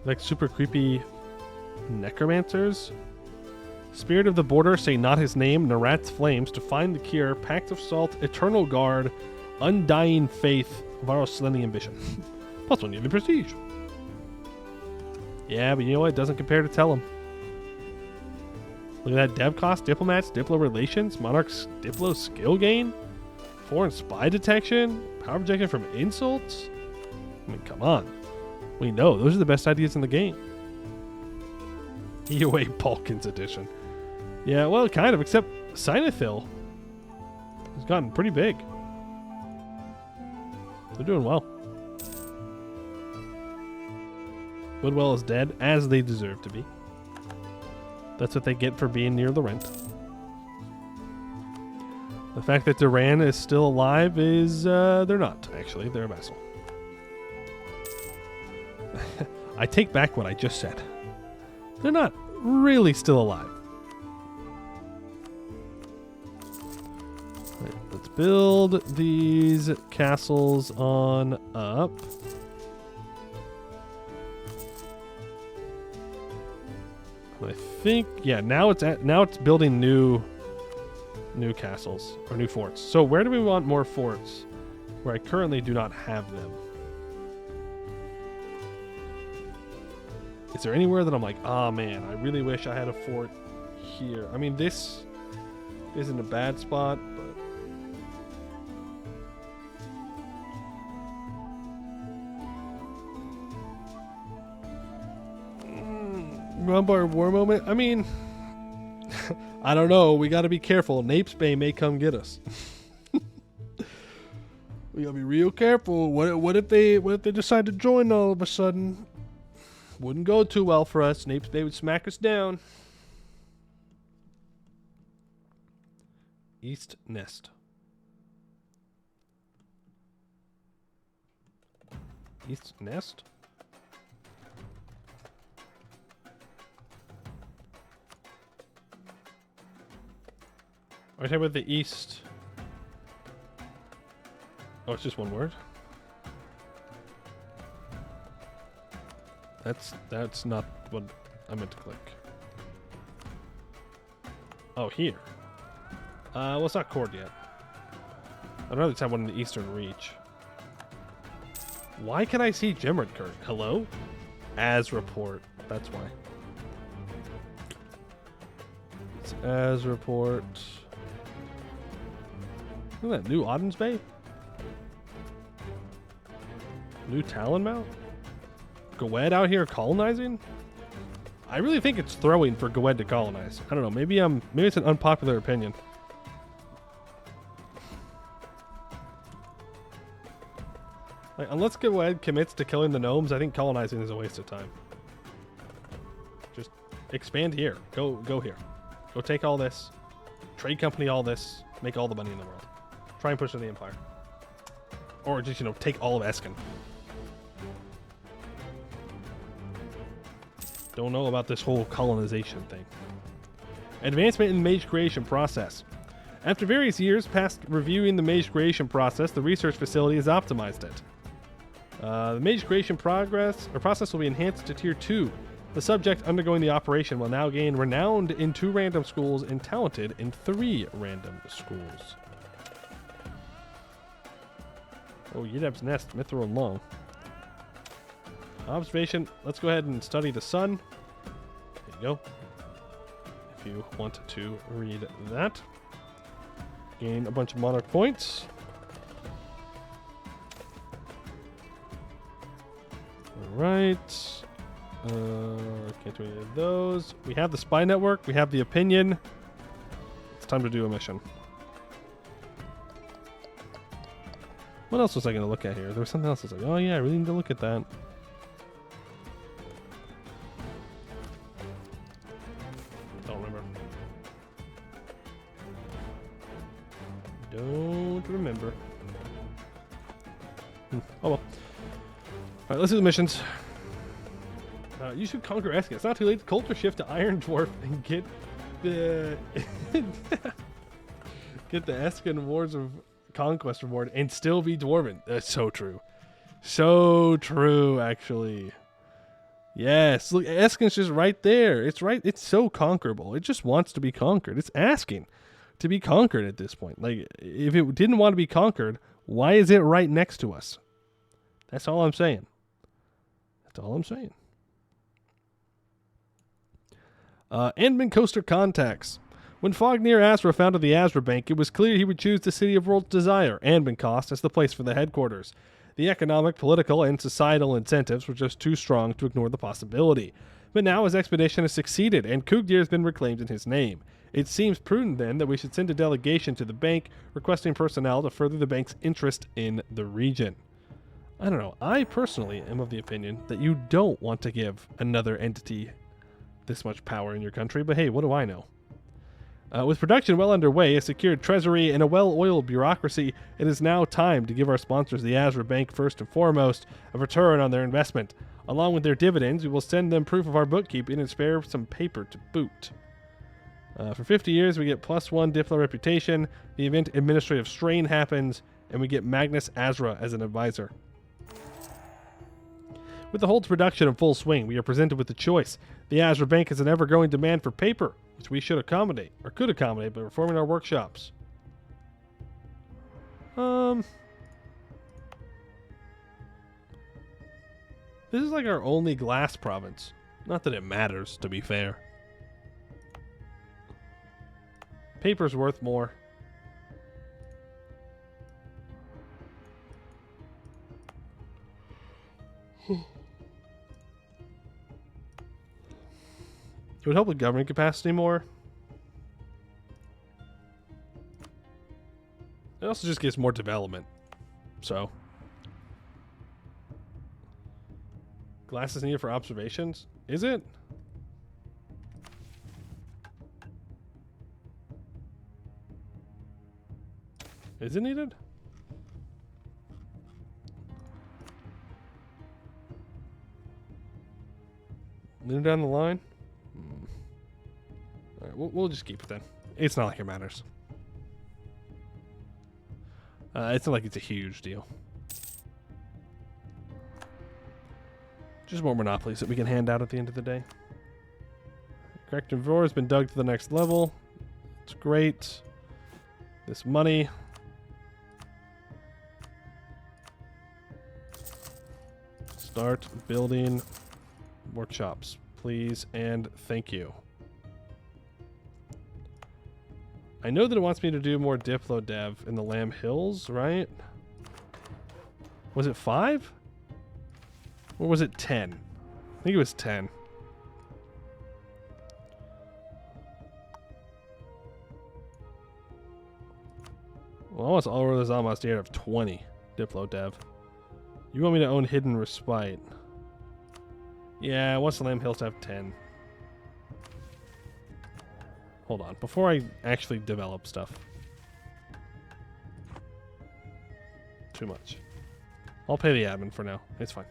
Speaker 1: Like super creepy necromancers. Spirit of the border, say not his name, Narat's flames, to find the cure, pact of salt, eternal guard, undying faith, Varoslenny ambition. Plus 1 yearly prestige. Yeah, but you know what? It doesn't compare to Tellum. Look at that. Dev cost, diplomats, diplo relations, monarchs, diplo skill gain, foreign spy detection, power projection from insults. I mean, come on. We know those are the best ideas in the game. EOA Balkans edition. Yeah, well, kind of, except Cynothil has gotten pretty big. They're doing well. Woodwell is dead, as they deserve to be. That's what they get for being near the rent. The fact that Duran is still alive is, they're not, actually. They're a vassal. I take back what I just said. They're not really still alive. Right, let's build these castles on up. I think, yeah, now it's building new castles or new forts. So where do we want more forts? Where I currently do not have them. Is there anywhere that I'm like, oh man, I really wish I had a fort here? I mean, this isn't a bad spot, but Rumbar War moment? I mean, I don't know. We got to be careful. Napes Bay may come get us. We got to be real careful. What if they decide to join all of a sudden? Wouldn't go too well for us. Napes Bay would smack us down. East Nest. East Nest? Are you talking about the east? Oh, it's just one word? That's not what I meant to click. Oh, here. Well, it's not cord yet. I'd rather have one in the Eastern Reach. Why can I see Gemrid Kurt? Hello? As report. That's why. It's as report. Look at that. New Auden's Bay? New Talon Mount? Gwed out here colonizing? I really think it's throwing for Gwed to colonize. I don't know. Maybe it's an unpopular opinion. Like, unless Gwed commits to killing the gnomes, I think colonizing is a waste of time. Just expand here. Go here. Go take all this. Trade company all this. Make all the money in the world. Try and push to the Empire. Or just, take all of Eskin. Don't know about this whole colonization thing. Advancement in the mage creation process. After various years past reviewing the mage creation process, the research facility has optimized it. The mage creation process will be enhanced to tier 2. The subject undergoing the operation will now gain renowned in 2 random schools and talented in 3 random schools. Oh, Yideb's Nest, Mithril and Long. Observation. Let's go ahead and study the sun. There you go. If you want to read that. Gain a bunch of monarch points. Alright. Can't do any of those. We have the spy network. We have the opinion. It's time to do a mission. What else was I going to look at here? There was something else I was like, oh yeah, I really need to look at that. Don't remember. Don't remember. Oh well. Alright, let's do the missions. You should conquer Eskin. It's not too late to culture shift to Iron Dwarf and get the get the Eskin Wars of Conquest reward and still be Dwarven. That's so true. So true, actually. Yes, look, Eskin's just right there. It's right. It's so conquerable. It just wants to be conquered. It's asking to be conquered at this point. Like, if it didn't want to be conquered, why is it right next to us? That's all I'm saying. That's all I'm saying. Anbennar Coaster contacts. When Fognir Azra founded the Azra Bank, it was clear he would choose the City of World's Desire, Anbennar Coast, as the place for the headquarters. The economic, political, and societal incentives were just too strong to ignore the possibility. But now his expedition has succeeded, and Kugdir has been reclaimed in his name. It seems prudent, then, that we should send a delegation to the bank, requesting personnel to further the bank's interest in the region. I don't know. I personally am of the opinion that you don't want to give another entity this much power in your country, but hey, what do I know? With production well underway, a secured treasury, and a well-oiled bureaucracy, it is now time to give our sponsors, the Azra Bank, first and foremost, a return on their investment. Along with their dividends, we will send them proof of our bookkeeping and spare some paper to boot. For 50 years, we get +1 Diplo reputation, the event administrative strain happens, and we get Magnus Azra as an advisor. With the Holt's production in full swing, we are presented with the choice. The Azra Bank has an ever-growing demand for paper, which we should accommodate, or could accommodate, by reforming our workshops. This is like our only glass province. Not that it matters, to be fair. Paper's worth more. It would help with government capacity more. It also just gives more development. So. Glass is needed for observations? Is it? Is it needed? Lean down the line? Alright, we'll just keep it then. It's not like it matters. It's not like it's a huge deal. Just more monopolies that we can hand out at the end of the day. Corrective drawer has been dug to the next level. It's great. This money. Start building workshops, please, and thank you. I know that it wants me to do more Diplo dev in the Lamb Hills, right? Was it 5? Or was it 10? I think it was 10. Well, almost all of those almost here have 20 Diplo dev. You want me to own Hidden Respite? Yeah, what's the Lamb Hills have 10? Hold on, before I actually develop stuff. Too much. I'll pay the admin for now. It's fine.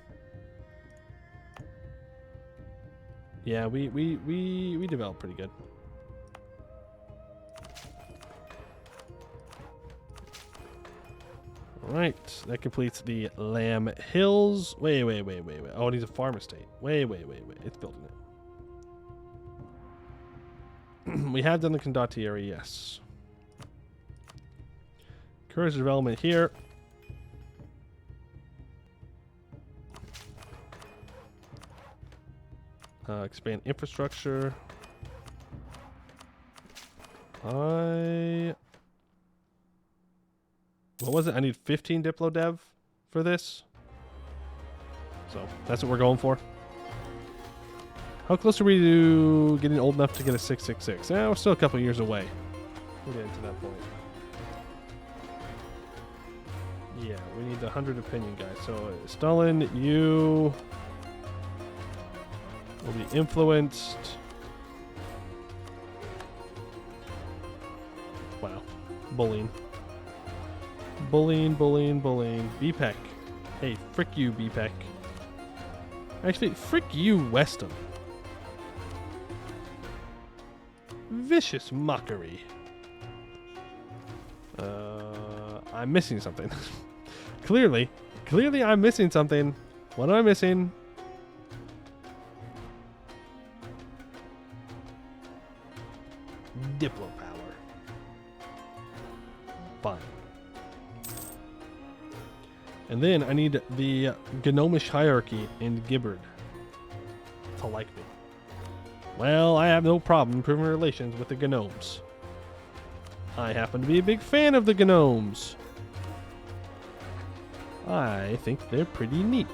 Speaker 1: Yeah, we develop pretty good. Alright, that completes the Lamb Hills. Wait. Oh, it needs a farm estate. Wait. It's building it. We have done the condottieri, yes. Encourage development here. Expand infrastructure. What was it? I need 15 Diplo dev for this. So that's what we're going for. How close are we to getting old enough to get a 666? We're still a couple years away. We'll get to that point. Yeah, we need the 100 opinion guys. So Stalin, you will be influenced. Wow. Bullying. Bullying. B-Peck. Hey, frick you, B-Peck. Actually, frick you, Weston. Vicious mockery. I'm missing something. Clearly I'm missing something. What am I missing? Diplo power. Fine. And then I need the gnomish hierarchy in Gibbard to like me. Well, I have no problem improving relations with the gnomes. I happen to be a big fan of the gnomes. I think they're pretty neat.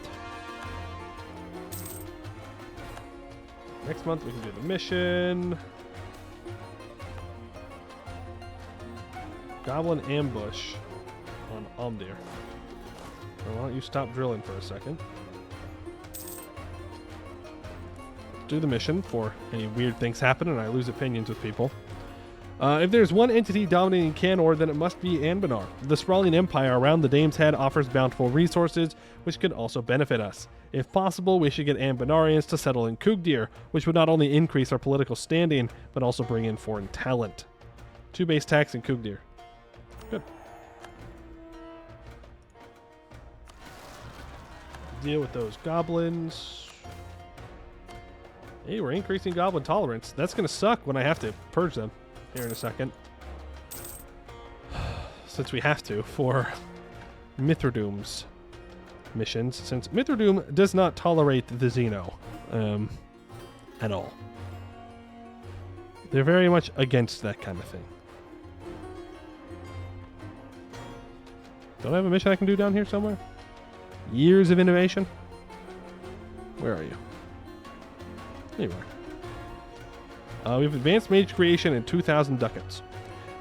Speaker 1: Next month we can do the mission. Goblin ambush on Omdir. Why don't you stop drilling for a second? Do the mission before any weird things happen and I lose opinions with people. If there's one entity dominating Canor, then it must be Anbennar. The sprawling empire around the Dame's Head offers bountiful resources, which could also benefit us. If possible, we should get Anbennarians to settle in Kugdir, which would not only increase our political standing, but also bring in foreign talent. 2 base tax in Kugdir. Good. Deal with those goblins. Hey, we're increasing goblin tolerance. That's going to suck when I have to purge them here in a second. Since we have to for Mithradoom's missions, since Mithradoom does not tolerate the Xeno at all. They're very much against that kind of thing. Don't I have a mission I can do down here somewhere? Years of innovation? Where are you? There you are. We've advanced mage creation in 2,000 ducats.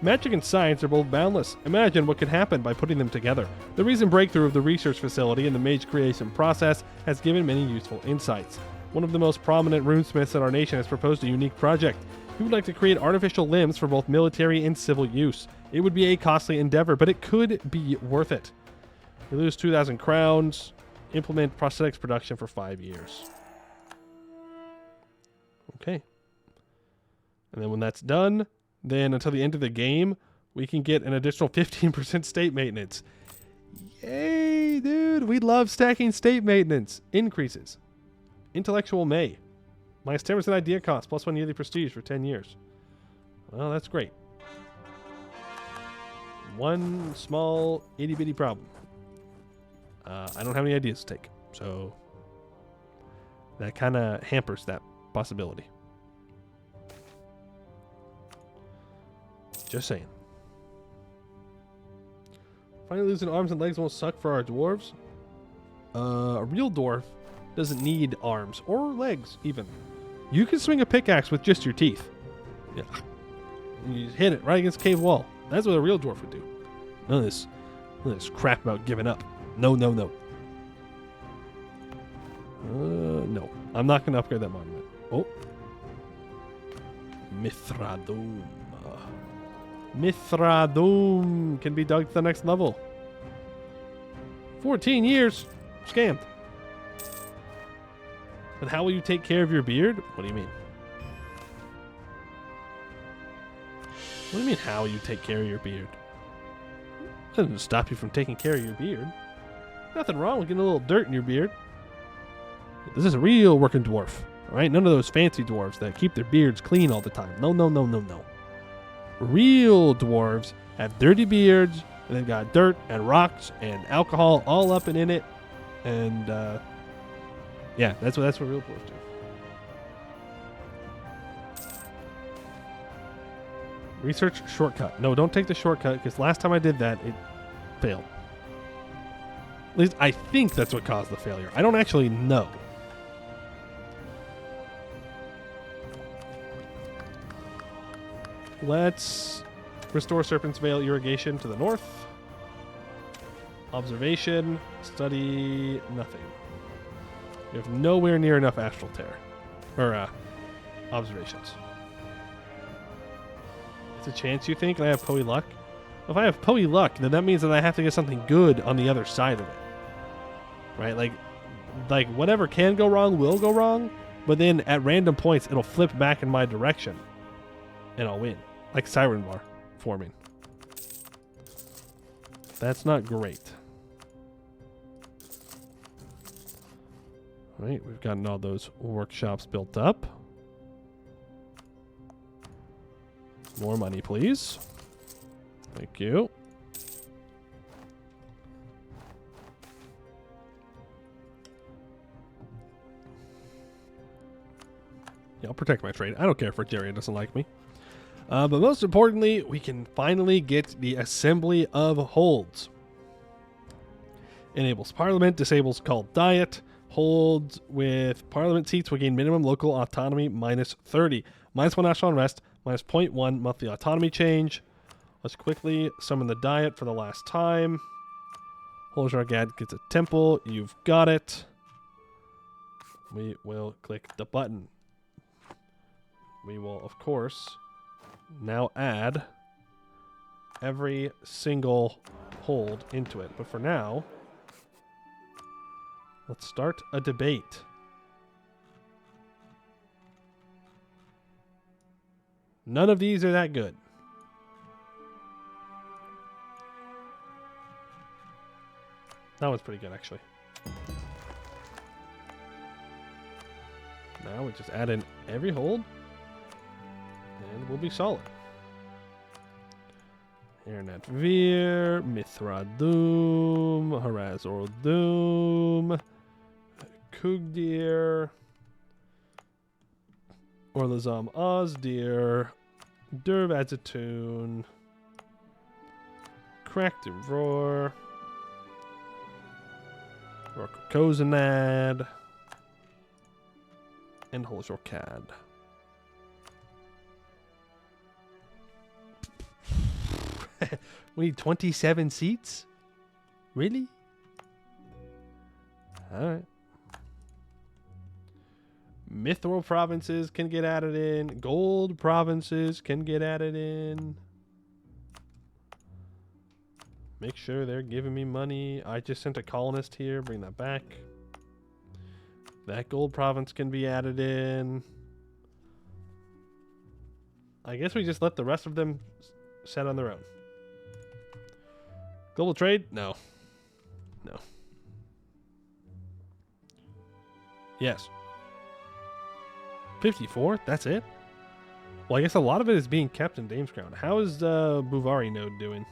Speaker 1: Magic and science are both boundless. Imagine what could happen by putting them together. The recent breakthrough of the research facility in the mage creation process has given many useful insights. One of the most prominent runesmiths in our nation has proposed a unique project. He would like to create artificial limbs for both military and civil use. It would be a costly endeavor, but it could be worth it. We lose 2,000 crowns. Implement prosthetics production for 5 years. Okay. And then when that's done, then until the end of the game, we can get an additional 15% state maintenance. Yay, dude. We love stacking state maintenance. Increases. Intellectual May. Minus 10% idea cost, plus 1 yearly prestige for 10 years. Well, that's great. One small itty bitty problem. I don't have any ideas to take, so that kind of hampers that possibility. Just saying. Finally losing arms and legs won't suck for our dwarves. A real dwarf doesn't need arms or legs even. You can swing a pickaxe with just your teeth. Yeah. You just hit it right against a cave wall. That's what a real dwarf would do. None of this crap about giving up. No. No. I'm not going to upgrade that monument. Oh. Mithradoom. Mithradoom can be dug to the next level. 14 years. Scammed. But how will you take care of your beard? What do you mean? What do you mean, how will you take care of your beard? That doesn't stop you from taking care of your beard. Nothing wrong with getting a little dirt in your beard. This is a real working dwarf. Alright? None of those fancy dwarves that keep their beards clean all the time. No. Real dwarves have dirty beards, and they've got dirt and rocks and alcohol all up and in it. And, yeah, that's what real dwarves do. Research shortcut. No, don't take the shortcut, because last time I did that, it failed. At least I think that's what caused the failure. I don't actually know. Let's restore Serpent's Veil irrigation to the north. Observation. Study. Nothing. We have nowhere near enough astral tear. Or, observations. It's a chance, you think? And I have Poe luck? If I have Poe luck, then that means that I have to get something good on the other side of it. Right? Like whatever can go wrong will go wrong, but then at random points it'll flip back in my direction and I'll win. Like Siren Bar forming. That's not great. Right, we've gotten all those workshops built up. More money, please. Thank you. Yeah, I'll protect my trade. I don't care if Rogeria doesn't like me. But most importantly, we can finally get the assembly of holds. Enables Parliament, disables Called Diet. Holds with Parliament seats will gain minimum local autonomy minus 30. Minus 1 national unrest, minus 0.1 monthly autonomy change. Let's quickly summon the Diet for the last time. Holjargad gets a temple. You've got it. We will click the button. We will, of course, now add every single hold into it. But for now, let's start a debate. None of these are that good. That one's pretty good, actually. Now we just add in every hold, and we'll be solid. Airnet Veer, Mithra Doom, Harazor Doom, Kugdir, Orlazam Ozdir, Derv Azatoon, Cracked Roar, Kozanad, and Holzorcad. We need 27 seats? Really? Alright. Mithril provinces can get added in. Gold provinces can get added in. Make sure they're giving me money. I just sent a colonist here. Bring that back. That gold province can be added in. I guess we just let the rest of them set on their own. Global trade? No. No. Yes. 54? That's it? Well, I guess a lot of it is being kept in Dame's Crown. How is Buvari node doing?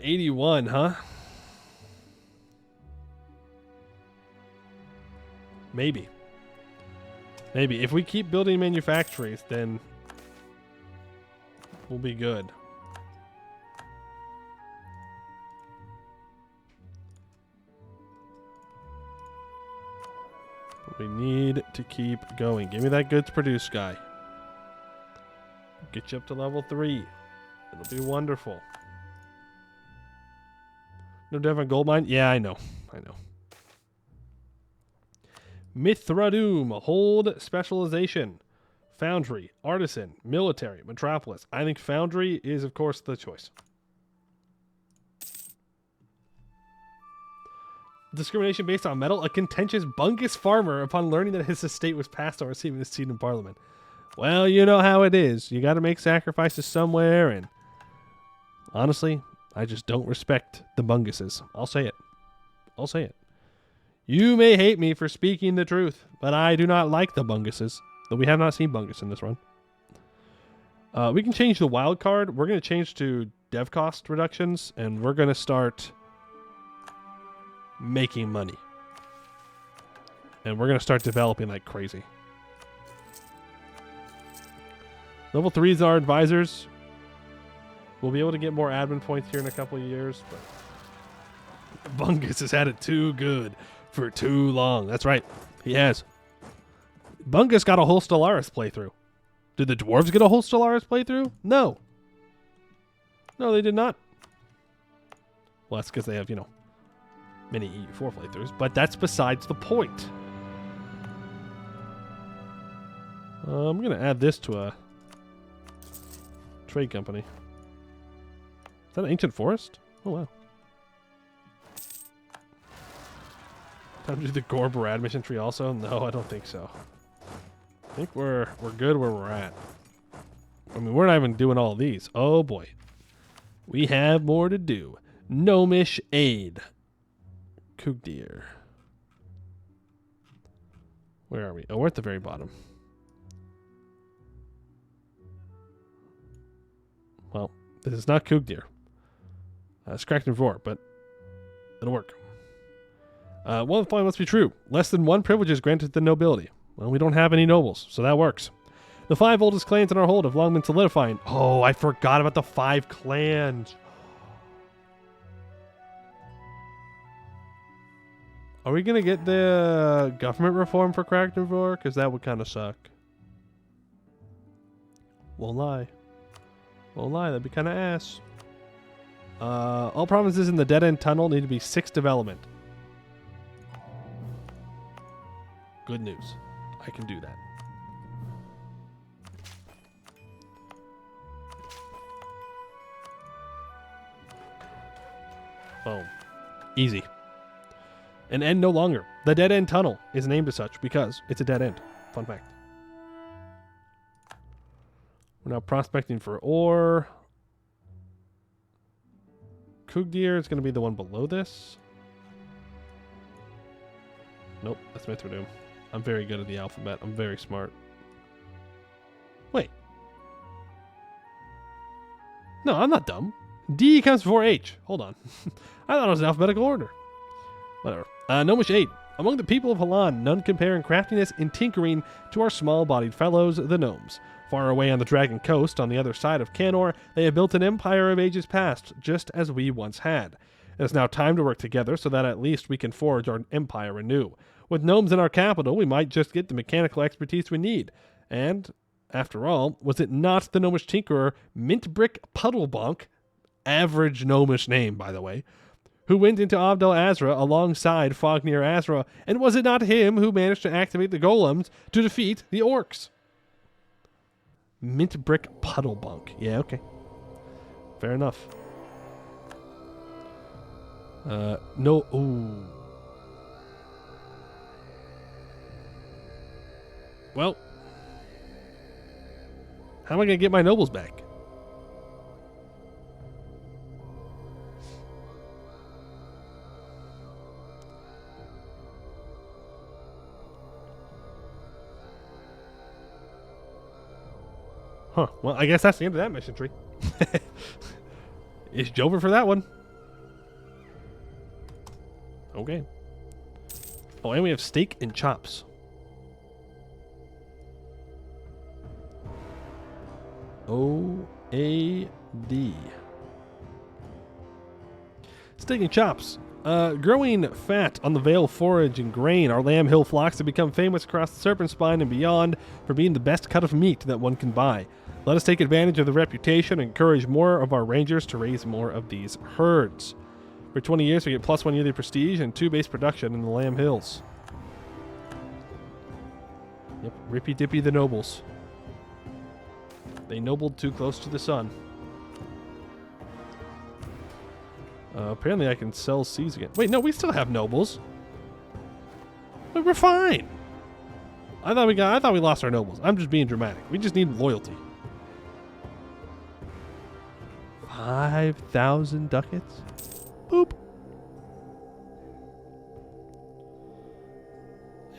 Speaker 1: 81, huh? Maybe. Maybe. If we keep building manufactories, then we'll be good. But we need to keep going. Give me that goods produce guy. Get you up to level 3. It'll be wonderful. No Devon gold mine? Yeah, I know. I know. Mithradoom, hold specialization. Foundry, artisan, military, metropolis. I think foundry is, of course, the choice. Discrimination based on metal. A contentious Bungus farmer, upon learning that his estate was passed on receiving a seat in parliament. Well, you know how it is. You got to make sacrifices somewhere, and honestly, I just don't respect the Bunguses. I'll say it. I'll say it. You may hate me for speaking the truth, but I do not like the Bunguses. Though we have not seen Bungus in this run. We can change the wild card. We're going to change to dev cost reductions, and we're going to start making money. And we're going to start developing like crazy. Level 3s are advisors. We'll be able to get more admin points here in a couple of years, but Bungus has had it too good for too long. That's right. He has. Bungus got a whole Stellaris playthrough. Did the Dwarves get a whole Stellaris playthrough? No. No, they did not. Well, that's because they have, you know, many EU4 playthroughs, but that's besides the point. I'm going to add this to a trade company. Is that an ancient forest? Oh, wow. Time to do the Gorbarad mission tree also? No, I don't think so. I think we're good where we're at. I mean, we're not even doing all of these. Oh, boy. We have more to do. Gnomish Aid. Kugdir. Where are we? Oh, we're at the very bottom. Well, this is not Kugdir. It's Kraken Vor, but it'll work. One of the following must be true. Less than one privilege is granted to the nobility. Well, we don't have any nobles, so that works. The 5 oldest clans in our hold have long been solidifying. Oh, I forgot about the 5 clans. Are we going to get the government reform for Kraken Vor? Because that would kind of suck. Won't lie. Won't lie, that'd be kind of ass. All provinces in the Dead End Tunnel need to be 6 development. Good news. I can do that. Boom. Easy. An end no longer. The Dead End Tunnel is named as such because it's a dead end. Fun fact. We're now prospecting for ore. Kugdir is going to be the one below this. Nope, that's Mithradoom. I'm very good at the alphabet. I'm very smart. Wait. No, I'm not dumb. D comes before H. Hold on. I thought it was in alphabetical order. Whatever. Gnomish 8. Among the people of Halan, none compare in craftiness and tinkering to our small-bodied fellows, the gnomes. Far away on the Dragon Coast, on the other side of Canor, they have built an empire of ages past, just as we once had. It is now time to work together so that at least we can forge our empire anew. With gnomes in our capital, we might just get the mechanical expertise we need. And, after all, was it not the gnomish tinkerer Mintbrick Puddlebonk, average gnomish name, by the way, who went into Abdel Azra alongside Fognir Azra, and was it not him who managed to activate the golems to defeat the orcs? Mintbrick Puddlebonk. Yeah, okay. Fair enough. No. Ooh. Well, how am I going to get my nobles back? Huh. Well, I guess that's the end of that mission tree. It's over for that one. Okay. Oh, and we have steak and chops. O-A-D. Steak and chops. Growing fat on the Vale forage and grain, our Lamb Hill flocks have become famous across the Serpent Spine and beyond for being the best cut of meat that one can buy. Let us take advantage of the reputation and encourage more of our rangers to raise more of these herds. For 20 years, we get +1 yearly prestige and 2 base production in the Lamb Hills. Yep, rippy dippy the nobles. They nobled too close to the sun. Apparently I can sell seas again. Wait, no, we still have nobles. Wait, we're fine. I thought we lost our nobles. I'm just being dramatic. We just need loyalty. 5,000 ducats? Boop.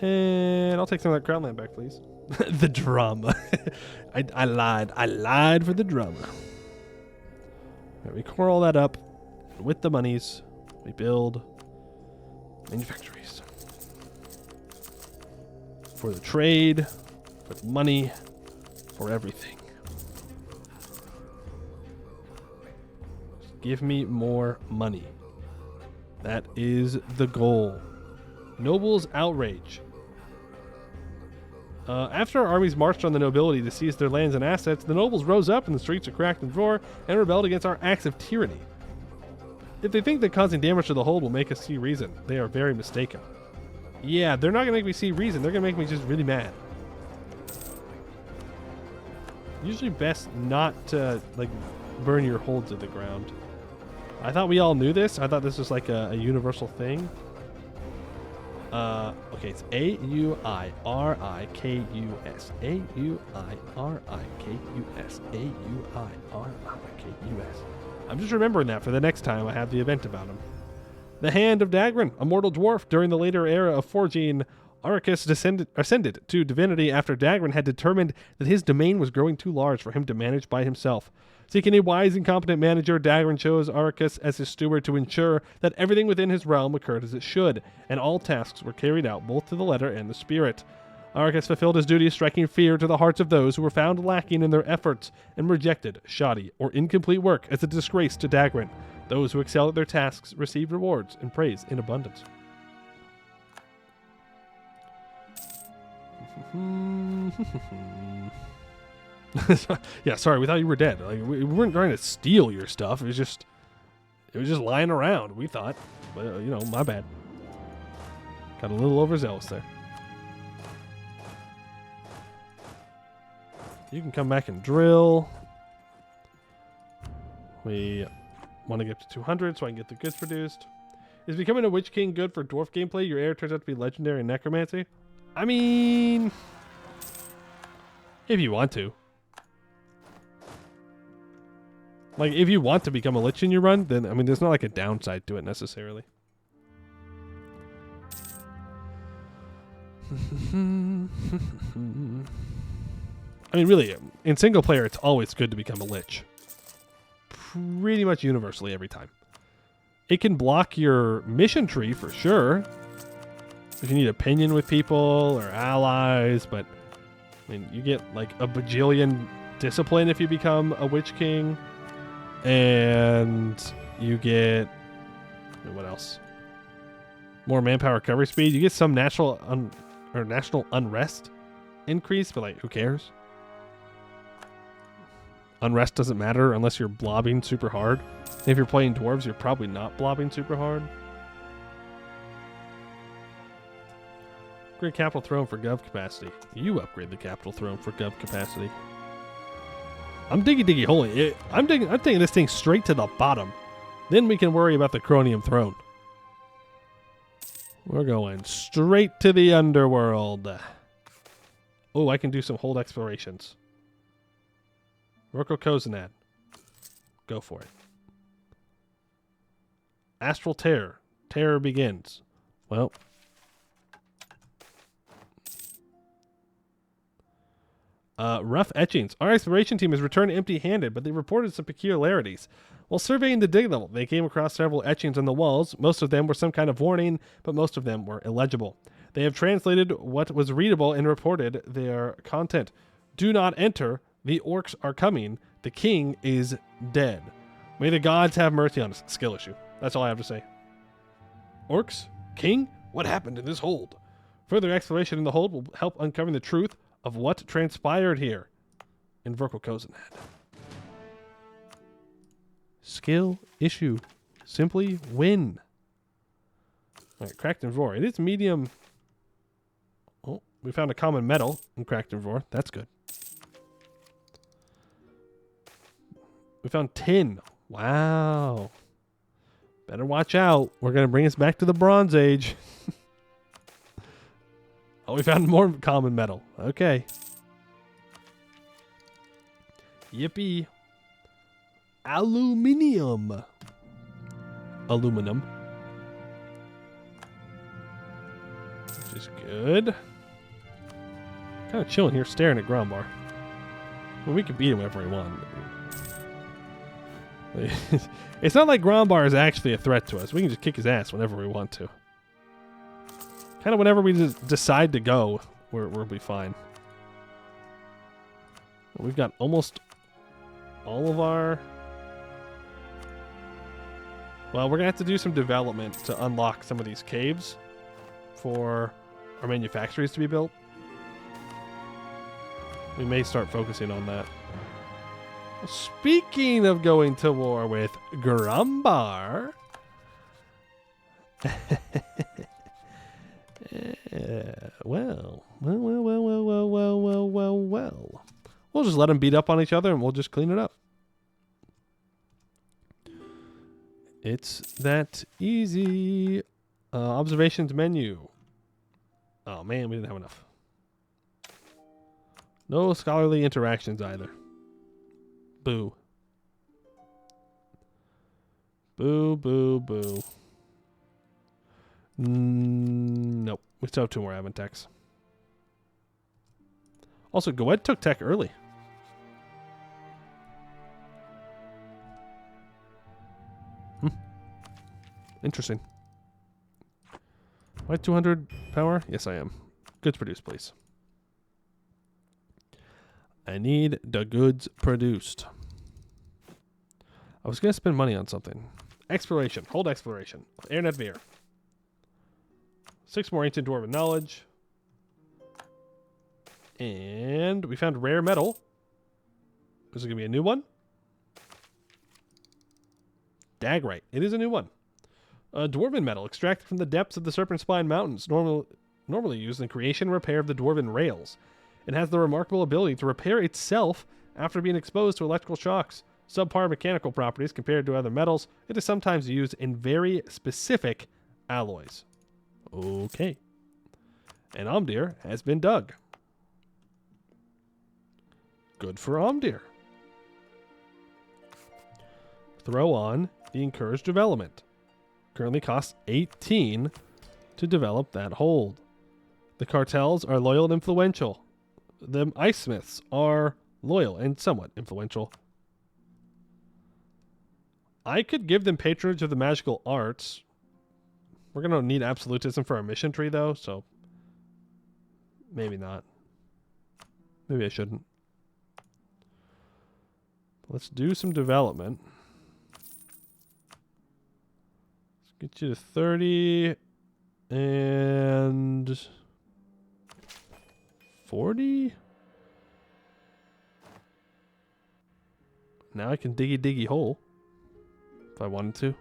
Speaker 1: And I'll take some of that crown land back, please. The drama. I lied. I lied for the drama. Right, we core all that up. With the monies, we build manufactories. For the trade, for the money, for everything. Just give me more money. That is the goal. Nobles outrage. After our armies marched on the nobility to seize their lands and assets, the nobles rose up in the streets of Kraken Vor and rebelled against our acts of tyranny. If they think that causing damage to the hold will make us see reason, they are very mistaken. Yeah, they're not going to make me see reason. They're going to make me just really mad. usually best not to, like, burn your hold to the ground. I thought we all knew this. I thought this was like a universal thing. Okay, it's A-U-I-R-I-K-U-S. A-U-I-R-I-K-U-S. A-U-I-R-I-K-U-S. I'm just remembering that for the next time I have the event about him. The Hand of Dagran, a mortal dwarf during the later era of forging. Arrakis ascended to divinity after Dagran had determined that his domain was growing too large for him to manage by himself. Seeking a wise and competent manager, Dagran chose Arrakis as his steward to ensure that everything within his realm occurred as it should, and all tasks were carried out both to the letter and the spirit. Arrakis fulfilled his duty, striking fear to the hearts of those who were found lacking in their efforts and rejected shoddy or incomplete work as a disgrace to Dagran. Those who excel at their tasks receive rewards and praise in abundance. Yeah, sorry, we thought you were dead. Like, we weren't trying to steal your stuff. It was just lying around, we thought. But, you know, my bad. Got a little overzealous there. You can come back and drill. We want to get to 200 so I can get the goods produced. Is becoming a Witch King good for dwarf gameplay? Your heir turns out to be legendary in necromancy? I mean, if you want to. Like, if you want to become a Lich in your run, then, I mean, there's not like a downside to it necessarily. I mean, really, in single player, it's always good to become a Lich. Pretty much universally every time. It can block your mission tree for sure. If you need opinion with people or allies, but I mean, you get like a bajillion discipline if you become a Witch King, and you get what else? More manpower recovery speed. You get some national unrest increase, but like, who cares? Unrest doesn't matter unless you're blobbing super hard. And if you're playing dwarves, you're probably not blobbing super hard. Upgrade capital throne for gov capacity. You upgrade the capital throne for gov capacity. I'm diggy holy. I'm taking this thing straight to the bottom. Then we can worry about the Cronium throne. We're going straight to the underworld. Oh, I can do some hold explorations. Roko Kozanad. Go for it. Astral Terror. Terror begins. Well. Rough etchings. Our exploration team has returned empty-handed, but they reported some peculiarities. While surveying the dig level, they came across several etchings on the walls. Most of them were some kind of warning, but most of them were illegible. They have translated what was readable and reported their content. Do not enter. The orcs are coming. The king is dead. May the gods have mercy on us. Skill issue. That's all I have to say. Orcs? King? What happened in this hold? Further exploration in the hold will help uncover the truth of what transpired here in Vorkal Kozanad. Skill issue. Simply win. Alright, Cracked and Vor. It is medium. Oh, we found a common metal in Cracked and Vor. That's good. We found tin. Wow. Better watch out. We're going to bring us back to the Bronze Age. Oh, we found more common metal. Okay. Yippee. Aluminium. Aluminum. Which is good. Kind of chilling here staring at Grombar. Well, we can beat him whenever we want. It's not like Grombar is actually a threat to us. We can just kick his ass whenever we want to. Kind of whenever we just decide to go, we'll be fine. We've got almost all of our... Well, we're going to have to do some development to unlock some of these caves for our manufactories to be built. We may start focusing on that. Speaking of going to war with Grombar... Well. We'll we'll just let them beat up on each other and we'll just clean it up. It's that easy. Observations menu. Oh man, we didn't have enough. No scholarly interactions either. Boo. Boo, boo, boo. Nope. We still have 2 more admin techs. Also, Goed took tech early. Interesting. Am I 200 power? Yes, I am. Goods produced, please. I need the goods produced. I was going to spend money on something. Exploration. Hold exploration. Airnet Veer. 6 more ancient dwarven knowledge. And we found rare metal. Is it going to be a new one? Dagrite. It is a new one. Dwarven metal extracted from the depths of the Serpent Spine Mountains, normally used in creation and repair of the dwarven rails. It has the remarkable ability to repair itself after being exposed to electrical shocks. Subpar mechanical properties compared to other metals, it is sometimes used in very specific alloys. Okay. And Omdir has been dug. Good for Omdir. Throw on the encouraged development. Currently costs 18 to develop that hold. The cartels are loyal and influential. The ice smiths are loyal and somewhat influential. I could give them patronage of the magical arts. We're going to need absolutism for our mission tree, though, so maybe not. Maybe I shouldn't. Let's do some development. Let's get you to 30 and 40. Now I can diggy hole if I wanted to.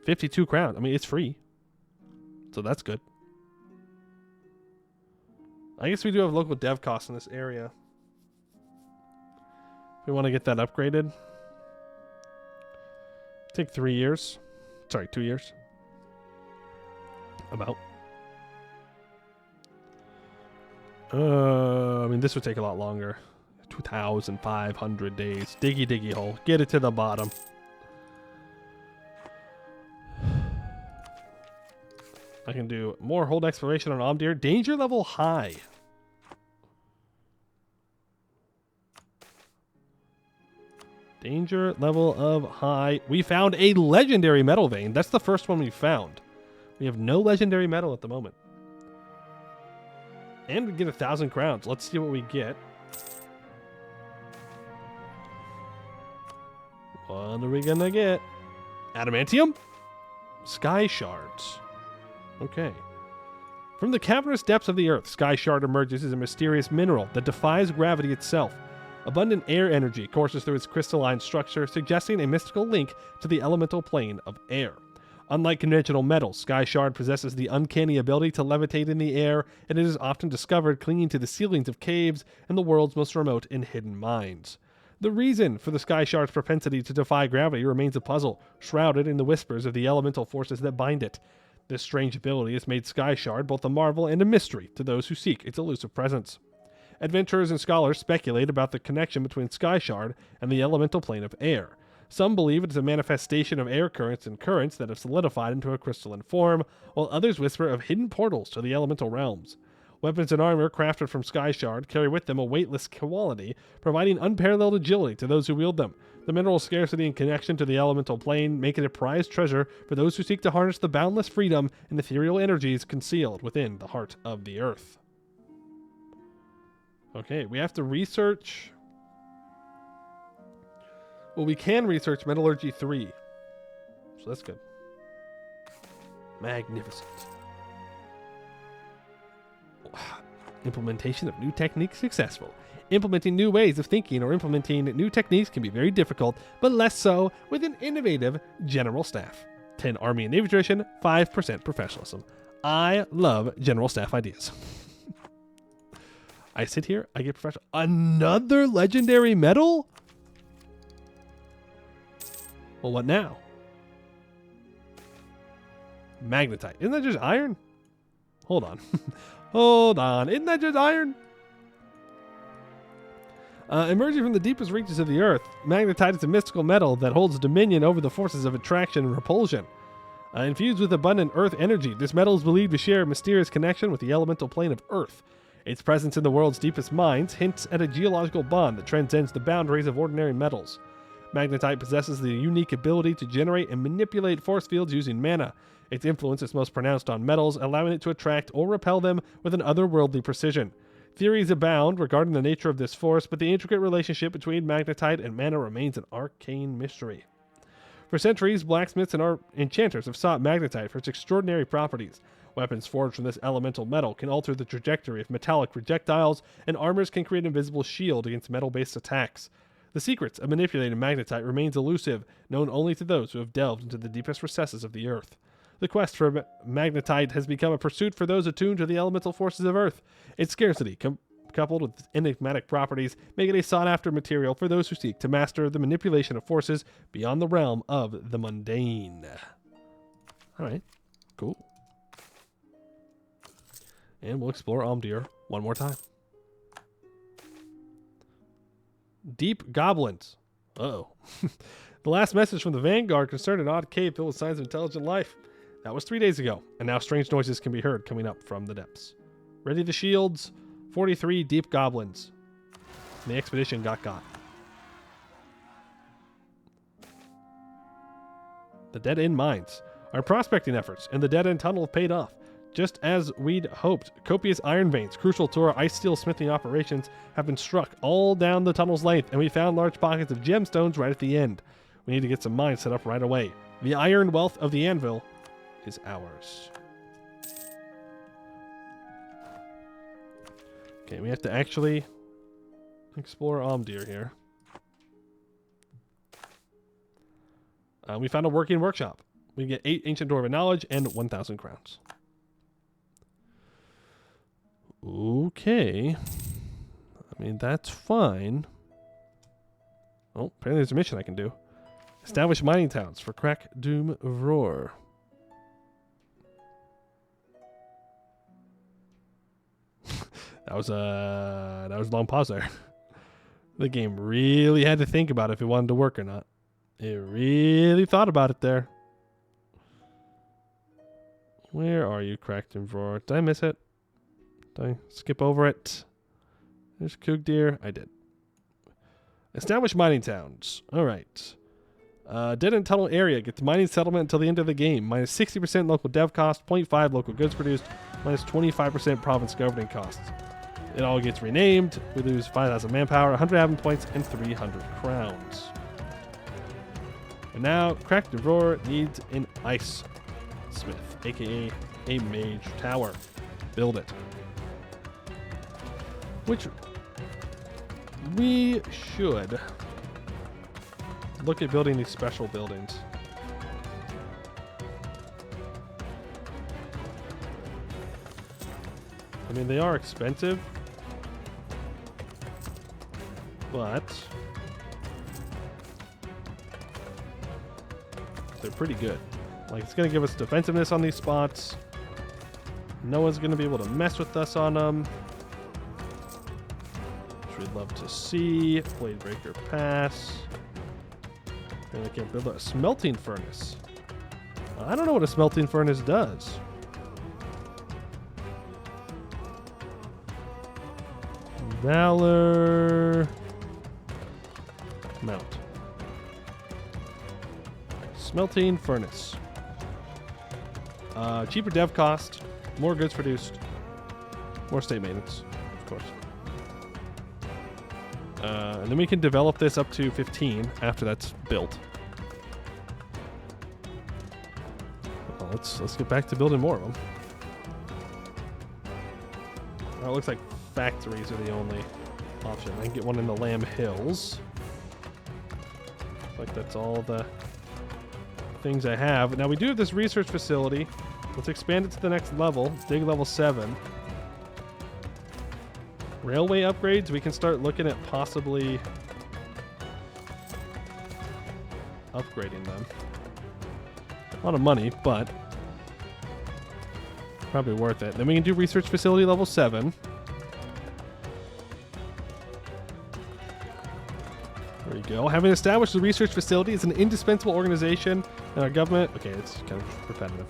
Speaker 1: 52 crown. I mean, it's free. So that's good. I guess we do have local dev costs in this area. If we want to get that upgraded. Take 3 years. Sorry, 2 years. About. I mean, this would take a lot longer. 2,500 days. Diggy hole. Get it to the bottom. I can do more hold exploration on Omdir. Danger level high. Danger level of high. We found a legendary metal vein. That's the first one we found. We have no legendary metal at the moment. And we get 1,000 crowns. Let's see what we get. What are we gonna get? Adamantium? Sky shards. Okay. From the cavernous depths of the earth, Sky Shard emerges as a mysterious mineral that defies gravity itself. Abundant air energy courses through its crystalline structure, suggesting a mystical link to the elemental plane of air. Unlike conventional metals, Sky Shard possesses the uncanny ability to levitate in the air, and it is often discovered clinging to the ceilings of caves and the world's most remote and hidden mines. The reason for the Sky Shard's propensity to defy gravity remains a puzzle, shrouded in the whispers of the elemental forces that bind it. This strange ability has made Sky Shard both a marvel and a mystery to those who seek its elusive presence. Adventurers and scholars speculate about the connection between Sky Shard and the elemental plane of air. Some believe it is a manifestation of air currents and currents that have solidified into a crystalline form, while others whisper of hidden portals to the elemental realms. Weapons and armor crafted from Sky Shard carry with them a weightless quality, providing unparalleled agility to those who wield them. The mineral's scarcity and connection to the elemental plane make it a prized treasure for those who seek to harness the boundless freedom and ethereal energies concealed within the heart of the earth. Okay, we have to research... Well, we can research Metallurgy 3. So that's good. Magnificent. Implementation of new techniques successful. Implementing new ways of thinking or implementing new techniques can be very difficult, but less so with an innovative general staff. 10 Army and Navy tradition, 5% professionalism. I love general staff ideas. I sit here, I get professional. Another legendary metal? Well, what now? Magnetite. Isn't that just iron? Hold on. Hold on. Isn't that just iron? Emerging from the deepest reaches of the earth, magnetite is a mystical metal that holds dominion over the forces of attraction and repulsion. Infused with abundant earth energy, this metal is believed to share a mysterious connection with the elemental plane of earth. Its presence in the world's deepest mines hints at a geological bond that transcends the boundaries of ordinary metals. Magnetite possesses the unique ability to generate and manipulate force fields using mana. Its influence is most pronounced on metals, allowing it to attract or repel them with an otherworldly precision. Theories abound regarding the nature of this force, but the intricate relationship between magnetite and mana remains an arcane mystery. For centuries, blacksmiths and enchanters have sought magnetite for its extraordinary properties. Weapons forged from this elemental metal can alter the trajectory of metallic projectiles, and armors can create an invisible shield against metal-based attacks. The secrets of manipulating magnetite remains elusive, known only to those who have delved into the deepest recesses of the earth. The quest for magnetite has become a pursuit for those attuned to the elemental forces of earth. Its scarcity, coupled with its enigmatic properties, make it a sought-after material for those who seek to master the manipulation of forces beyond the realm of the mundane. All right, cool. And we'll explore Almdir one more time. Deep goblins. Uh-oh. The last message from the Vanguard concerned an odd cave filled with signs of intelligent life. That was 3 days ago, and now strange noises can be heard coming up from the depths. Ready the shields. 43 deep goblins. And the expedition got. The dead-end mines. Our prospecting efforts in the dead-end tunnel have paid off. Just as we'd hoped, copious iron veins, crucial to our ice steel smithing operations, have been struck all down the tunnel's length, and we found large pockets of gemstones right at the end. We need to get some mines set up right away. The iron wealth of the anvil is ours. Okay, we have to actually explore Almdir here. We found a working workshop. We get 8 ancient dwarven knowledge and 1,000 crowns. Okay. I mean, that's fine. Oh, apparently there's a mission I can do. Establish mining towns for Crack Doom Roar. That was a long pause there. The game really had to think about if it wanted to work or not. It really thought about it there. Where are you, Crack Doom Roar? Did I miss it? Did I skip over it? There's Kugdir. I did. Establish mining towns. All right. Dead End Tunnel area. Get the mining settlement until the end of the game. Minus 60% local dev cost, 0.5 local goods produced, minus 25% province governing costs. It all gets renamed. We lose 5,000 manpower, 100 admin points, and 300 crowns. And now, Crack the Roar needs an ice smith, aka a mage tower. Build it. Which we should look at building these special buildings. I mean, they are expensive, but they're pretty good. Like, it's going to give us defensiveness on these spots. No one's going to be able to mess with us on them. Which we'd love to see. Blade Breaker Pass. And I can build a smelting furnace. I don't know what a smelting furnace does. Valor Mount. Smelting furnace. Cheaper dev cost, more goods produced, more state maintenance, of course. And then we can develop this up to 15 after that's built. Well, let's get back to building more of them. Well, it looks like factories are the only option. I can get one in the Lamb Hills. Looks like that's all the things I have. Now we do have this research facility. Let's expand it to the next level. Dig level 7. Railway upgrades, we can start looking at possibly upgrading them. A lot of money, but probably worth it. Then we can do research facility level 7. There you go. Having established the research facility is an indispensable organization in our government. Okay, it's kind of repetitive.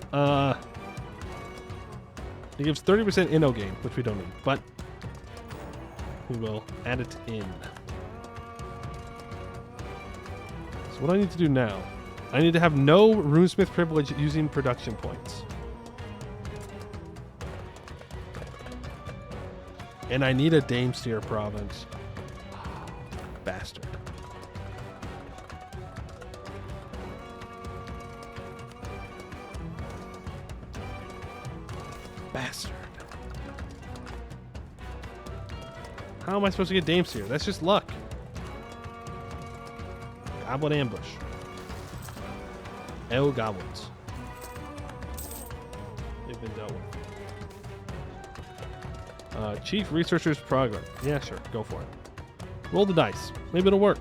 Speaker 1: It gives 30% inno gain, which we don't need, but we will add it in. So what do I need to do now? I need to have no runesmith privilege using production points. And I need a Damesteer province. Bastard. Bastard. How am I supposed to get Damesteer? That's just luck. Goblin ambush. Oh, goblins. They've been dealt with. Chief Researcher's Program. Yeah, sure. Go for it. Roll the dice. Maybe it'll work.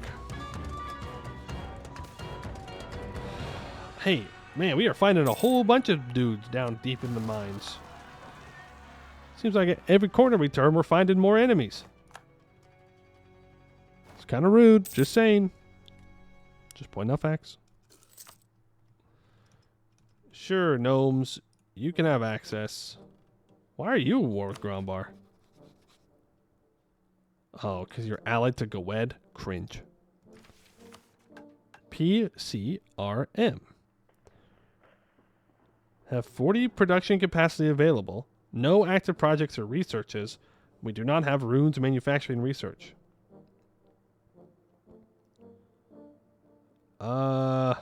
Speaker 1: Hey, man, we are finding a whole bunch of dudes down deep in the mines. Seems like at every corner we turn, we're finding more enemies. It's kind of rude. Just saying. Just point out facts. Sure, gnomes. You can have access. Why are you at war with Grombar? Oh, because you're allied to Gawed? Cringe. PCRM. Have 40 production capacity available. No active projects or researches. We do not have runes manufacturing research. No.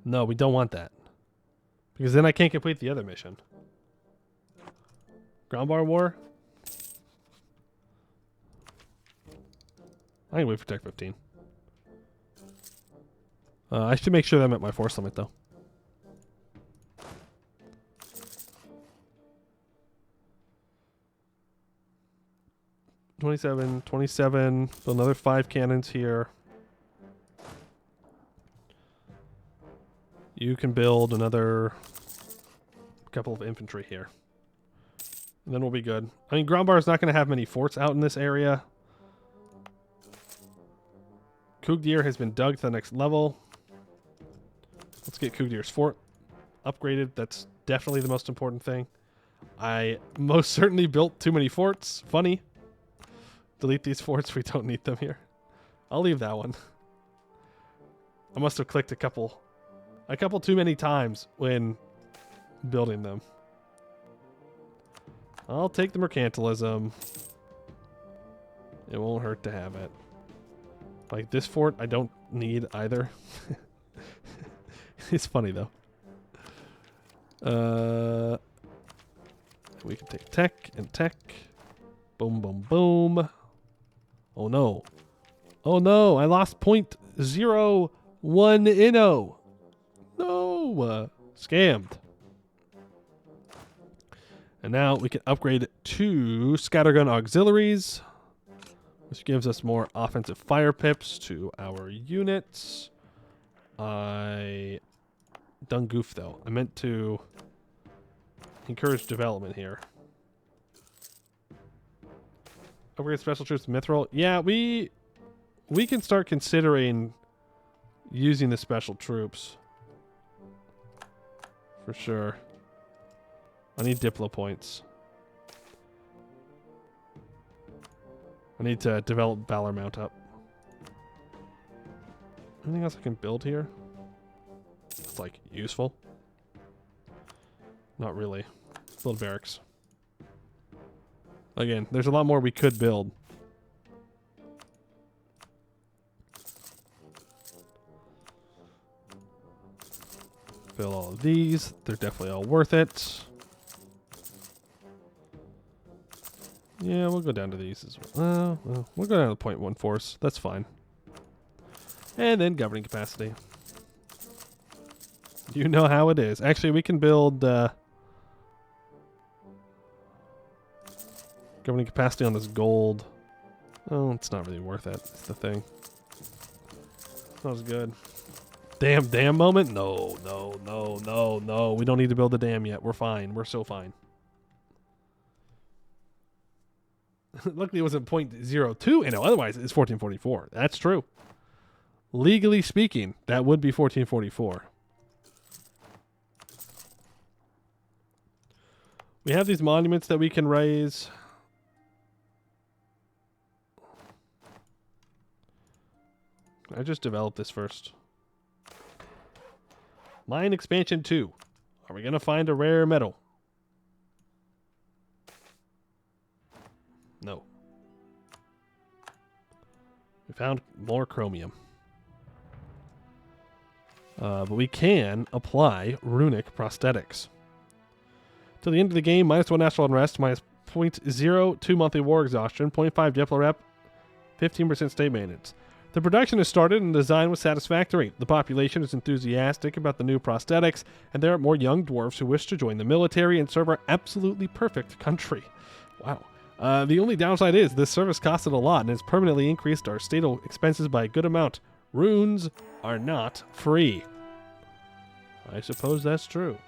Speaker 1: No, we don't want that. Because then I can't complete the other mission. Grombar War? I can wait for Tech 15. I should make sure that I'm at my force limit, though. $27, $27. So another 5 cannons here. You can build another couple of infantry here. And then we'll be good. I mean, Grombar is not going to have many forts out in this area. Kugdir has been dug to the next level. Let's get Kugdir's fort upgraded. That's definitely the most important thing. I most certainly built too many forts. Funny. Delete these forts. We don't need them here. I'll leave that one. I must have clicked a couple too many times when building them. I'll take the mercantilism. It won't hurt to have it. Like this fort, I don't need either. It's funny though. We can take tech and tech. Boom, boom, boom. Oh no. Oh no, I lost 0.01 inno. No. Scammed. And now we can upgrade 2 scattergun auxiliaries, which gives us more offensive fire pips to our units. I done goof though. I meant to encourage development here. Upgrade special troops mithril. Yeah, we can start considering using the special troops. For sure. I need Diplo points. I need to develop Valor Mount up. Anything else I can build here? It's like useful. Not really. Build barracks. Again, there's a lot more we could build. Fill all of these. They're definitely all worth it. Yeah, we'll go down to these as well. We'll go down to the 0.1 force. That's fine. And then governing capacity. You know how it is. Actually, we can build governing capacity on this gold. Oh, it's not really worth it. It's the thing. That was good. Dam moment? No. We don't need to build the dam yet. We're fine. We're so fine. Luckily, it wasn't 0.02. And otherwise, it's 1444. That's true. Legally speaking, that would be 1444. We have these monuments that we can raise. I just developed this first. Mine expansion 2. Are we going to find a rare metal? No. We found more chromium. But we can apply runic prosthetics. Till the end of the game, -1 natural unrest, -0.02 monthly war exhaustion, 0.5 Diplo rep, 15% state maintenance. The production has started and the design was satisfactory. The population is enthusiastic about the new prosthetics, and there are more young dwarves who wish to join the military and serve our absolutely perfect country. Wow. The only downside is this service costed a lot and has permanently increased our state expenses by a good amount. Runes are not free. I suppose that's true.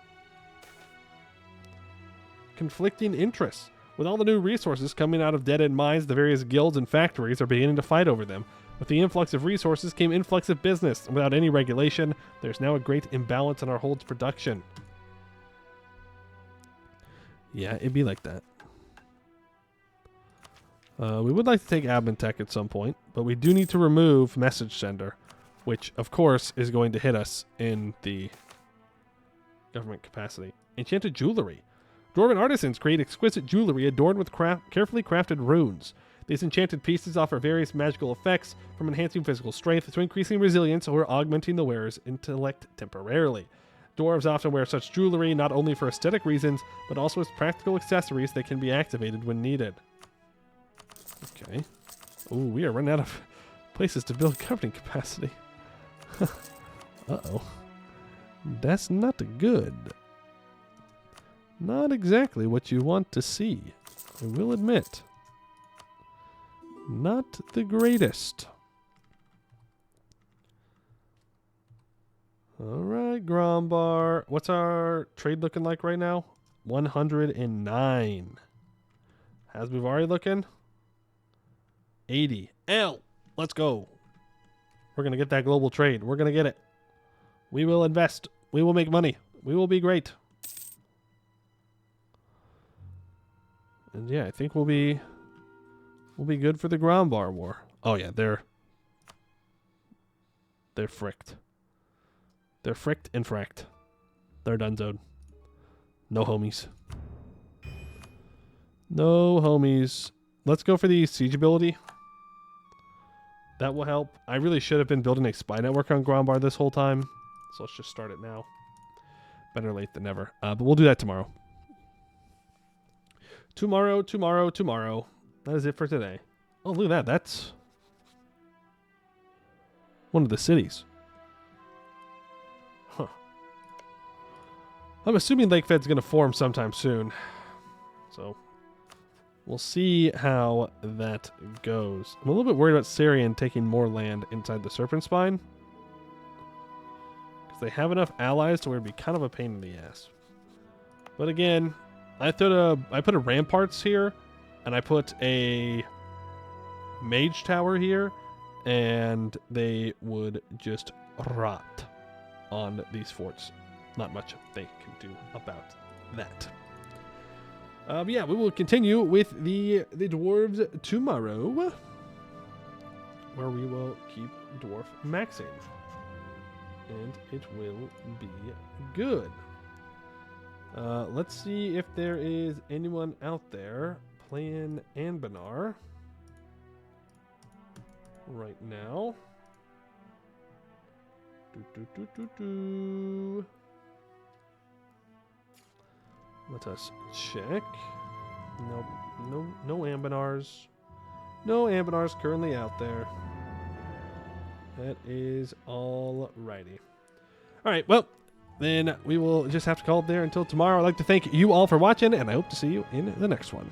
Speaker 1: Conflicting interests. With all the new resources coming out of dead-end mines, the various guilds and factories are beginning to fight over them. With the influx of resources came influx of business, and without any regulation, there's now a great imbalance in our hold's production. Yeah, it'd be like that. We would like to take admin tech at some point, but we do need to remove message sender, which, of course, is going to hit us in the government capacity. Enchanted jewelry. Dwarven artisans create exquisite jewelry adorned with carefully crafted runes. These enchanted pieces offer various magical effects, from enhancing physical strength to increasing resilience or augmenting the wearer's intellect temporarily. Dwarves often wear such jewelry not only for aesthetic reasons, but also as practical accessories that can be activated when needed. Okay. Oh, we are running out of places to build governing capacity. Uh-oh. That's not good. Not exactly what you want to see, I will admit. Not the greatest. Alright, Grombar. What's our trade looking like right now? 109. How's Buvari looking? 80. L. Let's go. We're going to get that global trade. We're going to get it. We will invest. We will make money. We will be great. And yeah, I think we'll be good for the Grombar War. Oh yeah, they're fricked. They're fricked and fracked. They're donezoed. No homies. No homies. Let's go for the siege ability. That will help. I really should have been building a spy network on Grombar this whole time. So let's just start it now. Better late than never. But we'll do that tomorrow. Tomorrow. That is it for today. Oh, look at that. That's one of the cities. Huh. I'm assuming Lakefed's going to form sometime soon. So we'll see how that goes. I'm a little bit worried about Syrian taking more land inside the Serpent Spine, because they have enough allies to where it'd be kind of a pain in the ass. But again, I put a ramparts here, and I put a mage tower here, and they would just rot on these forts. Not much they can do about that. Yeah, we will continue with the dwarves tomorrow, where we will keep dwarf maxing, and it will be good. Let's see if there is anyone out there playing Anbennar right now. Let us check. Nope, no Anbennars. No Anbennars currently out there. That is all righty. All right, well, then we will just have to call it there until tomorrow. I'd like to thank you all for watching, and I hope to see you in the next one.